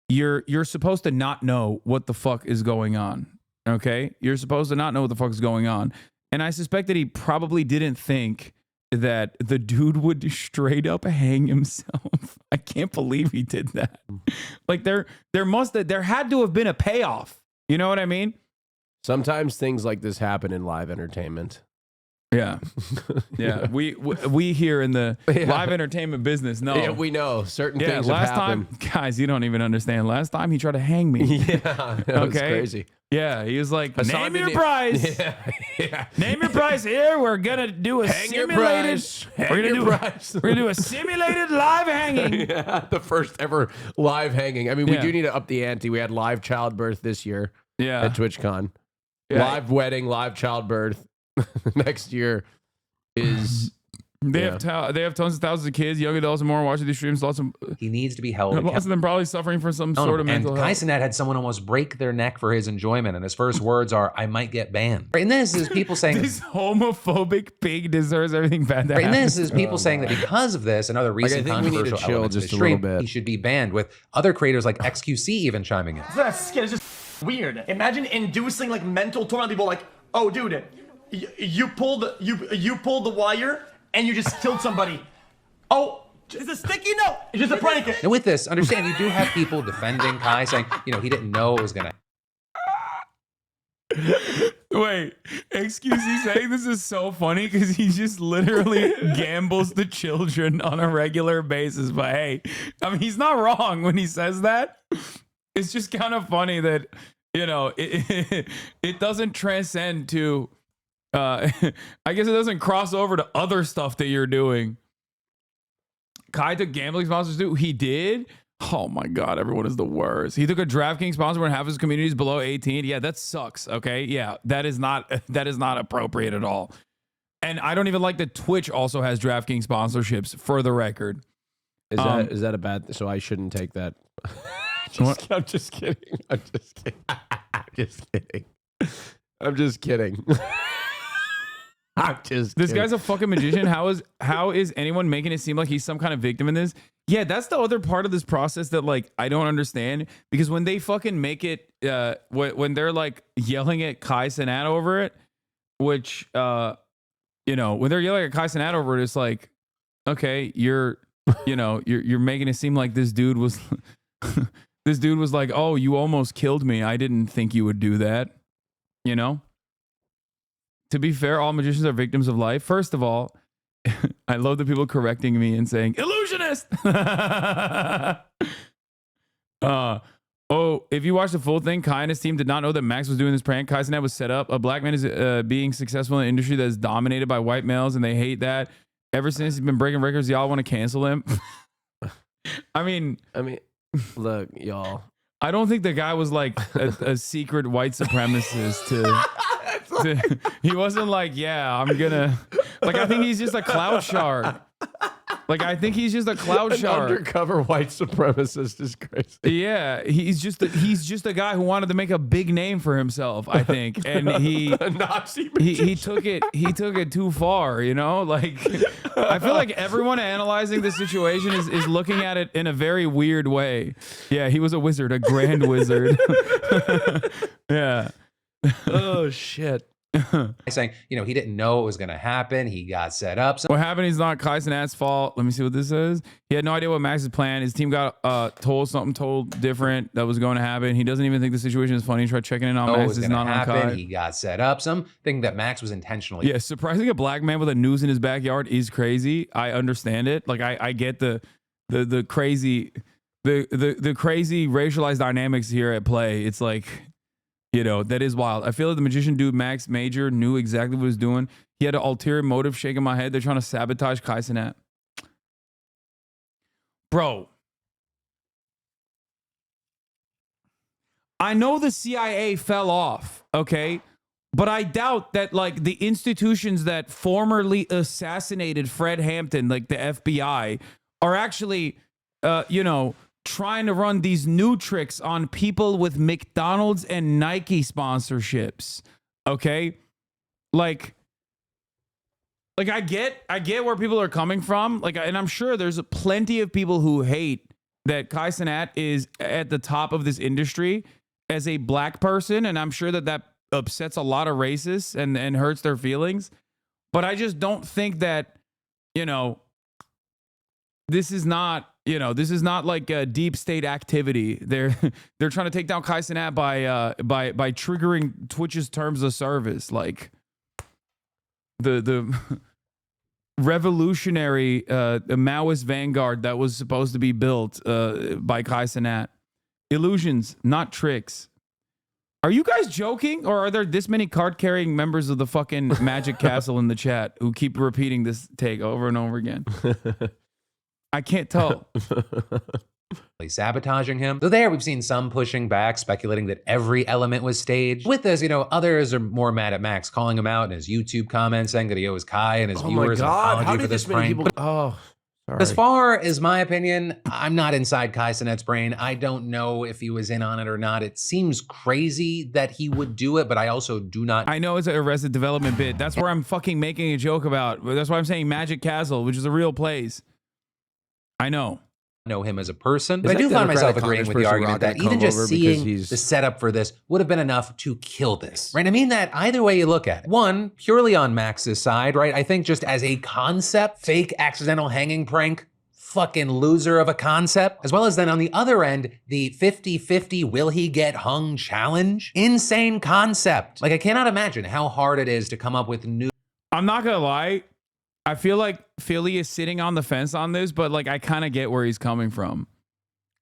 Speaker 4: you're supposed to not know what the fuck is going on. Okay, you're supposed to not know what the fuck is going on. And I suspect that he probably didn't think that the dude would straight up hang himself. I can't believe he did that. Like there had to have been a payoff. You know what I mean?
Speaker 3: Sometimes things like this happen in live entertainment.
Speaker 4: Yeah. Yeah. We here in the live entertainment business know.
Speaker 3: Yeah, we know certain things have happened.
Speaker 4: Time, guys, you don't even understand. Last time he tried to hang me.
Speaker 3: Yeah. That was crazy.
Speaker 4: Yeah, he was like,
Speaker 3: Hasan
Speaker 4: name your price.
Speaker 3: Yeah.
Speaker 4: Name your price here. We're gonna do a simulated. We're gonna do a simulated live hanging.
Speaker 3: Yeah, the first ever live hanging. I mean, we do need to up the ante. We had live childbirth this year.
Speaker 4: Yeah.
Speaker 3: At TwitchCon.
Speaker 4: Yeah.
Speaker 3: Live wedding, live childbirth. Next year is
Speaker 4: They have tons of thousands of kids, young adults, and more watching these streams. Lots of
Speaker 11: he needs to be held.
Speaker 4: Lots of them probably suffering from some sort of mental health.
Speaker 11: HasanAbi had someone almost break their neck for his enjoyment, and his first words are, "I might get banned." And this is people saying
Speaker 4: this homophobic pig deserves everything bad to happen.
Speaker 11: And this is people saying that because of this and other recent controversial elements of the stream, he should be banned. With other creators like XQC even chiming in.
Speaker 14: It's just weird. Imagine inducing like mental torment on people. Like, oh, dude, you pulled the wire and you just killed somebody. Oh, it's a sticky note. It's just a prank.
Speaker 11: And with this, understand you do have people defending Kai, saying, he didn't know it was gonna.
Speaker 4: Wait, excuse me, saying this is so funny because he just literally gambles the children on a regular basis. But hey, I mean, he's not wrong when he says that. It's just kind of funny that, it doesn't transcend to, I guess it doesn't cross over to other stuff that you're doing. Kai took gambling sponsors too. He did. Oh my God, everyone is the worst. He took a DraftKings sponsor when half his community is below 18. Yeah, that sucks. Okay. Yeah, that is not appropriate at all. And I don't even like that Twitch also has DraftKings sponsorships, for the record.
Speaker 3: Is that a bad, so I shouldn't take that? I'm just kidding. I'm just kidding. I'm just kidding.
Speaker 4: This guy's a fucking magician. How is anyone making it seem like he's some kind of victim in this? Yeah, that's the other part of this process that like I don't understand, because when they fucking make it when they're like yelling at HasanAbi over it, which when they're yelling at HasanAbi over it, it's like, okay, you're making it seem like this dude was this dude was like, oh, you almost killed me. I didn't think you would do that. To be fair, all magicians are victims of life. First of all, I love the people correcting me and saying, illusionist! If you watch the full thing, Kai and his team did not know that Max was doing this prank. HasanAbi was set up. A black man is being successful in an industry that is dominated by white males, and they hate that. Ever since he's been breaking records, y'all want to cancel him. I mean,
Speaker 3: look, y'all.
Speaker 4: I don't think the guy was like a secret white supremacist he wasn't like, yeah, I'm gonna, like, I think he's just a cloud shark. Like, I think he's just a cloud shark.
Speaker 3: Undercover white supremacist is crazy.
Speaker 4: Yeah, he's just a guy who wanted to make a big name for himself, I think, and he took it too far, Like, I feel like everyone analyzing the situation is looking at it in a very weird way. Yeah, he was a wizard, a grand wizard. Yeah.
Speaker 3: Oh shit.
Speaker 11: Saying, he didn't know it was going to happen. He got set up.
Speaker 4: What happened is not HasanAbi's fault. Let me see what this says. He had no idea what Max's plan. His team got told different that was going to happen. He doesn't even think the situation is funny. He tried checking in on Max. It's not on Kai.
Speaker 11: He got set up. Something that Max was intentionally.
Speaker 4: Yeah, surprising a black man with a noose in his backyard is crazy. I understand it. Like I get the crazy the crazy racialized dynamics here at play. It's like, that is wild. I feel like the magician dude, Max Major, knew exactly what he was doing. He had an ulterior motive. Shaking my head. They're trying to sabotage HasanAbi. Bro. I know the CIA fell off, okay? But I doubt that, like, the institutions that formerly assassinated Fred Hampton, like the FBI, are actually, trying to run these new tricks on people with McDonald's and Nike sponsorships. Okay? Like I get where people are coming from. Like, and I'm sure there's plenty of people who hate that HasanAbi is at the top of this industry as a black person, and I'm sure that upsets a lot of racists and hurts their feelings. But I just don't think that, this is not like a deep state activity. They're trying to take down HasanAbi by triggering Twitch's terms of service, like the revolutionary Maoist vanguard that was supposed to be built by HasanAbi. Illusions, not tricks. Are you guys joking, or are there this many card-carrying members of the fucking Magic Castle in the chat who keep repeating this take over and over again? I can't tell.
Speaker 11: sabotaging him. Though there, we've seen some pushing back, speculating that every element was staged. With this, others are more mad at Max, calling him out in his YouTube comments, saying that he owes Kai and his viewers an apology for this prank.
Speaker 3: Sorry.
Speaker 11: As far as my opinion, I'm not inside Kai Cenat's brain. I don't know if he was in on it or not. It seems crazy that he would do it, but I also do not.
Speaker 4: I know it's an Arrested Development bit. That's where I'm fucking making a joke about. That's why I'm saying Magic Castle, which is a real place. I know
Speaker 11: him as a person, but I do find myself agreeing with the argument that even just seeing the setup for this would have been enough to kill this, right? I mean that either way you look at it. One, purely on Max's side, right? I think just as a concept, fake accidental hanging prank, fucking loser of a concept, as well as then on the other end, the 50-50 will he get hung challenge, insane concept. Like I cannot imagine how hard it is to come up with new.
Speaker 4: I'm not gonna lie. I feel like Philly is sitting on the fence on this, but like I kind of get where he's coming from.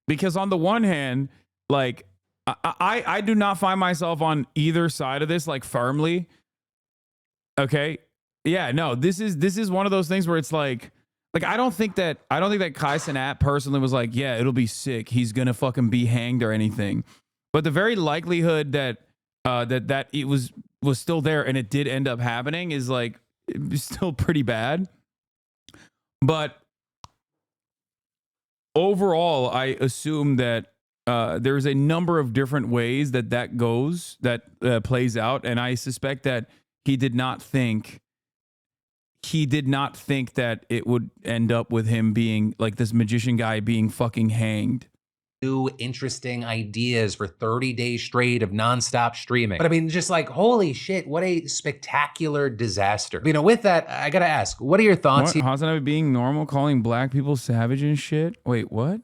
Speaker 4: Because on the one hand, like I do not find myself on either side of this like firmly. Okay. Yeah, no, this is one of those things where it's like I don't think that Kai Cenat personally was like, yeah, it'll be sick. He's gonna fucking be hanged or anything. But the very likelihood that that it was still there and it did end up happening is like it's still pretty bad. But overall, I assume that there's a number of different ways that plays out, and I suspect that he did not think that it would end up with him being like this magician guy being fucking hanged.
Speaker 11: New interesting ideas for 30 days straight of nonstop streaming. But I mean, just like, holy shit, what a spectacular disaster. With that, I gotta ask, what are your thoughts?
Speaker 4: HasanAbi being normal, calling black people savage and shit? Wait, what?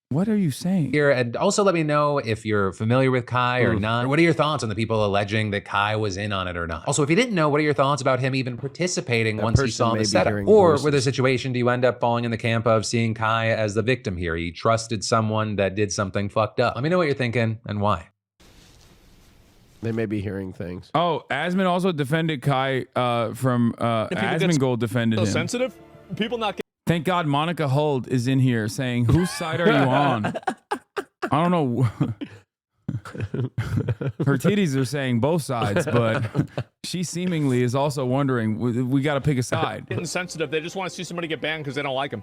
Speaker 4: What are you saying?
Speaker 11: Here, and also let me know if you're familiar with Kai or not. What are your thoughts on the people alleging that Kai was in on it or not? Also, if you didn't know, what are your thoughts about him even participating once he saw the setup? Or with a situation, do you end up falling in the camp of seeing Kai as the victim here? He trusted someone that did something fucked up. Let me know what you're thinking and why.
Speaker 3: They may be hearing things.
Speaker 4: Oh, Asman also defended Kai from Asman Gold defended him.
Speaker 12: Sensitive? People not.
Speaker 4: Thank God Monica Huld is in here saying, whose side are you on? I don't know. Her titties are saying both sides, but she seemingly is also wondering, we got to pick a side.
Speaker 12: Getting sensitive. They just want to see somebody get banned because they don't like him.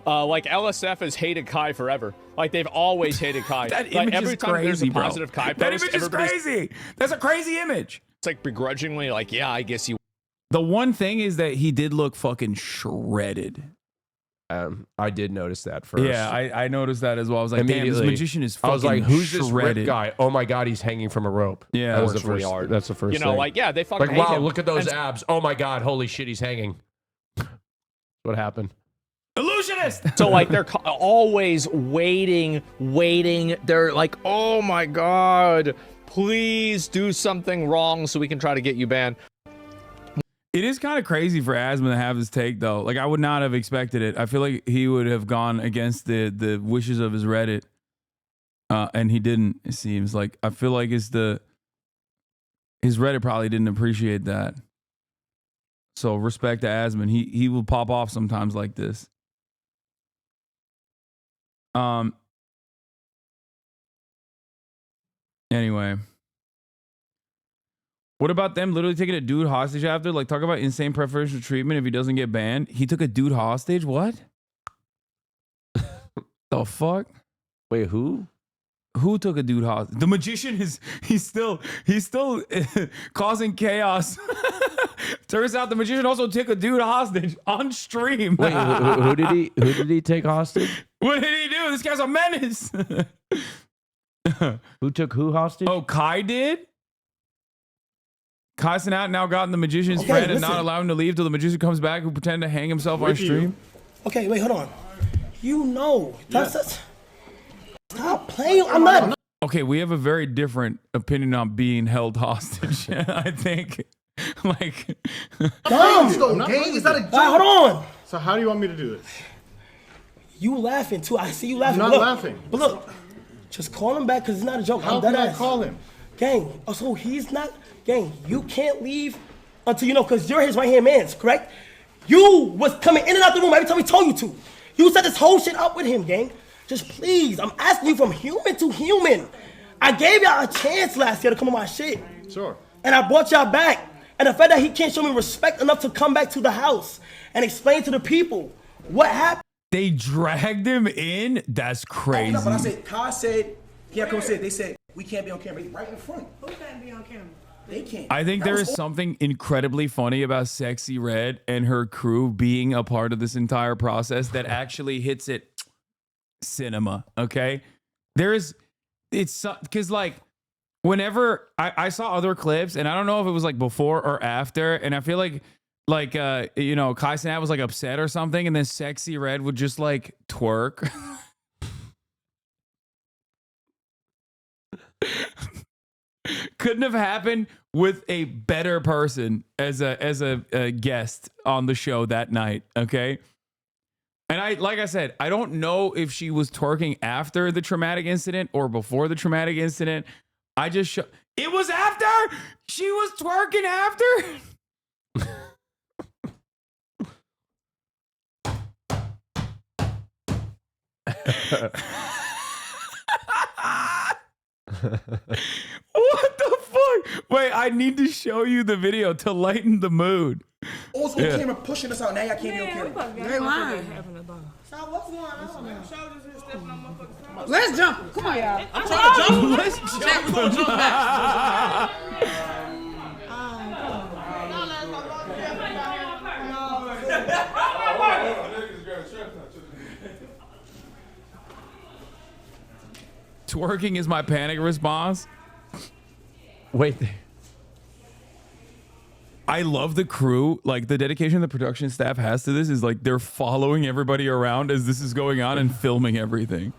Speaker 12: Like LSF has hated Kai forever. Like they've always hated Kai.
Speaker 4: That
Speaker 12: like
Speaker 4: image
Speaker 12: every
Speaker 4: is
Speaker 12: time
Speaker 4: crazy,
Speaker 12: there's a
Speaker 4: bro.
Speaker 12: positive Kai post,
Speaker 4: that image is crazy. That's a crazy image.
Speaker 12: It's like begrudgingly like, yeah, I guess you.
Speaker 4: The one thing is that he did look fucking shredded.
Speaker 3: I did notice that first.
Speaker 4: Yeah, I noticed that as well. I was like, damn, this magician is fucking
Speaker 3: I was like, who's this
Speaker 4: shredded
Speaker 3: ripped guy? Oh my God, he's hanging from a rope.
Speaker 4: Yeah,
Speaker 3: that was the
Speaker 12: works really
Speaker 3: first.
Speaker 12: hard.
Speaker 3: That's the first.
Speaker 12: You know,
Speaker 3: thing.
Speaker 12: like yeah, they fucking
Speaker 3: like
Speaker 12: hate
Speaker 3: wow,
Speaker 12: him.
Speaker 3: look at those
Speaker 12: And
Speaker 3: abs. Oh my God, holy shit, he's hanging. What happened?
Speaker 4: Illusionist.
Speaker 12: So like they're always waiting. They're like, oh my God, please do something wrong so we can try to get you banned.
Speaker 4: It is kind of crazy for Asman to have his take, though. Like, I would not have expected it. I feel like he would have gone against the wishes of his Reddit, and he didn't, it seems. Like, I feel like his Reddit probably didn't appreciate that. So, respect to Asman. He will pop off sometimes like this. Anyway. What about them literally taking a dude hostage after? Like, talk about insane preferential treatment if he doesn't get banned. He took a dude hostage? What? The fuck?
Speaker 3: Wait, who?
Speaker 4: Who took a dude hostage? The magician he's still causing chaos. Turns out the magician also took a dude hostage on stream.
Speaker 3: Wait, who did he take hostage?
Speaker 4: What did he do? This guy's a menace.
Speaker 3: Who took who hostage?
Speaker 4: Oh, Kai did? Kai Cenat now gotten the magician's friend and not allowed him to leave till the magician comes back who pretended to hang himself on stream.
Speaker 14: Okay, wait, hold on. You know, that's stop playing. I'm not.
Speaker 4: Okay, we have a very different opinion on being held hostage. I think, like,
Speaker 14: Dumb.
Speaker 1: Gang, is that a joke?
Speaker 14: Hold on.
Speaker 1: So how do you want me to do this?
Speaker 14: You laughing too. I see you laughing.
Speaker 1: I'm not laughing.
Speaker 14: But look, just call him back because it's not a joke.
Speaker 1: How can I call him?
Speaker 14: Gang, so he's not. Gang, you can't leave until you know, because you're his right-hand man, correct? You was coming in and out the room every time he told you to. You set this whole shit up with him, gang. Just please, I'm asking you from human to human. I gave y'all a chance last year to come on my shit.
Speaker 1: Sure.
Speaker 14: And I brought y'all back. And the fact that he can't show me respect enough to come back to the house and explain to the people what happened.
Speaker 4: They dragged him in? That's crazy.
Speaker 14: But I said, Kai said, yeah, come said, they said, we can't be on camera. Right in front. Who can't be on camera? They can't.
Speaker 4: I think there is something incredibly funny about Sexy Red and her crew being a part of this entire process that actually hits it cinema, okay? It's because like, whenever I saw other clips, and I don't know if it was like before or after, and I feel like you know, Kai Cenat was like upset or something, and then Sexy Red would just like twerk. Couldn't have happened with a better person as a guest on the show that night, okay? And like I said, I don't know if she was twerking after the traumatic incident or before the traumatic incident. I just it was after. She was twerking after. What the fuck? Wait, I need to show you the video to lighten the mood.
Speaker 14: Also,
Speaker 4: Yeah.
Speaker 14: camera pushing us out. Now y'all can't be on camera.
Speaker 2: They lying.
Speaker 14: So what's going on?
Speaker 2: Let's jump. Come on, y'all. I'm trying to jump.
Speaker 4: Let's
Speaker 2: Jack, we're gonna jump back.
Speaker 4: Twerking is my panic response.
Speaker 3: Wait.
Speaker 4: I love the crew. Like the dedication the production staff has to this is like they're following everybody around as this is going on and filming everything.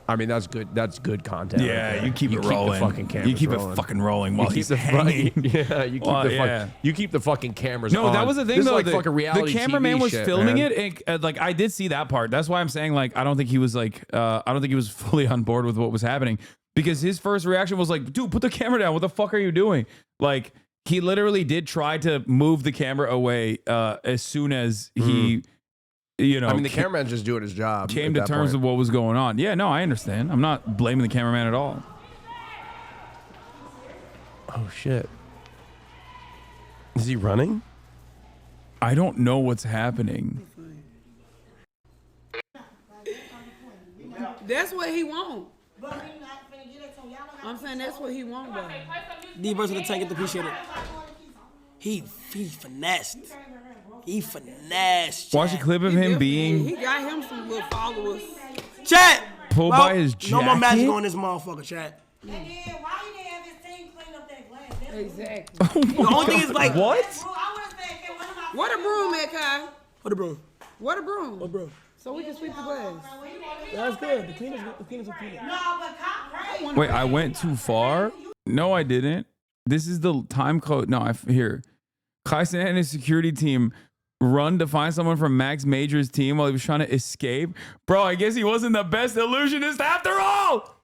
Speaker 3: I mean, that's good. That's good content.
Speaker 4: Yeah,
Speaker 3: right there.
Speaker 4: you keep it rolling.
Speaker 3: The fucking cameras
Speaker 4: You keep
Speaker 3: rolling.
Speaker 4: it fucking rolling while
Speaker 3: You keep
Speaker 4: he's
Speaker 3: the
Speaker 4: hanging.
Speaker 3: Yeah, you keep you keep the fucking cameras.
Speaker 4: No,
Speaker 3: on.
Speaker 4: that was the thing
Speaker 3: This
Speaker 4: though.
Speaker 3: Is like fucking reality
Speaker 4: the cameraman
Speaker 3: TV
Speaker 4: was
Speaker 3: shit,
Speaker 4: filming
Speaker 3: man.
Speaker 4: it, and like I did see that part. That's why I'm saying like I don't think he was like I don't think he was fully on board with what was happening because his first reaction was like, "Dude, put the camera down. What the fuck are you doing?" Like he literally did try to move the camera away as soon as he. You know,
Speaker 3: I mean, the cameraman's just doing his job.
Speaker 4: Came to terms with what was going on. Yeah, no, I understand. I'm not blaming the cameraman at all.
Speaker 3: Oh shit! Is he running?
Speaker 4: I don't know what's happening.
Speaker 2: That's what he want. I'm saying that's what he want, though.
Speaker 14: D versus the tank, get the appreciate it. He finessed. He finessed.
Speaker 4: Watch a clip of him being
Speaker 2: He got him some little followers.
Speaker 14: Chat.
Speaker 4: pulled by his jacket.
Speaker 14: No more magic on this motherfucker, chat.
Speaker 2: Exactly.
Speaker 14: The only thing is like
Speaker 4: what?
Speaker 2: What a broom, at Kai?
Speaker 14: What a broom?
Speaker 2: What a broom?
Speaker 14: What broom?
Speaker 2: So we can sweep the glass.
Speaker 14: That's good. The cleaners will clean it.
Speaker 4: Wait, I went too far? No, I didn't. This is the time code. No, here. Kai Cenat and his security team run to find someone from Max Major's team while he was trying to escape. Bro, I guess he wasn't the best illusionist after all.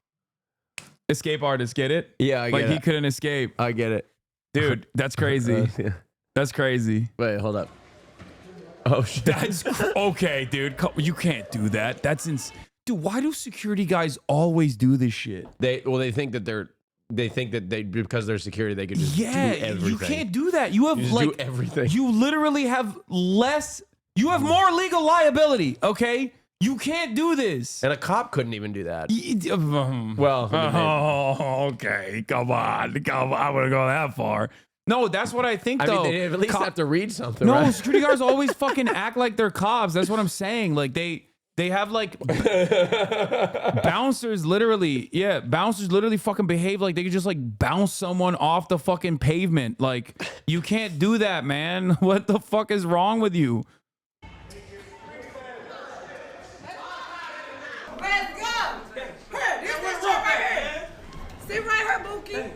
Speaker 4: Escape artist, get it?
Speaker 3: Yeah, I get
Speaker 4: like
Speaker 3: it.
Speaker 4: he couldn't escape.
Speaker 3: I get it.
Speaker 4: Dude, that's crazy.
Speaker 3: Yeah.
Speaker 4: That's crazy.
Speaker 3: Wait, hold up. Oh shit.
Speaker 4: That's okay, dude. You can't do that. That's dude. Why do security guys always do this shit?
Speaker 3: They think that they because they're security they could just do everything.
Speaker 4: You can't do that. You have
Speaker 3: You just
Speaker 4: like
Speaker 3: do everything.
Speaker 4: You literally have you have more legal liability. Okay, you can't do this.
Speaker 3: And a cop couldn't even do that.
Speaker 4: Well, okay, come on. I wouldn't go that far. No, that's what I think.
Speaker 3: I
Speaker 4: Though
Speaker 3: mean, they at least have to read something.
Speaker 4: No,
Speaker 3: right?
Speaker 4: security guards always fucking act like they're cops. That's what I'm saying. Like they have like bouncers literally. Yeah, bouncers literally fucking behave like they could just like bounce someone off the fucking pavement. Like you can't do that, man. What the fuck is wrong with you?
Speaker 2: Let's go. This is right here. Sit right here, Bookie.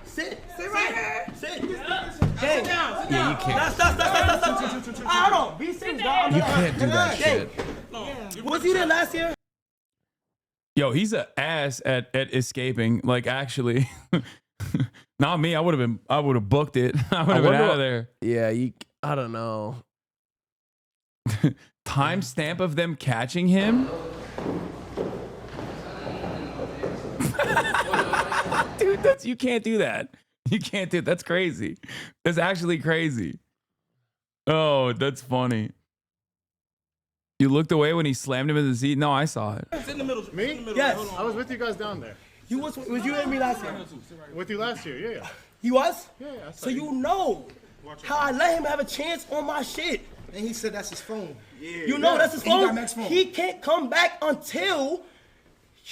Speaker 14: Sit.
Speaker 2: Sit right here.
Speaker 14: Sit.
Speaker 2: Sit down.
Speaker 4: Yeah, you can't.
Speaker 14: Stop. Hold on. Be serious, dog.
Speaker 4: You can't do that shit.
Speaker 14: Was he there last year?
Speaker 4: Yo, he's an ass at escaping. Like actually, not me. I would have booked it. I would have been out of there.
Speaker 3: Yeah, I don't know.
Speaker 4: Timestamp of them catching him. You can't do that. You can't do it. That's crazy. That's actually crazy. Oh, that's funny. You looked away when he slammed him in the seat? No, I saw it.
Speaker 1: It's in the middle. Me?
Speaker 14: Yes.
Speaker 1: I was with you guys down there.
Speaker 14: You was you and me last year?
Speaker 1: With you last year, yeah.
Speaker 14: He was?
Speaker 1: Yeah.
Speaker 14: So you know how I let him have a chance on my shit.
Speaker 13: And he said that's his phone. Yeah.
Speaker 14: You know that's his
Speaker 13: And he got
Speaker 14: phone.
Speaker 13: Mac's phone.
Speaker 14: He can't come back until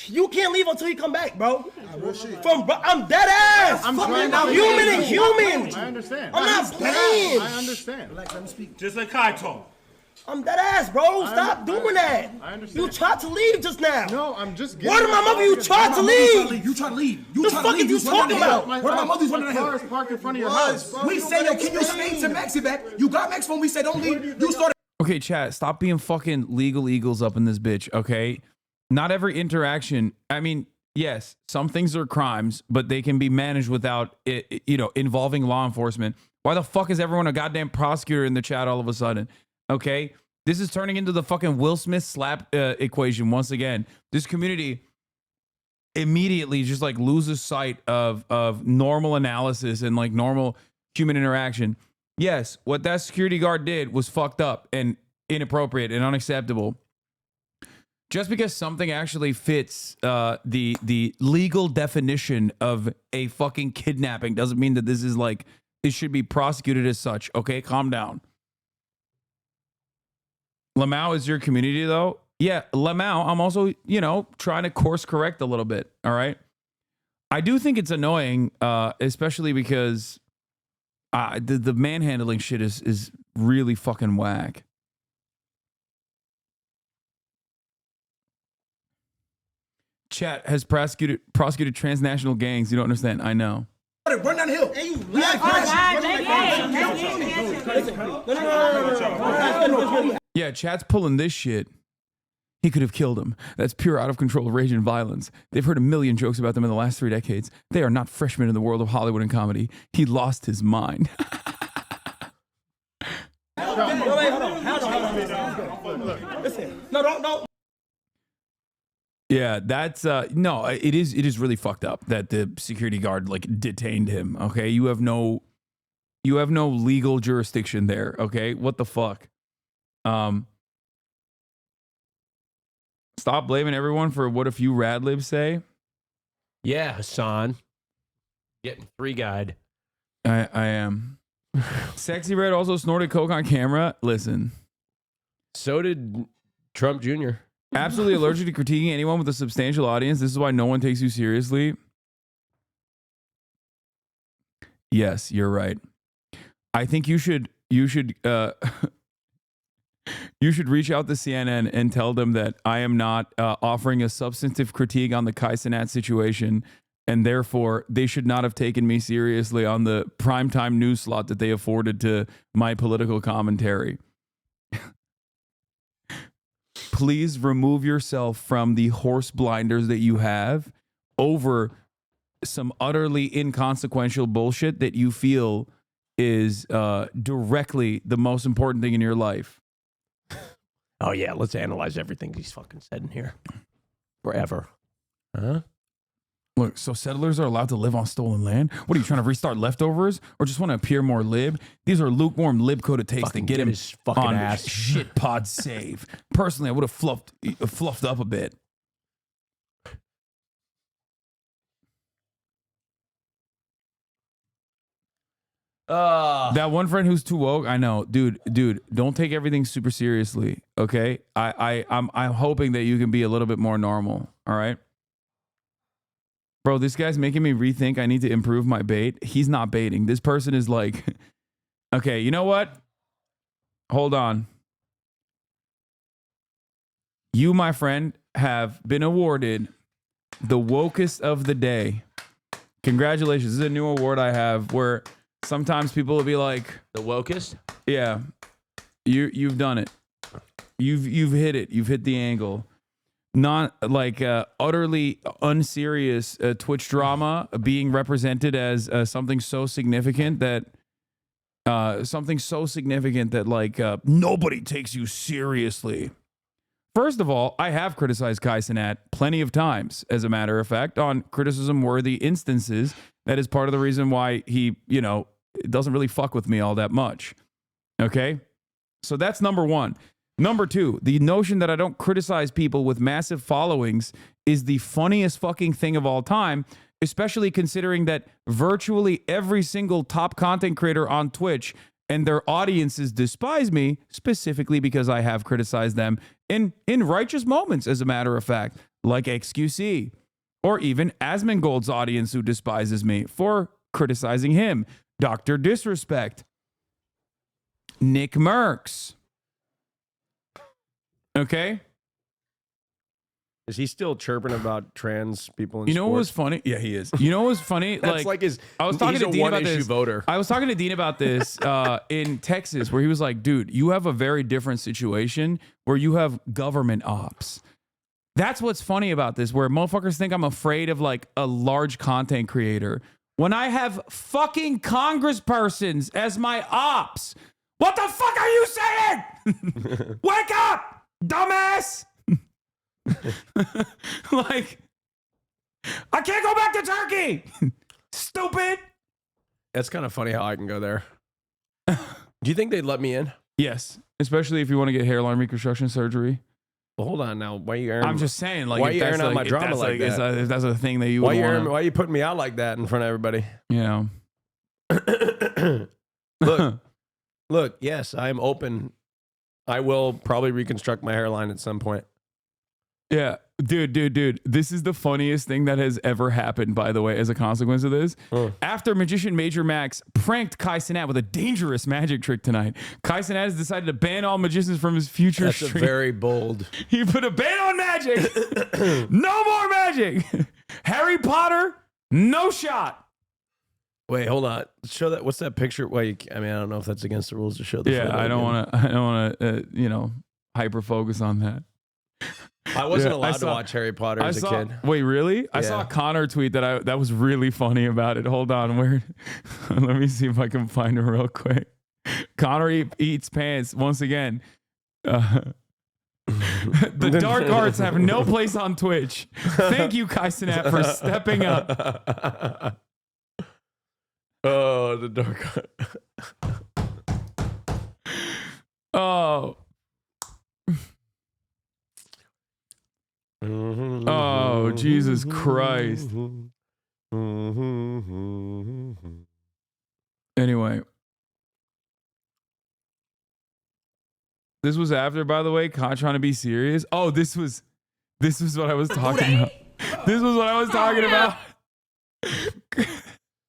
Speaker 14: you can't leave until he come back, bro. I'm dead ass.
Speaker 1: I'm
Speaker 14: fucking
Speaker 1: trying to
Speaker 14: human and human.
Speaker 1: I understand.
Speaker 14: I'm not playing.
Speaker 1: I understand.
Speaker 13: Relax, let me speak.
Speaker 1: Just like Kai told.
Speaker 14: I'm dead ass, bro. Stop doing that.
Speaker 1: I understand.
Speaker 14: You tried to leave just now.
Speaker 1: No, I'm just getting.
Speaker 14: Word of my mother, you tried to leave.
Speaker 13: You tried to leave.
Speaker 14: The fuck are you talking about?
Speaker 13: Word of my mother's running
Speaker 1: car is parked in front of your house.
Speaker 13: We said, yo, can you stay to Maxie back? You got Max phone. We said, don't leave. You started.
Speaker 4: Okay, chat, stop being fucking legal eagles up in this bitch, okay? Not every interaction, I mean, yes, some things are crimes, but they can be managed without, involving law enforcement. Why the fuck is everyone a goddamn prosecutor in the chat all of a sudden? Okay? This is turning into the fucking Will Smith slap equation once again. This community immediately just like loses sight of normal analysis and like normal human interaction. Yes, what that security guard did was fucked up and inappropriate and unacceptable. Just because something actually fits the legal definition of a fucking kidnapping doesn't mean that this is like, it should be prosecuted as such. Okay, calm down. Lamau is your community though? Yeah, Lamau, I'm also, trying to course correct a little bit, all right? I do think it's annoying, especially because the manhandling shit is really fucking whack. Chat has prosecuted transnational gangs. You don't understand. I know.
Speaker 13: Run down the hill. Hey, you
Speaker 4: Yeah, chat's pulling this shit. He could have killed him. That's pure out of control rage and violence. They've heard a million jokes about them in the last 3 decades. They are not freshmen in the world of Hollywood and comedy. He lost his mind.
Speaker 14: Listen, no, don't.
Speaker 4: Yeah, that's no, it is really fucked up that the security guard like detained him. Okay, you have no legal jurisdiction there. Okay, what the fuck? Stop blaming everyone for what a few rad libs say.
Speaker 3: Yeah, Hasan. Getting 3-guyed.
Speaker 4: I am. Sexy Red also snorted coke on camera. Listen.
Speaker 3: So did Trump Jr.
Speaker 4: Absolutely allergic to critiquing anyone with a substantial audience. This is why no one takes you seriously. Yes, you're right. I think you should you should reach out to CNN and tell them that I am not offering a substantive critique on the Kai Cenat situation, and therefore they should not have taken me seriously on the primetime news slot that they afforded to my political commentary. Please remove yourself from the horse blinders that you have over some utterly inconsequential bullshit that you feel is directly the most important thing in your life.
Speaker 3: Oh, yeah, let's analyze everything he's fucking said in here. Forever. Huh?
Speaker 4: Look, so settlers are allowed to live on stolen land? What are you trying to restart leftovers? Or just want to appear more lib? These are lukewarm lib-coded takes to get him
Speaker 3: his fucking
Speaker 4: on
Speaker 3: ass.
Speaker 4: shit pod save. Personally, I would have fluffed up a bit. That one friend who's too woke, I know, dude, don't take everything super seriously, okay? I'm hoping that you can be a little bit more normal, all right? Bro, this guy's making me rethink I need to improve my bait. He's not baiting. This person is like, okay, you know what? Hold on. You, my friend, have been awarded the wokest of the day. Congratulations. This is a new award I have where sometimes people will be like,
Speaker 3: the wokest?
Speaker 4: Yeah. You've done it. You've hit it. You've hit the angle. Not like utterly unserious Twitch drama being represented as something so significant that like nobody takes you seriously. First of all, I have criticized Kai Cenat plenty of times, as a matter of fact, on criticism-worthy instances. That is part of the reason why he, doesn't really fuck with me all that much. Okay? So that's number one. Number two, the notion that I don't criticize people with massive followings is the funniest fucking thing of all time, especially considering that virtually every single top content creator on Twitch and their audiences despise me specifically because I have criticized them in righteous moments, as a matter of fact, like XQC, or even Asmongold's audience who despises me for criticizing him, Dr. Disrespect, Nick Merckx. Okay?
Speaker 3: Is he still chirping about trans people in
Speaker 4: You know what was
Speaker 3: sports?
Speaker 4: funny? Yeah, he is. You know what was funny?
Speaker 3: That's like his.
Speaker 4: I was talking
Speaker 3: he's
Speaker 4: to
Speaker 3: a
Speaker 4: Dean about
Speaker 3: one-issue
Speaker 4: this.
Speaker 3: voter.
Speaker 4: I was talking to Dean about this in Texas, where he was like, "Dude, you have a very different situation where you have government ops." That's what's funny about this, where motherfuckers think I'm afraid of like a large content creator when I have fucking congresspersons as my ops. What the fuck are you saying? Wake up, dumbass! Like, I can't go back to Turkey. Stupid.
Speaker 3: That's kind of funny how I can go there. Do you think they'd let me in?
Speaker 4: Yes, especially if you want to get hairline reconstruction surgery.
Speaker 3: Well, hold on now. Why are you airing?
Speaker 4: I'm just saying, like,
Speaker 3: why are
Speaker 4: if
Speaker 3: you
Speaker 4: that's
Speaker 3: airing out
Speaker 4: like-
Speaker 3: my
Speaker 4: if
Speaker 3: drama
Speaker 4: that's
Speaker 3: like
Speaker 4: like-
Speaker 3: that?
Speaker 4: if that's a thing that you
Speaker 3: why
Speaker 4: would
Speaker 3: you airing,
Speaker 4: wanna-
Speaker 3: why are you putting me out like that in front of everybody?
Speaker 4: Yeah.
Speaker 3: Look. Yes, I'm open. I will probably reconstruct my hairline at some point.
Speaker 4: Yeah, dude. This is the funniest thing that has ever happened, by the way, as a consequence of this. After magician Major Max pranked Kai Cenat with a dangerous magic trick tonight, Kai Cenat has decided to ban all magicians from his future
Speaker 3: That's
Speaker 4: stream.
Speaker 3: very bold.
Speaker 4: He put a ban on magic. No more magic. Harry Potter, no shot.
Speaker 3: Wait, hold on. Show that. What's that picture? Wait, I mean, I don't know if that's against the rules to show the
Speaker 4: Yeah,
Speaker 3: photo
Speaker 4: I don't
Speaker 3: again.
Speaker 4: want to, hyper focus on that.
Speaker 3: I wasn't
Speaker 4: Yeah,
Speaker 3: allowed
Speaker 4: I
Speaker 3: to
Speaker 4: saw-
Speaker 3: watch Harry Potter as a
Speaker 4: saw-
Speaker 3: kid.
Speaker 4: Wait, really? I saw a Connor tweet that was really funny about it. Hold on, where? Let me see if I can find it real quick. Connor eats pants once again. The dark arts have no place on Twitch. Thank you, Kai Cenat, for stepping up.
Speaker 3: Oh, the dark.
Speaker 4: Oh. Oh, Jesus Christ. Anyway. This was after, by the way, Con trying to be serious. Oh, this was what I was talking about. This was what I was talking about.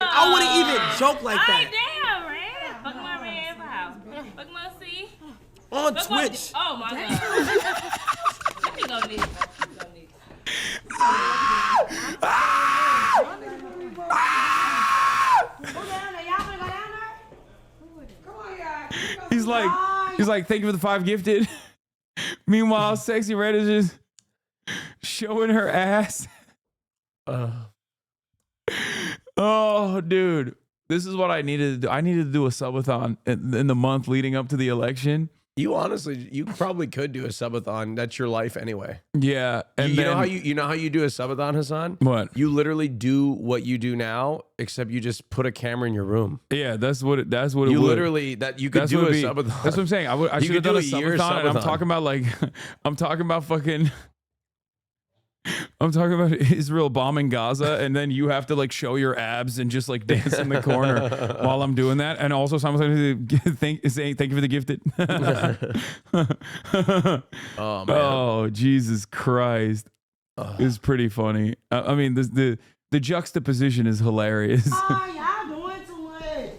Speaker 14: I wouldn't even joke like that.
Speaker 2: Damn, man. Fuck my red house. Fuck my C.
Speaker 14: On
Speaker 2: Fuck my-
Speaker 14: Twitch.
Speaker 2: Oh, my God. Let me go this.
Speaker 4: He's like, thank you for the 5 gifted. Meanwhile, Sexy Red is just showing her ass. Oh, dude. This is what I needed to do. I needed to do a subathon in the month leading up to the election.
Speaker 3: You probably could do a subathon. That's your life anyway.
Speaker 4: Yeah. And
Speaker 3: you know how you do a subathon, Hasan?
Speaker 4: What?
Speaker 3: You literally do what you do now, except you just put a camera in your room.
Speaker 4: Yeah, that's what it
Speaker 3: You
Speaker 4: would.
Speaker 3: literally you could
Speaker 4: That's
Speaker 3: do
Speaker 4: what
Speaker 3: a
Speaker 4: it'd be.
Speaker 3: subathon.
Speaker 4: That's what I'm saying. I
Speaker 3: You
Speaker 4: should
Speaker 3: could
Speaker 4: have done a
Speaker 3: do a year
Speaker 4: subathon, and I'm
Speaker 3: subathon.
Speaker 4: talking about I'm talking about Israel bombing Gaza, and then you have to like show your abs and just like dance in the corner while I'm doing that, and also simultaneously saying thank you for the gifted.
Speaker 3: Oh man.
Speaker 4: Oh Jesus Christ! It's pretty funny. I mean, the juxtaposition is hilarious.
Speaker 14: Y'all doing too much.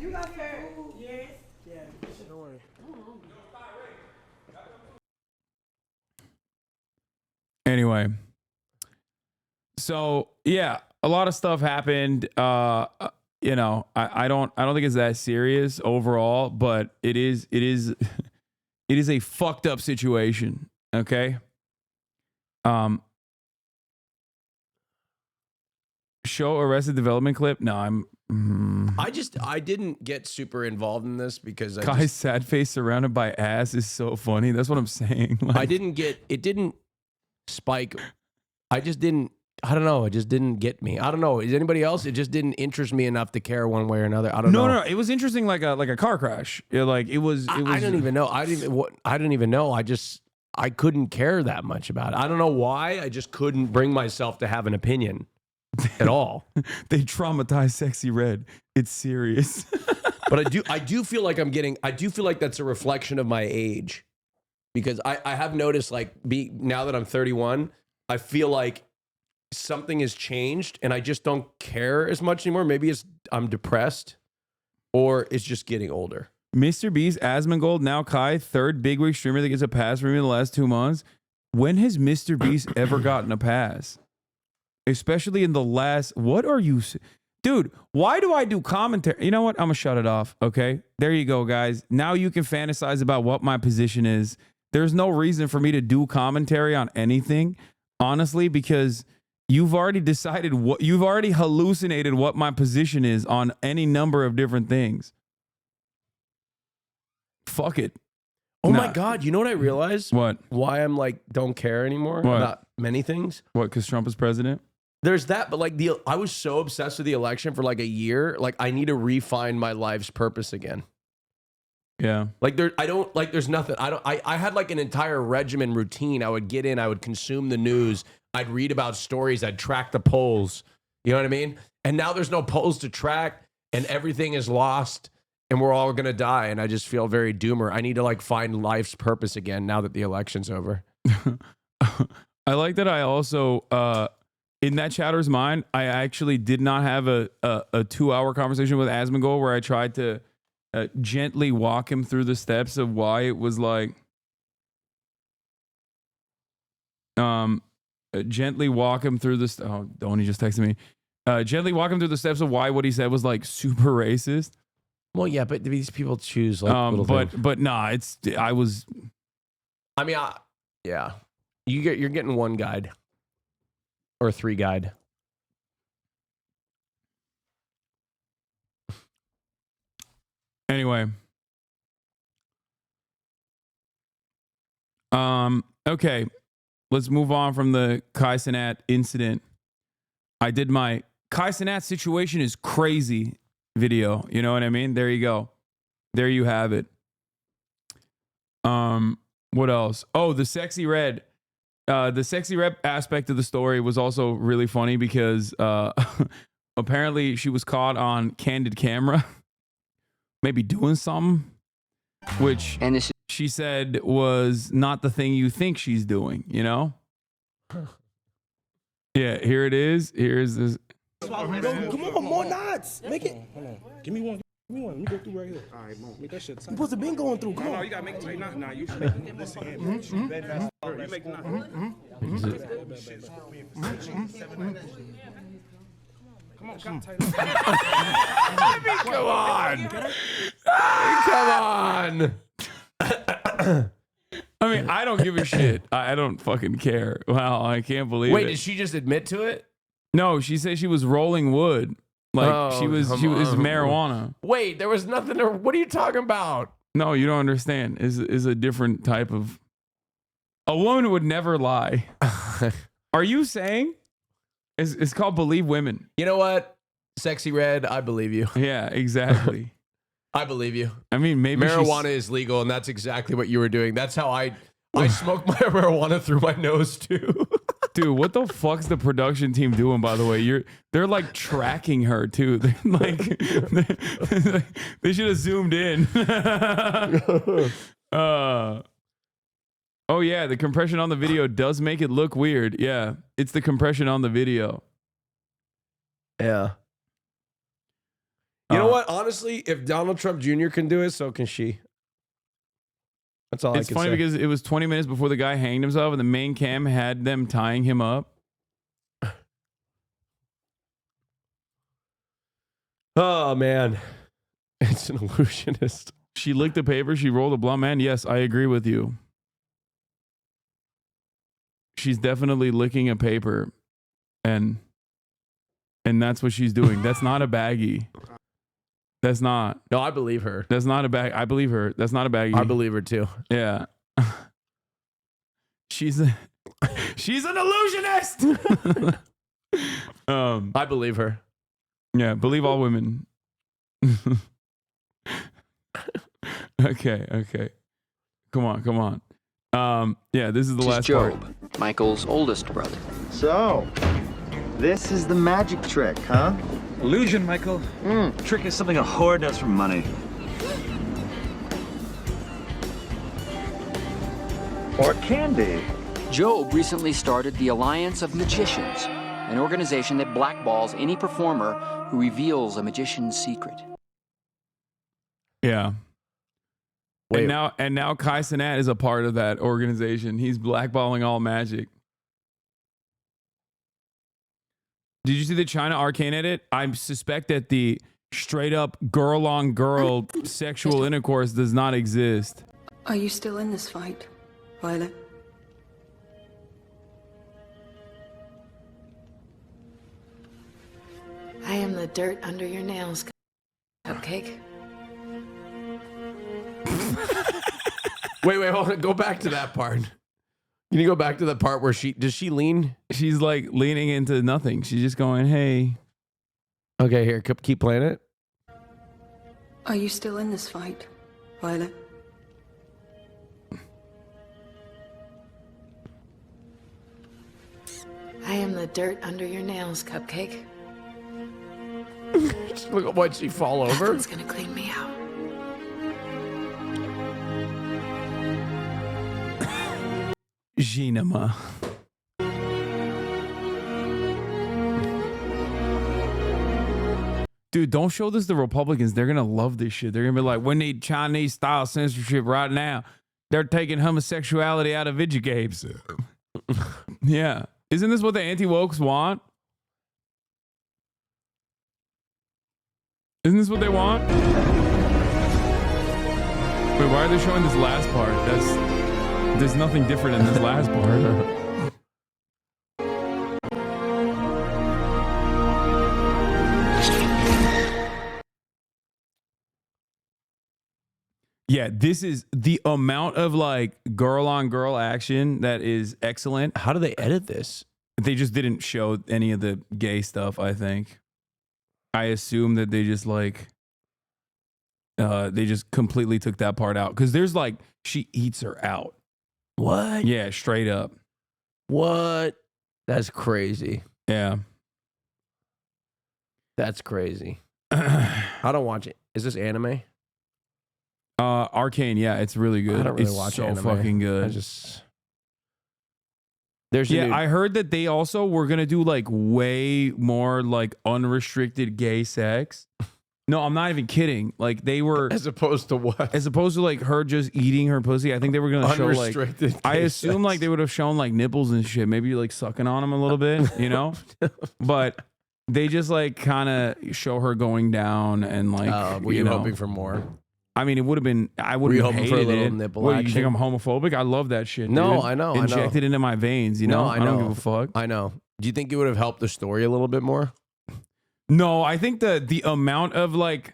Speaker 14: You got her. Yes. Yeah. Don't worry.
Speaker 4: Anyway, so yeah, a lot of stuff happened. I don't think it's that serious overall, but it is a fucked up situation. Okay. show Arrested Development clip? No, I'm.
Speaker 3: I didn't get super involved in this because
Speaker 4: Kai's sad face surrounded by ass is so funny. That's what I'm saying. Like,
Speaker 3: it didn't spike. I don't know. It just didn't get me. I don't know. Is anybody else? It just didn't interest me enough to care one way or another. I don't know.
Speaker 4: No. It was interesting, like a car crash. It was.
Speaker 3: I don't even know. I didn't even know. I couldn't care that much about it. I don't know why. I just couldn't bring myself to have an opinion at all.
Speaker 4: They traumatized Sexy Red. It's serious.
Speaker 3: But I do feel like I do feel like that's a reflection of my age, because I have noticed, like, now that I'm 31, I feel like something has changed and I just don't care as much anymore. Maybe I'm depressed, or it's just getting older.
Speaker 4: Mr. Beast, Asmongold, now Kai, third big wig streamer that gets a pass for me in the last 2 months. When has Mr. Beast ever gotten a pass? Especially in the last, what are you, dude, why do I do commentary? You know what? I'm gonna shut it off. Okay. There you go, guys. Now you can fantasize about what my position is. There's no reason for me to do commentary on anything, honestly, because you've already decided you've already hallucinated what my position is on any number of different things. Fuck it.
Speaker 3: Oh my God. You know what I realized?
Speaker 4: What?
Speaker 3: Why I'm like, don't care anymore
Speaker 4: What?
Speaker 3: about many things.
Speaker 4: What? Because Trump is president?
Speaker 3: There's that, but like I was so obsessed with the election for like a year. Like, I need to refine my life's purpose again.
Speaker 4: Yeah.
Speaker 3: Like there's nothing. I had like an entire regimen routine. I would get in, I would consume the news. I'd read about stories. I'd track the polls. You know what I mean? And now there's no polls to track and everything is lost and we're all going to die. And I just feel very doomer. I need to like find life's purpose again now that the election's over.
Speaker 4: I like that. I also, in that chatter's mind, I actually did not have a 2-hour conversation with Asmongold where I tried to gently walk him through the steps of why it was like, gently walk him through this. Oh, Donnie just texted me. Gently walk him through the steps of why what he said was like super racist.
Speaker 3: Well, yeah, but these people choose like little things.
Speaker 4: But nah,
Speaker 3: yeah. You're getting one guide or 3 guide.
Speaker 4: Anyway. Okay. Let's move on from the Kai Cenat incident. I did my Kai Cenat situation is crazy video. You know what I mean? There you go. There you have it. What else? Oh, the Sexy Red. The Sexy Red aspect of the story was also really funny because apparently she was caught on candid camera, maybe doing something, which she said was not the thing you think she's doing, you know? Yeah, here it is. Here's this.
Speaker 14: Come on, more knots. Make it. Give me one. Give me one. Let me go through right here. All right, boom. Make that shit tight. You supposed to been going through. Come on. No, you gotta make it tight. Nah, you should make it. Listen, you make the knot. Come on, cut tight.
Speaker 3: Come on. Come on.
Speaker 4: I mean, I don't give a shit. I don't fucking care. Wow, I can't believe it.
Speaker 3: Wait, did she just admit to it?
Speaker 4: No, she said she was rolling wood. Like she was marijuana.
Speaker 3: Wait, there was nothing there. What are you talking about?
Speaker 4: No, you don't understand. Is a different type of. A woman would never lie. Are you saying? It's called Believe Women.
Speaker 3: You know what? Sexy Red, I believe you.
Speaker 4: Yeah, exactly.
Speaker 3: I believe you.
Speaker 4: I mean, maybe
Speaker 3: marijuana is legal, and that's exactly what you were doing. That's how I smoke my marijuana through my nose too.
Speaker 4: Dude, what the fuck's the production team doing? By the way, they're like tracking her too. They're like they should have zoomed in. Oh yeah, the compression on the video does make it look weird. Yeah, it's the compression on the video.
Speaker 3: Yeah. You know what? Honestly, if Donald Trump Jr. can do it, so can she. That's all I can say.
Speaker 4: It's funny because it was 20 minutes before the guy hanged himself, and the main cam had them tying him up.
Speaker 3: Oh, man. It's an illusionist.
Speaker 4: She licked the paper. She rolled a blunt, man. Yes, I agree with you. She's definitely licking a paper. And And that's what she's doing. That's not a baggie. That's not.
Speaker 3: No, I believe her.
Speaker 4: That's not a bag. I believe her. That's not a baggie.
Speaker 3: I believe her too.
Speaker 4: Yeah. She's an illusionist.
Speaker 3: I believe her.
Speaker 4: Yeah, believe all women. Okay. Come on. Yeah, this is the last
Speaker 16: Job,
Speaker 4: part.
Speaker 16: Michael's oldest brother.
Speaker 18: So, this is the magic trick, huh?
Speaker 19: Illusion, Michael. Trick is something a whore does for money. Or it can be.
Speaker 16: Job recently started the Alliance of Magicians, an organization that blackballs any performer who reveals a magician's secret.
Speaker 4: Yeah. And now Kai Cenat is a part of that organization. He's blackballing all magic. Did you see the China Arcane edit? I suspect that the straight up girl on girl sexual intercourse does not exist.
Speaker 24: Are you still in this fight, Violet?
Speaker 25: I am the dirt under your nails, Cupcake.
Speaker 3: Wait, hold on. Go back to that part. Can you go back to the part where does she lean?
Speaker 4: She's like leaning into nothing. She's just going, hey.
Speaker 3: Okay, here, keep playing it.
Speaker 24: Are you still in this fight, Violet?
Speaker 25: I am the dirt under your nails, Cupcake.
Speaker 3: Look at what she fall over.
Speaker 25: Nothing's gonna clean me out.
Speaker 4: Jinama. Dude, don't show this to Republicans. They're going to love this shit. They're going to be like, we need Chinese-style censorship right now. They're taking homosexuality out of video games. Yeah. Isn't this what the anti-wokes want? Isn't this what they want? Wait, why are they showing this last part? There's nothing different in this last part. Yeah, this is the amount of like girl on girl action that is excellent.
Speaker 3: How do they edit this?
Speaker 4: They just didn't show any of the gay stuff, I think. I assume that they just like they just completely took that part out, because there's like she eats her out.
Speaker 3: What?
Speaker 4: Yeah, straight up.
Speaker 3: What? That's crazy.
Speaker 4: Yeah.
Speaker 3: That's crazy. I don't watch it. Is this anime?
Speaker 4: Arcane, yeah, it's really good.
Speaker 3: I don't really
Speaker 4: it's
Speaker 3: watch
Speaker 4: so
Speaker 3: anime.
Speaker 4: fucking good. I heard that they also were gonna do like way more like unrestricted gay sex. No, I'm not even kidding. Like they were,
Speaker 3: as opposed to what?
Speaker 4: As opposed to like her just eating her pussy. I think they were gonna show like. I assume like they would have shown like nipples and shit. Maybe like sucking on them a little bit, you know. But they just like kind of show her going down and like.
Speaker 3: Were you hoping for more?
Speaker 4: I mean, it would have been. I would
Speaker 3: Were you
Speaker 4: have
Speaker 3: hoping
Speaker 4: hated
Speaker 3: for a little
Speaker 4: it.
Speaker 3: nipple
Speaker 4: What, you
Speaker 3: action?
Speaker 4: think I'm homophobic? I love that shit.
Speaker 3: No,
Speaker 4: dude.
Speaker 3: I know.
Speaker 4: Inject it into my veins. You know,
Speaker 3: No, I
Speaker 4: don't
Speaker 3: know.
Speaker 4: give a fuck.
Speaker 3: I know. Do you think it would have helped the story a little bit more?
Speaker 4: No, I think the amount of like.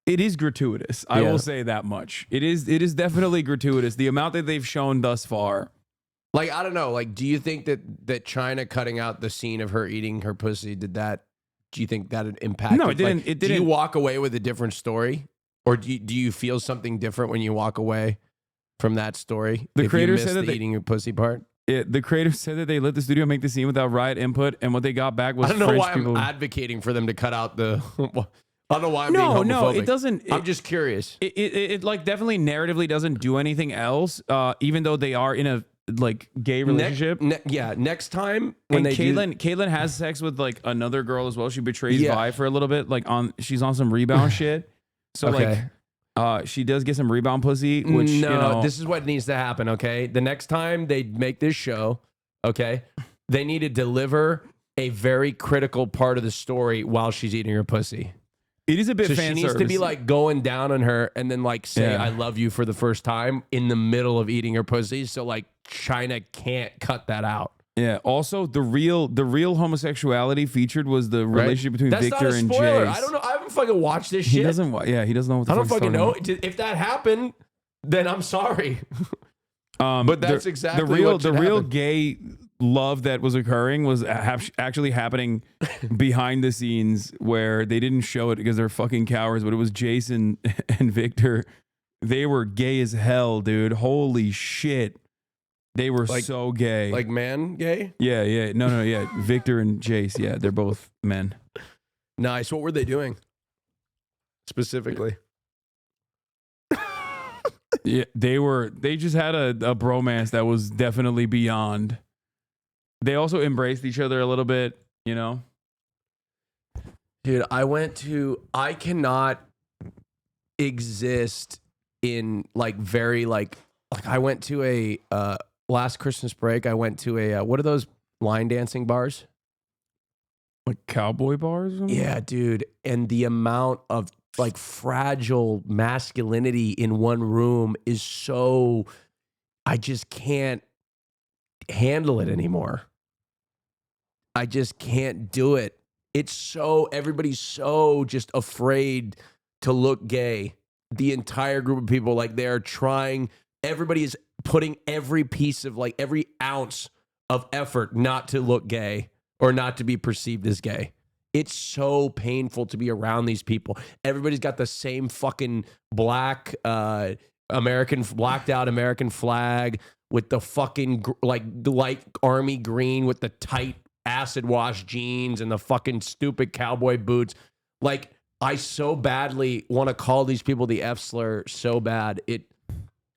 Speaker 4: It is gratuitous. I
Speaker 3: Yeah.
Speaker 4: will say that much. It is definitely gratuitous. The amount that they've shown thus far.
Speaker 3: Like, I don't know. Like, do you think that China cutting out the scene of her eating her pussy, do you think that impacted?
Speaker 4: No, it didn't.
Speaker 3: Like,
Speaker 4: It
Speaker 3: Do you
Speaker 4: didn't.
Speaker 3: walk away with a different story? Or do you feel something different when you walk away from that story?
Speaker 4: The
Speaker 3: if
Speaker 4: creator
Speaker 3: you
Speaker 4: said
Speaker 3: missed
Speaker 4: that
Speaker 3: the
Speaker 4: they-
Speaker 3: eating your pussy part?
Speaker 4: The creator said that they let the studio make the scene without riot input, and what they got back was
Speaker 3: I don't know
Speaker 4: French
Speaker 3: why
Speaker 4: people.
Speaker 3: I'm advocating for them to cut out the... I don't know why I'm
Speaker 4: No,
Speaker 3: being
Speaker 4: no,
Speaker 3: homophobic.
Speaker 4: it doesn't-
Speaker 3: I'm just curious.
Speaker 4: It like definitely narratively doesn't do anything else, even though they are in a like gay relationship.
Speaker 3: Next time when
Speaker 4: And
Speaker 3: they do...
Speaker 4: Caitlyn has sex with like another girl as well. She betrays
Speaker 3: Yeah.
Speaker 4: Vi for a little bit. Like she's on some rebound shit. So
Speaker 3: Okay.
Speaker 4: like, she does get some rebound pussy. Which
Speaker 3: no,
Speaker 4: you know,
Speaker 3: this is what needs to happen, okay? The next time they make this show, okay, they need to deliver a very critical part of the story while she's eating her pussy.
Speaker 4: It is a bit
Speaker 3: So
Speaker 4: fan
Speaker 3: she needs to
Speaker 4: service.
Speaker 3: be like going down on her and then like say,
Speaker 4: Yeah.
Speaker 3: I love you for the first time in the middle of eating her pussy. So like China can't cut that out.
Speaker 4: Yeah. Also, the real homosexuality featured was the relationship between
Speaker 3: That's
Speaker 4: Victor
Speaker 3: not a
Speaker 4: and
Speaker 3: spoiler.
Speaker 4: Jace.
Speaker 3: I don't know. I haven't fucking watched this shit.
Speaker 4: He doesn't. Yeah, he doesn't know what the
Speaker 3: I don't
Speaker 4: fuck he's
Speaker 3: fucking
Speaker 4: talking
Speaker 3: know.
Speaker 4: about.
Speaker 3: If that happened, then I'm sorry. But that's exactly
Speaker 4: the real
Speaker 3: what should
Speaker 4: real
Speaker 3: happen.
Speaker 4: gay love that was occurring was actually happening behind the scenes, where they didn't show it because they're fucking cowards. But it was Jason and Victor. They were gay as hell, dude. Holy shit. They were so gay.
Speaker 3: Like man gay?
Speaker 4: Yeah. No, yeah. Victor and Jace, yeah, they're both men.
Speaker 3: Nice. What were they doing specifically?
Speaker 4: Yeah, they just had a bromance that was definitely beyond. They also embraced each other a little bit, you know?
Speaker 3: Dude, I cannot exist in like very like I went to a last Christmas break, I went to a what are those line dancing bars?
Speaker 4: Like cowboy bars? Or something?
Speaker 3: Yeah, dude. And the amount of like fragile masculinity in one room is so, I just can't handle it anymore. I just can't do it. It's so, everybody's so just afraid to look gay. The entire group of people, like they're trying, everybody is putting every piece of like every ounce of effort not to look gay or not to be perceived as gay. It's so painful to be around these people. Everybody's got the same fucking black blacked out American flag with the fucking like light army green with the tight acid wash jeans and the fucking stupid cowboy boots. Like I so badly want to call these people the F slur so bad.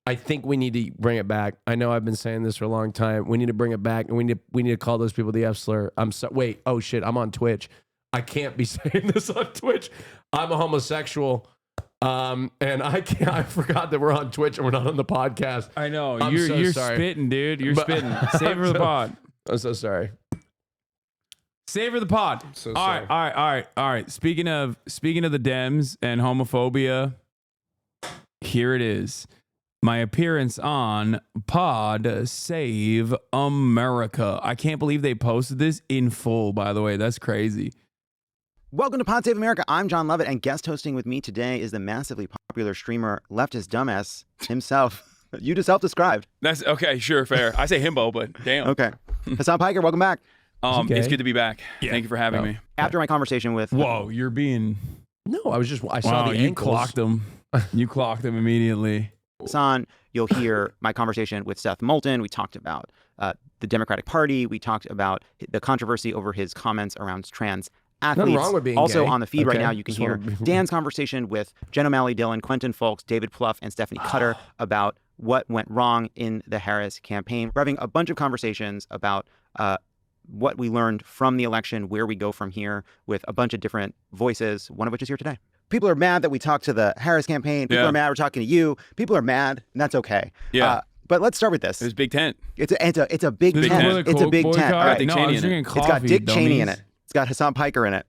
Speaker 3: I think we need to bring it back. I know I've been saying this for a long time. We need to bring it back, and we need to call those people the F slur. Wait, oh shit, I'm on Twitch. I can't be saying this on Twitch. I'm a homosexual, and I can't. I forgot that we're on Twitch and we're not on the podcast.
Speaker 4: I know.
Speaker 3: I'm
Speaker 4: You're
Speaker 3: sorry.
Speaker 4: spitting, dude. You're spitting. Savor the pod.
Speaker 3: I'm so sorry.
Speaker 4: Savor the pod.
Speaker 3: So
Speaker 4: all right. Speaking of the Dems and homophobia, here it is. My appearance on Pod Save America. I can't believe they posted this in full, by the way. That's crazy.
Speaker 5: Welcome to Pod Save America. I'm John Lovett, and guest hosting with me today is the massively popular streamer Leftist Dumbass himself. You just self-described.
Speaker 6: That's okay, sure, fair. I say himbo, but damn.
Speaker 5: Okay. Hasan Piker, welcome back.
Speaker 6: It's good to be back.
Speaker 4: Yeah.
Speaker 6: Thank you for having me.
Speaker 5: After my conversation with...
Speaker 4: Whoa, you're being...
Speaker 3: No, I saw the
Speaker 4: you
Speaker 3: ankles.
Speaker 4: clocked him. You clocked him immediately.
Speaker 5: Hasan, you'll hear my conversation with Seth Moulton. We talked about the Democratic Party. We talked about the controversy over his comments around trans athletes.
Speaker 3: Nothing wrong with being
Speaker 5: also
Speaker 3: gay.
Speaker 5: on the feed right
Speaker 3: Okay.
Speaker 5: now, you can
Speaker 3: Just
Speaker 5: hear
Speaker 3: wanna be-
Speaker 5: Dan's conversation with Jen O'Malley Dillon, Quentin Fulks, David Plouffe, and Stephanie Cutter about what went wrong in the Harris campaign. We're having a bunch of conversations about what we learned from the election, where we go from here, with a bunch of different voices, one of which is here today. People are mad that we talked to the Harris campaign. People are mad we're talking to you. People are mad, and that's okay.
Speaker 6: Yeah.
Speaker 5: But let's start with this.
Speaker 6: It was Big Tent.
Speaker 5: It's a big
Speaker 6: Big
Speaker 5: tent.
Speaker 6: tent.
Speaker 5: It's a big tent. All right.
Speaker 6: Dick Cheney in it.
Speaker 5: It's got Dick Cheney in it. It's got Hasan Piker in it.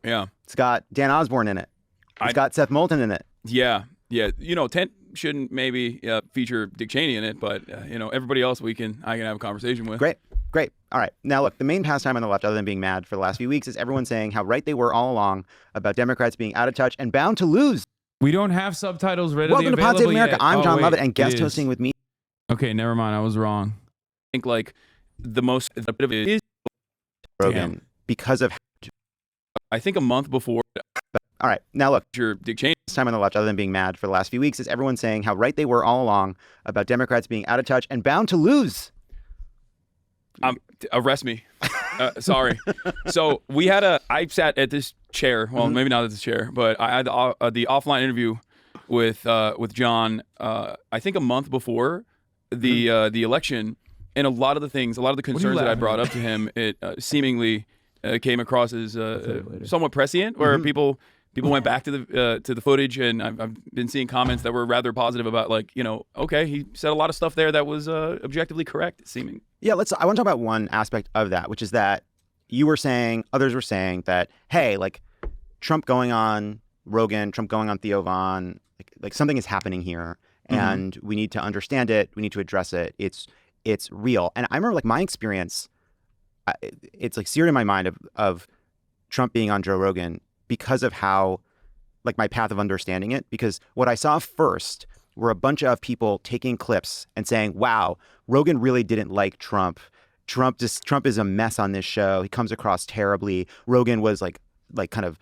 Speaker 6: Yeah.
Speaker 5: It's got Dan Osborne in it. It's got Seth Moulton in it.
Speaker 6: Yeah. You know, Tent shouldn't maybe feature Dick Cheney in it, but everybody else I can have a conversation with.
Speaker 5: Great. All right. Now, look, the main pastime on the left, other than being mad for the last few weeks, is everyone saying how right they were all along about Democrats being out of touch and bound to lose.
Speaker 4: We don't have subtitles readily
Speaker 5: Welcome to
Speaker 4: available
Speaker 5: Pod Save America.
Speaker 4: yet.
Speaker 5: I'm John
Speaker 4: wait,
Speaker 5: Lovett, and
Speaker 4: it
Speaker 5: guest
Speaker 4: is.
Speaker 5: hosting with me.
Speaker 4: Okay, never mind. I was wrong.
Speaker 6: I think like the bit of it is
Speaker 5: Rogan because of.
Speaker 6: I think a month before.
Speaker 5: All right. Now, look.
Speaker 6: Dick Cheney.
Speaker 5: This time on the left, other than being mad for the last few weeks, is everyone saying how right they were all along about Democrats being out of touch and bound to lose.
Speaker 6: Arrest me. Sorry. So I sat at this chair. Well, maybe not at this chair, but I had the offline interview with John. I think a month before the election, and a lot of the concerns that I brought up to him, it seemingly came across as somewhat prescient, where people went back to the footage, and I've been seeing comments that were rather positive about okay, he said a lot of stuff there that was objectively correct seeming.
Speaker 5: Yeah, I want to talk about one aspect of that, which is that you were saying, others were saying that, hey, like Trump going on Rogan, Trump going on Theo Von, like something is happening here, and we need to understand it. We need to address it. It's it's real. And I remember like my experience, it's like seared in my mind of Trump being on Joe Rogan because of how, like my path of understanding it, because what I saw first were a bunch of people taking clips and saying, wow, Rogan really didn't like Trump. Trump is a mess on this show. He comes across terribly. Rogan was like kind of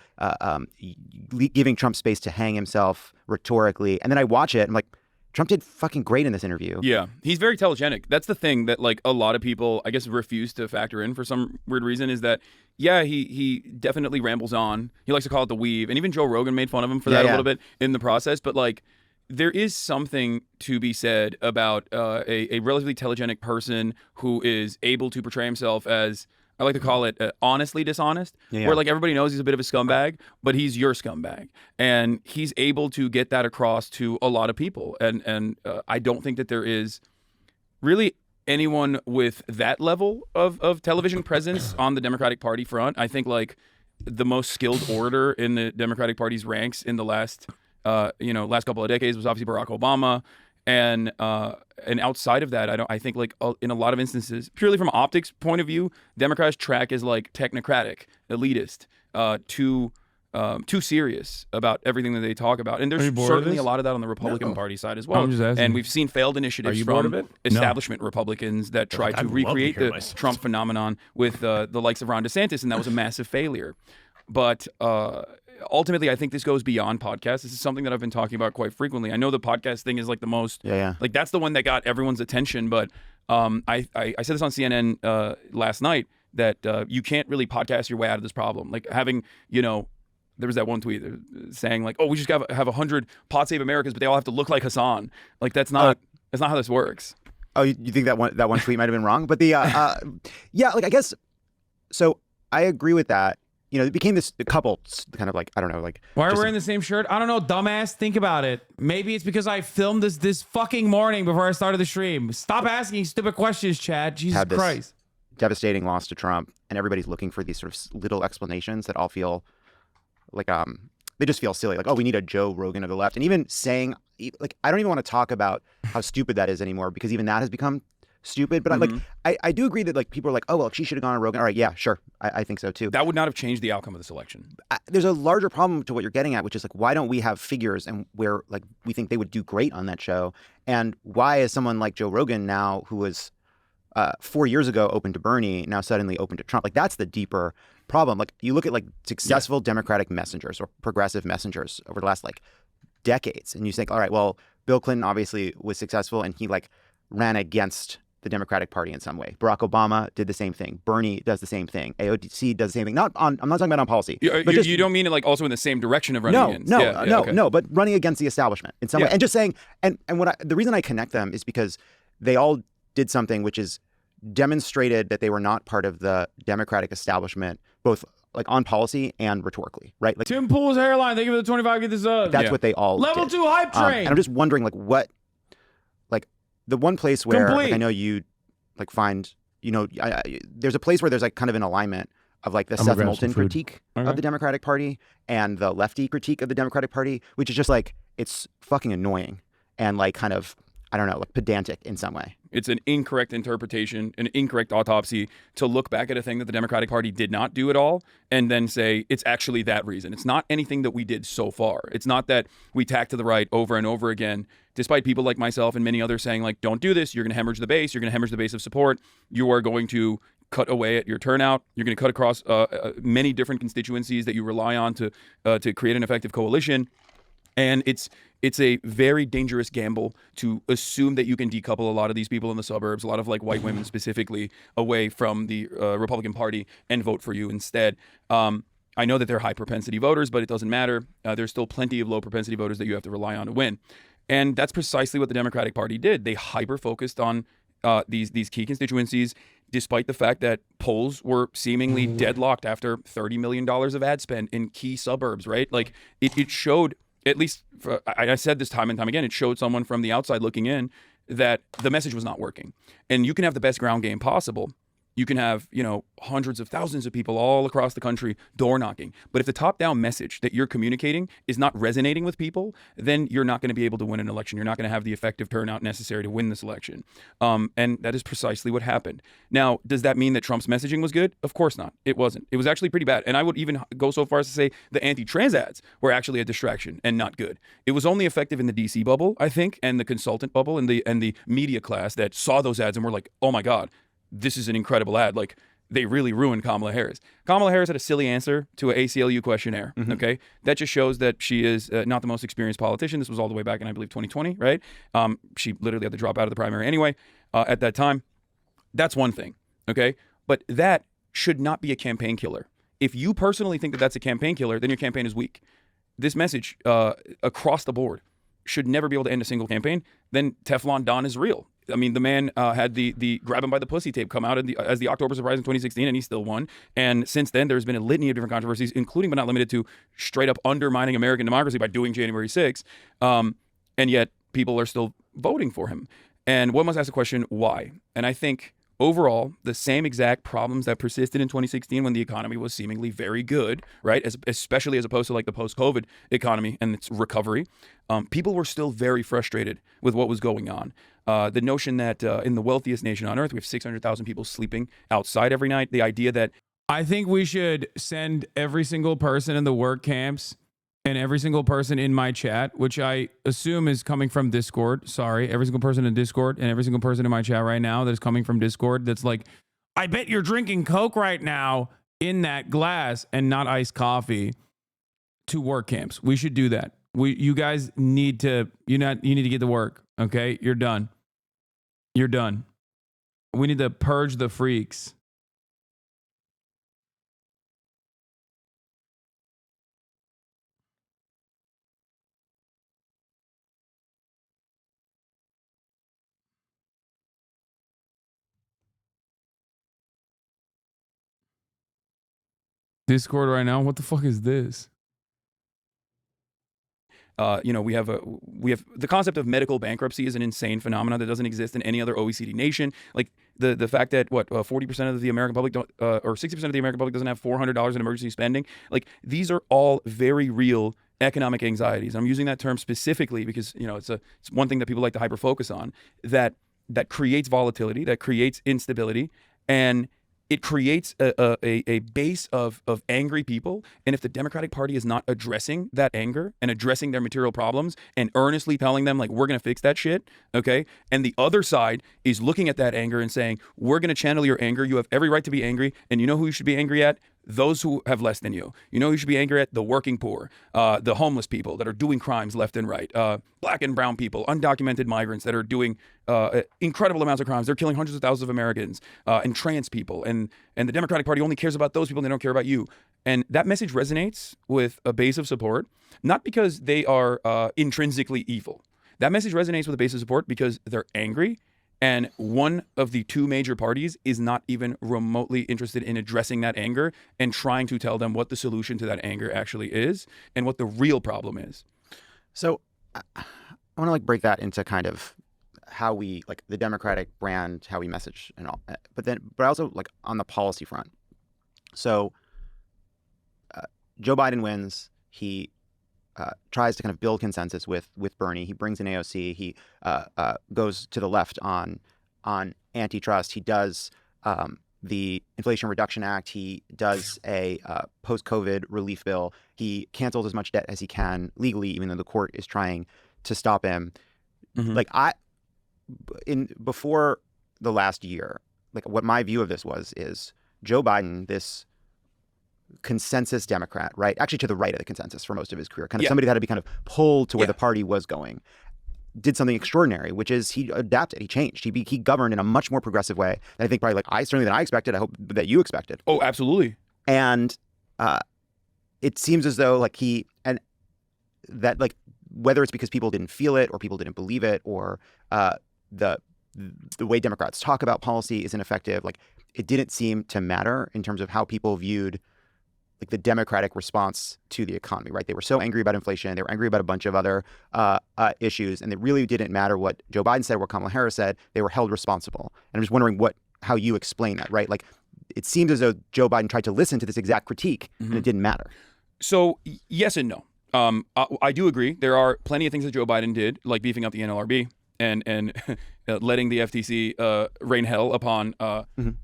Speaker 5: giving Trump space to hang himself rhetorically. And then I watch it and I'm like, Trump did fucking great in this interview.
Speaker 6: Yeah, he's very telegenic. That's the thing that like a lot of people, I guess, refuse to factor in for some weird reason is that, yeah, he definitely rambles on. He likes to call it the weave. And even Joe Rogan made fun of him for that a little bit in the process. But like, there is something to be said about a relatively telegenic person who is able to portray himself as, I like to call it honestly dishonest, where like everybody knows he's a bit of a scumbag, but he's your scumbag. And he's able to get that across to a lot of people. And I don't think that there is really anyone with that level of television presence on the Democratic Party front. I think like the most skilled orator in the Democratic Party's ranks in the last couple of decades was obviously Barack Obama. And outside of that, I think like in a lot of instances, purely from optics point of view, Democrats track as like technocratic, elitist, too serious about everything that they talk about. And there's certainly a lot of that on the Republican Party side as well.
Speaker 4: I'm just asking.
Speaker 6: And we've seen failed initiatives from establishment Republicans that tried to recreate the Trump phenomenon with the likes of Ron DeSantis, and that was a massive failure. But ultimately, I think this goes beyond podcasts. This is something that I've been talking about quite frequently. I know the podcast thing is like the most, like that's the one that got everyone's attention. But I said this on CNN last night that you can't really podcast your way out of this problem. Like having, there was that one tweet saying like, oh, we just have 100 Pod Save Americas, but they all have to look like Hasan. Like that's not how this works.
Speaker 5: Oh, you think that one tweet might have been wrong? But the like I guess so. I agree with that. It became this couple kind of like, I don't know, like.
Speaker 4: Why are we wearing the same shirt? I don't know, dumbass. Think about it. Maybe it's because I filmed this fucking morning before I started the stream. Stop asking stupid questions, Chad. Jesus Christ.
Speaker 5: Devastating loss to Trump, and everybody's looking for these sort of little explanations that all feel like they just feel silly. Like, oh, we need a Joe Rogan of the left. And even saying, like, I don't even want to talk about how stupid that is anymore because even that has become stupid. But I do agree that like people are like, oh well, she should have gone on Rogan. All right, yeah, sure, I think so too.
Speaker 6: That would not have changed the outcome of this election.
Speaker 5: There's a larger problem to what you're getting at, which is like, why don't we have figures and where like we think they would do great on that show, and why is someone like Joe Rogan now, who was 4 years ago open to Bernie, now suddenly open to Trump? Like that's the deeper problem. Like you look at like successful Democratic messengers or progressive messengers over the last like decades, and you think, all right, well, Bill Clinton obviously was successful and he like ran against the Democratic Party in some way. Barack Obama did the same thing. Bernie does the same thing. AOC does the same thing. I'm not talking about on policy.
Speaker 6: You don't mean it like also in the same direction of running against?
Speaker 5: No, but running against the establishment in some way. And just saying, and the reason I connect them is because they all did something which is demonstrated that they were not part of the Democratic establishment, both like on policy and rhetorically, right? Like
Speaker 4: Tim Pool's hairline. Thank you for the 25. Get this up.
Speaker 5: That's what they all
Speaker 4: Level
Speaker 5: did.
Speaker 4: 2 hype train.
Speaker 5: And I'm just wondering like what, like the one place where like, I know you like find, there's a place where there's like kind of an alignment of like the Seth Moulton critique of the Democratic Party and the lefty critique of the Democratic Party, which is just like, it's fucking annoying and like kind of, I don't know, like pedantic in some way.
Speaker 6: It's an incorrect interpretation, an incorrect autopsy to look back at a thing that the Democratic Party did not do at all and then say it's actually that reason. It's not anything that we did so far. It's not that we tack to the right over and over again, despite people like myself and many others saying like, don't do this. You're going to hemorrhage the base. You're going to hemorrhage the base of support. You are going to cut away at your turnout. You're going to cut across many different constituencies that you rely on to create an effective coalition. And it's a very dangerous gamble to assume that you can decouple a lot of these people in the suburbs, a lot of like white women specifically, away from the Republican Party and vote for you instead. I know that they're high propensity voters, but it doesn't matter. There's still plenty of low propensity voters that you have to rely on to win. And that's precisely what the Democratic Party did. They hyper-focused on these key constituencies, despite the fact that polls were seemingly deadlocked after $30 million of ad spend in key suburbs, right? Like it showed, at least I said this time and time again, it showed someone from the outside looking in that the message was not working. And you can have the best ground game possible. You can have, hundreds of thousands of people all across the country door knocking. But if the top-down message that you're communicating is not resonating with people, then you're not going to be able to win an election. You're not going to have the effective turnout necessary to win this election. And that is precisely what happened. Now, does that mean that Trump's messaging was good? Of course not. It wasn't. It was actually pretty bad. And I would even go so far as to say the anti-trans ads were actually a distraction and not good. It was only effective in the DC bubble, I think, and the consultant bubble and the media class that saw those ads and were like, oh my God, this is an incredible ad. Like, they really ruined Kamala Harris. Kamala Harris had a silly answer to an ACLU questionnaire, okay? That just shows that she is not the most experienced politician. This was all the way back in, I believe, 2020, right? She literally had to drop out of the primary anyway at that time. That's one thing, okay? But that should not be a campaign killer. If you personally think that that's a campaign killer, then your campaign is weak. This message across the board should never be able to end a single campaign. Then Teflon Don is real. I mean, the man had the grab him by the pussy tape come out as the October surprise in 2016, and he still won. And since then, there's been a litany of different controversies, including but not limited to straight up undermining American democracy by doing January 6th. And yet people are still voting for him. And one must ask the question, why? And I think overall, the same exact problems that persisted in 2016 when the economy was seemingly very good, right? Especially as opposed to like the post-COVID economy and its recovery. People were still very frustrated with what was going on. The notion that in the wealthiest nation on earth, we have 600,000 people sleeping outside every night. The idea that
Speaker 4: I think we should send every single person in the work camps and every single person in my chat, which I assume is coming from Discord. Sorry, every single person in Discord and every single person in my chat right now that is coming from Discord that's like, I bet you're drinking Coke right now in that glass and not iced coffee, to work camps. We should do that. You guys need to, you need to get to work. Okay, you're done. You're done. We need to purge the freaks. Discord right now? What the fuck is this?
Speaker 6: We have the concept of medical bankruptcy is an insane phenomenon that doesn't exist in any other OECD nation. Like the fact that 40% of the American public don't, or 60% of the American public doesn't have $400 in emergency spending. Like, these are all very real economic anxieties. I'm using that term specifically because it's one thing that people like to hyper focus on that creates volatility, that creates instability, and it creates a base of angry people. And if the Democratic Party is not addressing that anger and addressing their material problems and earnestly telling them, like, we're going to fix that shit, okay? And the other side is looking at that anger and saying, we're going to channel your anger. You have every right to be angry. And you know who you should be angry at? Those who have less than you. You know who you should be angry at? The working poor, the homeless people that are doing crimes left and right, black and brown people, undocumented migrants that are doing incredible amounts of crimes. They're killing hundreds of thousands of Americans, and trans people. And the Democratic Party only cares about those people and they don't care about you. And that message resonates with a base of support, not because they are intrinsically evil. That message resonates with a base of support because they're angry. And one of the two major parties is not even remotely interested in addressing that anger and trying to tell them what the solution to that anger actually is and what the real problem is.
Speaker 5: So I want to break that into kind of how we the Democratic brand, how we message and all, but also on the policy front. So Joe Biden wins. He tries to kind of build consensus with Bernie. He brings in AOC. He goes to the left on antitrust. He does the Inflation Reduction Act. He does a post-COVID relief bill. He cancels as much debt as he can legally, even though the court is trying to stop him. Before the last year, what my view of this is Joe Biden, this consensus Democrat, right? Actually to the right of the consensus for most of his career, kind of somebody that had to be kind of pulled to where the party was going, did something extraordinary, which is he adapted, he changed, he governed in a much more progressive way than I think probably certainly than I expected. I hope that you expected.
Speaker 6: Oh, absolutely.
Speaker 5: And it seems as though whether it's because people didn't feel it or people didn't believe it or the way Democrats talk about policy is ineffective, it didn't seem to matter in terms of how people viewed the Democratic response to the economy, right? They were so angry about inflation. They were angry about a bunch of other issues. And it really didn't matter what Joe Biden said, what Kamala Harris said. They were held responsible. And I'm just wondering what how you explain that, right? Like, it seems as though Joe Biden tried to listen to this exact critique, and it didn't matter.
Speaker 6: So yes and no. I do agree. There are plenty of things that Joe Biden did, like beefing up the NLRB and letting the FTC rain hell upon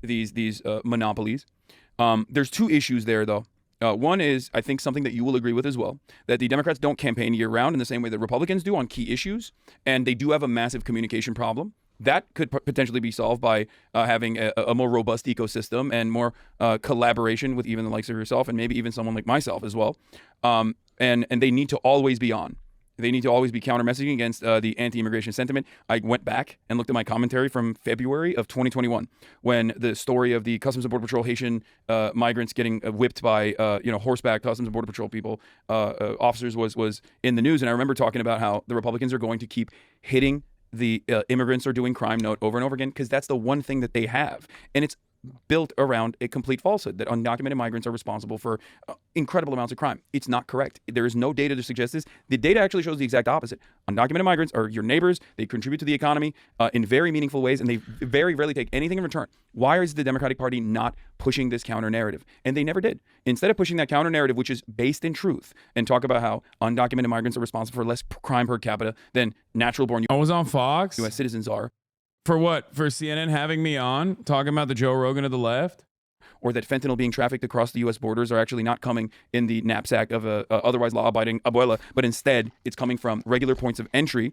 Speaker 6: these monopolies. There's two issues there, though. One is, I think, something that you will agree with as well, that the Democrats don't campaign year-round in the same way that Republicans do on key issues, and they do have a massive communication problem. That could potentially be solved by having a more robust ecosystem and more collaboration with even the likes of yourself and maybe even someone like myself as well. And they need to always be on. They need to always be counter-messaging against the anti-immigration sentiment. I went back and looked at my commentary from February of 2021 when the story of the Customs and Border Patrol Haitian migrants getting whipped by horseback Customs and Border Patrol people, officers was in the news. And I remember talking about how the Republicans are going to keep hitting the immigrants are doing crime note over and over again because that's the one thing that they have. And it's built around a complete falsehood that undocumented migrants are responsible for incredible amounts of crime. It's not correct. There is no data to suggest this. The data actually shows the exact opposite. Undocumented migrants are your neighbors. They contribute to the economy in very meaningful ways, and they very rarely take anything in return. Why is the Democratic Party not pushing this counter narrative? And they never did. Instead of pushing that counter narrative, which is based in truth, and talk about how undocumented migrants are responsible for less crime per capita than natural-born
Speaker 4: I was on Fox.
Speaker 6: U.S. citizens are.
Speaker 4: For what? For CNN having me on talking about the Joe Rogan of the left?
Speaker 6: Or that fentanyl being trafficked across the U.S. borders are actually not coming in the knapsack of a otherwise law-abiding abuela, but instead it's coming from regular points of entry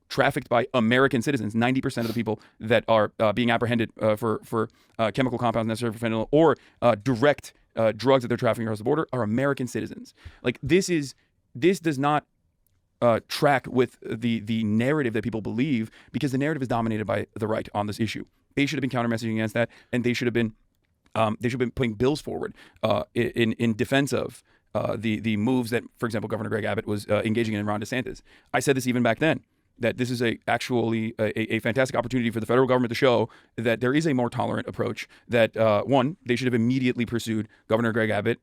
Speaker 6: trafficked by American citizens. 90% of the people that are being apprehended for chemical compounds necessary for fentanyl or direct drugs that they're trafficking across the border are American citizens. Like this does not track with the narrative that people believe, because the narrative is dominated by the right on this issue. They should have been counter-messaging against that, and they should have been putting bills forward in defense of the moves that, for example, Governor Greg Abbott was engaging in Ron DeSantis. I said this even back then, that this is actually a fantastic opportunity for the federal government to show that there is a more tolerant approach, that one, they should have immediately pursued Governor Greg Abbott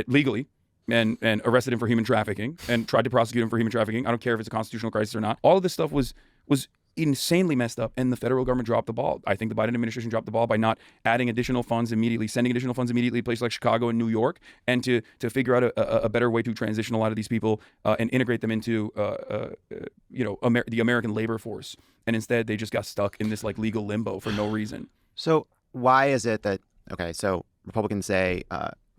Speaker 6: legally, and arrested him for human trafficking and tried to prosecute him for human trafficking. I don't care if it's a constitutional crisis or not. All of this stuff was insanely messed up, and the federal government dropped the ball. I think the Biden administration dropped the ball by not adding additional funds immediately, sending additional funds immediately to places like Chicago and New York, and to figure out a better way to transition a lot of these people and integrate them into the American labor force. And instead, they just got stuck in this like legal limbo for no reason.
Speaker 5: So why is it that, okay, so Republicans say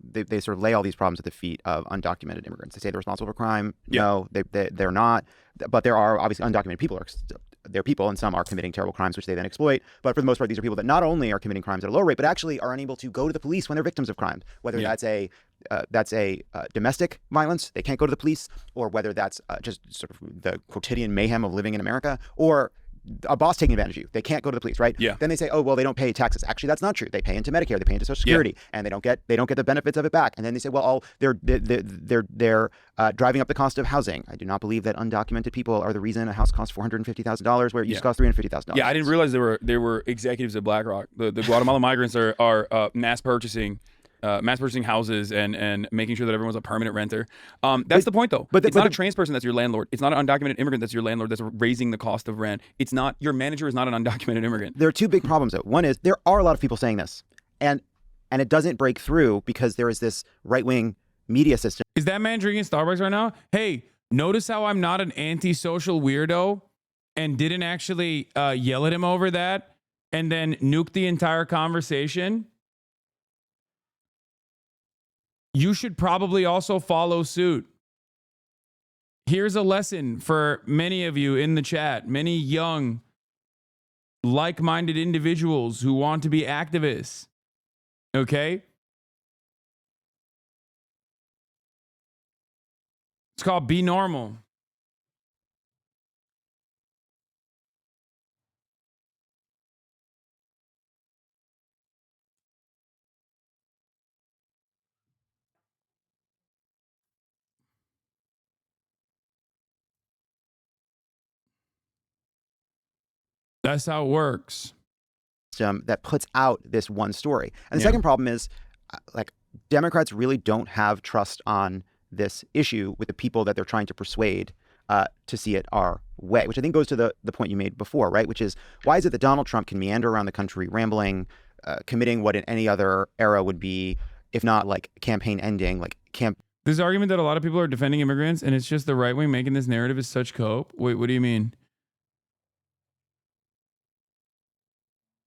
Speaker 5: they sort of lay all these problems at the feet of undocumented immigrants. They say they're responsible for crime. Yeah. No, they're not. But there are obviously undocumented people. They're people, and some are committing terrible crimes, which they then exploit. But for the most part, these are people that not only are committing crimes at a low rate, but actually are unable to go to the police when they're victims of crimes. Whether that's a domestic violence, they can't go to the police, or whether that's just sort of the quotidian mayhem of living in America, or a boss taking advantage of you. They can't go to the police, right? Yeah. Then they say, oh, well, they don't pay taxes. Actually, that's not true. They pay into Medicare, they pay into Social Security, and they don't get the benefits of it back. And then they say, well, they're driving up the cost of housing. I do not believe that undocumented people are the reason a house costs $450,000 where it used to cost $350,000.
Speaker 6: Yeah, I didn't realize there were executives at BlackRock. The Guatemalan migrants are mass purchasing houses and making sure that everyone's a permanent renter. That's the point, though. But it's not a trans person that's your landlord. It's not an undocumented immigrant that's your landlord that's raising the cost of rent. It's not, your manager is not an undocumented immigrant.
Speaker 5: There are two big problems, though. One is there are a lot of people saying this, and it doesn't break through because there is this right-wing media system.
Speaker 4: Is that man drinking Starbucks right now? Hey, notice how I'm not an antisocial weirdo and didn't actually yell at him over that and then nuke the entire conversation? You should probably also follow suit. Here's a lesson for many of you in the chat, many young, like-minded individuals who want to be activists. Okay? It's called Be Normal. That's how it works.
Speaker 5: That puts out this one story. And the second problem is, like, Democrats really don't have trust on this issue with the people that they're trying to persuade to see it our way, which I think goes to the point you made before, right? Which is, why is it that Donald Trump can meander around the country rambling, committing what in any other era would be, if not like campaign ending, like
Speaker 4: This argument that a lot of people are defending immigrants and it's just the right wing making this narrative is such cope. Wait, what do you mean?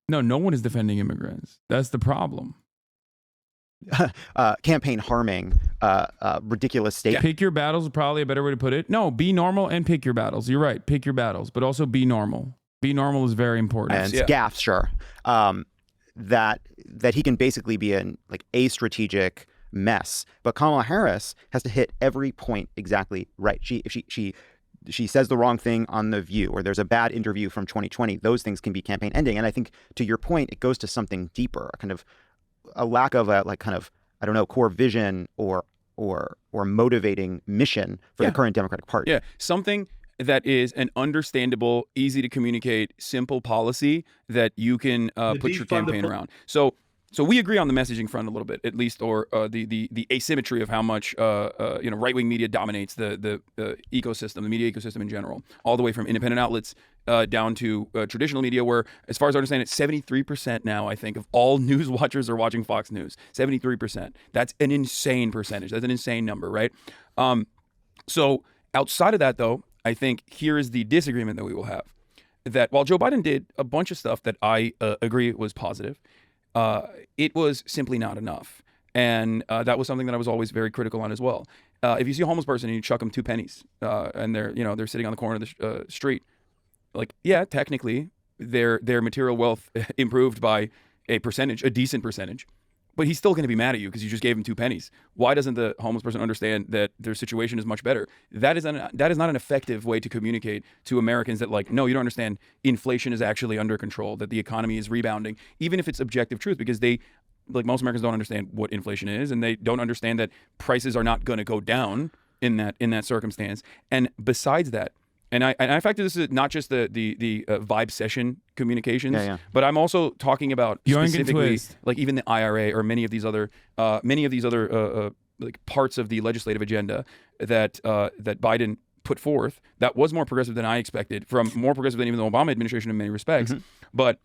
Speaker 4: No one is defending immigrants. That's the problem.
Speaker 5: Campaign harming, ridiculous state.
Speaker 4: Pick your battles is probably a better way to put it. No, be normal and pick your battles. You're right. Pick your battles, but also be normal. Be normal is very important.
Speaker 5: And gaffes, sure. That he can basically be in like a strategic mess, but Kamala Harris has to hit every point exactly right. She says the wrong thing on The View, or there's a bad interview from 2020. Those things can be campaign ending. And I think, to your point, it goes to something deeper, a kind of a lack of a core vision or motivating mission for the current Democratic Party.
Speaker 6: Yeah, something that is an understandable, easy to communicate, simple policy that you can put your campaign around. So we agree on the messaging front a little bit, at least, or the asymmetry of how much right-wing media dominates the ecosystem, the media ecosystem in general, all the way from independent outlets down to traditional media, where, as far as I understand it, 73% now, I think, of all news watchers are watching Fox News. 73%. That's an insane percentage. That's an insane number, right? So outside of that, though, I think here is the disagreement that we will have. That while Joe Biden did a bunch of stuff that I agree was positive, it was simply not enough. And that was something that I was always very critical on as well. If you see a homeless person and you chuck them 2 pennies and they're sitting on the corner of the street, like, yeah, technically their material wealth improved by a decent percentage, but he's still going to be mad at you because you just gave him 2 pennies. Why doesn't the homeless person understand that their situation is much better? That is not an effective way to communicate to Americans that, like, no, you don't understand. Inflation is actually under control, that the economy is rebounding, even if it's objective truth, because most Americans don't understand what inflation is, and they don't understand that prices are not going to go down in that circumstance. And besides that, and I factor this is not just the vibe session communications, but I'm also talking about specifically like even the IRA or many of these other like parts of the legislative agenda that Biden put forth that was more progressive than I expected, more progressive than even the Obama administration in many respects. But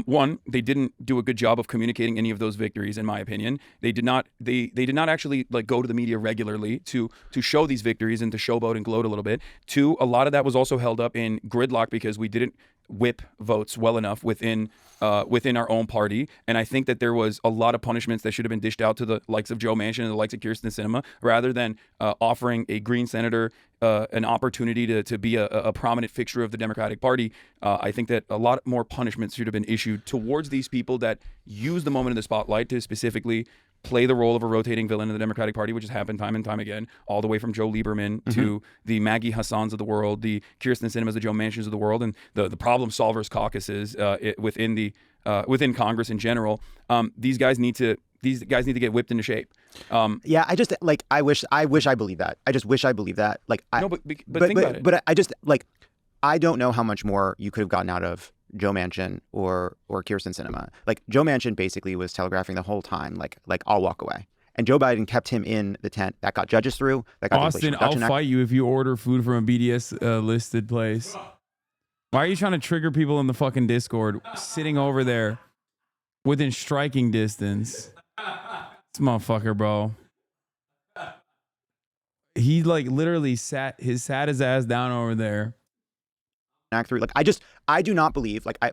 Speaker 6: one, they didn't do a good job of communicating any of those victories, in my opinion. They did not actually like go to the media regularly to show these victories and to showboat and gloat a little bit. Two, a lot of that was also held up in gridlock because we didn't whip votes well enough within our own party. And I think that there was a lot of punishments that should have been dished out to the likes of Joe Manchin and the likes of Kyrsten Sinema, rather than offering a Green senator an opportunity to be a prominent fixture of the Democratic Party. I think that a lot more punishments should have been issued towards these people that use the moment of the spotlight to specifically play the role of a rotating villain in the Democratic Party, which has happened time and time again, all the way from Joe Lieberman to the Maggie Hassans of the world, the Kyrsten Sinemas, the Joe Manchins of the world, and the problem solvers caucuses within Congress in general. These guys need to get whipped into shape.
Speaker 5: I wish I believed that. I just wish I believed that. Like,
Speaker 6: but think about it.
Speaker 5: But I just I don't know how much more you could have gotten out of Joe Manchin or Kyrsten Sinema. Like, Joe Manchin basically was telegraphing the whole time, like I'll walk away. And Joe Biden kept him in the tent. That got judges through. That got
Speaker 4: Austin, I'll fight you if you order food from a BDS listed place. Why are you trying to trigger people in the fucking Discord sitting over there within striking distance? This motherfucker, bro. He like literally sat his ass down over there.
Speaker 5: Act 3. Like, I do not believe, like, I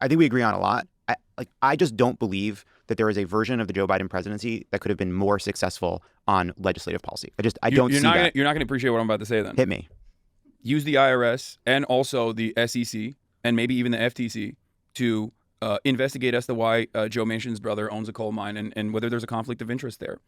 Speaker 5: think we agree on a lot. I just don't believe that there is a version of the Joe Biden presidency that could have been more successful on legislative policy. I don't see that.
Speaker 6: You're not going to appreciate what I'm about to say then.
Speaker 5: Hit me.
Speaker 6: Use the IRS and also the SEC and maybe even the FTC to investigate as to why Joe Manchin's brother owns a coal mine and whether there's a conflict of interest there.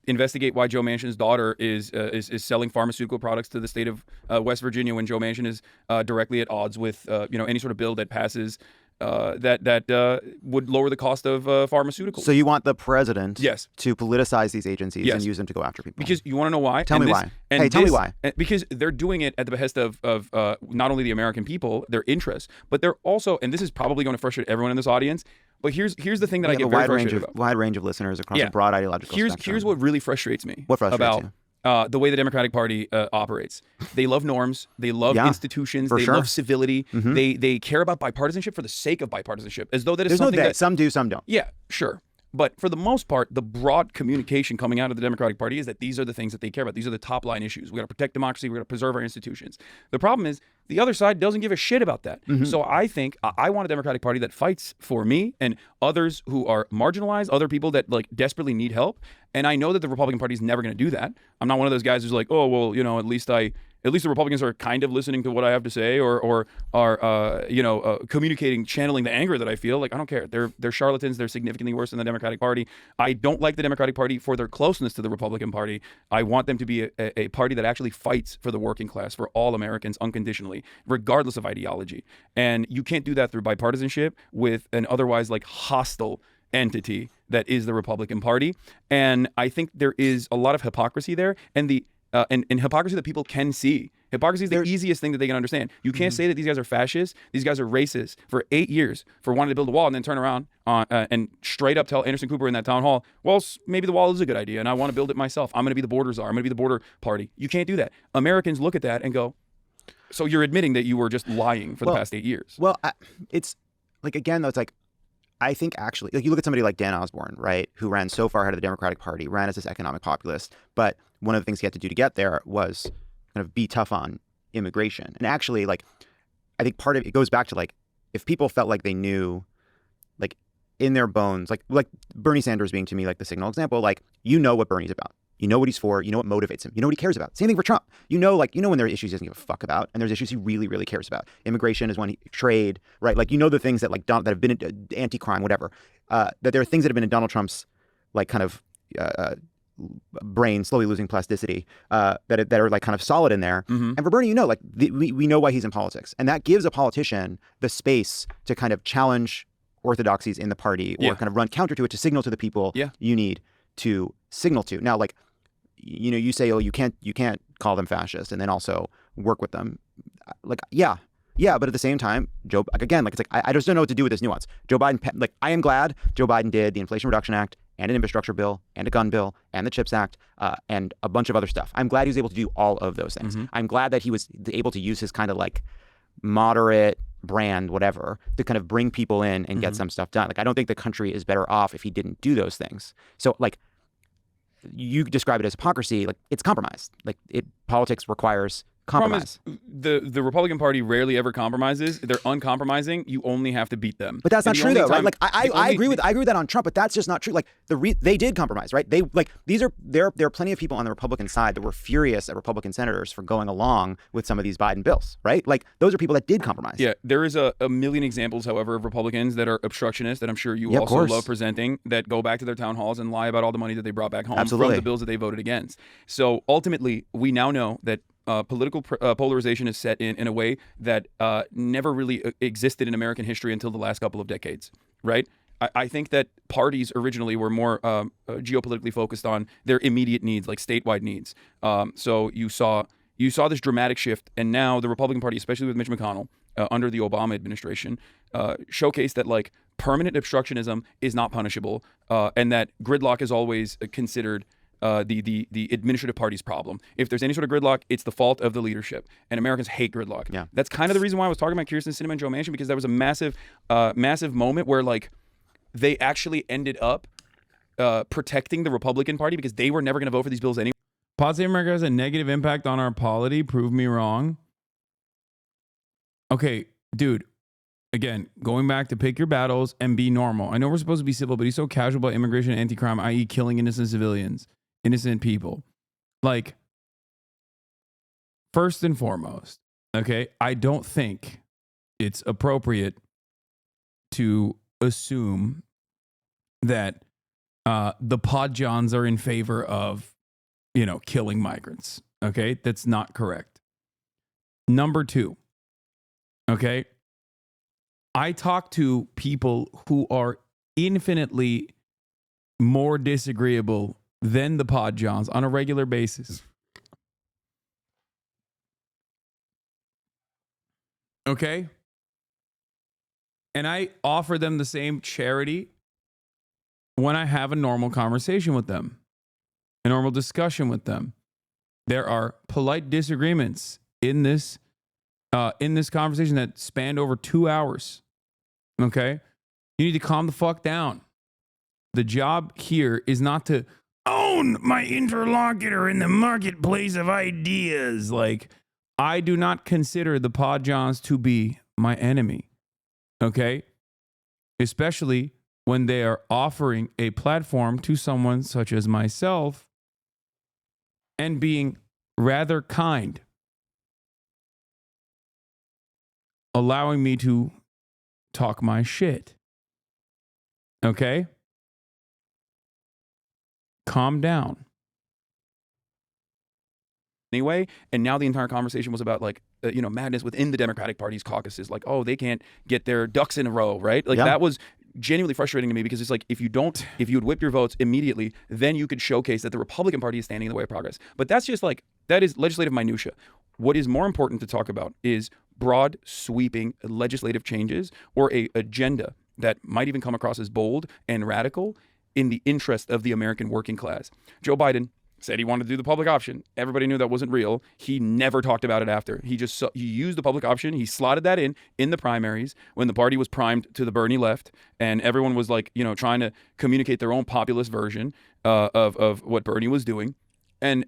Speaker 6: Investigate why Joe Manchin's daughter is selling pharmaceutical products to the state of West Virginia when Joe Manchin is directly at odds with any sort of bill that passes that would lower the cost of pharmaceuticals.
Speaker 5: So you want the president
Speaker 6: yes.
Speaker 5: to politicize these agencies
Speaker 6: yes.
Speaker 5: and use them to go after people?
Speaker 6: Because you want to know why?
Speaker 5: Tell me why. Tell me why.
Speaker 6: Because they're doing it at the behest of not only the American people, their interests, but they're also, and this is probably going to frustrate everyone in this audience, but here's the thing that I get very frustrated about.
Speaker 5: Wide range of listeners across a broad ideological spectrum.
Speaker 6: Here's what really frustrates me.
Speaker 5: What frustrates you?
Speaker 6: the way the Democratic Party operates. They love norms. They love institutions. They love civility. They care about bipartisanship for the sake of bipartisanship, as though that is
Speaker 5: There's
Speaker 6: something
Speaker 5: no they.
Speaker 6: that
Speaker 5: Some do, some don't.
Speaker 6: Yeah, sure. But for the most part, the broad communication coming out of the Democratic Party is that these are the things that they care about. These are the top line issues. We got to protect democracy. We got to preserve our institutions. The problem is the other side doesn't give a shit about that. So I think I want a Democratic Party that fights for me and others who are marginalized, other people that like desperately need help. And I know that the Republican Party is never going to do that. I'm not one of those guys who's like, oh, well, you know, at least the Republicans are kind of listening to what I have to say or are, communicating, channeling the anger that I feel. Like, I don't care. They're charlatans. They're significantly worse than the Democratic Party. I don't like the Democratic Party for their closeness to the Republican Party. I want them to be a party that actually fights for the working class, for all Americans unconditionally, regardless of ideology. And you can't do that through bipartisanship with an otherwise like hostile entity that is the Republican Party. And I think there is a lot of hypocrisy there, and hypocrisy that people can see. Hypocrisy is the easiest thing that they can understand. You can't say that these guys are fascists, these guys are racist for 8 years for wanting to build a wall and then turn around and straight up tell Anderson Cooper in that town hall, well, maybe the wall is a good idea and I want to build it myself. I'm going to be the border czar. I'm going to be the border party. You can't do that. Americans look at that and go, so you're admitting that you were just lying for the past 8 years.
Speaker 5: Well, it's like, again, though, it's like, I think actually, like you look at somebody like Dan Osborne, right, who ran so far ahead of the Democratic Party, ran as this economic populist, but one of the things he had to do to get there was kind of be tough on immigration. And actually, like, I think part of it goes back to like, if people felt like they knew, like in their bones, like Bernie Sanders being to me like the signal example, like, you know what Bernie's about. You know what he's for. You know what motivates him. You know what he cares about. Same thing for Trump. You know when there are issues he doesn't give a fuck about, and there's issues he really, really cares about. Immigration is one. Trade, right? Like, you know the things that like that have been anti-crime, whatever. That there are things that have been in Donald Trump's like kind of brain slowly losing plasticity that are like kind of solid in there. And for Bernie, like we know why he's in politics, and that gives a politician the space to kind of challenge orthodoxies in the party or kind of run counter to it to signal to the people you need to signal to. Now, like, you know, you say, oh, you can't call them fascist and then also work with them. Like, yeah, but at the same time, again, like, it's like, I just don't know what to do with this nuance. Joe Biden, like, I am glad Joe Biden did the Inflation Reduction Act and an infrastructure bill and a gun bill and the CHIPS Act and a bunch of other stuff. I'm glad he was able to do all of those things. I'm glad that he was able to use his kind of like moderate brand, whatever, to kind of bring people in and get some stuff done. Like, I don't think the country is better off if he didn't do those things. So, like, you describe it as hypocrisy, like, it's compromise. Like, politics requires compromise.
Speaker 6: The Republican Party rarely ever compromises. They're uncompromising. You only have to beat them.
Speaker 5: But that's not true, though, right? Like, I agree with that on Trump, but that's just not true. Like, they did compromise, right? They like there are plenty of people on the Republican side that were furious at Republican senators for going along with some of these Biden bills, right? Like, those are people that did compromise.
Speaker 6: Yeah, there is a million examples, however, of Republicans that are obstructionists that I'm sure you also love presenting, that go back to their town halls and lie about all the money that they brought back home from the bills that they voted against. So ultimately, we now know that political polarization is set in a way that never really existed in American history until the last couple of decades, right? I think that parties originally were more geopolitically focused on their immediate needs, like statewide needs. So you saw this dramatic shift, and now the Republican Party, especially with Mitch McConnell under the Obama administration, showcased that like permanent obstructionism is not punishable, and that gridlock is always considered the administrative party's problem. If there's any sort of gridlock, it's the fault of the leadership. And Americans hate gridlock.
Speaker 5: Yeah.
Speaker 6: That's kind of the reason why I was talking about Kyrsten Sinema and Joe Manchin, because that was a massive moment where like they actually ended up protecting the Republican Party because they were never going to vote for these bills anyway.
Speaker 4: Pod Save America has a negative impact on our polity. Prove me wrong. Okay, dude. Again, going back to pick your battles and be normal. I know we're supposed to be civil, but he's so casual about immigration and anti-crime, i.e. killing innocent civilians, innocent people. Like, first and foremost, okay, I don't think it's appropriate to assume that the Pod Johns are in favor of, killing migrants. Okay, that's not correct. Number two, okay, I talk to people who are infinitely more disagreeable than the Pod Johns on a regular basis. Okay? And I offer them the same charity when I have a normal conversation with them, a normal discussion with them. There are polite disagreements in this conversation that spanned over 2 hours. Okay? You need to calm the fuck down. The job here is not to own my interlocutor in the marketplace of ideas. Like, I do not consider the Podjons to be my enemy. Okay? Especially when they are offering a platform to someone such as myself and being rather kind, allowing me to talk my shit. Okay? Calm down.
Speaker 6: Anyway, and now the entire conversation was about like madness within the Democratic Party's caucuses, like, oh, they can't get their ducks in a row, right? Like that was genuinely frustrating to me, because it's like, if you would whip your votes immediately, then you could showcase that the Republican Party is standing in the way of progress. But that's just like, that is legislative minutia. What is more important to talk about is broad, sweeping legislative changes, or a agenda that might even come across as bold and radical in the interest of the American working class. Joe Biden said he wanted to do the public option. Everybody knew that wasn't real. He never talked about it after. He used the public option. He slotted that in the primaries when the party was primed to the Bernie left, and everyone was like, trying to communicate their own populist version of what Bernie was doing. And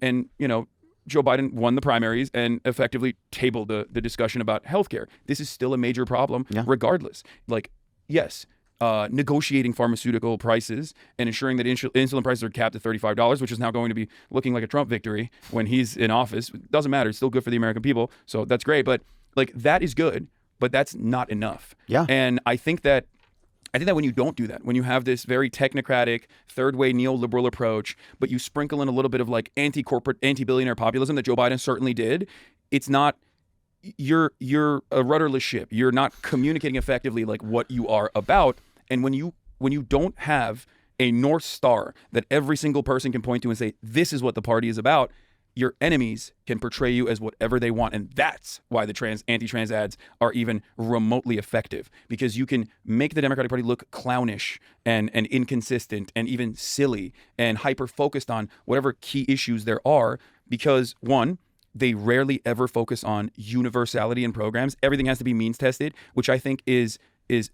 Speaker 6: Joe Biden won the primaries and effectively tabled the discussion about healthcare. This is still a major problem, regardless. Like, yes, negotiating pharmaceutical prices and ensuring that insulin prices are capped at $35, which is now going to be looking like a Trump victory when he's in office. It doesn't matter. It's still good for the American people. So that's great. But like, that is good, but that's not enough.
Speaker 5: Yeah.
Speaker 6: And I think that when you don't do that, when you have this very technocratic, third-way neoliberal approach, but you sprinkle in a little bit of like anti-corporate, anti-billionaire populism that Joe Biden certainly did, it's not, you're a rudderless ship. You're not communicating effectively like what you are about. And when you don't have a North Star that every single person can point to and say, this is what the party is about, your enemies can portray you as whatever they want. And that's why the anti-trans ads are even remotely effective, because you can make the Democratic Party look clownish and inconsistent and even silly and hyper-focused on whatever key issues there are, because one, they rarely ever focus on universality in programs. Everything has to be means tested, which I think is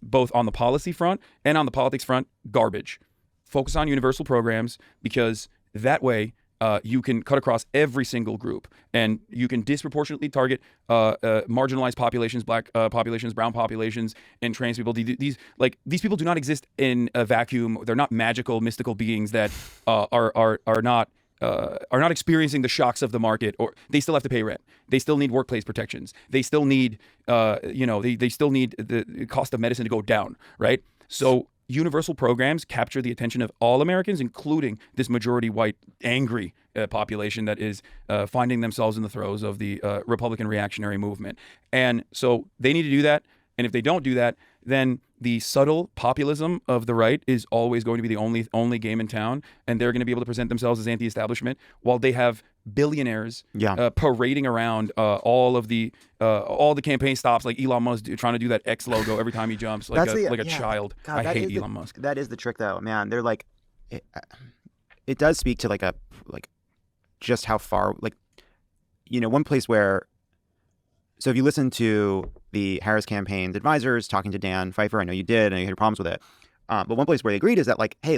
Speaker 6: both on the policy front and on the politics front garbage. Focus on universal programs, because that way you can cut across every single group, and you can disproportionately target marginalized populations, black populations, brown populations, and trans people. These people do not exist in a vacuum. They're not magical, mystical beings that are not experiencing the shocks of the market, or they still have to pay rent. They still need workplace protections. They still need, they still need the cost of medicine to go down, right? So universal programs capture the attention of all Americans, including this majority white, angry population that is finding themselves in the throes of the Republican reactionary movement. And so they need to do that. And if they don't do that, then the subtle populism of the right is always going to be the only game in town, and they're going to be able to present themselves as anti-establishment while they have billionaires parading around all the campaign stops, like Elon Musk trying to do that X logo every time he jumps, like a child.
Speaker 5: God,
Speaker 6: I hate Elon Musk.
Speaker 5: That is the trick, though, man. They're like, it does speak to just how far, one place where. So if you listen to the Harris campaign's advisors talking to Dan Pfeiffer, I know you did, and you had problems with it. But one place where they agreed is that, hey,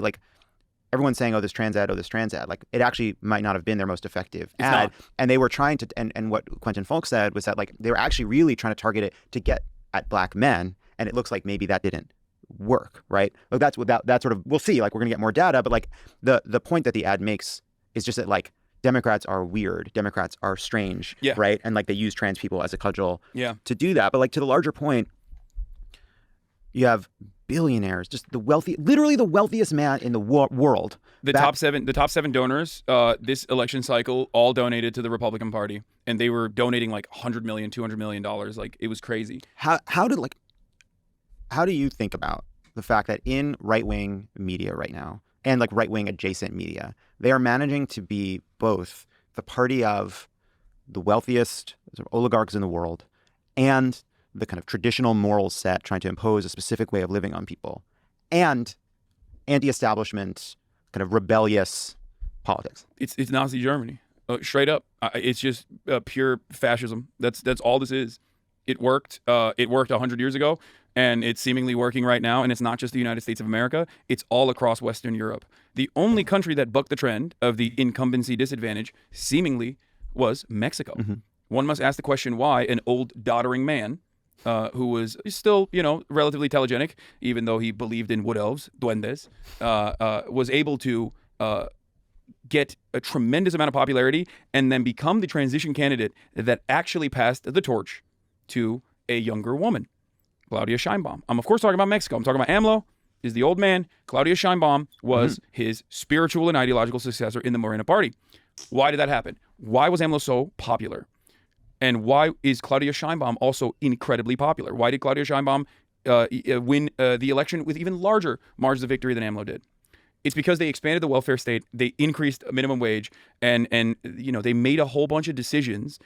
Speaker 5: everyone's saying, this trans ad, it actually might not have been their most effective ad. And they were trying to, and what Quentin Folk said was that, they were actually really trying to target it to get at black men. And it looks like maybe that didn't work, right? That's sort of, we'll see, we're going to get more data. But the point that the ad makes is just that, Democrats are weird. Democrats are strange, right? And they use trans people as a cudgel to do that. But to the larger point, you have billionaires, just literally the wealthiest man in the world.
Speaker 6: The top seven donors this election cycle all donated to the Republican Party, and they were donating $100 million, $200 million. It was crazy.
Speaker 5: How do you think about the fact that in right-wing media right now, and right-wing adjacent media, they are managing to be both the party of the wealthiest oligarchs in the world and the kind of traditional moral set trying to impose a specific way of living on people, and anti-establishment, kind of rebellious politics?
Speaker 6: It's Nazi Germany. Straight up, it's just pure fascism. That's all this is. It worked. It worked 100 years ago, and it's seemingly working right now. And it's not just the United States of America; it's all across Western Europe. The only country that bucked the trend of the incumbency disadvantage, seemingly, was Mexico. One must ask the question why an old doddering man, who was still, relatively telegenic, even though he believed in wood elves, duendes, was able to get a tremendous amount of popularity and then become the transition candidate that actually passed the torch to a younger woman, Claudia Sheinbaum. I'm of course talking about Mexico. I'm talking about AMLO is the old man. Claudia Sheinbaum was his spiritual and ideological successor in the Morena Party. Why did that happen? Why was AMLO so popular? And why is Claudia Sheinbaum also incredibly popular? Why did Claudia Sheinbaum win the election with even larger margins of victory than AMLO did? It's because they expanded the welfare state, they increased minimum wage, and they made a whole bunch of decisions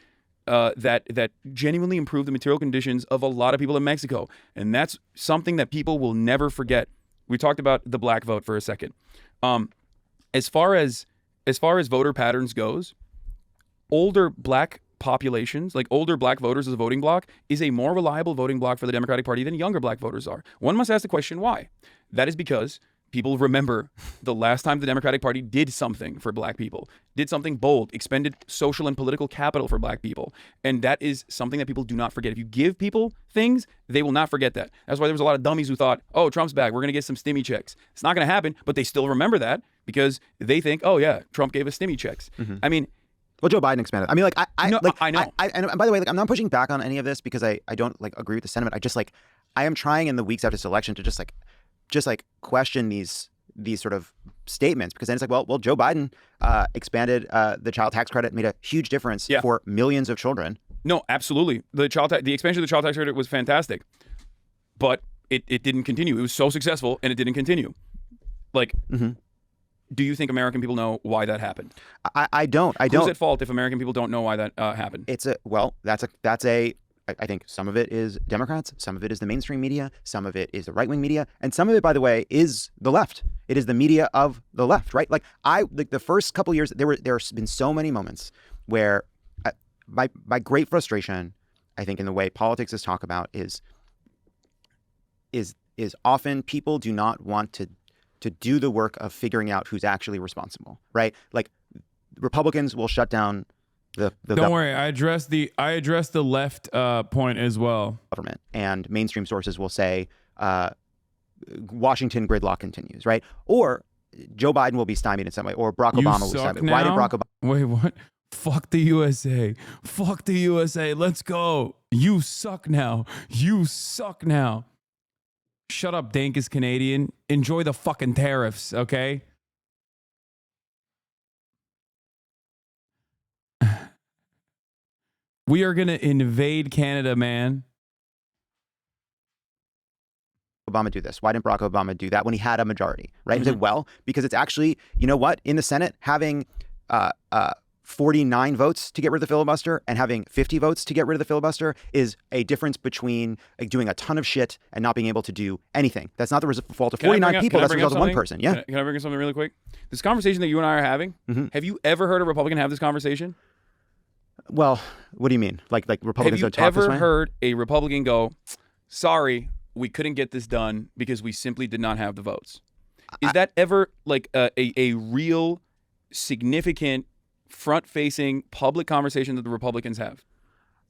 Speaker 6: that genuinely improved the material conditions of a lot of people in Mexico. And that's something that people will never forget. We talked about the black vote for a second. As far as voter patterns goes, older black populations, like older black voters as a voting bloc, is a more reliable voting bloc for the Democratic Party than younger black voters are. One must ask the question why. That is because people remember the last time the Democratic Party did something for black people, did something bold, expended social and political capital for black people. And that is something that people do not forget. If you give people things, they will not forget that. That's why there was a lot of dummies who thought, oh, Trump's back, we're going to get some stimmy checks. It's not going to happen, but they still remember that because they think, oh yeah, Trump gave us stimmy checks. I mean,
Speaker 5: well, Joe Biden expanded. I mean,
Speaker 6: I know.
Speaker 5: And by the way, I'm not pushing back on any of this because I don't agree with the sentiment. I am trying in the weeks after this election to just question these sort of statements, because then it's well, Joe Biden expanded the child tax credit, made a huge difference for millions of children.
Speaker 6: No, absolutely. The expansion of the child tax credit was fantastic, but it didn't continue. It was so successful and it didn't continue. Do you think American people know why that happened?
Speaker 5: I don't.
Speaker 6: Who's at fault if American people don't know why that happened?
Speaker 5: I think some of it is Democrats, some of it is the mainstream media, some of it is the right-wing media, and some of it, by the way, is the left. It is the media of the left, right? The first couple years, there's been so many moments where my great frustration, I think, in the way politics is talked about is often people do not want to do the work of figuring out who's actually responsible, right? Republicans will shut down
Speaker 4: Don't worry, I addressed the left point as well.
Speaker 5: Government and mainstream sources will say Washington gridlock continues, right? Or Joe Biden will be stymied in some way, or Barack Obama will be stymied.
Speaker 4: Now?
Speaker 5: Why did Barack Obama?
Speaker 4: Wait, what? Fuck the USA. Fuck the USA. Let's go. You suck now. You suck now. Shut up, Dankus Canadian. Enjoy the fucking tariffs, okay? We are going to invade Canada, man.
Speaker 5: Obama do this? Why didn't Barack Obama do that when he had a majority, right? He said, well, because it's actually, you know what? In the Senate, having 49 votes to get rid of the filibuster and having 50 votes to get rid of the filibuster is a difference between doing a ton of shit and not being able to do anything. That's not the fault of 49 people. That's the result of one person. Yeah.
Speaker 6: Can I bring up something really quick? This conversation that you and I are having, have you ever heard a Republican have this conversation?
Speaker 5: Well, what do you mean? Like Republicans don't talk this way?
Speaker 6: Have you ever heard a Republican go, sorry, we couldn't get this done because we simply did not have the votes? Is that ever a real significant front-facing public conversation that the Republicans have?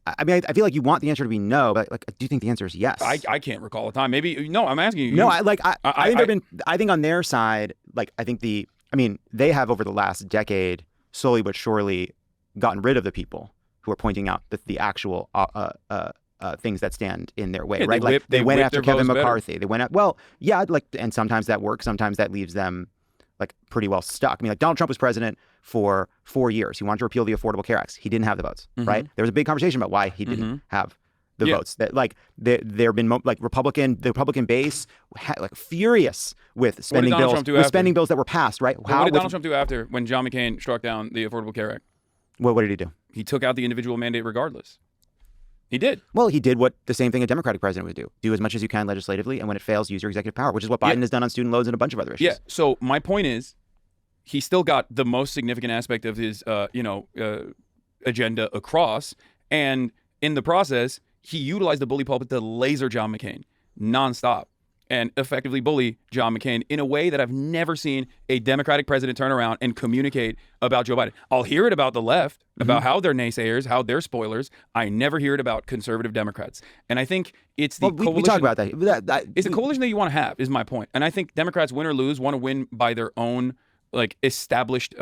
Speaker 5: I mean, I feel like you want the answer to be no, but I do think the answer is yes.
Speaker 6: I can't recall a time. Maybe no. I'm asking you.
Speaker 5: No, I think on their side, they have over the last decade slowly but surely gotten rid of the people who are pointing out the actual things that stand in their way, right? They went after Kevin McCarthy. They went at and sometimes that works. Sometimes that leaves them pretty well stuck. I mean, Donald Trump was president for 4 years. He wanted to repeal the Affordable Care Act. He didn't have the votes, right? There was a big conversation about why he didn't have the votes. That there have been the Republican base furious with spending bills that were passed, right?
Speaker 6: What did Donald Trump do after when John McCain struck down the Affordable Care Act?
Speaker 5: What did he do?
Speaker 6: He took out the individual mandate regardless. He did.
Speaker 5: Well, he did what the same thing a Democratic president would do. Do as much as you can legislatively, and when it fails, use your executive power, which is what Biden has done on student loans and a bunch of other issues.
Speaker 6: Yeah, so my point is, he still got the most significant aspect of his, agenda across. And in the process, he utilized the bully pulpit to laser John McCain nonstop and effectively bully John McCain in a way that I've never seen a Democratic president turn around and communicate about Joe Biden. I'll hear it about the left, about how they're naysayers, how they're spoilers. I never hear it about conservative Democrats. And I think it's the coalition.
Speaker 5: We talk about that.
Speaker 6: It's the coalition that you want to have, is my point. And I think Democrats, win or lose, want to win by their own established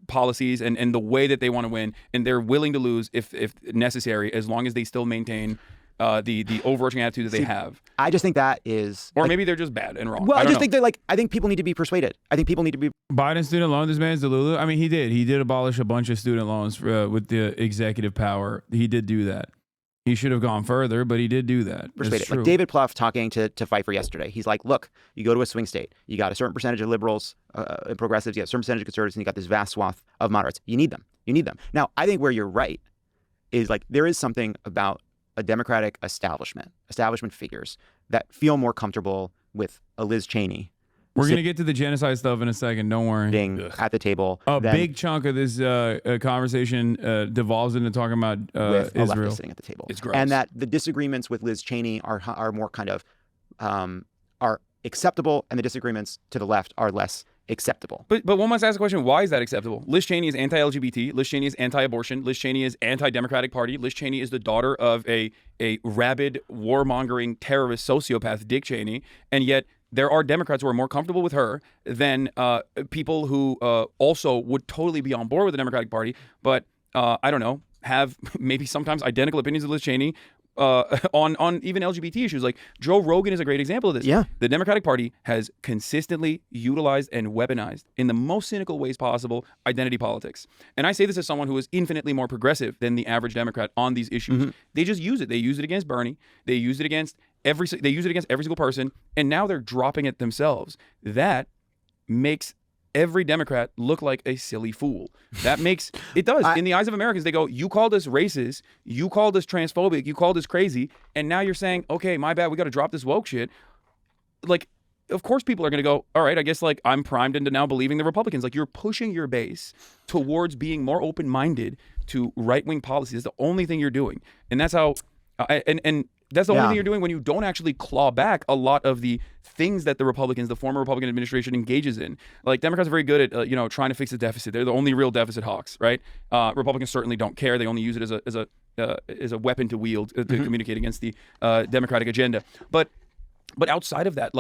Speaker 6: policies and the way that they want to win, and they're willing to lose if necessary, as long as they still maintain the overarching attitude that they have.
Speaker 5: I just think that is,
Speaker 6: or maybe they're just bad and wrong.
Speaker 5: Well, I just
Speaker 6: know.
Speaker 5: think that I think people need to be persuaded. I think people need to be.
Speaker 4: Biden student loan, this man's Delulu. I mean, he did abolish a bunch of student loans with the executive power. He did do that. He should have gone further, but he did do that.
Speaker 5: Persuaded. Like David Plouffe talking to Pfeiffer yesterday. He's like, look, you go to a swing state. You got a certain percentage of liberals and progressives. You got a certain percentage of conservatives, and you got this vast swath of moderates. You need them. Now, I think where you're right is there is something about a Democratic establishment figures that feel more comfortable with a Liz Cheney.
Speaker 4: We're going to get to the genocide stuff in a second. Don't worry.
Speaker 5: At the table.
Speaker 4: A big chunk of this conversation devolves into talking about
Speaker 5: with
Speaker 4: Israel.
Speaker 5: Sitting at the table.
Speaker 6: It's gross.
Speaker 5: And that the disagreements with Liz Cheney are more kind of are acceptable, and the disagreements to the left are less acceptable.
Speaker 6: But one must ask the question, why is that acceptable? Liz Cheney is anti-LGBT. Liz Cheney is anti-abortion. Liz Cheney is anti-Democratic Party. Liz Cheney is the daughter of a rabid, warmongering, terrorist sociopath, Dick Cheney. And yet there are Democrats who are more comfortable with her than people who also would totally be on board with the Democratic Party, but I don't know, have maybe sometimes identical opinions of Liz Cheney on even LGBT issues. Like Joe Rogan is a great example of this.
Speaker 5: Yeah.
Speaker 6: The Democratic Party has consistently utilized and weaponized in the most cynical ways possible identity politics. And I say this as someone who is infinitely more progressive than the average Democrat on these issues. They just use it. They use it against Bernie. They use it against every single person, and now they're dropping it themselves. That makes every Democrat look like a silly fool. That makes it does. In the eyes of Americans, they go, you called us racist, you called us transphobic, you called us crazy, and now you're saying, okay, my bad, we got to drop this woke shit. Like, of course people are going to go, all right, I guess I'm primed into now believing the Republicans. Like, you're pushing your base towards being more open-minded to right-wing policies. That's the only thing you're doing. And that's how and that's the only thing you're doing when you don't actually claw back a lot of the things that the former Republican administration engages in. Like, Democrats are very good at, trying to fix the deficit. They're the only real deficit hawks, right? Republicans certainly don't care. They only use it as a weapon to wield to communicate against the Democratic agenda. But outside of that,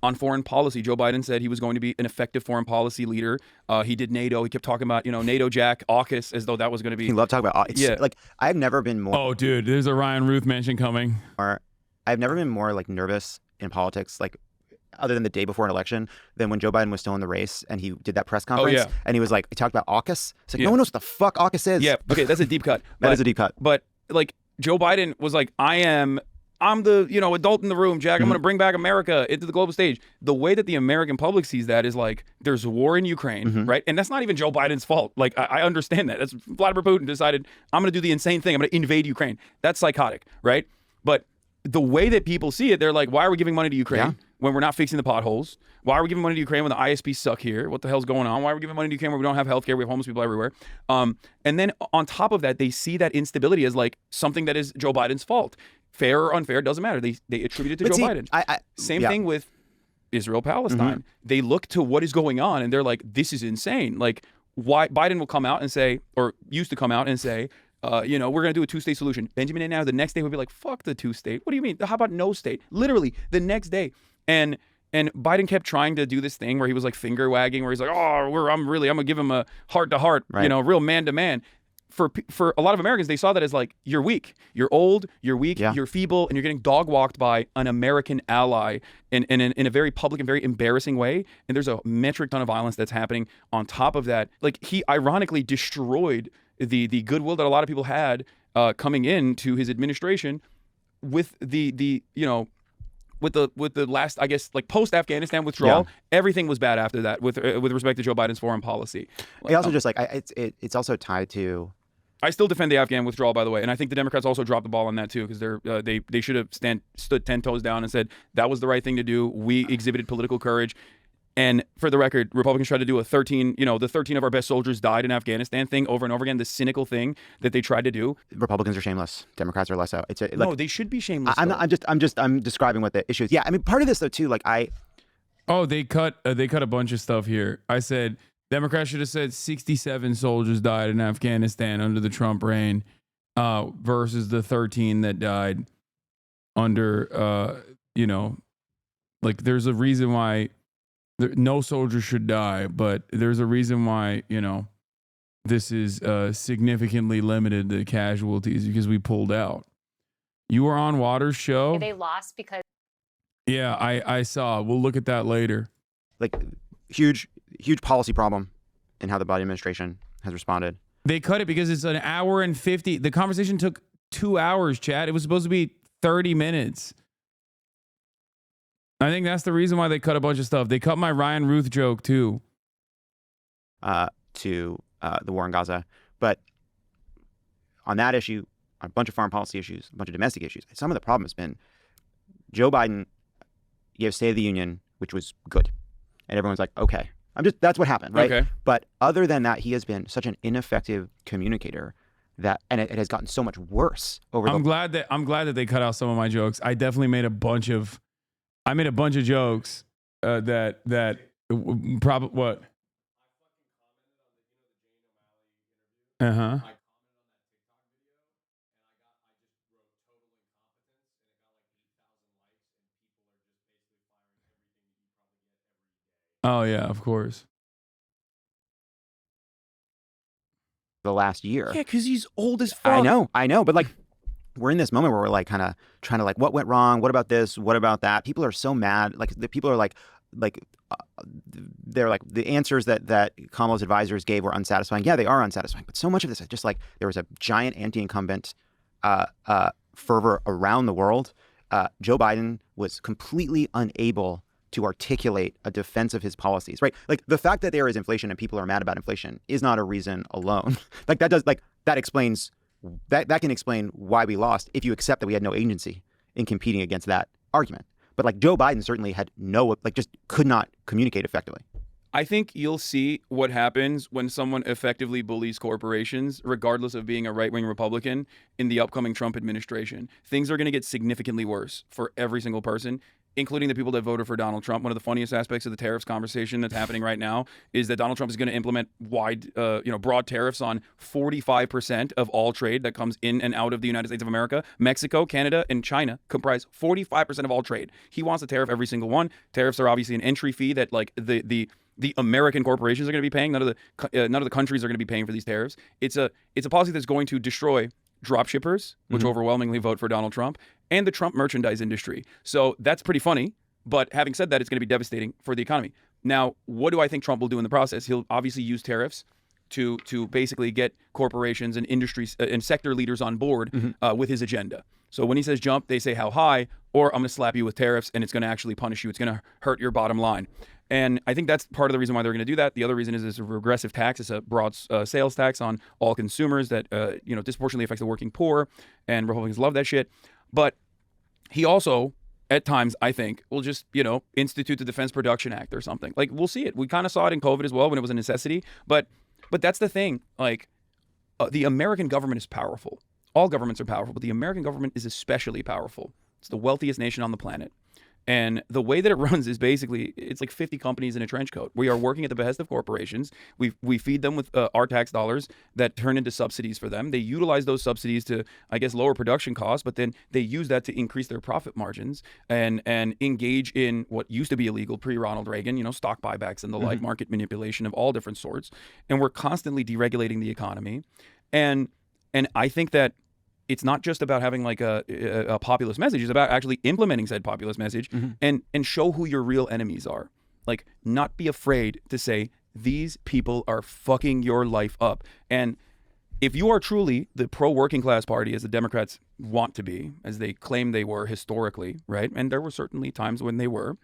Speaker 6: on foreign policy, Joe Biden said he was going to be an effective foreign policy leader. He did NATO. He kept talking about, NATO Jack, AUKUS, as though that was going to be.
Speaker 5: He loved talking about AUKUS. I've never been more.
Speaker 4: Oh, dude, there's a Ryan Ruth mention coming.
Speaker 5: I've never been more nervous in politics, other than the day before an election, than when Joe Biden was still in the race and he did that press conference. And he was he talked about AUKUS. It's no one knows what the fuck AUKUS is.
Speaker 6: Yeah, okay, that's a deep cut.
Speaker 5: That is a deep cut.
Speaker 6: But Joe Biden was like, I'm the adult in the room, Jack. I'm going to bring back America into the global stage. The way that the American public sees that is there's war in Ukraine, right? And that's not even Joe Biden's fault. I understand that. That's Vladimir Putin decided, I'm going to do the insane thing. I'm going to invade Ukraine. That's psychotic, right? But the way that people see it, they're like, why are we giving money to Ukraine when we're not fixing the potholes? Why are we giving money to Ukraine when the ISPs suck here? What the hell's going on? Why are we giving money to Ukraine when we don't have healthcare? We have homeless people everywhere. And then on top of that, they see that instability as something that is Joe Biden's fault. Fair or unfair, doesn't matter. They attribute it to Joe Biden. Same thing with Israel-Palestine. They look to what is going on and they're like, this is insane. Why Biden will come out and say, or used to come out and say, we're going to do a two-state solution. Benjamin Netanyahu the next day would be like, fuck the two-state. What do you mean? How about no state? Literally the next day. And Biden kept trying to do this thing where he was finger wagging, where he's like, I'm going to give him a heart-to-heart, real man-to-man. For a lot of Americans, they saw that as you're weak, you're old, you're weak, you're feeble, and you're getting dog-walked by an American ally in a very public and very embarrassing way. And there's a metric ton of violence that's happening on top of that. He ironically destroyed the goodwill that a lot of people had coming into his administration with the last, I guess, post-Afghanistan withdrawal. Everything was bad after that with respect to Joe Biden's foreign policy.
Speaker 5: It also it's also tied to.
Speaker 6: I still defend the Afghan withdrawal, by the way, and I think the Democrats also dropped the ball on that too, because they should have stood 10 toes down and said that was the right thing to do. We exhibited political courage. And for the record, Republicans tried to do a 13, the 13 of our best soldiers died in Afghanistan thing over and over again, the cynical thing that they tried to do.
Speaker 5: Republicans are shameless. Democrats are less so.
Speaker 6: No, they should be shameless.
Speaker 5: I'm describing what the issue is. Yeah, I mean, part of this though too,
Speaker 4: Oh, they cut a bunch of stuff here. I said Democrats should have said 67 soldiers died in Afghanistan under the Trump reign, versus the 13 that died under, there's a reason why no soldier should die, but there's a reason why, this is significantly limited to casualties because we pulled out. You were on Waters' show.
Speaker 7: They lost because.
Speaker 4: Yeah, I saw. We'll look at that later.
Speaker 5: Huge policy problem in how the Biden administration has responded.
Speaker 4: They cut it because it's an hour and 50. The conversation took 2 hours, Chad. It was supposed to be 30 minutes. I think that's the reason why they cut a bunch of stuff. They cut my Ryan Ruth joke too.
Speaker 5: To the war in Gaza. But on that issue, a bunch of foreign policy issues, a bunch of domestic issues, some of the problem has been Joe Biden gave State of the Union, which was good. And everyone's like, okay, that's what happened, right?
Speaker 6: Okay.
Speaker 5: But other than that, he has been such an ineffective communicator and it has gotten so much worse over
Speaker 4: I'm glad that they cut out some of my jokes. I definitely made a bunch of jokes that probably what? Uh-huh. Oh yeah, of course.
Speaker 5: the last year.
Speaker 6: Yeah, because he's old as fuck.
Speaker 5: I know. But we're in this moment where we're kind of trying to what went wrong? What about this? What about that? People are so mad. The people are they're the answers that Kamala's advisors gave were unsatisfying. Yeah, they are unsatisfying. But so much of this is just there was a giant anti-incumbent fervor around the world. Joe Biden was completely unable to articulate a defense of his policies, right? The fact that there is inflation and people are mad about inflation is not a reason alone. That explains that can explain why we lost if you accept that we had no agency in competing against that argument. But Joe Biden certainly had just could not communicate effectively.
Speaker 6: I think you'll see what happens when someone effectively bullies corporations, regardless of being a right-wing Republican, in the upcoming Trump administration. Things are going to get significantly worse for every single person, including the people that voted for Donald Trump. One of the funniest aspects of the tariffs conversation that's happening right now is that Donald Trump is going to implement broad tariffs on 45% of all trade that comes in and out of the United States of America. Mexico, Canada, and China comprise 45% of all trade. He wants to tariff every single one. Tariffs are obviously an entry fee that the American corporations are going to be paying. None of the countries are going to be paying for these tariffs. It's a policy that's going to destroy drop shippers, which overwhelmingly vote for Donald Trump, and the Trump merchandise industry. So that's pretty funny. But having said that, it's going to be devastating for the economy. Now, what do I think Trump will do in the process? He'll obviously use tariffs to basically get corporations and industries and sector leaders on board with his agenda. So when he says jump, they say how high, or I'm going to slap you with tariffs and it's going to actually punish you. It's going to hurt your bottom line. And I think that's part of the reason why they're going to do that. The other reason is it's a regressive tax. It's a broad sales tax on all consumers that disproportionately affects the working poor, and Republicans love that shit. But he also, at times, I think, will just institute the Defense Production Act or something. We'll see it. We kind of saw it in COVID as well when it was a necessity. But that's the thing. The American government is powerful. All governments are powerful, but the American government is especially powerful. It's the wealthiest nation on the planet. And the way that it runs is basically, it's like 50 companies in a trench coat. We are working at the behest of corporations. We feed them with our tax dollars that turn into subsidies for them. They utilize those subsidies to, I guess, lower production costs, but then they use that to increase their profit margins and engage in what used to be illegal pre-Ronald Reagan, stock buybacks and the like, market manipulation of all different sorts. And we're constantly deregulating the economy. And I think that it's not just about having a populist message. It's about actually implementing said populist message and show who your real enemies are. Not be afraid to say, these people are fucking your life up. And if you are truly the pro-working class party, as the Democrats want to be, as they claim they were historically, right? And there were certainly times when they were,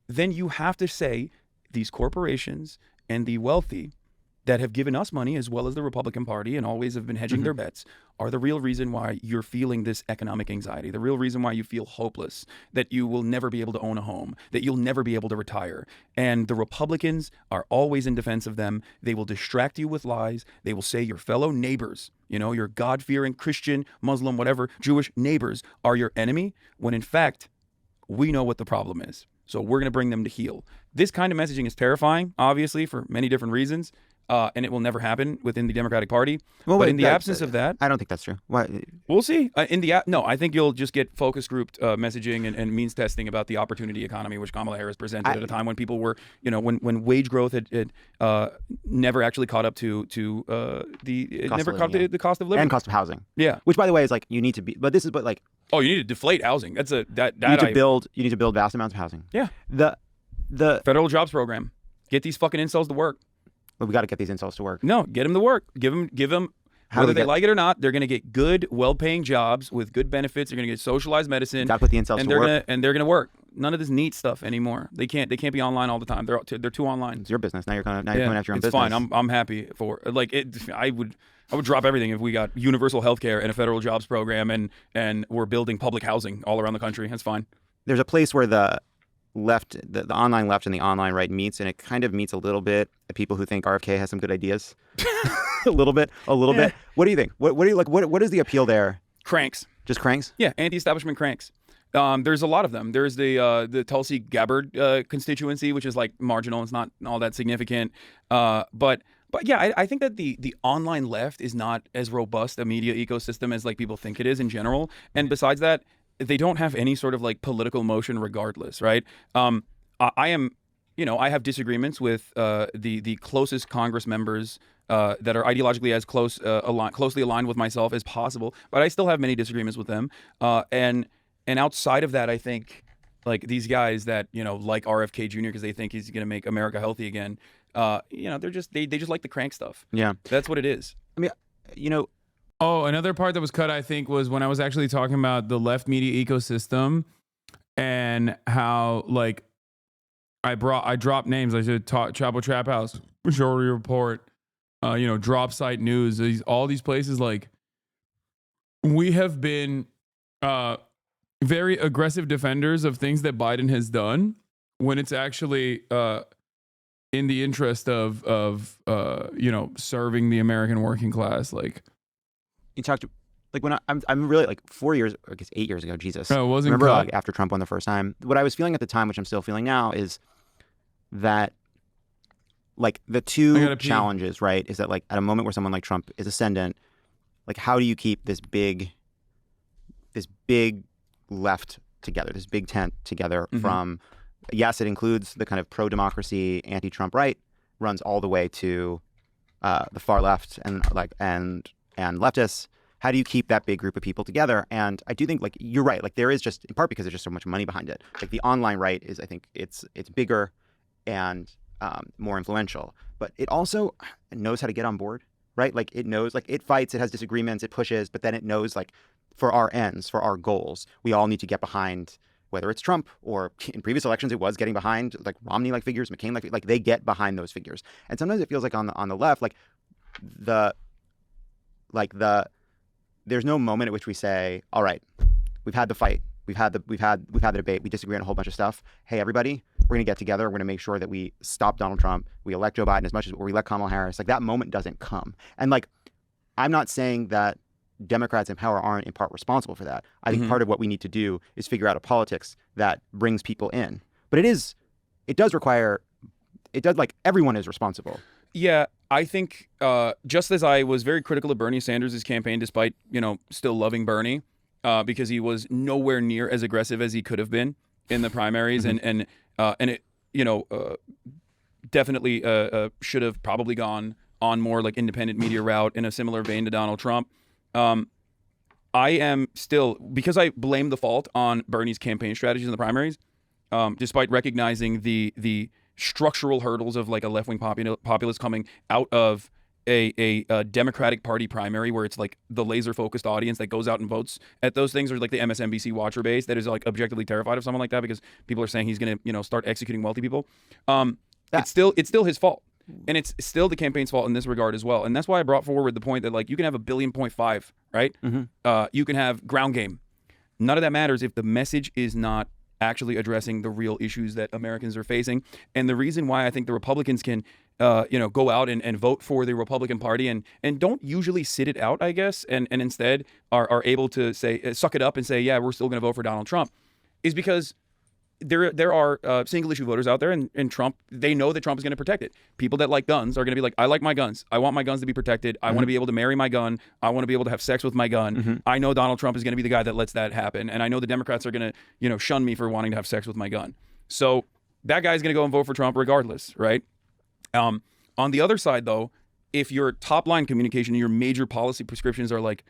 Speaker 6: then you have to say these corporations and the wealthy that have given us money, as well as the Republican Party, and always have been hedging their bets, are the real reason why you're feeling this economic anxiety, the real reason why you feel hopeless, that you will never be able to own a home, that you'll never be able to retire. And the Republicans are always in defense of them. They will distract you with lies. They will say your fellow neighbors, your God-fearing Christian, Muslim, whatever, Jewish neighbors are your enemy, when in fact, we know what the problem is. So we're going to bring them to heel. This kind of messaging is terrifying, obviously, for many different reasons. And it will never happen within the Democratic Party.
Speaker 5: Well,
Speaker 6: but in the absence of that,
Speaker 5: I don't think that's true. Why?
Speaker 6: We'll see. No, I think you'll just get focus grouped messaging and means testing about the opportunity economy, which Kamala Harris presented at a time when people were, when wage growth had never actually caught up to the cost of living
Speaker 5: and cost of housing.
Speaker 6: Yeah,
Speaker 5: which by the way is like you need to be, but
Speaker 6: oh, you need to deflate housing. That's
Speaker 5: you need to build vast amounts of housing.
Speaker 6: Yeah,
Speaker 5: the
Speaker 6: federal jobs program, get these fucking incels to work.
Speaker 5: But we got to get these incels to work.
Speaker 6: No, get them to work. Give them whether they like it or not, they're going to get good, well-paying jobs with good benefits. They're going to get socialized medicine.
Speaker 5: Got to put the incels to work.
Speaker 6: And they're going to work. None of this neat stuff anymore. They can't be online all the time. They're too online.
Speaker 5: It's your business. Now you're coming after your own business.
Speaker 6: It's fine. I'm happy for I would drop everything if we got universal health care and a federal jobs program and we're building public housing all around the country. That's fine.
Speaker 5: There's a place where the left, the online left and the online right meets, and it kind of meets a little bit at people who think RFK has some good ideas. a little bit. What do you think? What do you like? What is the appeal there?
Speaker 6: Cranks.
Speaker 5: Just cranks?
Speaker 6: Yeah, anti-establishment cranks. There's a lot of them. There's the Tulsi Gabbard constituency, which is like marginal. It's not all that significant. But yeah, I think that the online left is not as robust a media ecosystem as like people think it is in general. And besides that, they don't have any sort of like political motion regardless, right? I have disagreements with the closest Congress members that are ideologically as closely aligned with myself as possible, but I still have many disagreements with them. And outside of that, I think like these guys that like RFK Jr. because they think he's going to make America healthy again. They just like the crank stuff.
Speaker 5: Yeah,
Speaker 6: that's what it is.
Speaker 5: I mean,
Speaker 4: Oh, another part that was cut, I think, was when I was actually talking about the left media ecosystem and how, like, I dropped names. I said Chapo Trap House, Majority Report, Drop Site News, all these places. Like, we have been very aggressive defenders of things that Biden has done when it's actually in the interest of serving the American working class. Like,
Speaker 5: you talked to, like when I'm really like 4 years, I guess 8 years ago, Jesus.
Speaker 4: No, it wasn't.
Speaker 5: Remember like after Trump won the first time, what I was feeling at the time, which I'm still feeling now, is that like the two challenges, right? Is that like at a moment where someone like Trump is ascendant, like how do you keep this big left together, this big tent together from, yes, it includes the kind of pro-democracy, anti-Trump right, runs all the way to the far left and leftists. How do you keep that big group of people together? And I do think like you're right. Like there is just in part because there's just so much money behind it. Like the online right is, I think it's bigger and more influential, but it also knows how to get on board, right? Like it knows, like it fights, it has disagreements, it pushes, but then it knows like for our ends, for our goals, we all need to get behind, whether it's Trump or in previous elections, it was getting behind like Romney-like figures, McCain-like, like they get behind those figures. And sometimes it feels like on the left, there's no moment at which we say, all right, we've had the fight, we've had the debate, we disagree on a whole bunch of stuff. Hey, everybody, we're going to get together. We're going to make sure that we stop Donald Trump. We elect Joe Biden as much as we elect Kamala Harris. Like that moment doesn't come. And like, I'm not saying that Democrats in power aren't in part responsible for that. I think part of what we need to do is figure out a politics that brings people in. But it does like everyone is responsible.
Speaker 6: Yeah, I think just as I was very critical of Bernie Sanders' campaign, despite, still loving Bernie, because he was nowhere near as aggressive as he could have been in the primaries and it, definitely should have probably gone on more like independent media route in a similar vein to Donald Trump. I am still, because I blame the fault on Bernie's campaign strategies in the primaries, despite recognizing the structural hurdles of like a left-wing populace coming out of a Democratic Party primary where it's like the laser-focused audience that goes out and votes at those things, or like the MSNBC watcher base that is like objectively terrified of someone like that because people are saying he's going to start executing wealthy people. It's still his fault. And it's still the campaign's fault in this regard as well. And that's why I brought forward the point that, like, you can have 1.5 billion, right? You can have ground game. None of that matters if the message is not actually addressing the real issues that Americans are facing. And the reason why I think the Republicans can, go out and vote for the Republican Party and don't usually sit it out, I guess, and instead are able to say, suck it up and say, yeah, we're still going to vote for Donald Trump, is because there are single issue voters out there, and Trump, they know that Trump is going to protect it. People that like guns are going to be like, I like my guns. I want my guns to be protected. I want to be able to marry my gun. I want to be able to have sex with my gun. I know Donald Trump is going to be the guy that lets that happen. And I know the Democrats are going to, shun me for wanting to have sex with my gun. So that guy's going to go and vote for Trump regardless, right? On the other side, though, if your top line communication and your major policy prescriptions are like,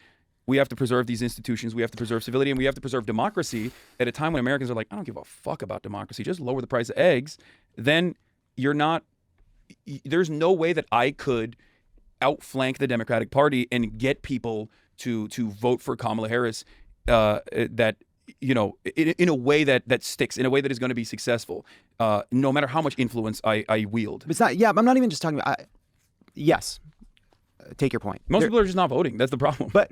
Speaker 6: we have to preserve these institutions, we have to preserve civility, and we have to preserve democracy at a time when Americans are like, I don't give a fuck about democracy, just lower the price of eggs, then there's no way that I could outflank the Democratic Party and get people to vote for Kamala Harris in a way that sticks, in a way that is going to be successful, no matter how much influence I wield.
Speaker 5: It's not, I'm not even just talking about, yes, take your point.
Speaker 6: Most people are just not voting. That's the problem.
Speaker 5: But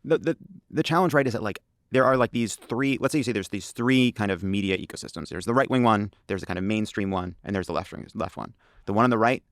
Speaker 5: the challenge, right, is that, like, there are, like, these three, let's say you say there's these three kind of media ecosystems. There's the right-wing one, there's the kind of mainstream one, and there's the left one. The one on the right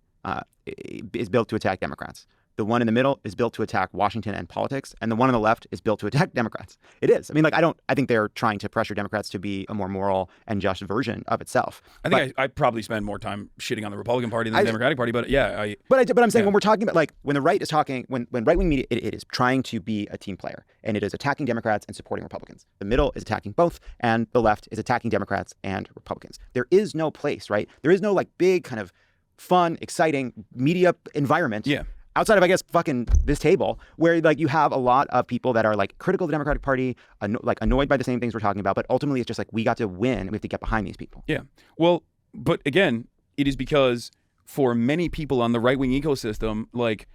Speaker 5: is built to attack Democrats. The one in the middle is built to attack Washington and politics, and the one on the left is built to attack Democrats. It is. I mean, like, I think they're trying to pressure Democrats to be a more moral and just version of itself.
Speaker 6: I think I probably spend more time shitting on the Republican Party than the Democratic Party, but yeah.
Speaker 5: But I'm saying when we're talking about, like, when the right is talking, when right-wing media, it is trying to be a team player, and it is attacking Democrats and supporting Republicans. The middle is attacking both, and the left is attacking Democrats and Republicans. There is no place, right? There is no, like, big kind of fun, exciting media environment.
Speaker 6: Yeah.
Speaker 5: Outside of, I guess, fucking this table, where, like, you have a lot of people that are, like, critical of the Democratic Party, annoyed by the same things we're talking about, but ultimately it's just like, we got to win and we have to get behind these people.
Speaker 6: Yeah. Well, but again, it is because for many people on the right-wing ecosystem, like,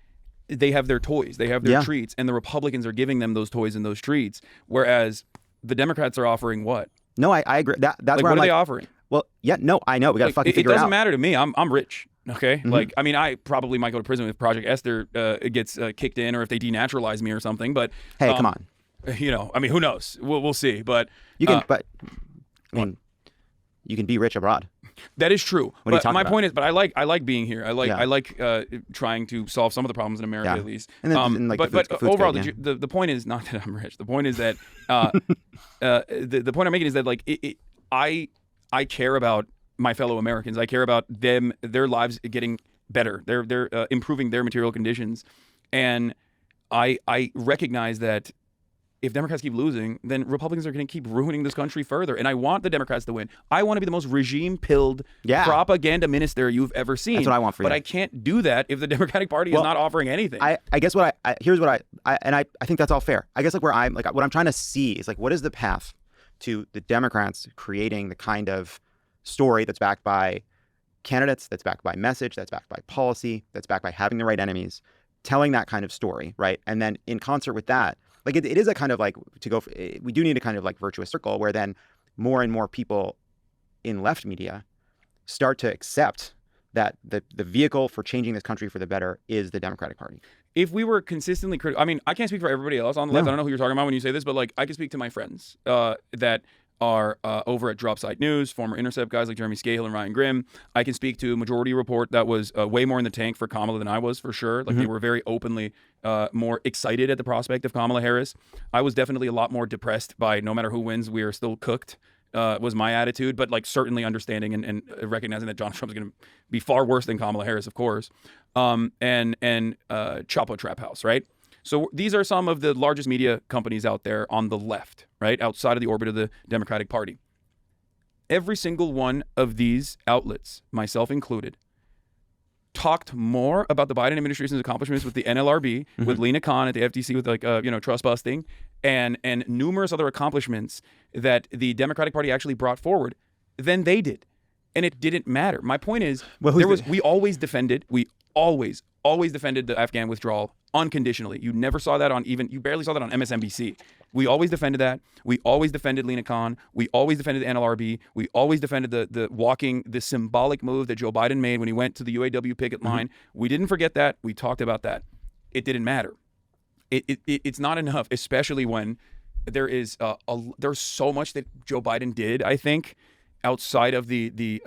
Speaker 6: they have their toys, they have their treats, and the Republicans are giving them those toys and those treats, whereas the Democrats are offering what?
Speaker 5: No, I agree. That's
Speaker 6: like,
Speaker 5: where
Speaker 6: what
Speaker 5: I'm
Speaker 6: are they offering?
Speaker 5: Well, yeah, no, I know. We got to fucking figure it out.
Speaker 6: It doesn't matter to me. I'm rich. Okay. Like, I mean, I probably might go to prison if Project Esther gets kicked in, or if they denaturalize me or something. But
Speaker 5: hey, come on.
Speaker 6: I mean, who knows? We'll see. But
Speaker 5: you can, you can be rich abroad.
Speaker 6: That is true.
Speaker 5: What are you
Speaker 6: but
Speaker 5: talking
Speaker 6: my
Speaker 5: about?
Speaker 6: point is, but I like being here. I like trying to solve some of the problems in America, at least.
Speaker 5: And then, like,
Speaker 6: but overall, the point is not that I'm rich. The point is that the point I'm making is that, like, I care about my fellow Americans. I care about them, their lives getting better. They're improving their material conditions, and I recognize that if Democrats keep losing, then Republicans are going to keep ruining this country further. And I want the Democrats to win. I want to be the most regime-pilled propaganda minister you've ever seen.
Speaker 5: That's what I want for you.
Speaker 6: But I can't do that if the Democratic Party is not offering anything.
Speaker 5: I guess here's what I think that's all fair. I guess, like, what I'm trying to see is, like, what is the path to the Democrats creating the kind of story that's backed by candidates, that's backed by message, that's backed by policy, that's backed by having the right enemies, telling that kind of story, right? And then in concert with that, like, it is a kind of, like, we do need a kind of, like, virtuous circle where then more and more people in left media start to accept that the vehicle for changing this country for the better is the Democratic Party.
Speaker 6: If we were consistently critical, I mean, I can't speak for everybody else on the left. I don't know who you're talking about when you say this, but, like, I can speak to my friends that are over at Dropsite News, former Intercept guys like Jeremy Scahill and Ryan Grimm. I can speak to Majority Report that was way more in the tank for Kamala than I was, for sure. Like, they were very openly more excited at the prospect of Kamala Harris. I was definitely a lot more depressed by no matter who wins, we are still cooked, was my attitude. But, like, certainly understanding and recognizing that Donald Trump is going to be far worse than Kamala Harris, of course. And Chapo Trap House, right? So these are some of the largest media companies out there on the left, right? Outside of the orbit of the Democratic Party. Every single one of these outlets, myself included, talked more about the Biden administration's accomplishments with the NLRB, with Lena Khan at the FTC, with, like, trust busting, and numerous other accomplishments that the Democratic Party actually brought forward than they did. And it didn't matter. My point is, we always defended, we always always defended the Afghan withdrawal unconditionally. You never saw that you barely saw that on MSNBC. We always defended that. We always defended Lena Khan. We always defended the NLRB. We always defended the symbolic move that Joe Biden made when he went to the UAW picket line. We didn't forget that. We talked about that. It didn't matter. It's not enough, especially when there's so much that Joe Biden did, I think, outside of the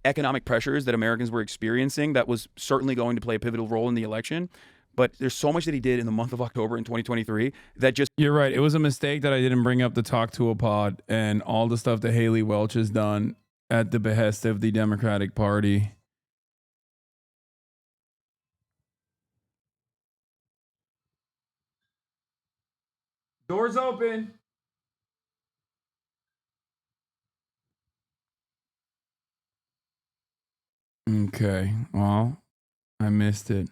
Speaker 6: economic pressures that Americans were experiencing that was certainly going to play a pivotal role in the election. But there's so much that he did in the month of October in 2023 that just...
Speaker 4: You're right. It was a mistake that I didn't bring up the Talk to a Pod and all the stuff that Haley Welch has done at the behest of the Democratic Party. Doors open. Okay. Well, I missed it.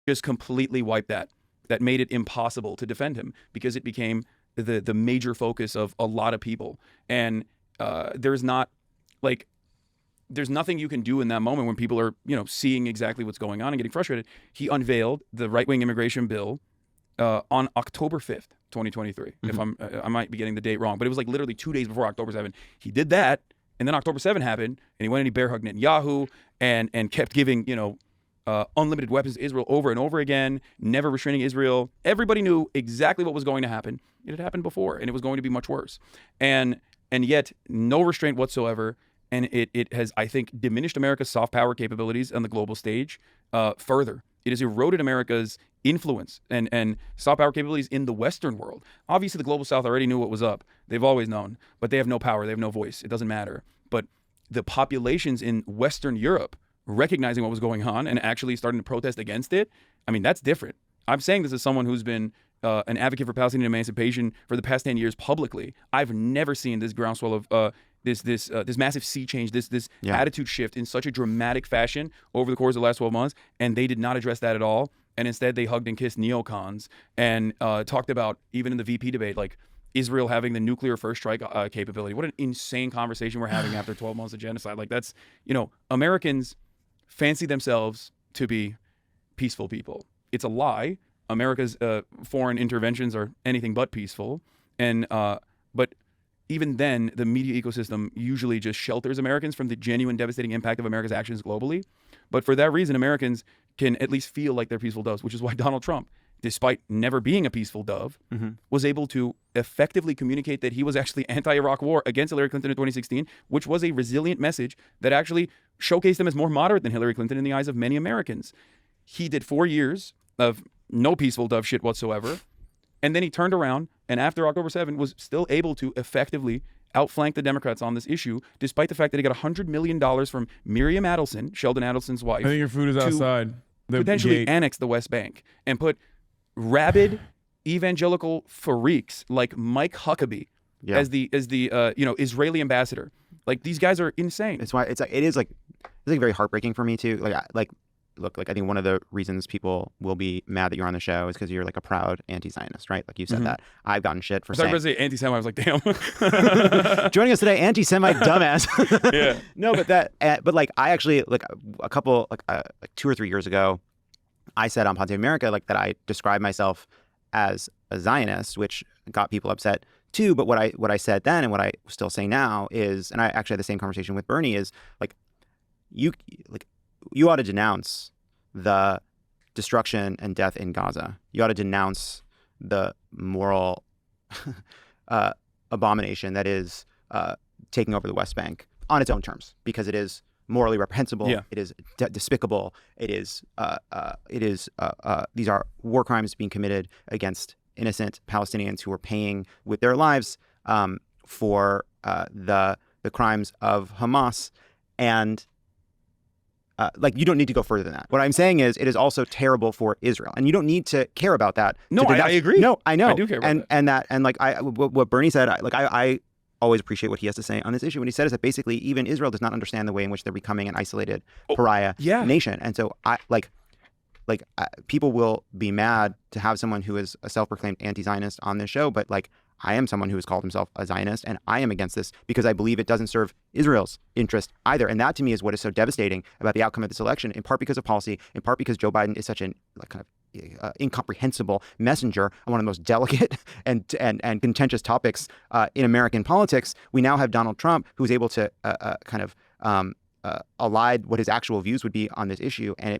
Speaker 6: Just completely wiped that. That made it impossible to defend him because it became the major focus of a lot of people. And there's nothing you can do in that moment when people are, seeing exactly what's going on and getting frustrated. He unveiled the right-wing immigration bill on October 5th, 2023. If I might be getting the date wrong, but it was like literally 2 days before October 7th. He did that, and then October 7th happened, and he went and he bear hugged Netanyahu and kept giving, unlimited weapons to Israel over and over again, never restraining Israel. Everybody knew exactly what was going to happen. It had happened before, and it was going to be much worse. And yet, no restraint whatsoever. And it has, I think, diminished America's soft power capabilities on the global stage further. It has eroded America's influence and soft power capabilities in the Western world. Obviously, the global South already knew what was up. They've always known, but they have no power. They have no voice. It doesn't matter. But the populations in Western Europe recognizing what was going on and actually starting to protest against it, I mean, that's different. I'm saying this as someone who's been an advocate for Palestinian emancipation for the past 10 years publicly. I've never seen this groundswell of this massive sea change, this attitude shift in such a dramatic fashion over the course of the last 12 months, and they did not address that at all. And instead, they hugged and kissed neocons and talked about, even in the VP debate, like Israel having the nuclear first strike capability. What an insane conversation we're having after 12 months of genocide. Like that's, Americans fancy themselves to be peaceful people. It's a lie. America's foreign interventions are anything but peaceful. And but even then, the media ecosystem usually just shelters Americans from the genuine devastating impact of America's actions globally. But for that reason, Americans can at least feel like they're peaceful doves, which is why Donald Trump, despite never being a peaceful dove, was able to effectively communicate that he was actually anti-Iraq war against Hillary Clinton in 2016, which was a resilient message that actually showcased him as more moderate than Hillary Clinton in the eyes of many Americans. He did 4 years of no peaceful dove shit whatsoever, and then he turned around and after October 7 was still able to effectively outflank the Democrats on this issue, despite the fact that he got $100 million from Miriam Adelson, Sheldon Adelson's wife.
Speaker 4: I think your food is outside.
Speaker 6: Potentially annex the West Bank and put rabid evangelical freaks like Mike Huckabee as the Israeli ambassador. Like these guys are insane.
Speaker 5: It's why it is very heartbreaking for me too. Look, I think one of the reasons people will be mad that you're on the show is because you're like a proud anti-Zionist, right? Like you said that. I've gotten shit for saying.
Speaker 6: I was going to say anti-Semite. I was like, damn.
Speaker 5: Joining us today, anti-Semite dumbass.
Speaker 6: Yeah.
Speaker 5: No, but like I actually like 2 or 3 years ago, I said on Ponte America like that I described myself as a Zionist, which got people upset too. But what I said then and what I still say now is, and I actually had the same conversation with Bernie, is like you ought to denounce the destruction and death in Gaza. You ought to denounce the moral abomination that is taking over the West Bank on its own terms, because it is morally reprehensible.
Speaker 6: Yeah.
Speaker 5: It is despicable. These are war crimes being committed against innocent Palestinians who are paying with their lives for the crimes of Hamas. And you don't need to go further than that. What I'm saying is it is also terrible for Israel, and you don't need to care about that.
Speaker 6: No, I agree.
Speaker 5: No, I know.
Speaker 6: I do care about
Speaker 5: that. What Bernie said, I always appreciate what he has to say on this issue. What he said is that basically even Israel does not understand the way in which they're becoming an isolated pariah nation, and so people will be mad to have someone who is a self-proclaimed anti-Zionist on this show, but like I am someone who has called himself a Zionist, and I am against this because I believe it doesn't serve Israel's interest either. And that to me is what is so devastating about the outcome of this election, in part because of policy, in part because Joe Biden is such an incomprehensible messenger on one of the most delicate and contentious topics in American politics. We now have Donald Trump, who's able to elide what his actual views would be on this issue. And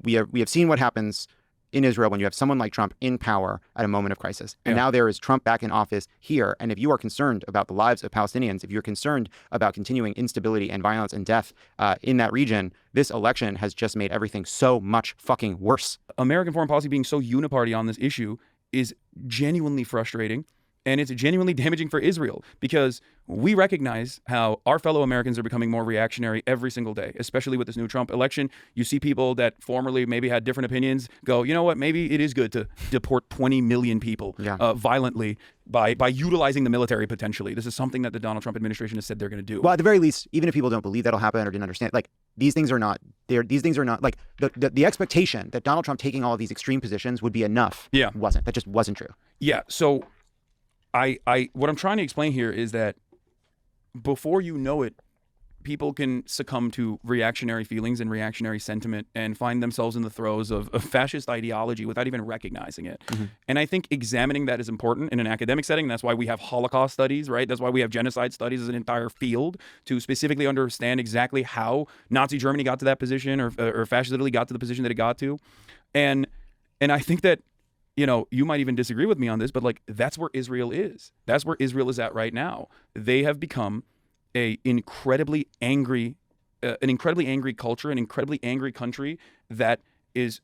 Speaker 5: we have seen what happens in Israel when you have someone like Trump in power at a moment of crisis. And now there is Trump back in office here. And if you are concerned about the lives of Palestinians, if you're concerned about continuing instability and violence and death in that region, this election has just made everything so much fucking worse.
Speaker 6: American foreign policy being so uniparty on this issue is genuinely frustrating. And it's genuinely damaging for Israel because we recognize how our fellow Americans are becoming more reactionary every single day, especially with this new Trump election. You see people that formerly maybe had different opinions go, you know what, maybe it is good to deport 20 million people violently by utilizing the military potentially. This is something that the Donald Trump administration has said they're going to do.
Speaker 5: Well, at the very least, even if people don't believe that'll happen or didn't understand, like these things are not like the expectation that Donald Trump taking all of these extreme positions would be enough. That just wasn't true.
Speaker 6: Yeah. So what I'm trying to explain here is that before you know it, people can succumb to reactionary feelings and reactionary sentiment and find themselves in the throes of fascist ideology without even recognizing it. And I think examining that is important in an academic setting. That's why we have Holocaust studies, right? That's why we have genocide studies as an entire field to specifically understand exactly how Nazi Germany got to that position or fascist Italy got to the position that it got to. And I think that, you might even disagree with me on this, but like that's where Israel is. That's where Israel is at right now. They have become an incredibly angry culture, an incredibly angry country that has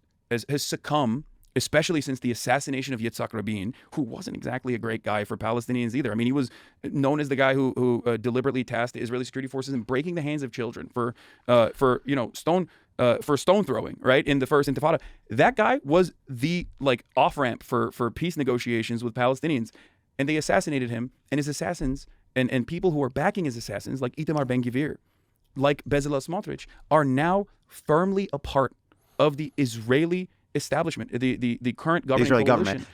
Speaker 6: succumbed, especially since the assassination of Yitzhak Rabin, who wasn't exactly a great guy for Palestinians either. I mean, he was known as the guy who deliberately tasked the Israeli security forces in breaking the hands of children for stone throwing, right, in the first Intifada. That guy was the off-ramp for peace negotiations with Palestinians, and they assassinated him. And his assassins and people who are backing his assassins, like Itamar Ben-Gvir, like Bezalel Smotrich, are now firmly a part of the Israeli establishment, the current governing
Speaker 5: Israeli
Speaker 6: coalition.
Speaker 5: government.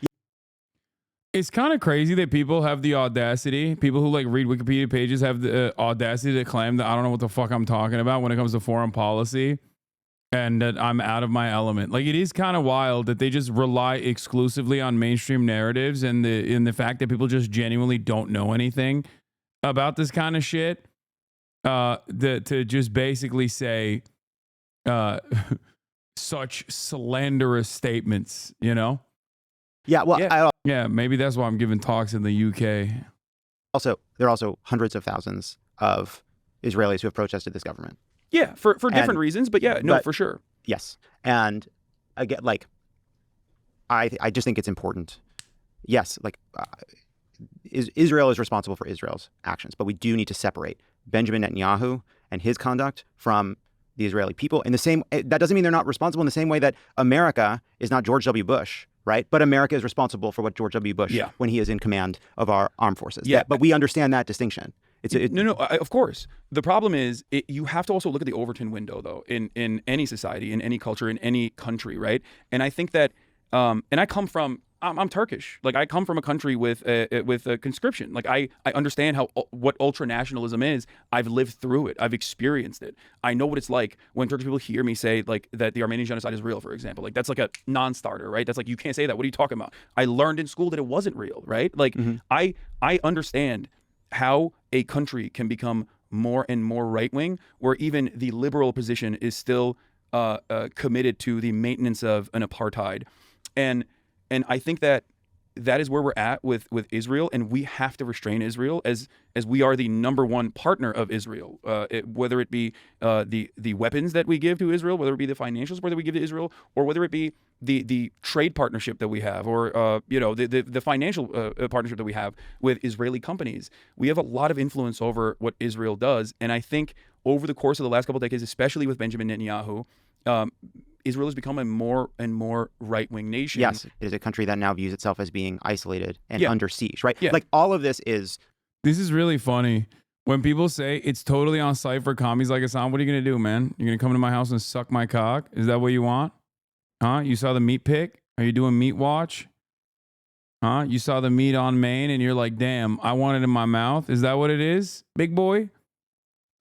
Speaker 4: It's kind of crazy that people have the audacity, people who read Wikipedia pages have the audacity to claim that I don't know what the fuck I'm talking about when it comes to foreign policy and that I'm out of my element. It is kind of wild that they just rely exclusively on mainstream narratives and the fact that people just genuinely don't know anything about this kind of shit. To just basically say such slanderous statements, Yeah,
Speaker 5: well,
Speaker 4: yeah, maybe that's why I'm giving talks in the UK.
Speaker 5: There are also hundreds of thousands of Israelis who have protested this government.
Speaker 6: Yeah, for different reasons, but for sure.
Speaker 5: Yes, and again, I just think it's important. Yes, Israel is responsible for Israel's actions, but we do need to separate Benjamin Netanyahu and his conduct from the Israeli people. That doesn't mean they're not responsible in the same way that America is not George W. Bush, right? But America is responsible for what George W. Bush when he is in command of our armed forces.
Speaker 6: Yeah,
Speaker 5: but we understand that distinction.
Speaker 6: Of course. The problem is you have to also look at the Overton window, though, in any society, in any culture, in any country, right? And I think that, and I come from, I'm Turkish. I come from a country with a conscription. I understand what ultranationalism is. I've lived through it. I've experienced it. I know what it's like when Turkish people hear me say that the Armenian genocide is real, for example. That's a non-starter, right? That's you can't say that. What are you talking about? I learned in school that it wasn't real, right? I understand how a country can become more and more right-wing, where even the liberal position is still committed to the maintenance of an apartheid. And I think that is where we're at with Israel, and we have to restrain Israel as we are the number one partner of Israel, whether it be the weapons that we give to Israel, whether it be the financial support that we give to Israel, or whether it be the trade partnership that we have, or the financial partnership that we have with Israeli companies. We have a lot of influence over what Israel does, and I think over the course of the last couple of decades, especially with Benjamin Netanyahu, Israel has become a more and more right-wing nation.
Speaker 5: Yes, it is a country that now views itself as being isolated and under siege, right?
Speaker 6: Yeah.
Speaker 5: All of this is...
Speaker 4: This is really funny. When people say it's totally on site for commies like Hasan, what are you going to do, man? You're going to come into my house and suck my cock? Is that what you want? Huh? You saw the meat pic? Are you doing meat watch? Huh? You saw the meat on Maine and you're like, damn, I want it in my mouth. Is that what it is, big boy?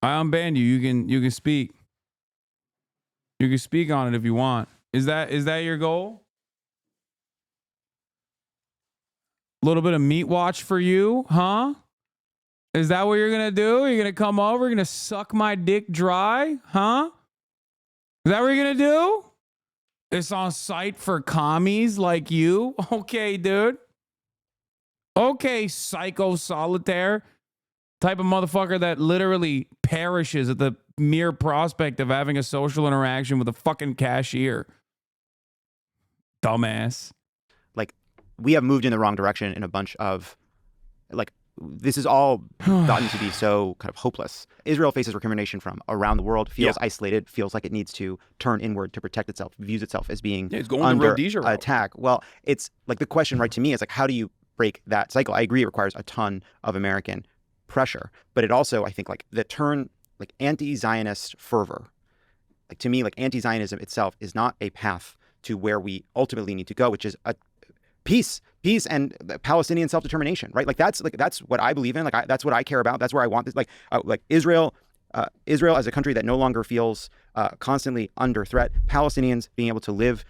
Speaker 4: I unbanned you. You can speak. You can speak on it if you want. Is that your goal? A little bit of meat watch for you, huh? Is that what you're gonna do? You're gonna come over, you're gonna suck my dick dry, huh? Is that what you're gonna do? It's on site for commies like you? Okay, dude. Okay, psycho solitaire type of motherfucker that literally perishes at the mere prospect of having a social interaction with a fucking cashier. Dumbass.
Speaker 5: Like, we have moved in the wrong direction in a bunch of, like, this is all gotten to be so kind of hopeless. Israel faces recrimination from around the world, feels isolated, feels like it needs to turn inward to protect itself, views itself as being
Speaker 6: it's going
Speaker 5: under
Speaker 6: the Rhodesia route.
Speaker 5: attack. Well, it's like the question right to me is like, how do you break that cycle? I agree it requires a ton of American pressure, but it also, I think, like the turn, like anti-Zionist fervor, like to me, like anti-Zionism itself is not a path to where we ultimately need to go, which is a peace and Palestinian self-determination, right? Like that's what I believe in. Like that's what I care about. That's where I want this. Like Israel as a country that no longer feels constantly under threat. Palestinians being able to live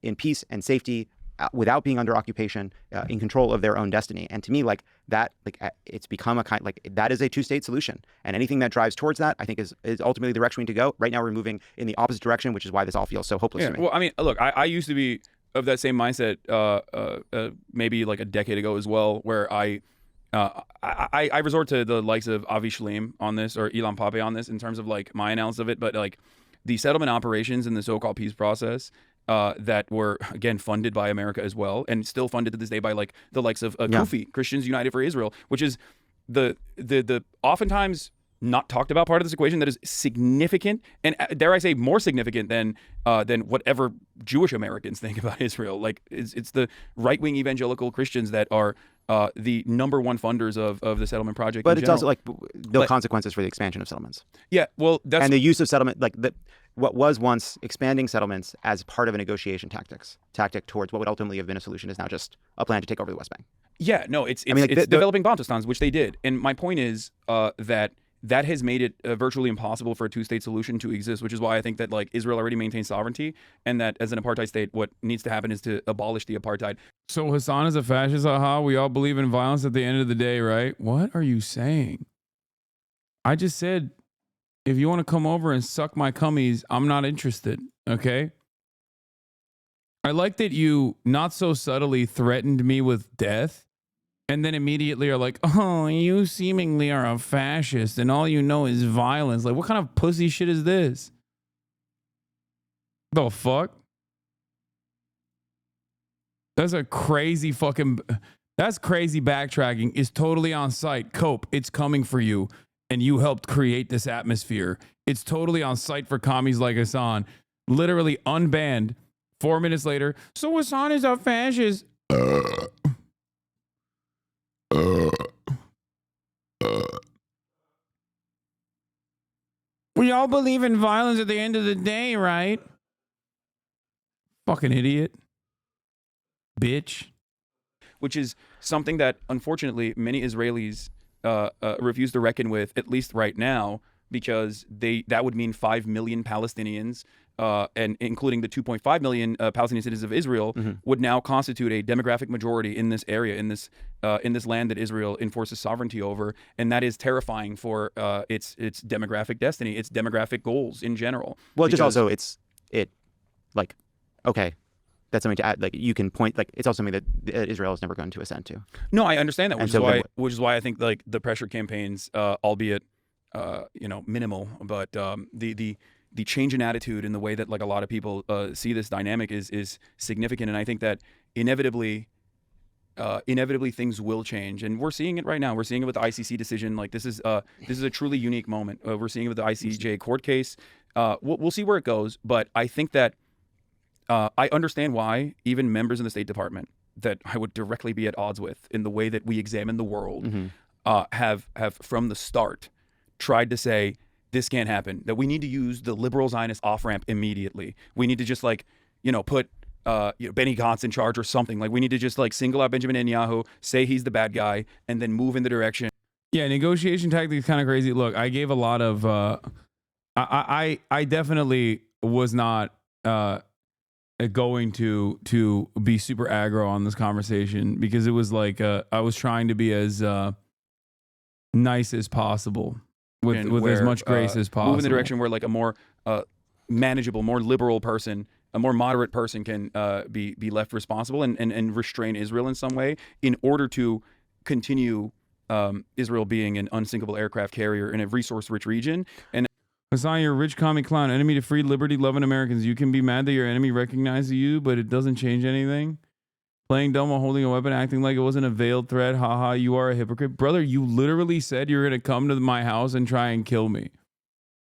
Speaker 5: in peace and safety without being under occupation, in control of their own destiny. And to me, like that, like it's become a kind, like that is a two-state solution. And anything that drives towards that, I think is ultimately the direction we need to go. Right now, we're moving in the opposite direction, which is why this all feels so hopeless to me.
Speaker 6: Well, I mean, look, I used to be of that same mindset maybe like a decade ago as well, where I resort to the likes of Avi Shlaim on this, or Ilan Pappé on this, in terms of like my analysis of it. But like the settlement operations in the so-called peace process that were, again, funded by America as well, and still funded to this day by like the likes of Kufi, Christians United for Israel, which is the oftentimes not talked about part of this equation that is significant, and dare I say more significant than whatever Jewish Americans think about Israel. Like it's the right-wing evangelical Christians that are the number one funders of the settlement project.
Speaker 5: But it's also like the consequences for the expansion of settlements.
Speaker 6: Yeah, well, that's
Speaker 5: and the use of settlement, like what was once expanding settlements as part of a negotiation tactic towards what would ultimately have been a solution is now just a plan to take over the West Bank.
Speaker 6: Yeah, no, it's developing Bantustans, which they did. And my point is that has made it virtually impossible for a two-state solution to exist, which is why I think that like Israel already maintains sovereignty, and that as an apartheid state, what needs to happen is to abolish the apartheid.
Speaker 4: So Hasan is a fascist, aha. We all believe in violence at the end of the day, right? What are you saying? I just said, if you want to come over and suck my cummies, I'm not interested, okay? I like that you not so subtly threatened me with death, and then immediately are like, oh, you seemingly are a fascist and all you know is violence. Like, what kind of pussy shit is this? The fuck? That's a crazy fucking... That's crazy backtracking. It's totally on site. Cope, it's coming for you. And you helped create this atmosphere. It's totally on site for commies like Hasan. Literally unbanned. 4 minutes later, so Hasan is a fascist. We all believe in violence at the end of the day, right? Fucking idiot. Bitch.
Speaker 6: Which is something that, unfortunately, many Israelis refuse to reckon with, at least right now, because that would mean 5 million Palestinians, and including the 2.5 million Palestinian citizens of Israel, would now constitute a demographic majority in this area, in this land that Israel enforces sovereignty over, and that is terrifying for its demographic destiny, its demographic goals in general.
Speaker 5: Well, just also like, okay, that's something to add. Like, you can point, like, it's also something that Israel is never going to assent to.
Speaker 6: No, I understand that, which is why I think like the pressure campaigns, albeit minimal, but the change in attitude and the way that like a lot of people see this dynamic is significant, and I think that inevitably things will change, and we're seeing it right now. We're seeing it with the ICC decision. Like this is a truly unique moment. We're seeing it with the ICJ court case. We'll see where it goes, but I think that I understand why even members in the State Department that I would directly be at odds with in the way that we examine the world have from the start tried to say this can't happen, that we need to use the liberal Zionist off-ramp immediately. We need to just like, put Benny Gantz in charge or something. Like we need to just like single out Benjamin Netanyahu, say he's the bad guy, and then move in the direction.
Speaker 4: Yeah, negotiation tactic is kind of crazy. Look, I gave a lot of. I definitely was not going to be super aggro on this conversation because it was like I was trying to be as nice as possible with as much grace as possible.
Speaker 6: Move in the direction where like a more manageable, more liberal person, a more moderate person can be left responsible and restrain Israel in some way in order to continue Israel being an unsinkable aircraft carrier in a resource-rich region. And
Speaker 4: Hasan, you're a rich comic clown, enemy to free, liberty-loving Americans. You can be mad that your enemy recognizes you, but it doesn't change anything. Playing dumb while holding a weapon, acting like it wasn't a veiled threat. Haha, you are a hypocrite. Brother, you literally said you were going to come to my house and try and kill me.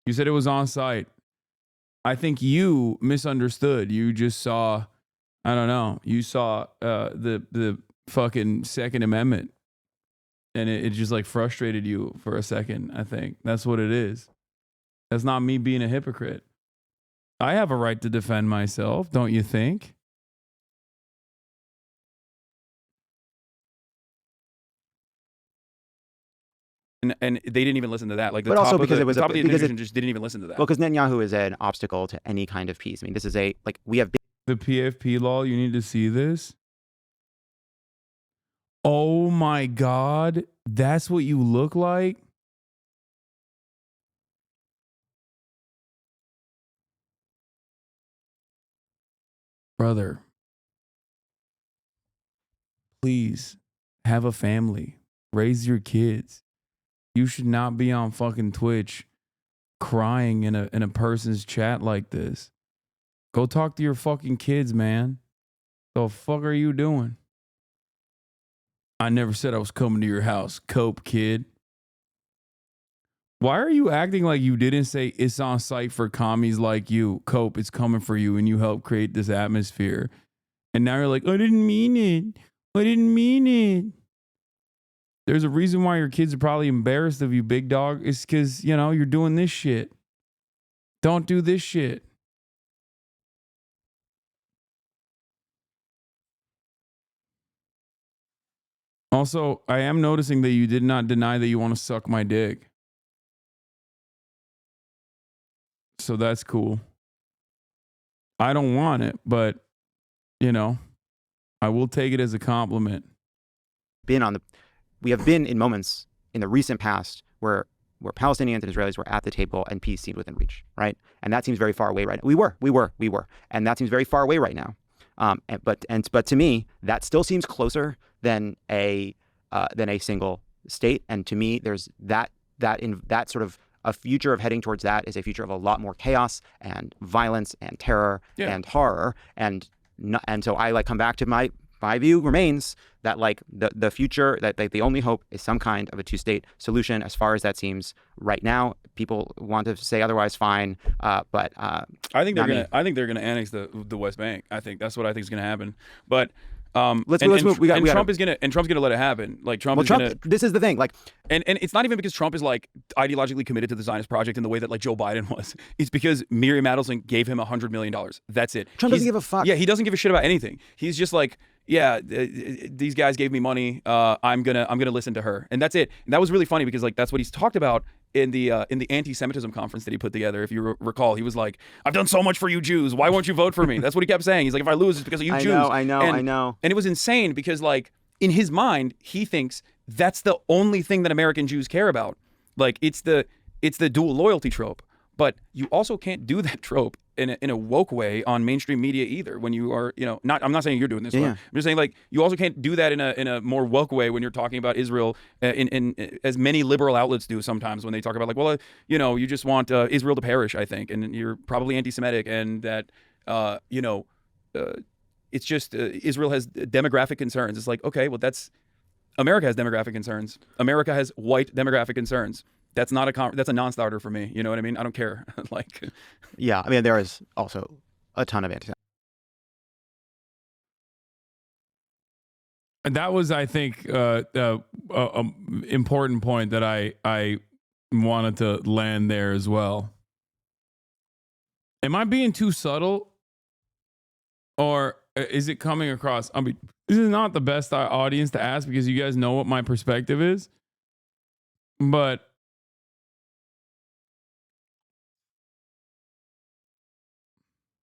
Speaker 4: You said it was on site. I think you misunderstood. You just saw, I don't know, you saw the fucking Second Amendment. And it just like frustrated you for a second, I think. That's what it is. That's not me being a hypocrite. I have a right to defend myself, don't you think?
Speaker 6: And they didn't even listen to that. Like the
Speaker 5: but
Speaker 6: top
Speaker 5: also
Speaker 6: of
Speaker 5: because
Speaker 6: the,
Speaker 5: it was
Speaker 6: the top of the
Speaker 5: because
Speaker 6: administration just didn't even listen to that.
Speaker 5: Well, because Netanyahu is an obstacle to any kind of peace. I mean, this is we have
Speaker 4: the PFP law. You need to see this. Oh my God, that's what you look like? Brother, please have a family. Raise your kids. You should not be on fucking Twitch crying in a person's chat like this. Go talk to your fucking kids, man. The fuck are you doing? I never said I was coming to your house. Cope, kid. Why are you acting like you didn't say it's on site for commies like you? Cope, it's coming for you and you helped create this atmosphere. And now you're like, I didn't mean it. I didn't mean it. There's a reason why your kids are probably embarrassed of you, big dog. It's because, you're doing this shit. Don't do this shit. Also, I am noticing that you did not deny that you want to suck my dick. So that's cool. I don't want it, but, I will take it as a compliment.
Speaker 5: We have been in moments in the recent past where Palestinians and Israelis were at the table and peace seemed within reach, right? And that seems very far away right now. We were. And that seems very far away right now. But to me, that still seems closer than a single state. And to me, there's that sort of a future of heading towards that is a future of a lot more chaos and violence and terror and horror. And so I come back to my view remains that the future, that the only hope is some kind of a two-state solution. As far as that seems right now, people want to say otherwise, fine. But
Speaker 6: I think they're gonna annex the West Bank. I think that's what I think is gonna happen. But let's move. Trump's gonna let it happen. Like Trump.
Speaker 5: This is the thing.
Speaker 6: And it's not even because Trump is ideologically committed to the Zionist project in the way that Joe Biden was. It's because Miriam Adelson gave him $100 million. That's it.
Speaker 5: Trump doesn't give a fuck.
Speaker 6: Yeah, he doesn't give a shit about anything. He's just these guys gave me money. I'm gonna listen to her, and that's it. And that was really funny because that's what he's talked about in the anti-Semitism conference that he put together. If you recall, he was like, "I've done so much for you Jews. Why won't you vote for me?" That's what he kept saying. He's like, "If I lose, it's because of you Jews."
Speaker 5: I know.
Speaker 6: And it was insane because in his mind, he thinks that's the only thing that American Jews care about. It's the dual loyalty trope. But you also can't do that trope in a woke way on mainstream media either. When you are, I'm not saying you're doing this.
Speaker 5: Yeah.
Speaker 6: I'm just saying you also can't do that in a more woke way when you're talking about Israel in as many liberal outlets do sometimes when they talk about you just want Israel to perish, I think, and you're probably anti-Semitic and that it's just Israel has demographic concerns. It's okay, well America has demographic concerns. America has white demographic concerns. That's that's a non-starter for me. You know what I mean? I don't care.
Speaker 5: Yeah, I mean, there is also a ton of anti-Semitism.
Speaker 4: And that was, I think, important point that I wanted to land there as well. Am I being too subtle? Or is it coming across? I mean, this is not the best audience to ask because you guys know what my perspective is. But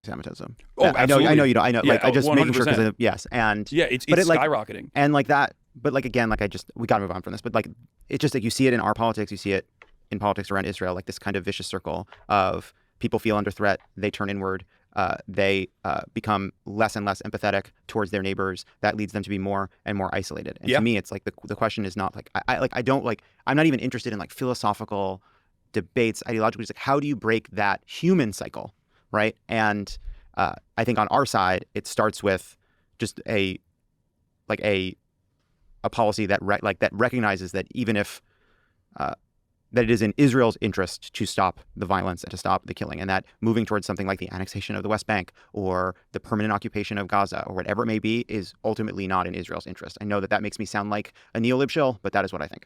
Speaker 5: anti-Semitism.
Speaker 6: Oh,
Speaker 5: I know you don't. I know.
Speaker 6: Yeah,
Speaker 5: Like I just making sure
Speaker 6: 100%.
Speaker 5: because yes, and
Speaker 6: Yeah, it's
Speaker 5: like,
Speaker 6: skyrocketing.
Speaker 5: and like that. But like again, like we gotta move on from this. But like it's just like you see it in our politics, you see it in politics around Israel, like this kind of vicious circle of people feel under threat, they turn inward, they become less and less empathetic towards their neighbors. That leads them to be more and more isolated. And to me, it's like the question is not like I'm not even interested in like philosophical debates ideologically. It's like how do you break that human cycle, right? And I think on our side, it starts with just a policy that recognizes that even if that it is in Israel's interest to stop the violence and to stop the killing, and that moving towards something like the annexation of the West Bank or the permanent occupation of Gaza or whatever it may be is ultimately not in Israel's interest. I know that makes me sound like a neo-lib shill, but that is what I think.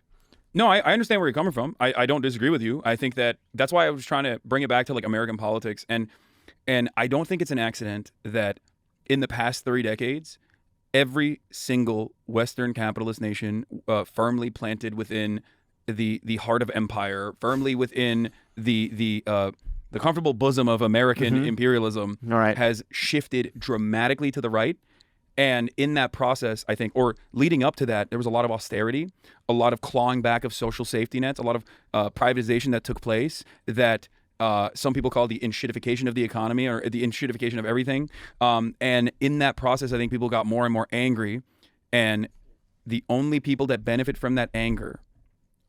Speaker 6: No, I understand where you're coming from. I don't disagree with you. I think that's why I was trying to bring it back to like American politics. And I don't think it's an accident that in the past 3 decades, every single Western capitalist nation firmly planted within the heart of empire, firmly within the comfortable bosom of American imperialism, has shifted dramatically to the right. And in that process, I think, or leading up to that, there was a lot of austerity, a lot of clawing back of social safety nets, a lot of privatization that took place that some people call the enshittification of the economy or the enshittification of everything. And in that process, I think people got more and more angry. And the only people that benefit from that anger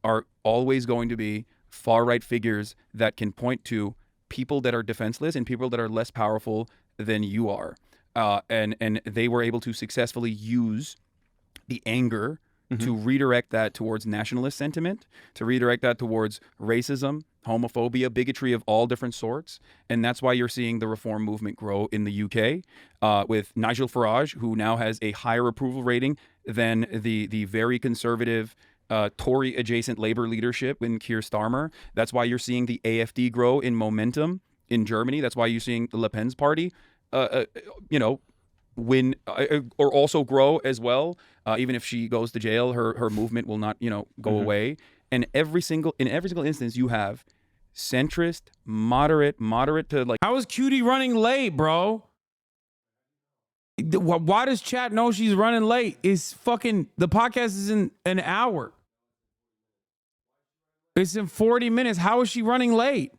Speaker 6: are always going to be far-right figures that can point to people that are defenseless and people that are less powerful than you are. And they were able to successfully use the anger to redirect that towards nationalist sentiment, to redirect that towards racism, homophobia, bigotry of all different sorts. And that's why you're seeing the reform movement grow in the UK with Nigel Farage, who now has a higher approval rating than the very conservative Tory-adjacent Labour leadership in Keir Starmer. That's why you're seeing the AfD grow in momentum in Germany. That's why you're seeing Le Pen's party win or also grow as well. Even if she goes to jail, her movement will not, go away. And in every single instance, you have centrist, moderate to like.
Speaker 4: How is Cutie running late, bro? Why does chat know she's running late? The podcast is in an hour. It's in 40 minutes. How is she running late?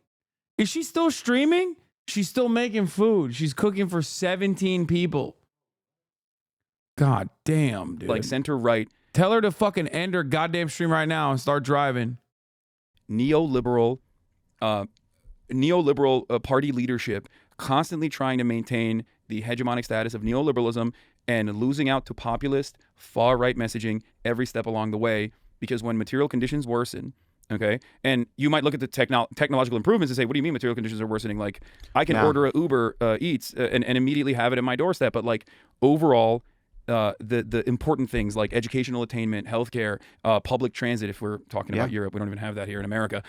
Speaker 4: Is she still streaming? She's still making food. She's cooking for 17 people. God damn, dude.
Speaker 6: Like center right.
Speaker 4: Tell her to fucking end her goddamn stream right now and start driving.
Speaker 6: Neoliberal party leadership constantly trying to maintain the hegemonic status of neoliberalism and losing out to populist far-right messaging every step along the way, because when material conditions worsen, okay, and you might look at the technological improvements and say, what do you mean material conditions are worsening? Like, I can order a Uber Eats and immediately have it at my doorstep, but like overall, the important things like educational attainment, healthcare, public transit. If we're talking about Europe, we don't even have that here in America.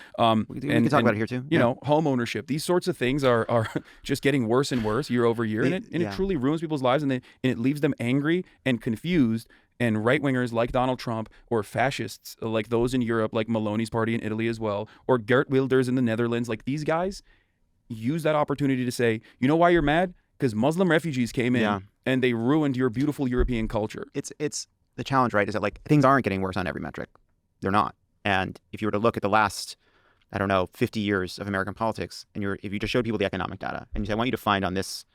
Speaker 5: We can talk about it here too.
Speaker 6: You know, home ownership. These sorts of things are just getting worse and worse year over year, and it truly ruins people's lives, and it leaves them angry and confused. And right-wingers like Donald Trump, or fascists like those in Europe, like Meloni's party in Italy as well, or Geert Wilders in the Netherlands, like these guys use that opportunity to say, you know why you're mad? Because Muslim refugees came in and they ruined your beautiful European culture.
Speaker 5: It's the challenge, right? Is that like things aren't getting worse on every metric. They're not. And if you were to look at the last, 50 years of American politics, and if you just showed people the economic data, and you say, I want you to find on this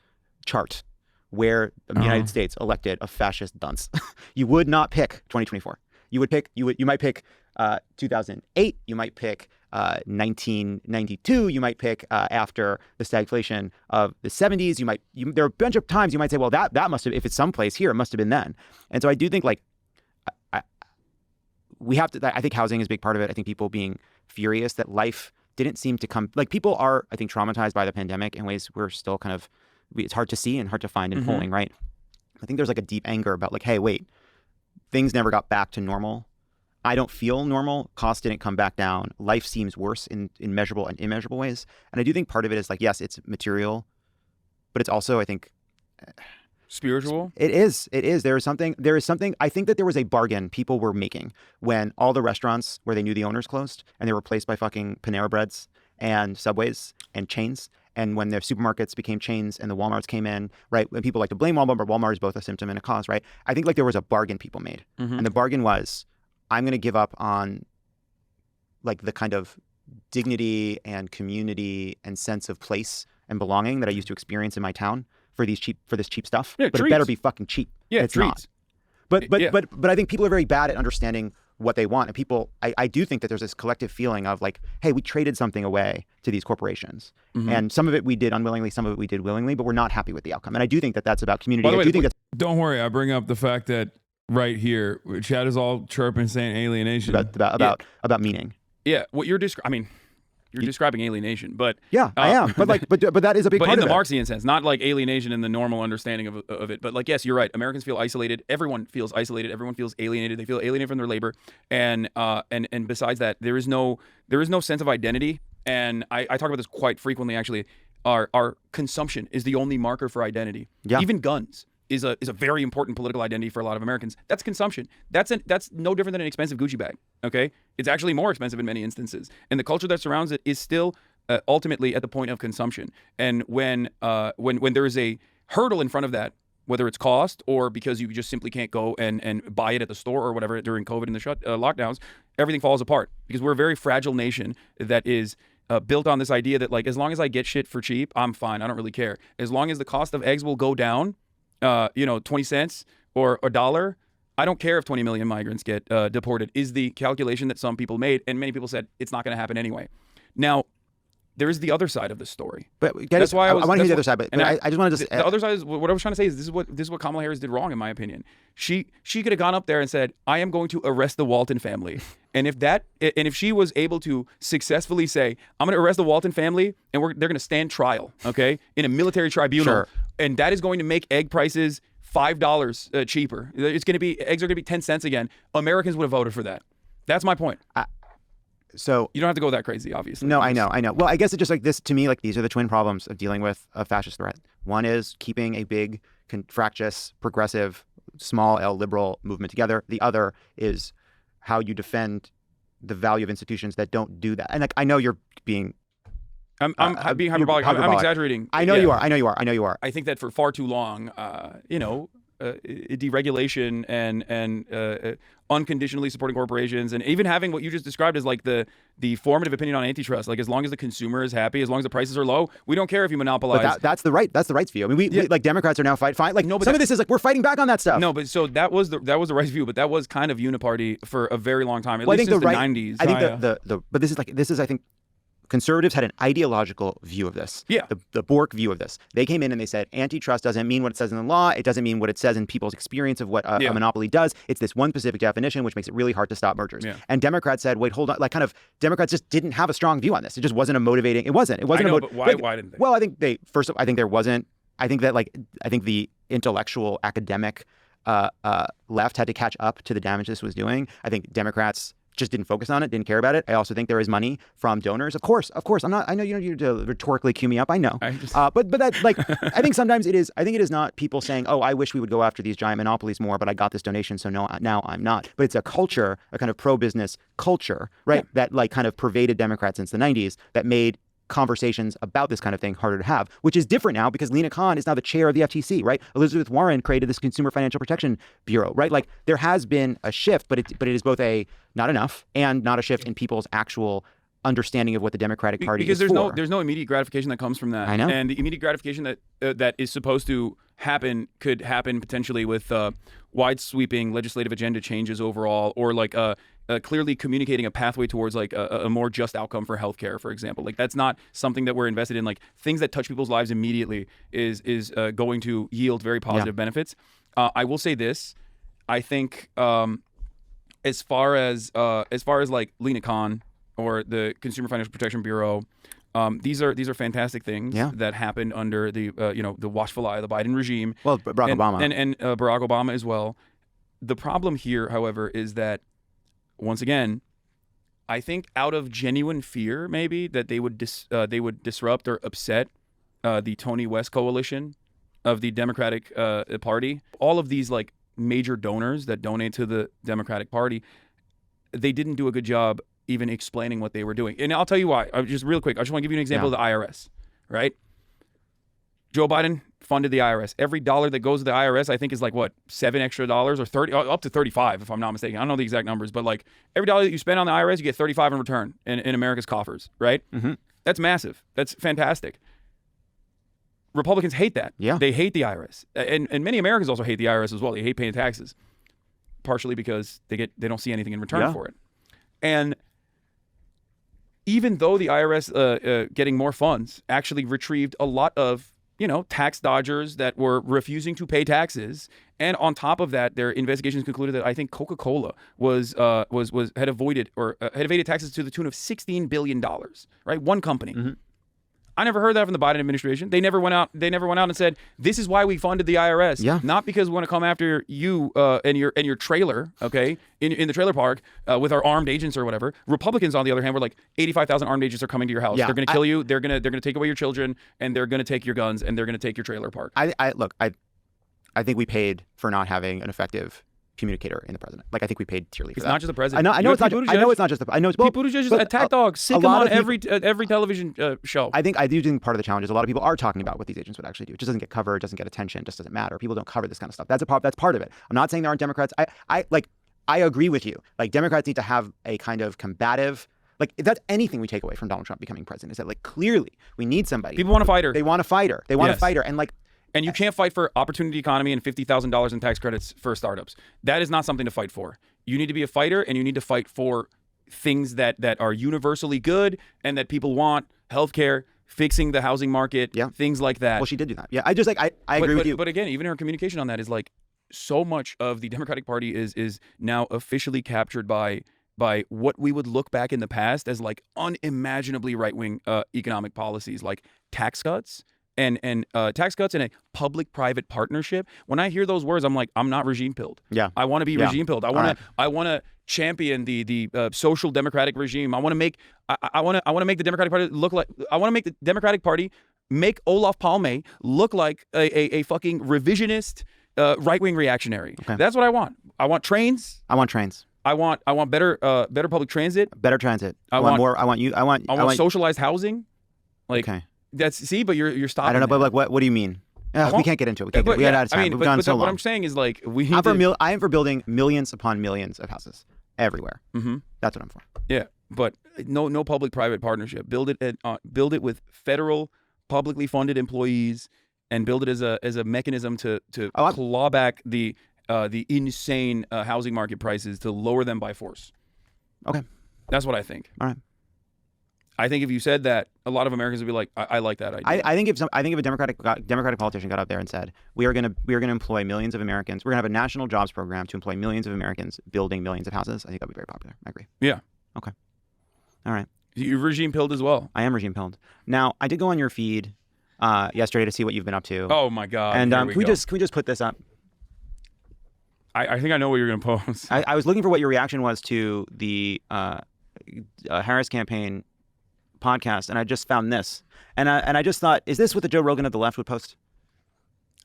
Speaker 5: chart where the United States elected a fascist dunce, you would not pick 2024. You might pick 2008. You might pick 1992. You might pick after the stagflation of the 70s. There are a bunch of times you might say, well, that must have, if it's someplace here, it must have been then. And so I do think we have to. I think housing is a big part of it. I think people being furious that life didn't seem to come. Like people are, I think, traumatized by the pandemic in ways we're still kind of. It's hard to see and hard to find in polling, right? I think there's like a deep anger about like, hey, wait, things never got back to normal. I don't feel normal. Costs didn't come back down. Life seems worse in measurable and immeasurable ways. And I do think part of it is like, yes, it's material, but it's also, I think,
Speaker 6: spiritual.
Speaker 5: It is. There is something. I think that there was a bargain people were making when all the restaurants where they knew the owners closed and they were replaced by fucking Panera Breads and Subways and chains. And when their supermarkets became chains and the Walmarts came in, right? When people like to blame Walmart, but Walmart is both a symptom and a cause, right? I think like there was a bargain people made. And the bargain was, I'm going to give up on like the kind of dignity and community and sense of place and belonging that I used to experience in my town for this cheap stuff.
Speaker 6: Yeah,
Speaker 5: but
Speaker 6: treats.
Speaker 5: it better be fucking cheap.
Speaker 6: Yeah,
Speaker 5: it's
Speaker 6: treats.
Speaker 5: not. But I think people are very bad at understanding what they want. And people, I do think that there's this collective feeling of like, hey, we traded something away to these corporations. And some of it we did unwillingly, some of it we did willingly, but we're not happy with the outcome. And I do think that that's about community.
Speaker 4: By the way,
Speaker 5: I do think that's
Speaker 4: don't worry, I bring up the fact that right here, Chad is all chirping saying alienation.
Speaker 5: about meaning.
Speaker 6: Yeah, what you're describing. You're describing alienation, but
Speaker 5: yeah, I am. But like, but that is a big
Speaker 6: but
Speaker 5: part
Speaker 6: in
Speaker 5: of
Speaker 6: the
Speaker 5: it.
Speaker 6: Marxian sense, not like alienation in the normal understanding of it. But like, yes, you're right. Americans feel isolated. Everyone feels isolated. Everyone feels alienated. They feel alienated from their labor, and besides that, there is no sense of identity. And I talk about this quite frequently. Actually, our consumption is the only marker for identity.
Speaker 5: Yeah.
Speaker 6: Even guns is a very important political identity for a lot of Americans. That's consumption. That's no different than an expensive Gucci bag. Okay, it's actually more expensive in many instances, and the culture that surrounds it is still ultimately at the point of consumption. And when there is a hurdle in front of that, whether it's cost or because you just simply can't go and buy it at the store or whatever during COVID and the lockdowns, everything falls apart because we're a very fragile nation that is built on this idea that like as long as I get shit for cheap, I'm fine. I don't really care. As long as the cost of eggs will go down, 20 cents or $1, I don't care if 20 million migrants get deported, is the calculation that some people made. And many people said it's not going to happen anyway. Now, there is the other side of this story.
Speaker 5: But
Speaker 6: that's why I
Speaker 5: want to hear the other side. But I just want to just
Speaker 6: the other side is what I was trying to say is this is what Kamala Harris did wrong in my opinion. She could have gone up there and said, I am going to arrest the Walton family. And if she was able to successfully say, I'm going to arrest the Walton family and they're going to stand trial, okay, in a military tribunal,
Speaker 5: Sure.
Speaker 6: and that is going to make egg prices $5 cheaper. Eggs are going to be 10 cents again. Americans would have voted for that. That's my point.
Speaker 5: So
Speaker 6: you don't have to go that crazy, obviously.
Speaker 5: No, I know. Well, I guess it's just like this to me. Like these are the twin problems of dealing with a fascist threat. One is keeping a big, fractious, progressive, small L liberal movement together. The other is how you defend the value of institutions that don't do that. And like I know you're being.
Speaker 6: I'm being hyperbolic. I'm exaggerating.
Speaker 5: I know you are. I know you are.
Speaker 6: I think that for far too long, deregulation and unconditionally supporting corporations, and even having what you just described as like the formative opinion on antitrust. Like as long as the consumer is happy, as long as the prices are low, we don't care if you monopolize.
Speaker 5: But that's the right's view. I mean, we like Democrats are now fighting. Like some of this is like we're fighting back on that stuff.
Speaker 6: No, but so that was the right's view, but that was kind of uniparty for a very long time. At least since the 90s.
Speaker 5: I think but this is I think. Conservatives had an ideological view of this.
Speaker 6: Yeah.
Speaker 5: The Bork view of this. They came in and they said, antitrust doesn't mean what it says in the law. It doesn't mean what it says in people's experience of what a monopoly does. It's this one specific definition, which makes it really hard to stop mergers.
Speaker 6: Yeah.
Speaker 5: And Democrats said, wait, hold on. Like kind of Democrats just didn't have a strong view on this. It just wasn't a motivating. It wasn't.
Speaker 6: I know, but why didn't they?
Speaker 5: Well, I think I think there wasn't. I think the intellectual academic left had to catch up to the damage this was doing. I think Democrats just didn't focus on it, didn't care about it. I also think there is money from donors. Of course. I'm not. I know you don't need to rhetorically cue me up. I know. But that like I think sometimes it is. I think it is not people saying, "Oh, I wish we would go after these giant monopolies more, but I got this donation, so no, now I'm not." But it's a culture, a kind of pro-business culture, right? That like kind of pervaded Democrats since the '90s. That made conversations about this kind of thing harder to have, which is different now because Lena Khan is now the chair of the FTC, right? Elizabeth Warren created this Consumer Financial Protection Bureau, right? Like there has been a shift, but it is both a not enough and not a shift in people's actual understanding of what the Democratic Party
Speaker 6: because
Speaker 5: is
Speaker 6: there's no immediate gratification that comes from that.
Speaker 5: I know.
Speaker 6: And the immediate gratification that is supposed to happen could happen potentially with wide sweeping legislative agenda changes overall, or like clearly communicating a pathway towards like a more just outcome for healthcare, for example. Like that's not something that we're invested in. Like things that touch people's lives immediately is going to yield very positive benefits. I will say this. I think as far as like Lena Khan or the Consumer Financial Protection Bureau, these are fantastic things that happened under the the watchful eye of the Biden regime.
Speaker 5: Well, Barack Obama
Speaker 6: and Barack Obama as well. The problem here, however, is that once again, I think out of genuine fear, maybe that they would disrupt or upset the Tony West coalition, of the Democratic Party, all of these like major donors that donate to the Democratic Party, they didn't do a good job even explaining what they were doing. And I'll tell you why. Just real quick, I just want to give you an example of the IRS, right? Joe Biden funded the IRS. Every dollar that goes to the IRS, I think, is like, what, $7 extra or 30, up to 35, if I'm not mistaken. I don't know the exact numbers, but like every dollar that you spend on the IRS, you get 35 in return in America's coffers, right? That's massive. That's fantastic. Republicans hate that.
Speaker 5: Yeah.
Speaker 6: They hate the IRS. And many Americans also hate the IRS as well. They hate paying taxes, partially because they don't see anything in return for it. And even though the IRS getting more funds actually retrieved a lot of, tax dodgers that were refusing to pay taxes, and on top of that, their investigations concluded that I think Coca-Cola had evaded taxes to the tune of $16 billion, right? One company. I never heard that from the Biden administration. They never went out and said, this is why we funded the IRS.
Speaker 5: Yeah.
Speaker 6: Not because we want to come after you and your trailer, okay, in the trailer park with our armed agents or whatever. Republicans, on the other hand, were like, 85,000 armed agents are coming to your house.
Speaker 5: Yeah,
Speaker 6: they're going to kill you. They're going to take away your children, and they're going to take your guns, and they're going to take your trailer park.
Speaker 5: I think we paid for not having an effective communicator in the president. Like, I think we paid dearly for
Speaker 6: It's
Speaker 5: that.
Speaker 6: not just the president.
Speaker 5: I know it's not. I know it's not just the. I know it's
Speaker 6: Pete Buttigieg is attack dog. Sick him on every television show.
Speaker 5: I do think part of the challenge is a lot of people are talking about what these agents would actually do. It just doesn't get covered, doesn't get attention, just doesn't matter. People don't cover this kind of stuff. That's part of it. I'm not saying there aren't Democrats. I agree with you. Like, Democrats need to have a kind of combative. Like, if that's anything we take away from Donald Trump becoming president, is that, like, clearly we need somebody.
Speaker 6: People want a fighter.
Speaker 5: They want a fighter. They want a fighter, and like.
Speaker 6: And you can't fight for opportunity economy and $50,000 in tax credits for startups. That is not something to fight for. You need to be a fighter, and you need to fight for things that are universally good and that people want: healthcare, fixing the housing market, things like that.
Speaker 5: Well, she did do that. Yeah, I just I agree with you.
Speaker 6: But again, even her communication on that is like, so much of the Democratic Party is now officially captured by what we would look back in the past as like unimaginably right-wing economic policies, like tax cuts. And tax cuts and a public-private partnership. When I hear those words, I'm like, I'm not regime pilled.
Speaker 5: Yeah,
Speaker 6: I want to be regime pilled. I want to champion the social democratic regime. I want to make the Democratic Party look like. I want to make the Democratic Party make Olof Palme look like a fucking revisionist right-wing reactionary. Okay. That's what I want. I want trains.
Speaker 5: I want trains.
Speaker 6: I want better public transit.
Speaker 5: Better transit. I want more. I want
Speaker 6: socialized housing. Like. Okay. But you're stopping.
Speaker 5: I don't know, but like, what do you mean? We can't get into it. We got out of time. We've gone so long.
Speaker 6: What I'm saying is, like,
Speaker 5: I am for building millions upon millions of houses everywhere. That's what I'm for.
Speaker 6: Yeah, but no public-private partnership. Build it with federal, publicly funded employees, and build it as a mechanism to claw back the insane housing market prices, to lower them by force.
Speaker 5: Okay,
Speaker 6: that's what I think.
Speaker 5: All right.
Speaker 6: I think if you said that, a lot of Americans would be like, "I like that idea."
Speaker 5: I think if a Democratic politician got up there and said, "We are gonna employ millions of Americans. We're gonna have a national jobs program to employ millions of Americans, building millions of houses," I think that'd be very popular. I agree.
Speaker 6: Yeah.
Speaker 5: Okay. All right.
Speaker 6: You're regime pilled as well.
Speaker 5: I am regime pilled. Now, I did go on your feed yesterday to see what you've been up to.
Speaker 6: Oh my God!
Speaker 5: And can we just put this up?
Speaker 6: I think I know what you're gonna post.
Speaker 5: I was looking for what your reaction was to the Harris campaign podcast, and I just found this, and I just thought, is this what the Joe Rogan of the left would post?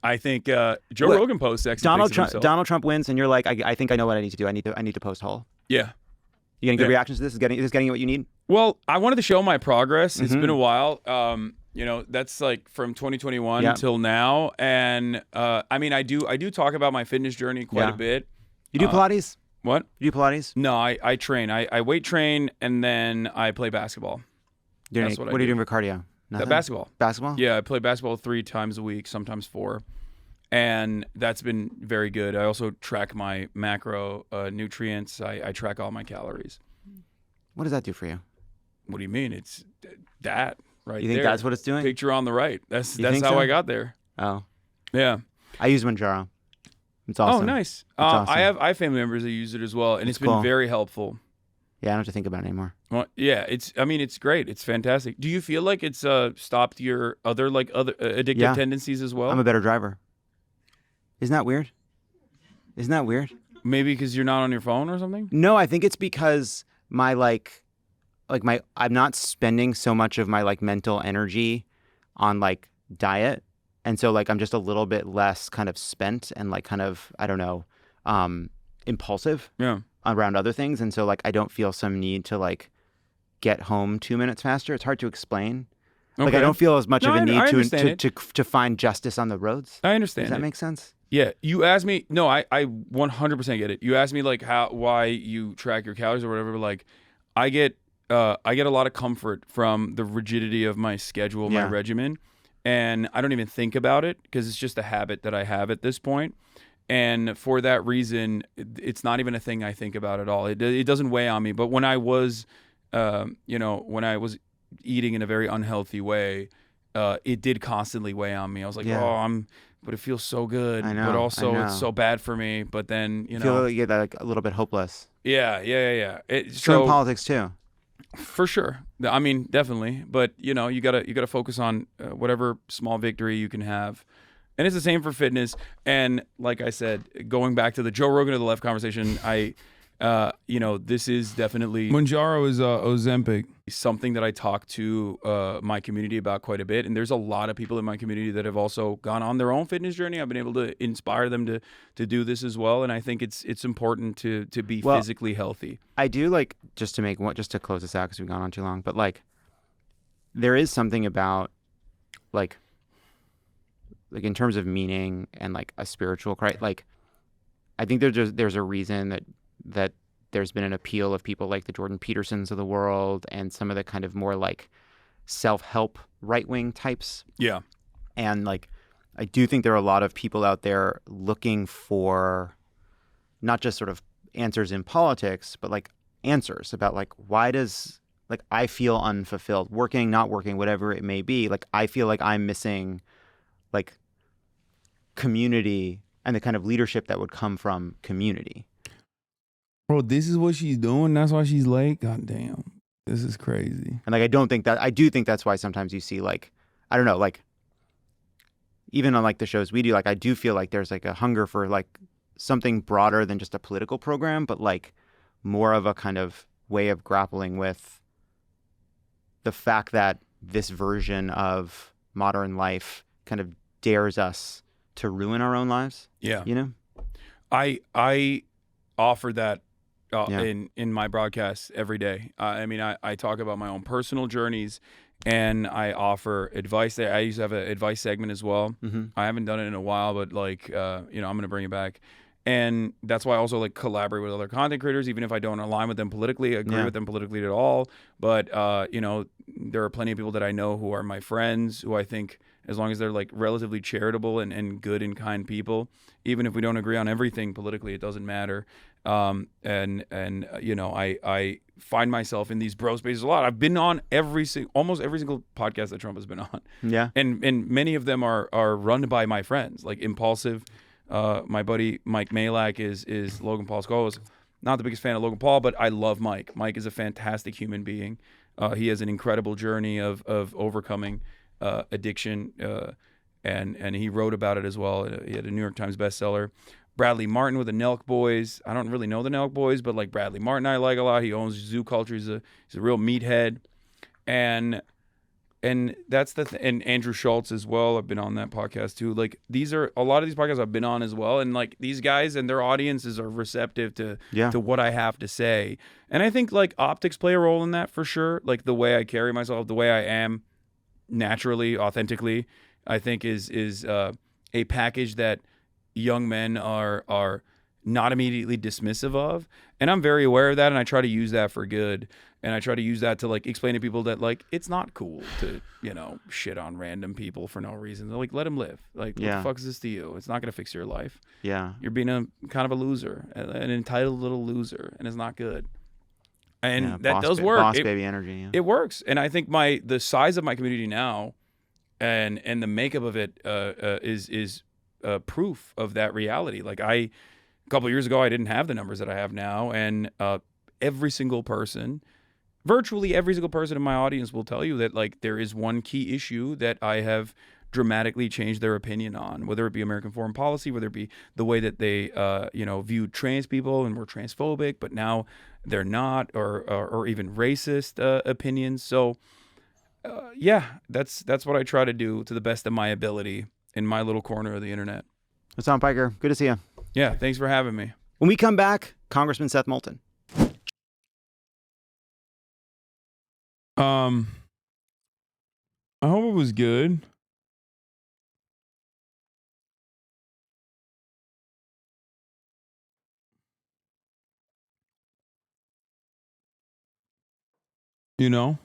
Speaker 6: I think Joe Rogan posts
Speaker 5: Donald Trump wins, and you're like, I think I know what I need to do. I need to post whole.
Speaker 6: Yeah.
Speaker 5: You getting good reactions to this? Is this getting what you need?
Speaker 6: Well, I wanted to show my progress. It's been a while. That's like from 2021 until now, and I do talk about my fitness journey quite a bit.
Speaker 5: You do Pilates?
Speaker 6: What?
Speaker 5: You do Pilates?
Speaker 6: No, I train. I weight train, and then I play basketball.
Speaker 5: What are you doing for cardio? Nothing?
Speaker 6: Basketball.
Speaker 5: Basketball?
Speaker 6: Yeah, I play basketball 3 times a week, sometimes 4. And that's been very good. I also track my macro nutrients. I track all my calories.
Speaker 5: What does that do for you?
Speaker 6: What do you mean? It's that right
Speaker 5: You think
Speaker 6: there.
Speaker 5: that's what it's doing?
Speaker 6: Picture on the right. That's how
Speaker 5: so?
Speaker 6: I got there.
Speaker 5: Oh.
Speaker 6: Yeah.
Speaker 5: I use Manjaro. It's awesome.
Speaker 6: Oh, nice.
Speaker 5: Awesome.
Speaker 6: I have family members that use it as well, and it's been very helpful.
Speaker 5: Yeah, I don't have to think about it anymore.
Speaker 6: Well, yeah, it's great. It's fantastic. Do you feel like it's stopped your other addictive tendencies as well?
Speaker 5: I'm a better driver. Isn't that weird?
Speaker 6: Maybe because you're not on your phone or something?
Speaker 5: No, I think it's because my I'm not spending so much of my mental energy on diet And so like I'm just a little bit less kind of spent and like kind of, I don't know, impulsive around other things. And so like I don't feel some need to like get home 2 minutes faster. It's hard to explain. Like I don't feel as much of a need to find justice on the roads.
Speaker 6: I understand.
Speaker 5: Does that make sense?
Speaker 6: Yeah, you asked me. No, I 100% get it. You asked me like why you track your calories or whatever. But like, I get a lot of comfort from the rigidity of my schedule, my regimen, and I don't even think about it because it's just a habit that I have at this point. And for that reason, it's not even a thing I think about at all. It doesn't weigh on me. But when I was, when I was eating in a very unhealthy way, it did constantly weigh on me. I was like, but it feels so good.
Speaker 5: I know,
Speaker 6: but also
Speaker 5: I know.
Speaker 6: it's so bad for me. But then,
Speaker 5: You feel like you get like a little bit hopeless.
Speaker 6: Yeah.
Speaker 5: It's true in politics too.
Speaker 6: For sure. I mean, definitely. But you gotta focus on whatever small victory you can have. And it's the same for fitness. And like I said, going back to the Joe Rogan of the Left conversation, this is definitely
Speaker 4: Mounjaro is Ozempic.
Speaker 6: Something that I talk to my community about quite a bit. And there's a lot of people in my community that have also gone on their own fitness journey. I've been able to inspire them to do this as well. And I think it's important to be physically healthy.
Speaker 5: I do like just to close this out because we've gone on too long. But like, there is something about like in terms of meaning and like a spiritual Christ. Like, I think there's a reason that there's been an appeal of people like the Jordan Petersons of the world and some of the kind of more like self-help right-wing types.
Speaker 6: Yeah.
Speaker 5: And like, I do think there are a lot of people out there looking for not just sort of answers in politics, but like answers about like, why does like I feel unfulfilled, working, not working, whatever it may be. Like, I feel like I'm missing like community and the kind of leadership that would come from community.
Speaker 4: Bro, this is what she's doing. That's why she's late. God damn. This is crazy.
Speaker 5: And like, I do think that's why sometimes you see like, I don't know, like even on like the shows we do, like I do feel like there's like a hunger for like something broader than just a political program, but like more of a kind of way of grappling with the fact that this version of modern life kind of dares us to ruin our own lives.
Speaker 6: Yeah.
Speaker 5: You know?
Speaker 6: I offer that in my broadcasts every day. I mean, I talk about my own personal journeys and I offer advice. I used to have an advice segment as well.
Speaker 5: Mm-hmm.
Speaker 6: I haven't done it in a while, but like, I'm going to bring it back. And that's why I also like collaborate with other content creators, even if I don't align with them politically, agree with them politically at all. But, there are plenty of people that I know who are my friends, who I think as long as they're like relatively charitable and good and kind people, even if we don't agree on everything politically, it doesn't matter. I find myself in these bro spaces a lot. I've been on almost every single podcast that Trump has been on.
Speaker 5: Yeah.
Speaker 6: And many of them are run by my friends, like Impulsive. My buddy Mike Malak is Logan Paul's co-host. Not the biggest fan of Logan Paul, but I love Mike. Mike is a fantastic human being. He has an incredible journey of overcoming addiction, and he wrote about it as well. He had a New York Times bestseller. Bradley Martin with the Nelk Boys. I don't really know the Nelk Boys, but like Bradley Martin I like a lot. He owns Zoo Culture. He's a real meathead. And that's and Andrew Schultz as well. I've been on that podcast too. Like a lot of these podcasts I've been on as well. And like these guys and their audiences are receptive to what I have to say. And I think like optics play a role in that for sure. Like the way I carry myself, the way I am naturally, authentically, I think is a package that young men are not immediately dismissive of. And I'm very aware of that. And I try to use that for good. And I try to use that to like explain to people that like, it's not cool to, shit on random people for no reason. They're like, let them live. Like, what the fuck is this to you? It's not going to fix your life.
Speaker 5: Yeah.
Speaker 6: You're being a kind of a loser, an entitled little loser. And it's not good. And that does work.
Speaker 5: Boss baby energy. Yeah.
Speaker 6: It works. And I think the size of my community now and the makeup of it is proof of that reality. Like a couple of years ago, I didn't have the numbers that I have now. And virtually every single person in my audience will tell you that like there is one key issue that I have dramatically changed their opinion on, whether it be American foreign policy, whether it be the way that they viewed trans people and were transphobic, but now they're not, or even racist opinions. So that's what I try to do to the best of my ability. in my little corner of the internet.
Speaker 5: Hasan Piker, good to see you.
Speaker 6: Yeah, thanks for having me.
Speaker 5: When we come back, Congressman Seth Moulton.
Speaker 4: I hope it was good. You know?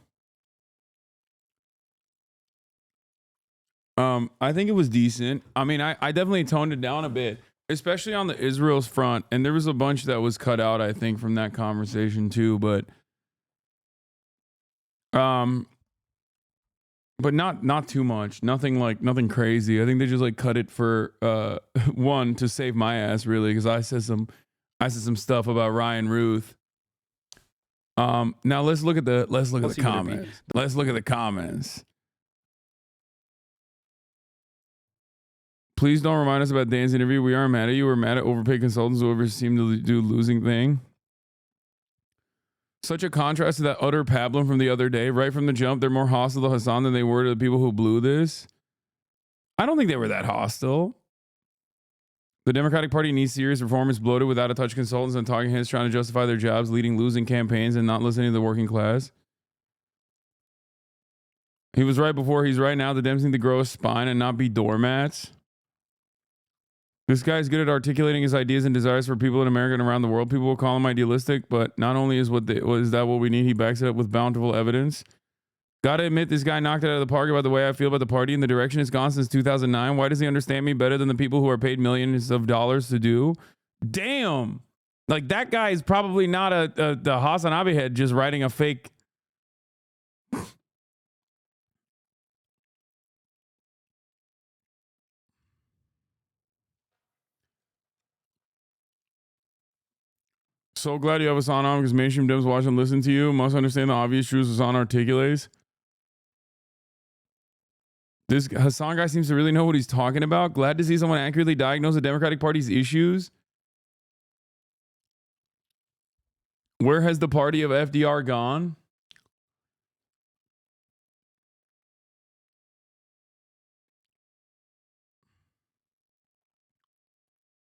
Speaker 4: I think it was decent. I mean, I definitely toned it down a bit, especially on the Israel's front. And there was a bunch that was cut out, I think, from that conversation too. But not too much. Nothing crazy. I think they just like cut it for one, to save my ass, really, because I said some stuff about Ryan Ruth. Now let's look at the comments. Let's look at the comments. Please don't remind us about Dan's interview. We aren't mad at you. We're mad at overpaid consultants who ever seem to do losing thing. Such a contrast to that utter pablum from the other day. Right from the jump, they're more hostile to Hasan than they were to the people who blew this. I don't think they were that hostile. The Democratic Party needs serious reform. It's bloated without a touch consultants and talking heads trying to justify their jobs, leading losing campaigns, and not listening to the working class. He was right before. He's right now. The Dems need to grow a spine and not be doormats. This guy's good at articulating his ideas and desires for people in America and around the world. People will call him idealistic, but not only is that what we need, he backs it up with bountiful evidence. Gotta admit, this guy knocked it out of the park about the way I feel about the party and the direction it's gone since 2009. Why does he understand me better than the people who are paid millions of dollars to do? Damn. Like, that guy is probably not the HasanAbi head just writing a fake. So glad you have Hasan on, because mainstream Dems watch and listen to you. Must understand the obvious truths Hasan articulates. This Hasan guy seems to really know what he's talking about. Glad to see someone accurately diagnose the Democratic Party's issues. Where has the party of FDR gone?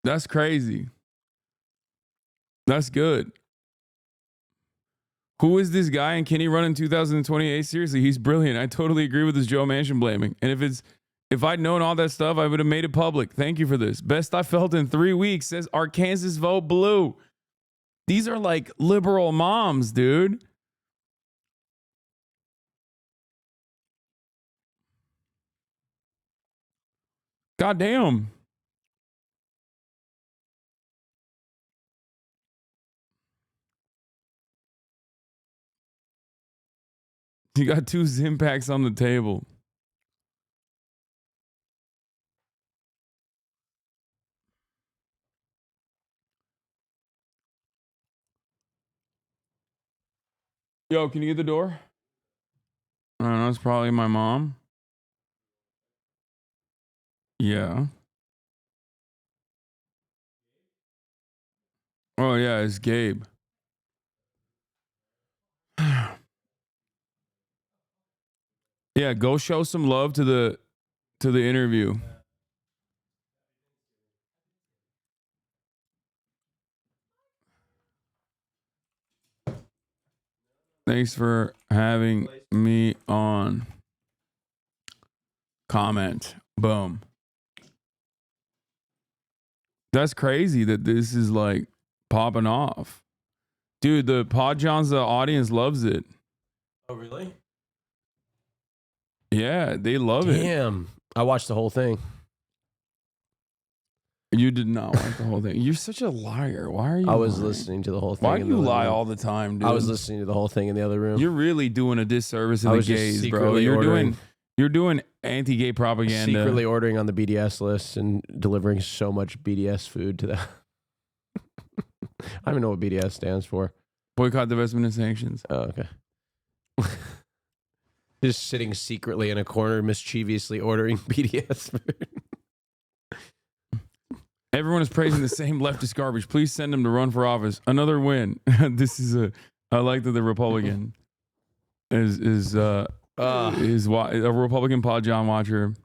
Speaker 4: That's crazy. That's good. Who is this guy and can he run in 2028? Seriously, he's brilliant. I totally agree with his Joe Manchin blaming. And if I'd known all that stuff, I would have made it public. Thank you for this. Best I felt in 3 weeks, says Arkansas vote blue. These are like liberal moms, dude. Goddamn. You got 2 Zim packs on the table. Yo, can you get the door? I don't know, it's probably my mom. Yeah. Oh yeah, it's Gabe. Yeah, go show some love to the interview. Thanks for having me on. Comment. Boom. That's crazy that this is like popping off. Dude, the Pod Johns, the audience loves it.
Speaker 3: Oh, really?
Speaker 4: Yeah, they love it.
Speaker 3: Damn. I watched the whole thing.
Speaker 4: You did not watch the whole thing. You're such a liar. Why are you
Speaker 3: I was
Speaker 4: lying?
Speaker 3: listening to the whole thing.
Speaker 4: Why do you lie all the time, dude?
Speaker 3: I was listening to the whole thing in the other room.
Speaker 4: You're really doing a disservice to
Speaker 3: I
Speaker 4: the
Speaker 3: was just
Speaker 4: gays, bro.
Speaker 3: secretly
Speaker 4: You're doing anti-gay propaganda.
Speaker 3: Secretly ordering on the BDS list and delivering so much BDS food to them. I don't even know what BDS stands for.
Speaker 4: Boycott, divestment, and sanctions.
Speaker 3: Oh, okay. Just sitting secretly in a corner, mischievously ordering BDS food.
Speaker 4: Everyone is praising the same leftist garbage. Please send him to run for office. Another win. I like that the Republican is a Republican Pod John watcher.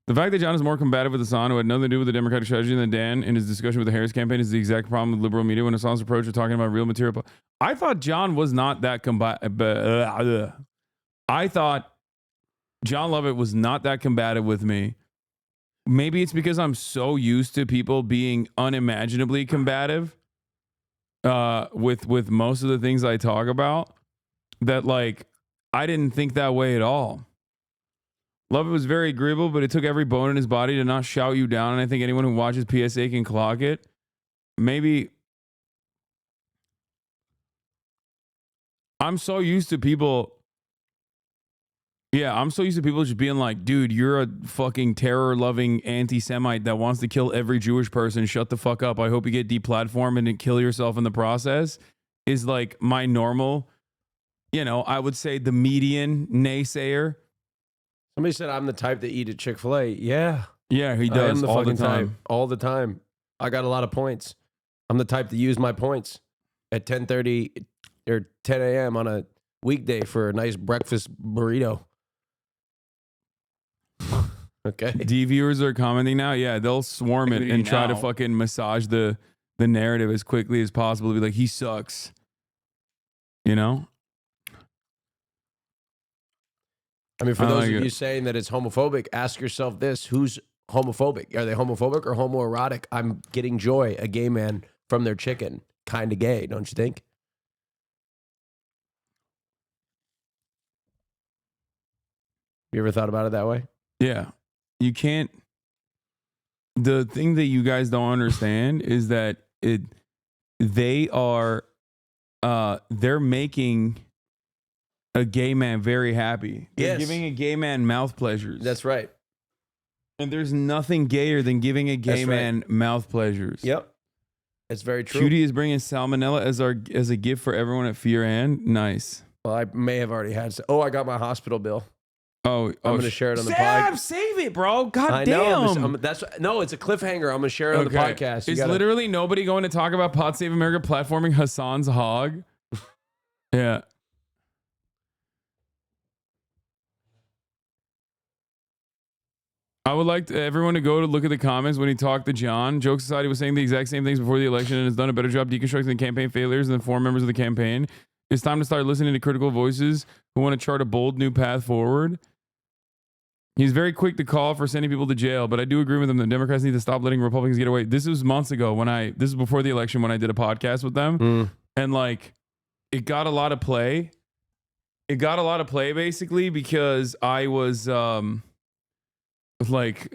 Speaker 4: The fact that John is more combative with Hasan, who had nothing to do with the Democratic strategy than Dan in his discussion with the Harris campaign, is the exact problem with liberal media when Hasan's approach of talking about real material. I thought John was not that combative. I thought John Lovett was not that combative with me. Maybe it's because I'm so used to people being unimaginably combative with most of the things I talk about that, like, I didn't think that way at all. Lovett was very agreeable, but it took every bone in his body to not shout you down, and I think anyone who watches PSA can clock it. Maybe I'm so used to people... Yeah, I'm so used to people just being like, dude, you're a fucking terror-loving anti-Semite that wants to kill every Jewish person. Shut the fuck up. I hope you get deplatformed and kill yourself in the process. Is like my normal, I would say the median naysayer.
Speaker 3: Somebody said I'm the type to eat at Chick-fil-A. Yeah.
Speaker 4: Yeah, he does all the time.
Speaker 3: All the time. I got a lot of points. I'm the type to use my points at 10:30 or 10 a.m. on a weekday for a nice breakfast burrito. Okay.
Speaker 4: D viewers are commenting now. Yeah, they'll swarm it and try to fucking massage the narrative as quickly as possible. Be like, he sucks.
Speaker 3: I mean, for those of you saying that it's homophobic, ask yourself this: who's homophobic? Are they homophobic or homoerotic? I'm getting joy, a gay man from their chicken. Kind of gay, don't you think? You ever thought about it that way?
Speaker 4: Yeah. You can't. The thing that you guys don't understand is that they're making a gay man very happy. They're giving a gay man mouth pleasures.
Speaker 3: That's right.
Speaker 4: And there's nothing gayer than giving a gay man mouth pleasures.
Speaker 3: Yep. That's very true.
Speaker 4: Judy is bringing salmonella as a gift for everyone at Fear and Nice.
Speaker 3: Well, I may have already had. I got my hospital bill.
Speaker 4: I'm
Speaker 3: going to share it on the podcast.
Speaker 4: Save it, bro. God
Speaker 3: I
Speaker 4: damn.
Speaker 3: know. It's a cliffhanger. I'm going to share it on the podcast.
Speaker 4: Is literally nobody going to talk about Pod Save America platforming Hasan's hog? Yeah. I would like everyone to go to look at the comments when he talked to John. Joke Society was saying the exact same things before the election and has done a better job deconstructing the campaign failures than 4 members of the campaign. It's time to start listening to critical voices who want to chart a bold new path forward. He's very quick to call for sending people to jail, but I do agree with him that Democrats need to stop letting Republicans get away. This was months ago this was before the election when I did a podcast with them. And like, it got a lot of play. It got a lot of play basically because I was, like,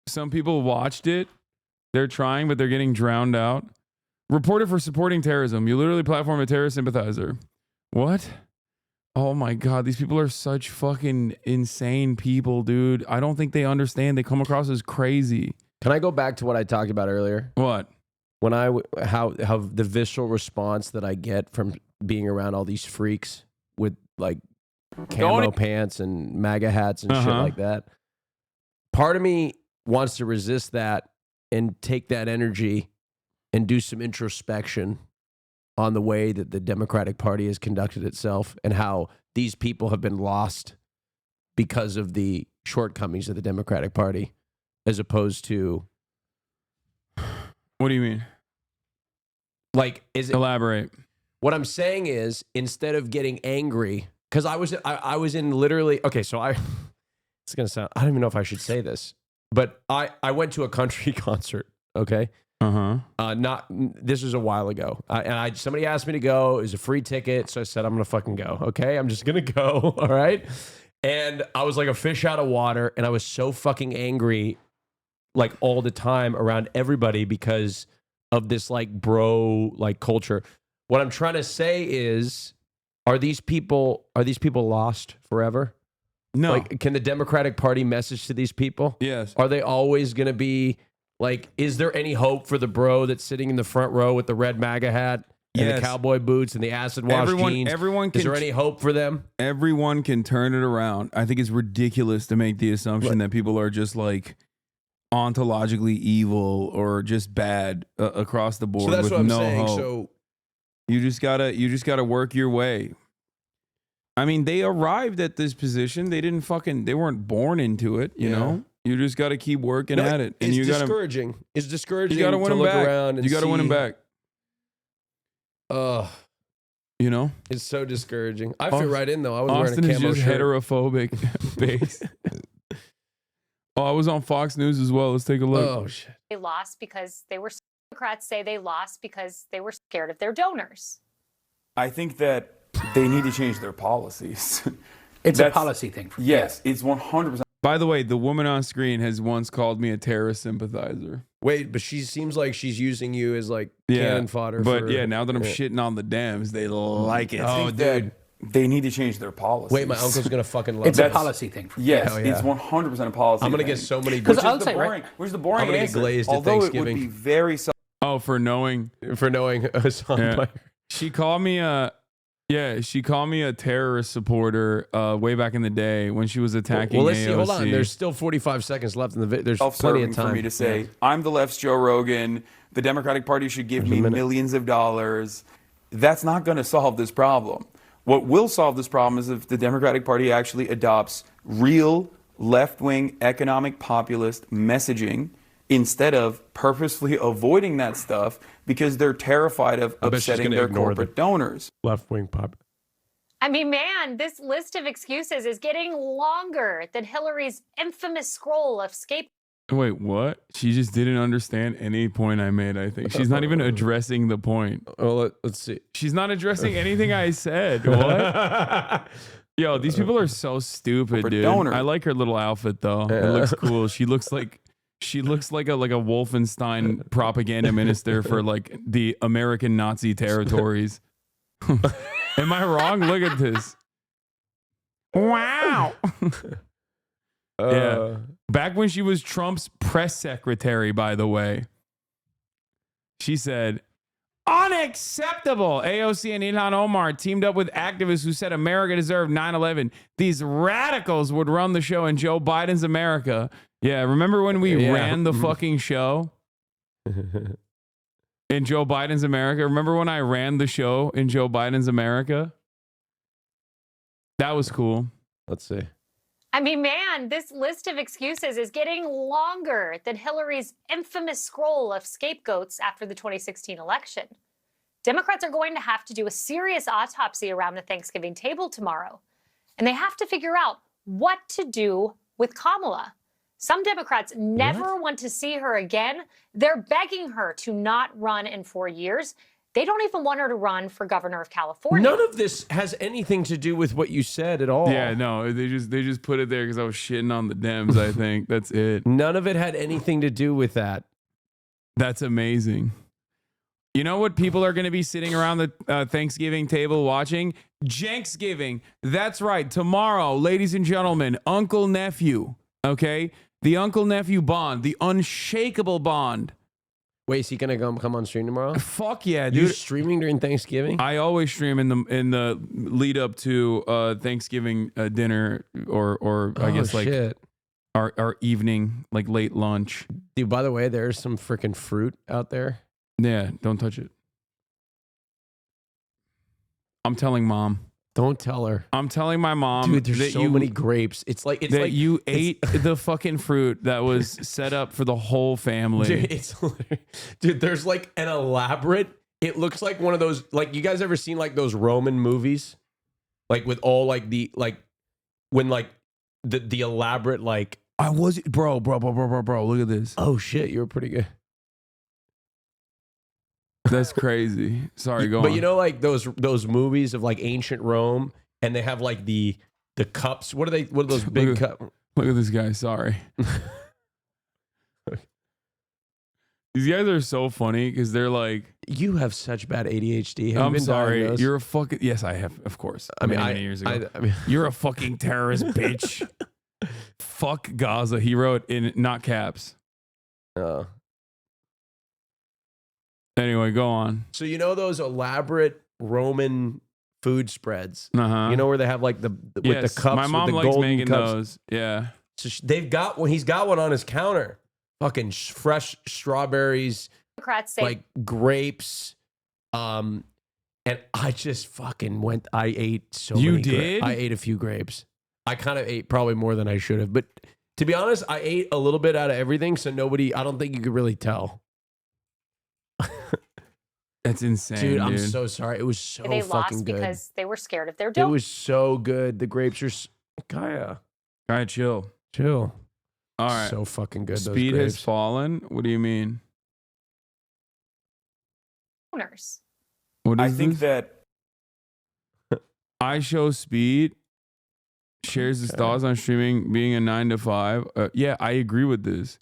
Speaker 4: some people watched it. They're trying, but they're getting drowned out. Reported for supporting terrorism. You literally platform a terrorist sympathizer. What? Oh my God, these people are such fucking insane people, dude. I don't think they understand. They come across as crazy.
Speaker 3: Can I go back to what I talked about earlier?
Speaker 4: What?
Speaker 3: When how the visceral response that I get from being around all these freaks with like camo pants and MAGA hats and shit like that. Part of me wants to resist that and take that energy and do some introspection on the way that the Democratic Party has conducted itself and how these people have been lost because of the shortcomings of the Democratic Party, as opposed to...
Speaker 4: What do you mean?
Speaker 3: Like,
Speaker 4: elaborate.
Speaker 3: What I'm saying is, instead of getting angry, because I was in literally... Okay, so it's going to sound... I don't even know if I should say this, but I went to a country concert, okay? This was a while ago. And somebody asked me to go. It was a free ticket. So I said, I'm going to fucking go. Okay. I'm just going to go. All right. And I was like a fish out of water. And I was so fucking angry, like all the time around everybody because of this like bro, like culture. What I'm trying to say is, are these people lost forever?
Speaker 4: No.
Speaker 3: Like, can the Democratic Party message to these people?
Speaker 4: Yes.
Speaker 3: Are they always going to be like, is there any hope for the bro that's sitting in the front row with the red MAGA hat and the cowboy boots and the acid wash jeans? Is there any hope for them?
Speaker 4: Everyone can turn it around. I think it's ridiculous to make the assumption that people are just like ontologically evil or just bad across the board.
Speaker 3: So that's
Speaker 4: with
Speaker 3: what I'm
Speaker 4: no
Speaker 3: saying.
Speaker 4: hope.
Speaker 3: So
Speaker 4: you just gotta work your way. I mean, they arrived at this position. They weren't born into it, you know? You just got to keep working at it, and
Speaker 3: it's
Speaker 4: you got
Speaker 3: discouraging. It's discouraging.
Speaker 4: You got to win them
Speaker 3: look
Speaker 4: back.
Speaker 3: around and
Speaker 4: You got to win them
Speaker 3: see-
Speaker 4: back. You know,
Speaker 3: it's so discouraging. I fit right in though. I was
Speaker 4: Austin
Speaker 3: wearing a
Speaker 4: is
Speaker 3: camo
Speaker 4: just
Speaker 3: shirt.
Speaker 4: heterophobic base. Oh, I was on Fox News as well. Let's take a look.
Speaker 3: Oh shit!
Speaker 7: They lost because they were. Democrats say they lost because they were scared of their donors.
Speaker 6: I think that they need to change their policies.
Speaker 8: It's a policy thing.
Speaker 6: Yes, it's 100%.
Speaker 4: By the way, the woman on screen has once called me a terrorist sympathizer.
Speaker 3: Wait, but she seems like she's using you as like cannon fodder.
Speaker 4: But
Speaker 3: for,
Speaker 4: yeah, now that I'm shitting on the Dems, they like it.
Speaker 6: I think that they need to change their policies.
Speaker 3: Wait, my uncle's gonna fucking love
Speaker 8: It's a
Speaker 3: this.
Speaker 8: policy thing.
Speaker 6: Yes,
Speaker 3: Hell yeah.
Speaker 6: it's 100% a policy.
Speaker 3: I'm gonna
Speaker 6: thing.
Speaker 3: get so many.
Speaker 6: Which is
Speaker 8: I'll
Speaker 6: the
Speaker 8: say,
Speaker 6: boring. Which is the boring
Speaker 3: I'm gonna get
Speaker 6: answer.
Speaker 3: glazed at
Speaker 6: Although it would
Speaker 3: Thanksgiving.
Speaker 6: be very.
Speaker 4: Oh, for knowing
Speaker 3: Hasan.
Speaker 4: Yeah. She called me a terrorist supporter way back in the day when she was attacking
Speaker 3: Well, let's
Speaker 4: AOC.
Speaker 3: see. Hold on. There's still 45 seconds left in the video. There's plenty
Speaker 6: Self-serving
Speaker 3: of time
Speaker 6: for me to say, I'm the left's Joe Rogan. The Democratic Party should give me millions of dollars. That's not going to solve this problem. What will solve this problem is if the Democratic Party actually adopts real left-wing economic populist messaging instead of purposely avoiding that stuff because they're terrified of
Speaker 3: I bet she's
Speaker 6: upsetting
Speaker 3: gonna
Speaker 6: their
Speaker 3: ignore
Speaker 6: corporate
Speaker 3: the
Speaker 6: donors.
Speaker 3: left-wing pop.
Speaker 7: I mean, man, this list of excuses is getting longer than Hillary's infamous scroll of scapegoats.
Speaker 4: Wait, what? She just didn't understand any point I made, I think. She's not even addressing the point.
Speaker 3: Oh, let's see.
Speaker 4: She's not addressing anything I said. What? Yo, these people are so stupid,
Speaker 6: For
Speaker 4: dude.
Speaker 6: donor.
Speaker 4: I like her little outfit though. It looks cool. She looks like a Wolfenstein propaganda minister for like the American Nazi territories. Am I wrong? Look at this. Wow. Yeah. Back when she was Trump's press secretary, by the way, she said, unacceptable. AOC and Ilhan Omar teamed up with activists who said America deserved 9/11. These radicals would run the show in Joe Biden's America. Yeah, remember when we ran the fucking show in Joe Biden's America? Remember when I ran the show in Joe Biden's America? That was cool.
Speaker 3: Let's see.
Speaker 7: I mean, man, this list of excuses is getting longer than Hillary's infamous scroll of scapegoats after the 2016 election. Democrats are going to have to do a serious autopsy around the Thanksgiving table tomorrow, and they have to figure out what to do with Kamala. Some Democrats never want to see her again. They're begging her to not run in 4 years. They don't even want her to run for governor of California.
Speaker 3: None of this has anything to do with what you said at all.
Speaker 4: Yeah, no, they just put it there because I was shitting on the Dems, I think. That's it.
Speaker 3: None of it had anything to do with that.
Speaker 4: That's amazing. You know what people are going to be sitting around the Thanksgiving table watching? Jenksgiving. That's right. Tomorrow, ladies and gentlemen, uncle-nephew, okay? The uncle-nephew bond, the unshakable bond.
Speaker 3: Wait, is he gonna come on stream tomorrow?
Speaker 4: Fuck yeah, dude!
Speaker 3: You streaming during Thanksgiving?
Speaker 4: I always stream in the lead up to Thanksgiving dinner or I guess like our evening, like late lunch.
Speaker 3: Dude, by the way, there's some freaking fruit out there.
Speaker 4: Yeah, don't touch it. I'm telling mom.
Speaker 3: Don't tell her.
Speaker 4: I'm telling my mom.
Speaker 3: Dude, there's
Speaker 4: that
Speaker 3: so many grapes. It's like
Speaker 4: you ate the fucking fruit that was set up for the whole family.
Speaker 3: Dude, there's like an elaborate. It looks like one of those. Like, you guys ever seen like those Roman movies, like with all like the when like the elaborate like.
Speaker 4: I was bro. Look at this.
Speaker 3: Oh shit, you were pretty good.
Speaker 4: That's crazy. Sorry, go on.
Speaker 3: But you know, like those movies of like ancient Rome, and they have like the cups. What are those big cups?
Speaker 4: Look at this guy. Sorry. These guys are so funny because they're like,
Speaker 3: you have such bad ADHD.
Speaker 4: I'm sorry. You're a fucking. Yes, I have. Of course.
Speaker 3: I mean,
Speaker 4: many years ago.
Speaker 3: I mean,
Speaker 4: you're a fucking terrorist, bitch. Fuck Gaza. He wrote in not caps. Anyway, go on.
Speaker 3: So you know those elaborate Roman food spreads?
Speaker 4: Uh-huh.
Speaker 3: You know where they have like with the cups.
Speaker 4: My mom
Speaker 3: with the
Speaker 4: likes
Speaker 3: golden
Speaker 4: making
Speaker 3: cups?
Speaker 4: those. Yeah.
Speaker 3: So they've got one. He's got one on his counter. Fucking fresh strawberries,
Speaker 7: Democrats say
Speaker 3: like grapes. And I just fucking went. I ate so
Speaker 4: You
Speaker 3: many.
Speaker 4: did?
Speaker 3: I ate a few grapes. I kind of ate probably more than I should have, but To be honest, I ate a little bit out of everything, so I don't think you could really tell.
Speaker 4: That's insane,
Speaker 3: dude. I'm so sorry. It was so
Speaker 7: They
Speaker 3: fucking
Speaker 7: lost
Speaker 3: good.
Speaker 7: because they were scared of their
Speaker 3: It
Speaker 7: dope.
Speaker 3: was so good. The grapes are Kaya.
Speaker 4: Chill.
Speaker 3: Chill.
Speaker 4: All right.
Speaker 3: So fucking good.
Speaker 4: Speed
Speaker 3: those
Speaker 4: has
Speaker 3: grapes.
Speaker 4: fallen. What do you mean?
Speaker 7: Owners.
Speaker 4: What is
Speaker 6: I think
Speaker 4: this?
Speaker 6: that
Speaker 4: I show Speed shares his thoughts on streaming being a 9 to 5. Yeah, I agree with this.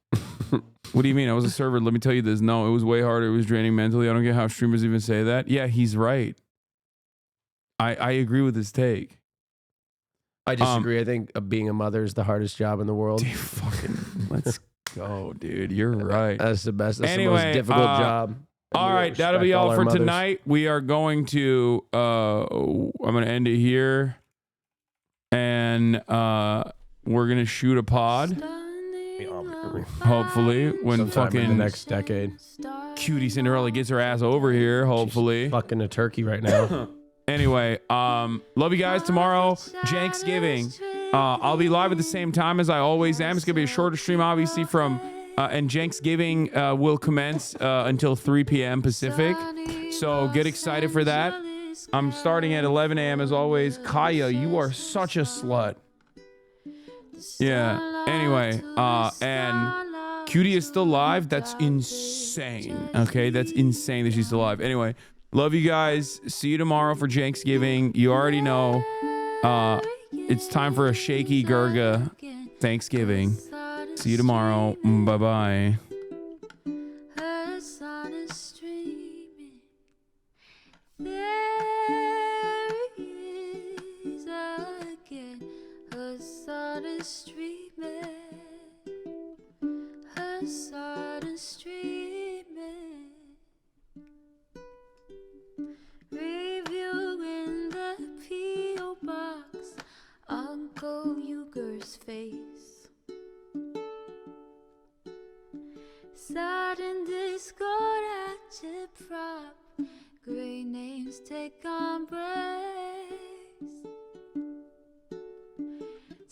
Speaker 4: What do you mean? I was a server. Let me tell you this. No, it was way harder. It was draining mentally. I don't get how streamers even say that. Yeah, he's right. I agree with his take.
Speaker 3: I disagree. I think being a mother is the hardest job in the world.
Speaker 4: Dude, fucking let's go, dude. You're right.
Speaker 3: That's the best. That's
Speaker 4: Anyway,
Speaker 3: the most difficult job.
Speaker 4: All right, that'll be all for tonight. We are going to I'm going to end it here, and we're going to shoot a pod. Hopefully, when
Speaker 3: Sometime
Speaker 4: fucking
Speaker 3: in the next decade,
Speaker 4: Cutie Cinderella gets her ass over here. Hopefully,
Speaker 3: she's fucking a turkey right now.
Speaker 4: Anyway, love you guys. Tomorrow, Janksgiving. I'll be live at the same time as I always am. It's gonna be a shorter stream, obviously, from and Janksgiving will commence until 3 p.m. Pacific. So get excited for that. I'm starting at 11 a.m. as always. Kaya, you are such a slut. Yeah. Anyway, and Cutie is still live. That's insane. Okay, that's insane that she's still alive. Anyway, love you guys. See you tomorrow for Janksgiving. You already know. It's time for a shaky Gurga Thanksgiving. See you tomorrow. Bye bye.
Speaker 9: Reviewing the P.O. box, Uncle Uger's face. Sudden discord agitprop, great names take embrace.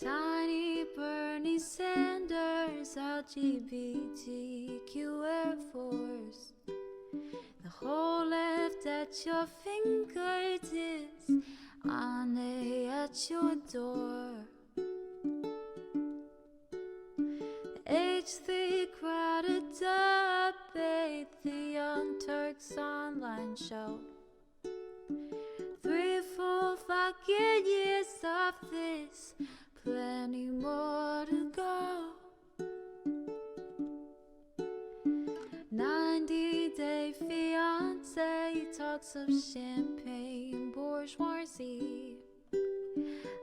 Speaker 9: Tiny Bernie Sanders, LGBTQ Air Force. The whole left at your fingertips, on at your door. The H3 crowded debate, the Young Turks online show. 3 full fucking years of this, plenty more to go. 90-day fiance talks of champagne bourgeoisie.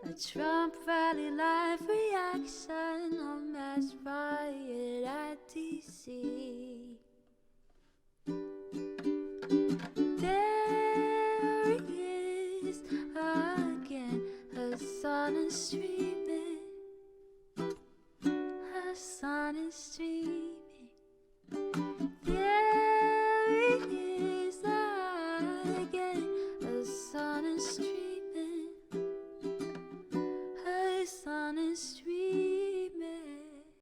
Speaker 9: A Trump rally live reaction, a mass riot at DC. There he is again, Hasan is streaming. Hasan is streaming.